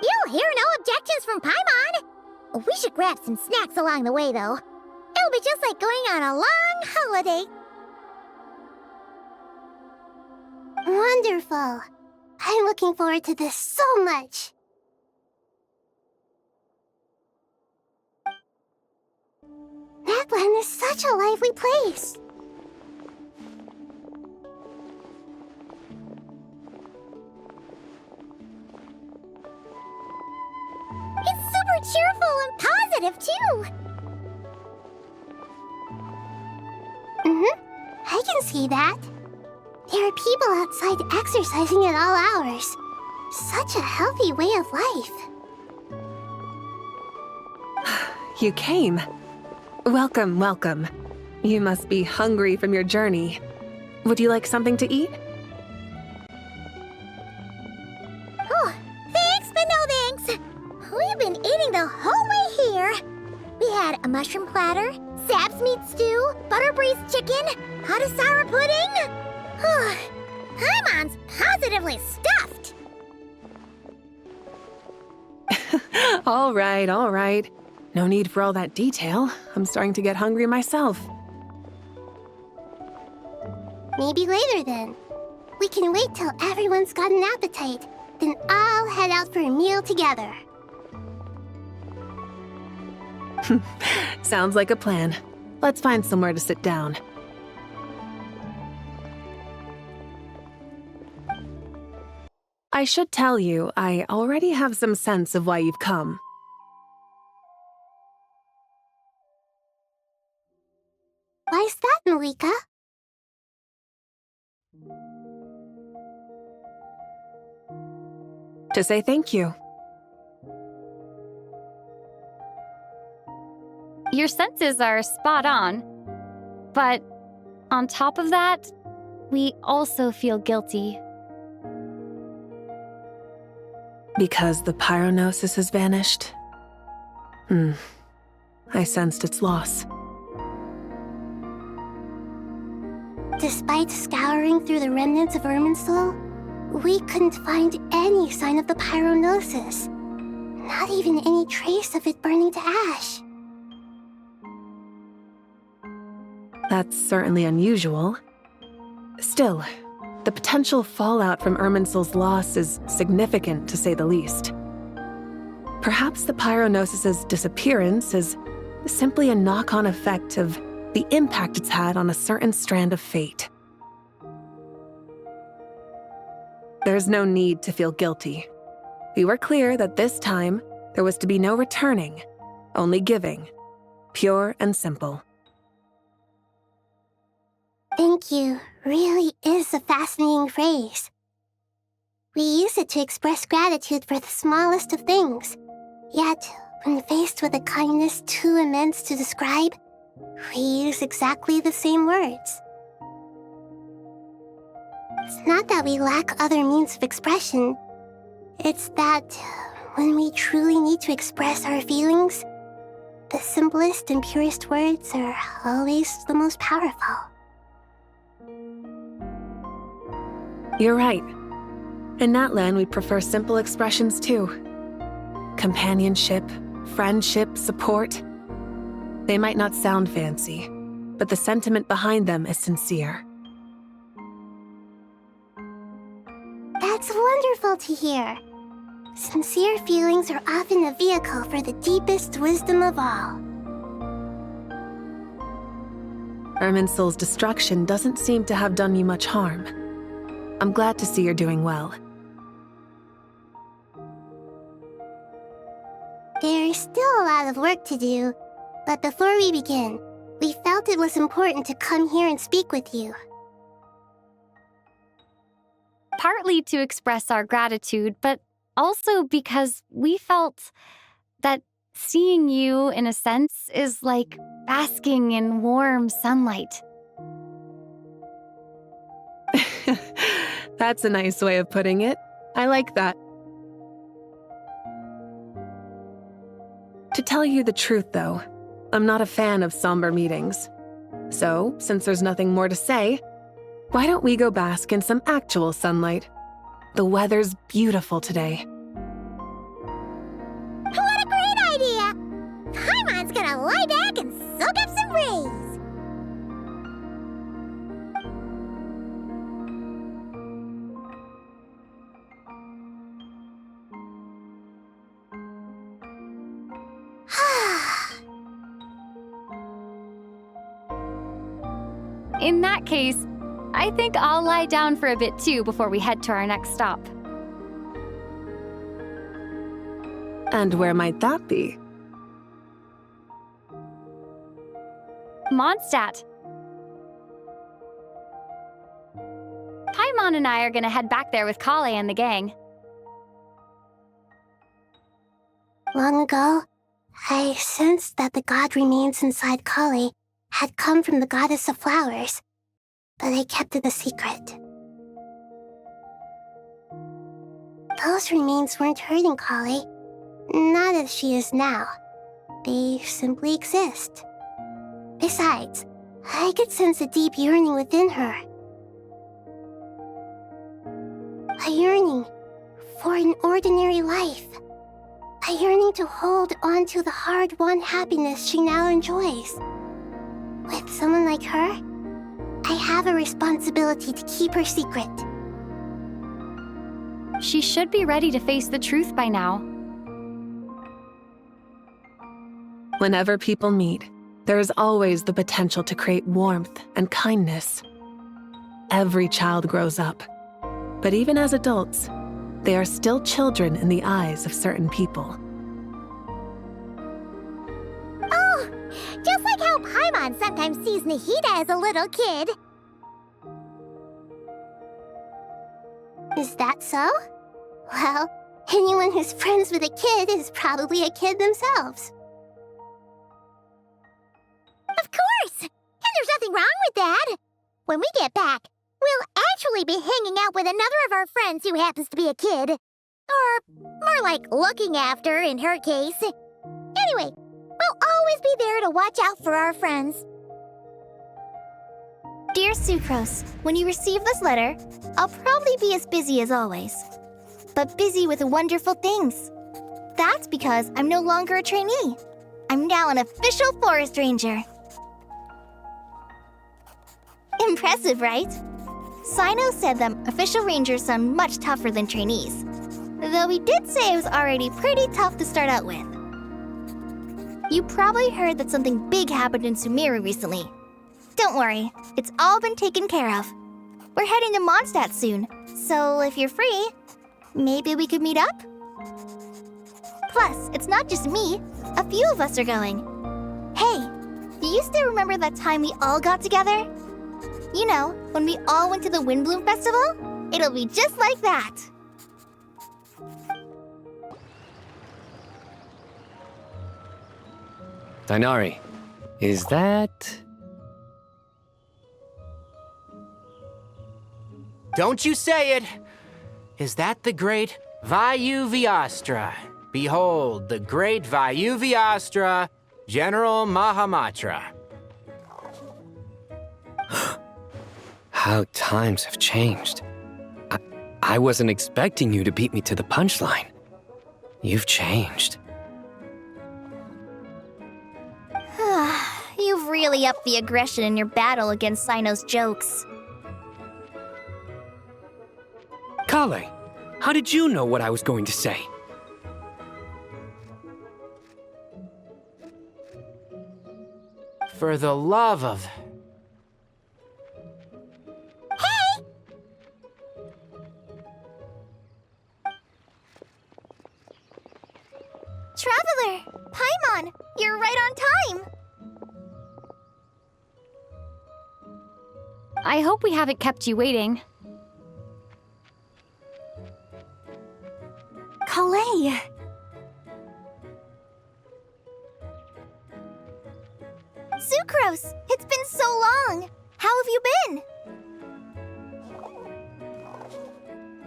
You'll hear no objections from Paimon! We should grab some snacks along the way, though. It'll be just like going on a long holiday. Wonderful. I'm looking forward to this so much. Natlan is such a lively place. It's super cheerful and positive, too. I can see that. There are people outside exercising at all hours. Such a healthy way of life. You came. Welcome, welcome. You must be hungry from your journey. Would you like something to eat? Oh, thanks, but no thanks. We've been eating the whole way here. We had a mushroom platter, Sab's meat stew, butter braised chicken, Hadasara pudding. Paimon's positively stuffed. All right. No need for all that detail. I'm starting to get hungry myself. Maybe later then. We can wait till everyone's got an appetite. Then I'll head out for a meal together. Sounds like a plan. Let's find somewhere to sit down. I should tell you, I already have some sense of why you've come. Why's that, Malika? To say thank you. Your senses are spot on. But on top of that, we also feel guilty. Because the pyronosis has vanished? I sensed its loss. Despite scouring through the remnants of Irminsul, we couldn't find any sign of the pyronosis. Not even any trace of it burning to ash. That's certainly unusual. Still, the potential fallout from Irminsul's loss is significant, to say the least. Perhaps the pyronosis's disappearance is simply a knock-on effect of the impact it's had on a certain strand of fate. There's no need to feel guilty. We were clear that this time, there was to be no returning, only giving. Pure and simple. Thank you really is a fascinating phrase. We use it to express gratitude for the smallest of things. Yet, when faced with a kindness too immense to describe, we use exactly the same words. It's not that we lack other means of expression. It's that when we truly need to express our feelings, the simplest and purest words are always the most powerful. You're right. In Natlan, we prefer simple expressions too. Companionship, friendship, support. They might not sound fancy, but the sentiment behind them is sincere. That's wonderful to hear. Sincere feelings are often a vehicle for the deepest wisdom of all. Irminsul's destruction doesn't seem to have done you much harm. I'm glad to see you're doing well. There's still a lot of work to do, but before we begin, we felt it was important to come here and speak with you. Partly to express our gratitude, but also because we felt that seeing you, in a sense, is like basking in warm sunlight. That's a nice way of putting it. I like that. To tell you the truth, though, I'm not a fan of somber meetings. So, since there's nothing more to say, why don't we go bask in some actual sunlight? The weather's beautiful today. What a great idea! Paimon's gonna lie back and soak up some rays. In that case, I think I'll lie down for a bit too before we head to our next stop. And where might that be? Mondstadt. Paimon and I are gonna head back there with Kale and the gang. Long ago, I sensed that the god remains inside Kale had come from the goddess of flowers, but I kept it a secret. Those remains weren't hurting Kale, not as she is now. They simply exist. Besides, I could sense a deep yearning within her. A yearning for an ordinary life. A yearning to hold on to the hard-won happiness she now enjoys. With someone like her, I have a responsibility to keep her secret. She should be ready to face the truth by now. Whenever people meet, there is always the potential to create warmth and kindness. Every child grows up, but even as adults, they are still children in the eyes of certain people. Oh, just like how Paimon sometimes sees Nahida as a little kid. Is that so? Well, anyone who's friends with a kid is probably a kid themselves. Of course! And there's nothing wrong with that. When we get back, we'll actually be hanging out with another of our friends who happens to be a kid. Or more like looking after, in her case. Anyway, we'll always be there to watch out for our friends. Dear Sucrose, when you receive this letter, I'll probably be as busy as always. But busy with wonderful things. That's because I'm no longer a trainee. I'm now an official forest ranger. Impressive, right? Sino said that official rangers sound much tougher than trainees. Though he did say it was already pretty tough to start out with. You probably heard that something big happened in Sumeru recently. Don't worry, it's all been taken care of. We're heading to Mondstadt soon, so if you're free, maybe we could meet up? Plus, it's not just me. A few of us are going. Hey, do you still remember that time we all got together? You know, when we all went to the Windbloom Festival? It'll be just like that. Dainari, is that... Don't you say it! Is that the great Vayuvyastra? Behold, the great Vayuvyastra, General Mahamatra. How times have changed. I wasn't expecting you to beat me to the punchline. You've changed. You've really upped the aggression in your battle against Sino's jokes. Kale, how did you know what I was going to say? For the love of... Hey! Traveler! Paimon! You're right on time! I hope we haven't kept you waiting. Kalei! Sucrose! It's been so long! How have you been?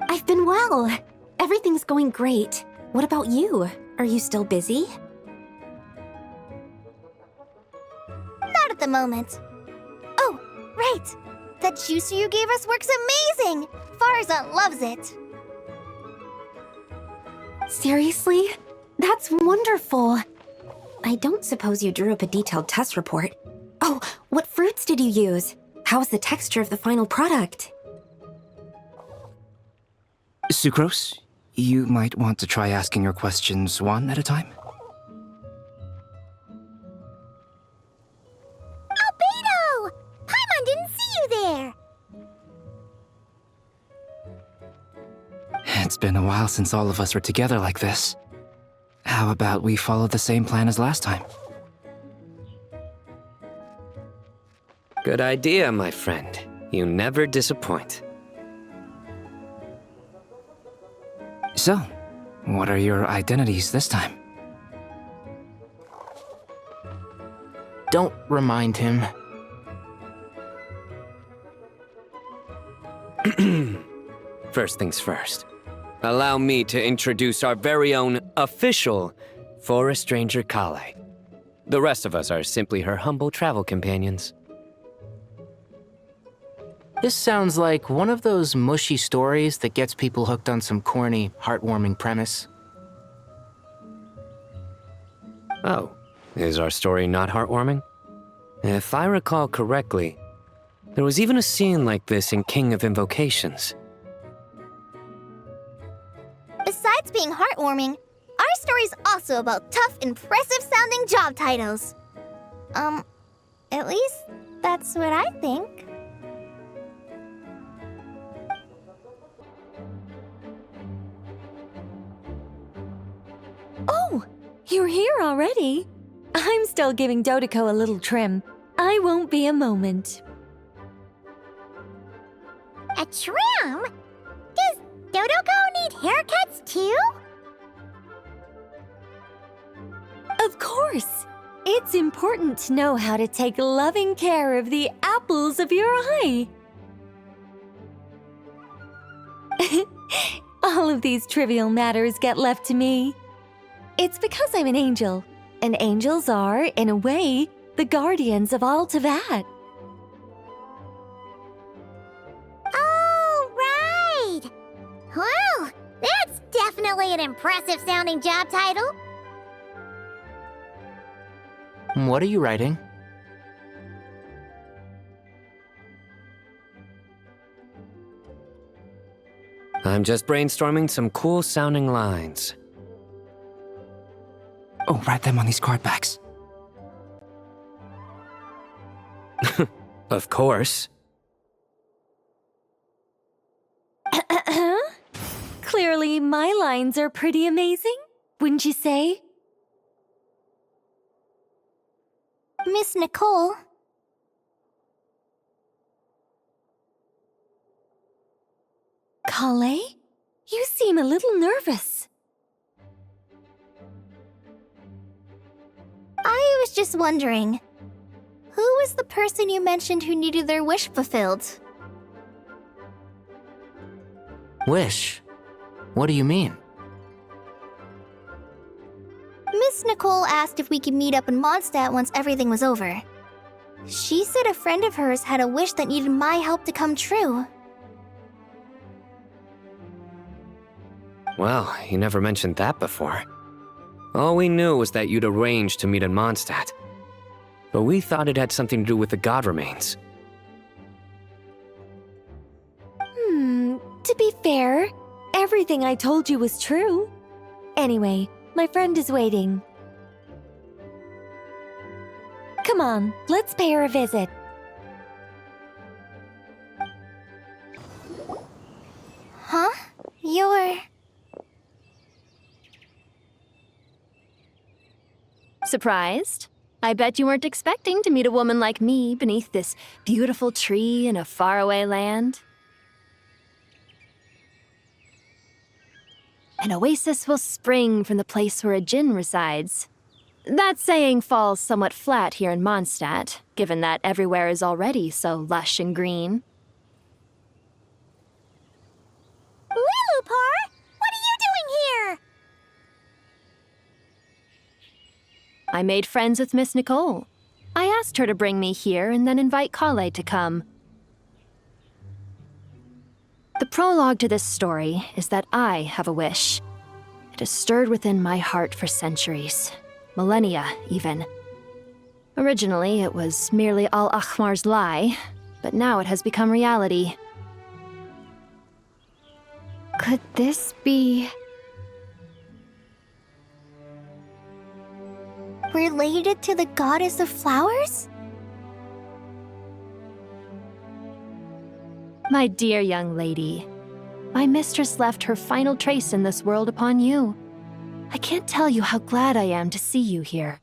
I've been well. Everything's going great. What about you? Are you still busy? Not at the moment. Oh, right! That juicer you gave us works amazing! Farzan loves it. Seriously? That's wonderful. I don't suppose you drew up a detailed test report. Oh, what fruits did you use? How was the texture of the final product? Sucrose, you might want to try asking your questions one at a time. Albedo! Paimon didn't see you there! It's been a while since all of us were together like this. How about we follow the same plan as last time? Good idea, my friend. You never disappoint. So, what are your identities this time? Don't remind him. First things first. Allow me to introduce our very own official Forest Ranger Kale. The rest of us are simply her humble travel companions. This sounds like one of those mushy stories that gets people hooked on some corny, heartwarming premise. Oh, is our story not heartwarming? If I recall correctly, there was even a scene like this in King of Invocations. Besides being heartwarming, our story's also about tough, impressive-sounding job titles. At least that's what I think. Oh, you're here already? I'm still giving Dodeko a little trim. I won't be a moment. A trim? Does Dodeko need haircuts too? Of course. It's important to know how to take loving care of the apples of your eye. All of these trivial matters get left to me. It's because I'm an angel, and angels are, in a way, the guardians of all Teyvat. Oh, right! Well, that's definitely an impressive-sounding job title. What are you writing? I'm just brainstorming some cool-sounding lines. Oh, write them on these card backs. Of course. Clearly, my lines are pretty amazing, wouldn't you say? Miss Nicole. Kale? You seem a little nervous. I was just wondering, who was the person you mentioned who needed their wish fulfilled? Wish? What do you mean? Miss Nicole asked if we could meet up in Mondstadt once everything was over. She said a friend of hers had a wish that needed my help to come true. Well, you never mentioned that before. All we knew was that you'd arranged to meet in Mondstadt. But we thought it had something to do with the god remains. To be fair, everything I told you was true. Anyway, my friend is waiting. Come on, let's pay her a visit. Huh? You're... Surprised? I bet you weren't expecting to meet a woman like me beneath this beautiful tree in a faraway land. an oasis will spring from the place where a djinn resides. That saying falls somewhat flat here in Mondstadt, given that everywhere is already so lush and green. Lilupar, what are you doing here? I made friends with Miss Nicole. I asked her to bring me here and then invite Kale to come. The prologue to this story is that I have a wish. It has stirred within my heart for centuries. Millennia, even. Originally, it was merely Al-Ahmar's lie, but now it has become reality. Could this be... Related to the goddess of flowers? My dear young lady, my mistress left her final trace in this world upon you. I can't tell you how glad I am to see you here.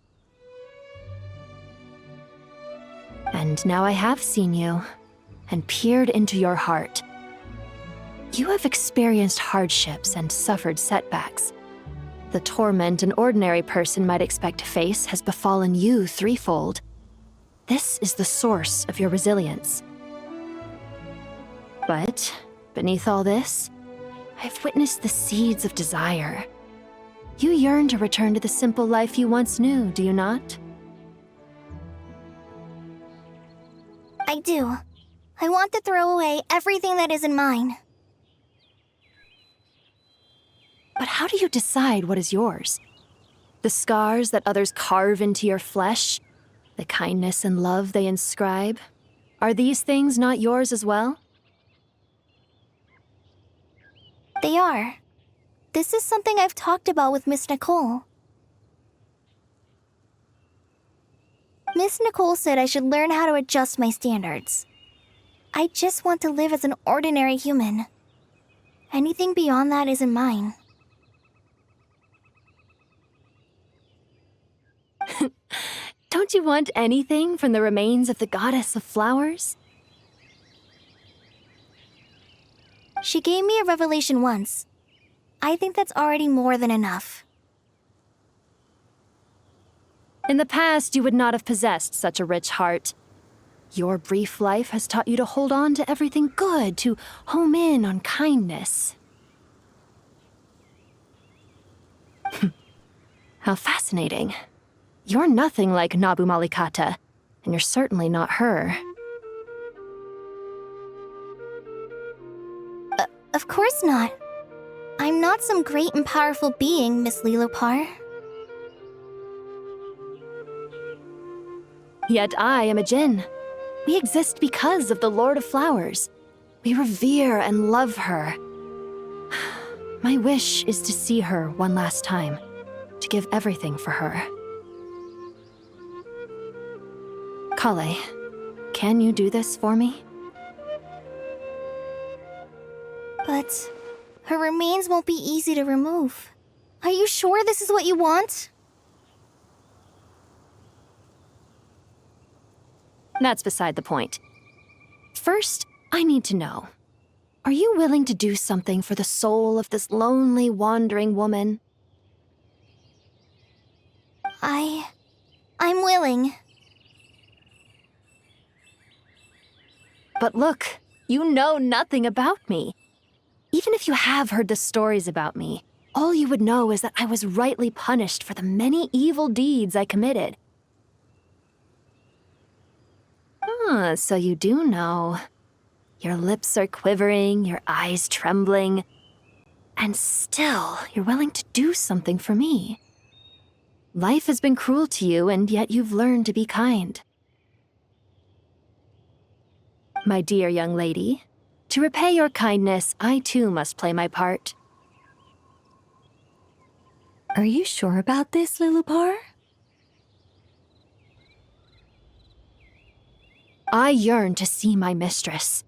And now I have seen you, and peered into your heart. You have experienced hardships and suffered setbacks. The torment an ordinary person might expect to face has befallen you threefold. This is the source of your resilience. But, beneath all this, I've witnessed the seeds of desire. You yearn to return to the simple life you once knew, do you not? I do. I want to throw away everything that isn't mine. But how do you decide what is yours? The scars that others carve into your flesh? The kindness and love they inscribe? Are these things not yours as well? They are. This is something I've talked about with Miss Nicole. Miss Nicole said I should learn how to adjust my standards. I just want to live as an ordinary human. Anything beyond that isn't mine. Don't you want anything from the remains of the goddess of flowers? She gave me a revelation once. I think that's already more than enough. In the past, you would not have possessed such a rich heart. Your brief life has taught you to hold on to everything good, to home in on kindness. How fascinating. You're nothing like Nabu Malikata, and you're certainly not her. Of course not. I'm not some great and powerful being, Miss Lilupar. Yet I am a djinn. We exist because of the Lord of Flowers. We revere and love her. My wish is to see her one last time, to give everything for her. Kale, can you do this for me? But her remains won't be easy to remove. Are you sure this is what you want? That's beside the point. First, I need to know. Are you willing to do something for the soul of this lonely, wandering woman? I'm willing. But look, you know nothing about me. Even if you have heard the stories about me, all you would know is that I was rightly punished for the many evil deeds I committed. Ah, so you do know. Your lips are quivering, your eyes trembling, and still you're willing to do something for me. Life has been cruel to you, and yet you've learned to be kind. My dear young lady, to repay your kindness, I too must play my part. Are you sure about this, Lilupar? I yearn to see my mistress.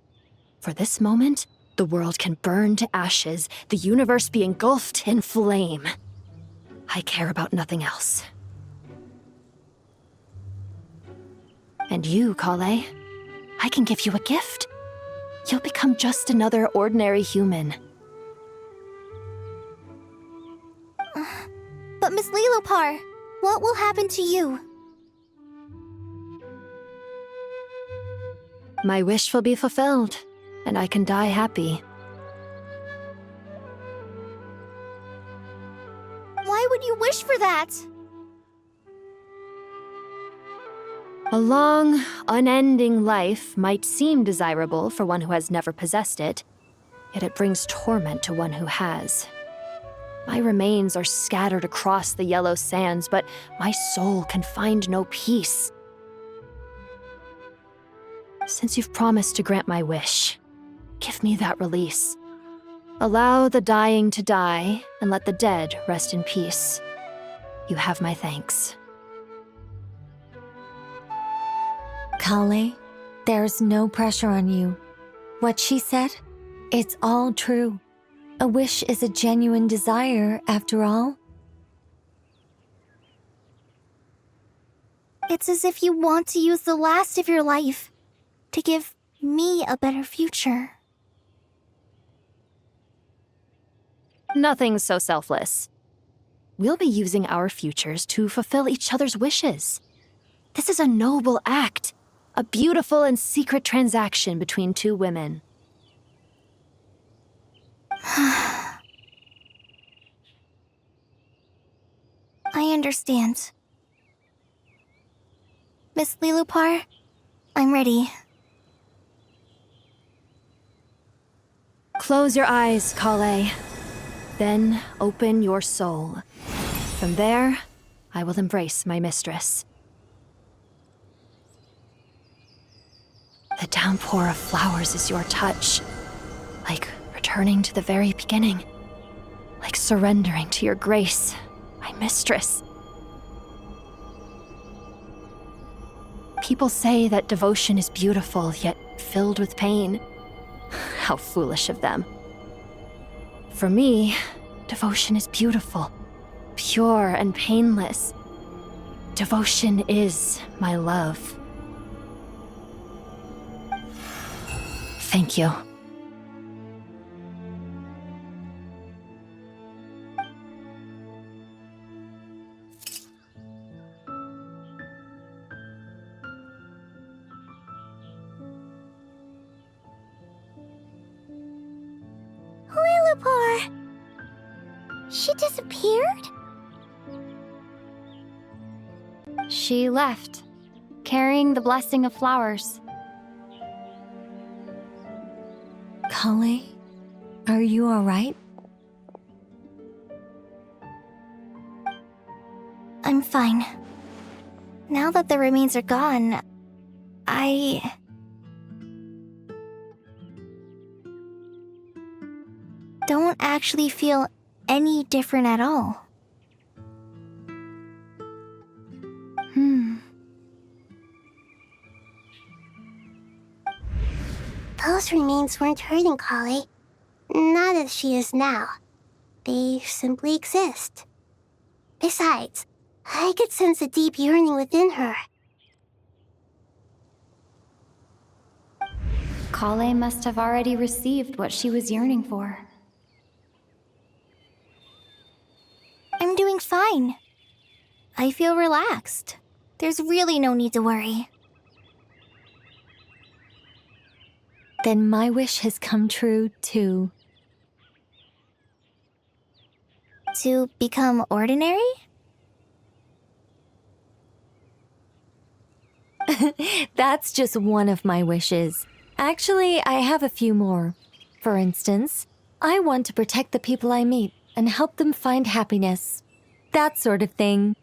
For this moment, the world can burn to ashes, the universe be engulfed in flame. I care about nothing else. And you, Kale, I can give you a gift. You'll become just another ordinary human. But Miss Lilopar, what will happen to you? My wish will be fulfilled, and I can die happy. Why would you wish for that? A long, unending life might seem desirable for one who has never possessed it, yet it brings torment to one who has. My remains are scattered across the yellow sands, but my soul can find no peace. Since you've promised to grant my wish, give me that release. Allow the dying to die, and let the dead rest in peace. You have my thanks. Kale, there's no pressure on you. What she said, it's all true. A wish is a genuine desire, after all. It's as if you want to use the last of your life to give me a better future. Nothing so selfless. We'll be using our futures to fulfill each other's wishes. This is a noble act, a beautiful and secret transaction between two women. I understand. Miss Lilopar, I'm ready. Close your eyes, Kale. Then open your soul. From there, I will embrace my mistress. The downpour of flowers is your touch, like returning to the very beginning, like surrendering to your grace, my mistress. People say that devotion is beautiful, yet filled with pain. How foolish of them. For me, devotion is beautiful, pure and painless. Devotion is my love. Thank you. Lilopar! She disappeared? She left, carrying the blessing of flowers. Kale, are you alright? I'm fine. Now that the remains are gone, I don't actually feel any different at all. Those remains weren't hurting Kale. Not as she is now. They simply exist. Besides, I could sense a deep yearning within her. Kale must have already received what she was yearning for. I'm doing fine. I feel relaxed. There's really no need to worry. Then my wish has come true, too. To become ordinary? That's just one of my wishes. Actually, I have a few more. For instance, I want to protect the people I meet and help them find happiness. That sort of thing.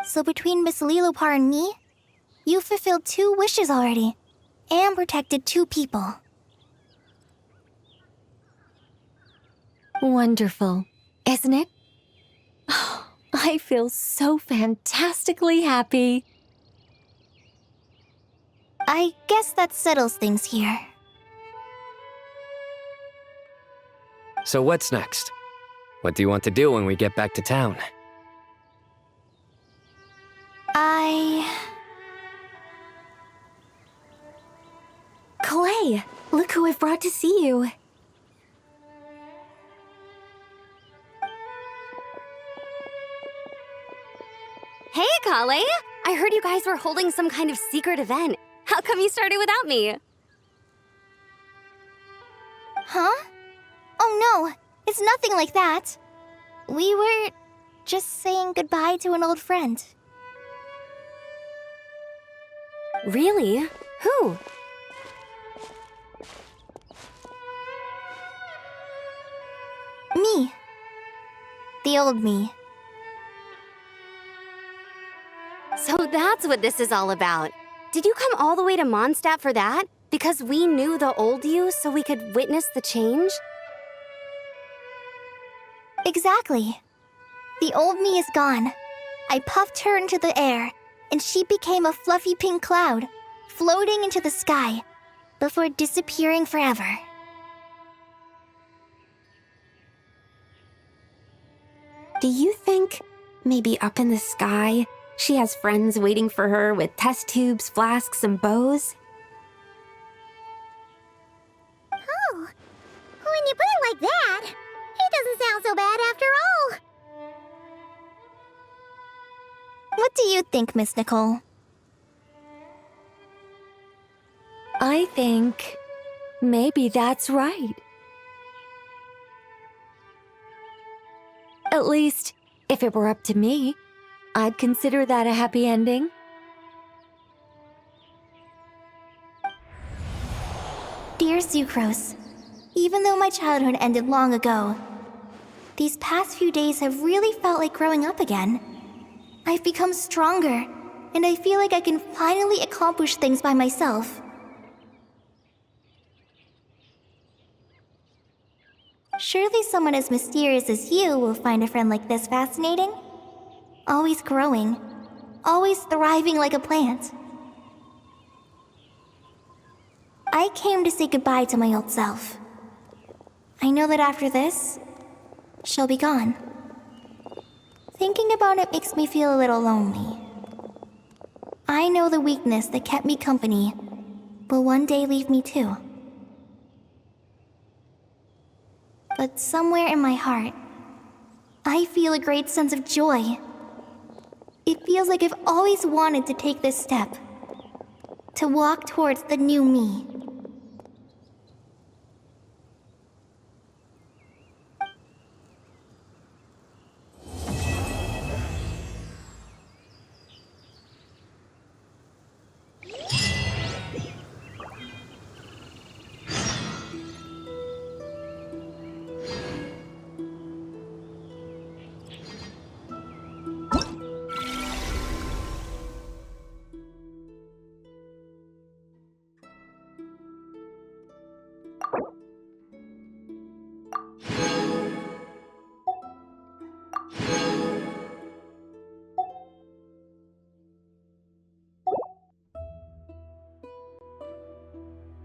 So between Miss Lilopar and me, you fulfilled 2 wishes already, and protected 2 people. Wonderful, isn't it? Oh, I feel so fantastically happy. I guess that settles things here. So what's next? What do you want to do when we get back to town? Clay, look who I've brought to see you. Hey, Kale! I heard you guys were holding some kind of secret event. How come you started without me? Huh? Oh no, it's nothing like that. We were just saying goodbye to an old friend. Really? Who? Me. The old me. So that's what this is all about. Did you come all the way to Mondstadt for that? Because we knew the old you so we could witness the change? Exactly. The old me is gone. I puffed her into the air, and she became a fluffy pink cloud, floating into the sky, before disappearing forever. Do you think, maybe up in the sky, she has friends waiting for her with test tubes, flasks, and bows? Oh, when you put it like that, it doesn't sound so bad after all. What do you think, Miss Nicole? I think maybe that's right. At least, if it were up to me, I'd consider that a happy ending. Dear Sucrose, even though my childhood ended long ago, these past few days have really felt like growing up again. I've become stronger, and I feel like I can finally accomplish things by myself. Surely someone as mysterious as you will find a friend like this fascinating. Always growing, always thriving like a plant. I came to say goodbye to my old self. I know that after this, she'll be gone. Thinking about it makes me feel a little lonely. I know the weakness that kept me company will one day leave me too. But somewhere in my heart, I feel a great sense of joy. It feels like I've always wanted to take this step, to walk towards the new me.